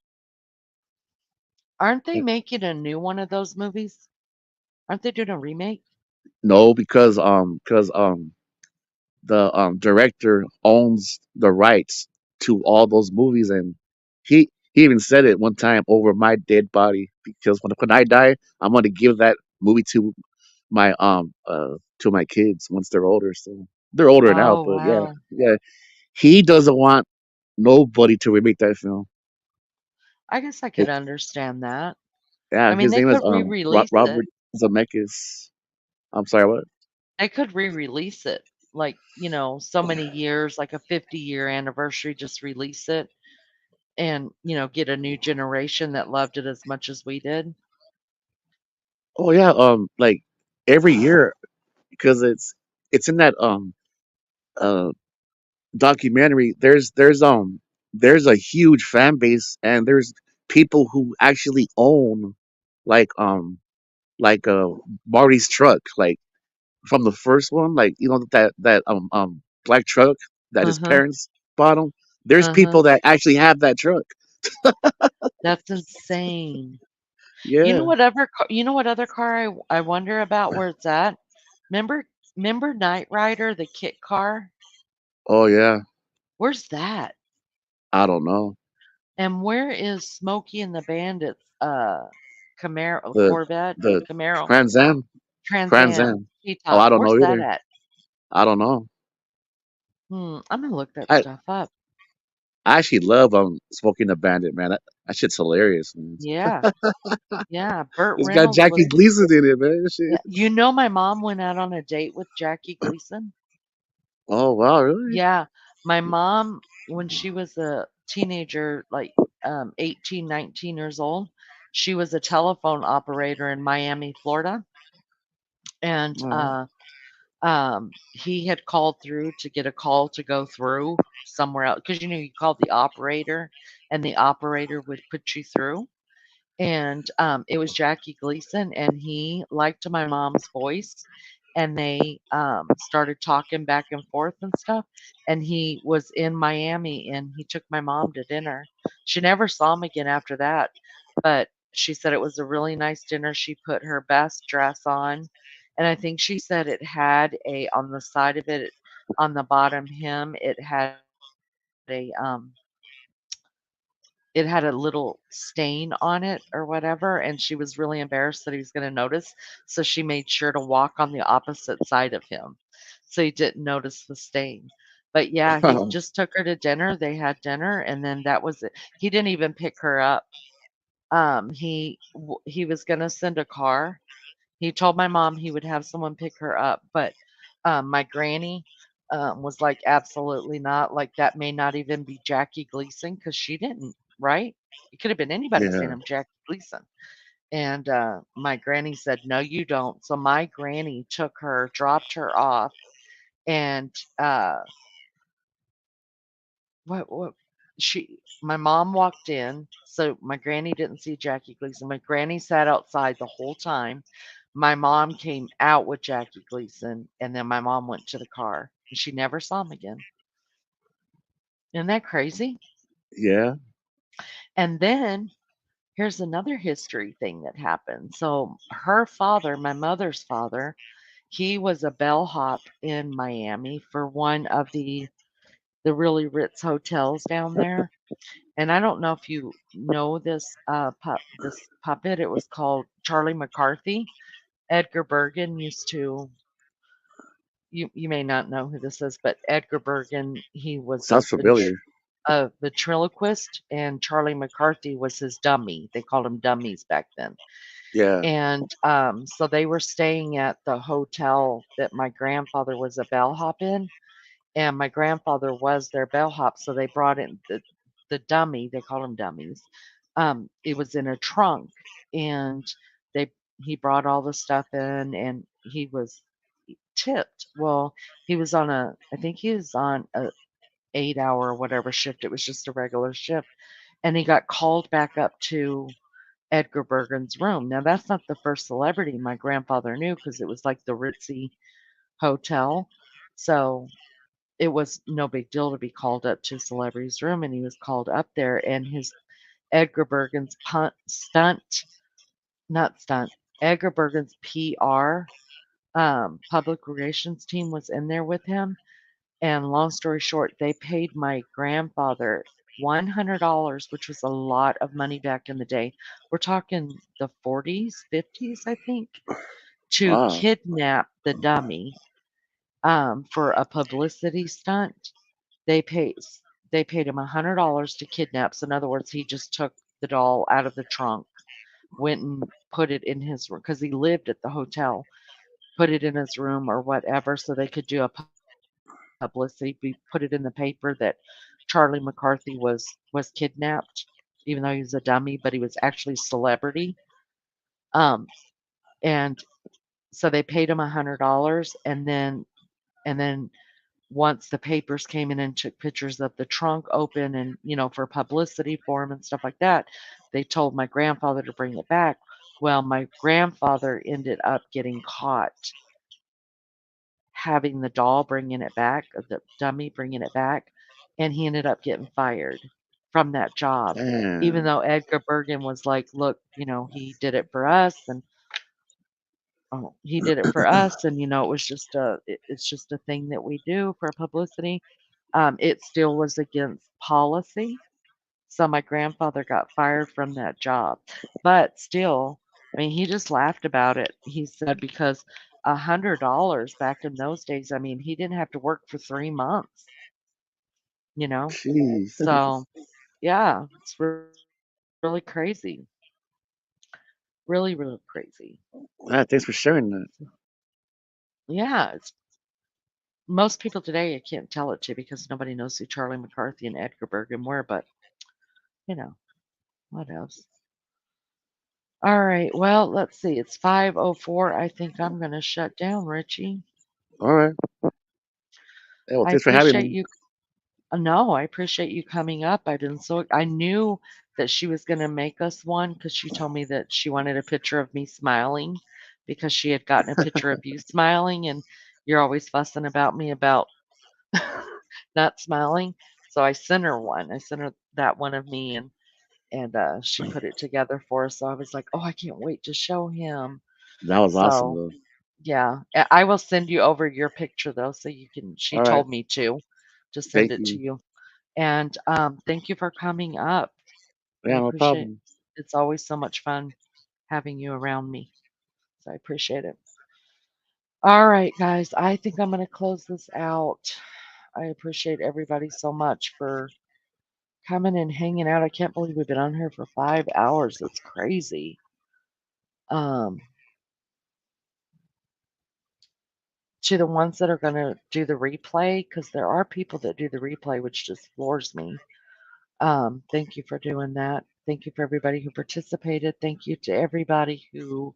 aren't they And making a new one of those movies? Aren't they doing a remake? no, because the director owns the rights to all those movies, and he even said it one time, over my dead body, because when I die, I'm gonna give that movie my to my kids once they're older. So they're older now, Oh, but yeah, wow. yeah. He doesn't want nobody to remake that film. I guess I could It, understand that. yeah, I mean, his they name is could re-release it. Robert Zemeckis. I'm sorry, what? They could re-release it, like, so many years, like a 50-year anniversary, just release it and, get a new generation that loved it as much as we did. Oh yeah, like every year, because it's in that uh documentary. There's a huge fan base, and there's people who actually own like Marty's truck, like from the first one, like that black truck that his Uh-huh. parents bought him. There's Uh-huh. people that actually have that truck. That's insane. Yeah. You know what other car I wonder about where it's at? Remember remember Knight Rider, the kit car? Oh yeah. Where's that? I don't know. And where is Smokey and the Bandits Camaro The Corvette the Camaro Trans Am. Trans Trans Am Am. Oh, T-top? I don't know Where's that either. at? I don't know. I'm gonna look that I stuff up. I actually love Smoking the Bandit, man. That shit's hilarious, man. Yeah. Yeah, Burt It's got Reynolds Jackie was Gleason in it, man. yeah. Shit. My mom went out on a date with Jackie Gleason? Oh wow, really? Yeah. My mom, when she was a teenager, like 18, 19 years old, she was a telephone operator in Miami, Florida. And Oh. he had called through to get a call to go through somewhere else because you called the operator and the operator would put you through. And it was Jackie Gleason, and he liked my mom's voice, and they started talking back and forth and stuff. And he was in Miami, and he took my mom to dinner. She never saw him again after that, but she said it was a really nice dinner. She put her best dress on, and I think she said it had a on the side of it, on the bottom hem, a it had a little stain on it or whatever, and she was really embarrassed that he was gonna notice, so she made sure to walk on the opposite side of him, so he didn't notice the stain. But yeah, he just took her to dinner, they had dinner, and then that was it. He didn't even pick her up. He was gonna send a car. He told my mom he would have someone pick her up, but, my granny, was like, "Absolutely not, like, that may not even be Jackie Gleason because she didn't." right? It could have been anybody's Yeah. name, Jackie Gleason. And my granny said, "No, you don't." So my granny took her, dropped her off, and what my mom walked in, so my granny didn't see Jackie Gleason. My granny sat outside the whole time. My mom came out with Jackie Gleason, and then my mom went to the car, and she never saw him again. Isn't that crazy? Yeah. And then here's another history thing that happened. So her father, my mother's father, he was a bellhop in Miami for one of the really Ritz hotels down there. And I don't know if you know this puppet. It was called Charlie McCarthy. Edgar Bergen used to you may not know who this is, but Edgar Bergen, he was Sounds familiar. a ventriloquist, and Charlie McCarthy was his dummy. They called him dummies back then. Yeah. And so they were staying at the hotel that my grandfather was a bellhop in, and my grandfather was their bellhop, so they brought in the dummy. They call them dummies. It was in a trunk, and they he brought all the stuff in, and he was tipped. Well, he was on I think he was on a 8 hour or whatever shift. It was just a regular shift, and he got called back up to Edgar Bergen's room. Now that's not the first celebrity my grandfather knew because it was like the ritzy hotel. So it was no big deal to be called up to a celebrity's room, and he was called up there, and his Edgar Bergen's not stunt, Edgar Bergen's PR public relations team was in there with him. And long story short, they paid my grandfather $100, which was a lot of money back in the day. We're talking the 40s, 50s, I think, to Wow. kidnap the dummy for a publicity stunt. They paid they paid him $100 to kidnap. So in other words, he just took the doll out of the trunk, went and put it in his room because he lived at the hotel, put it in his room or whatever, so they could do a publicity. We put it in the paper that Charlie McCarthy was kidnapped, even though he was a dummy, but he was actually a celebrity. Um, and so they paid him $100, and then once the papers came in and took pictures of the trunk open and for publicity for him and stuff like that, they told my grandfather to bring it back. Well, my grandfather ended up getting caught having the doll bringing it back, or the dummy bringing it back, and he ended up getting fired from that job. Even Damn. though Edgar Bergen was like, "Look, he did it for us, and he did it for us, and it's just a thing that we do for publicity." It still was against policy, so my grandfather got fired from that job. But still, I mean, he just laughed about it. He said because $100 back in those days, I mean, he didn't have to work for 3 months, you know? Jeez. So, yeah, it's really crazy. Really, really crazy. Thanks for sharing that. Yeah, most people today I can't tell it to because nobody knows who Charlie McCarthy and Edgar Bergen were, but you know, what else? All right. Well, let's see. It's 5:04. I think I'm going to shut down, Richie. All right. Yeah, well, I thanks for having appreciate me. you. No, I appreciate you coming up. I knew that she was going to make us one because she told me that she wanted a picture of me smiling because she had gotten a picture of you smiling, and you're always fussing about me about not smiling. So I sent her one. I sent her that one of me, and she put it together for us. So I was like, oh, I can't wait to show him. That was awesome, So though. yeah, I will send you over your picture though, so you can. She All right. told me to send Thank it to you. you. And thank you for coming up. I Yeah, no appreciate. problem. It's always so much fun having you around me. So I appreciate it. All right, guys. I think I'm going to close this out. I appreciate everybody so much for coming and hanging out. I can't believe we've been on here for 5 hours. It's crazy. Um, to the ones that are going to do the replay, because there are people that do the replay, which just floors me. Thank you for doing that. Thank you for everybody who participated. Thank you to everybody who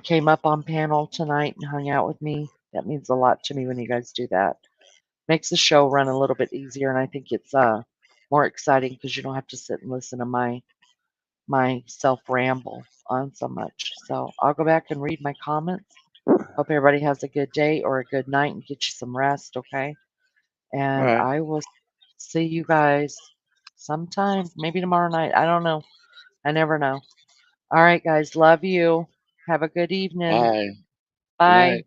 came up on panel tonight and hung out with me. That means a lot to me when you guys do that. Makes the show run a little bit easier, and I think it's more exciting because you don't have to sit and listen to my self ramble on so much. So I'll go back and read my comments. Hope everybody has a good day or a good night and get you some rest, okay? All And right. I will see you guys sometime, maybe tomorrow night. I don't know. I never know. All right, guys. Love you. Have a good evening. Bye. Good Bye. night.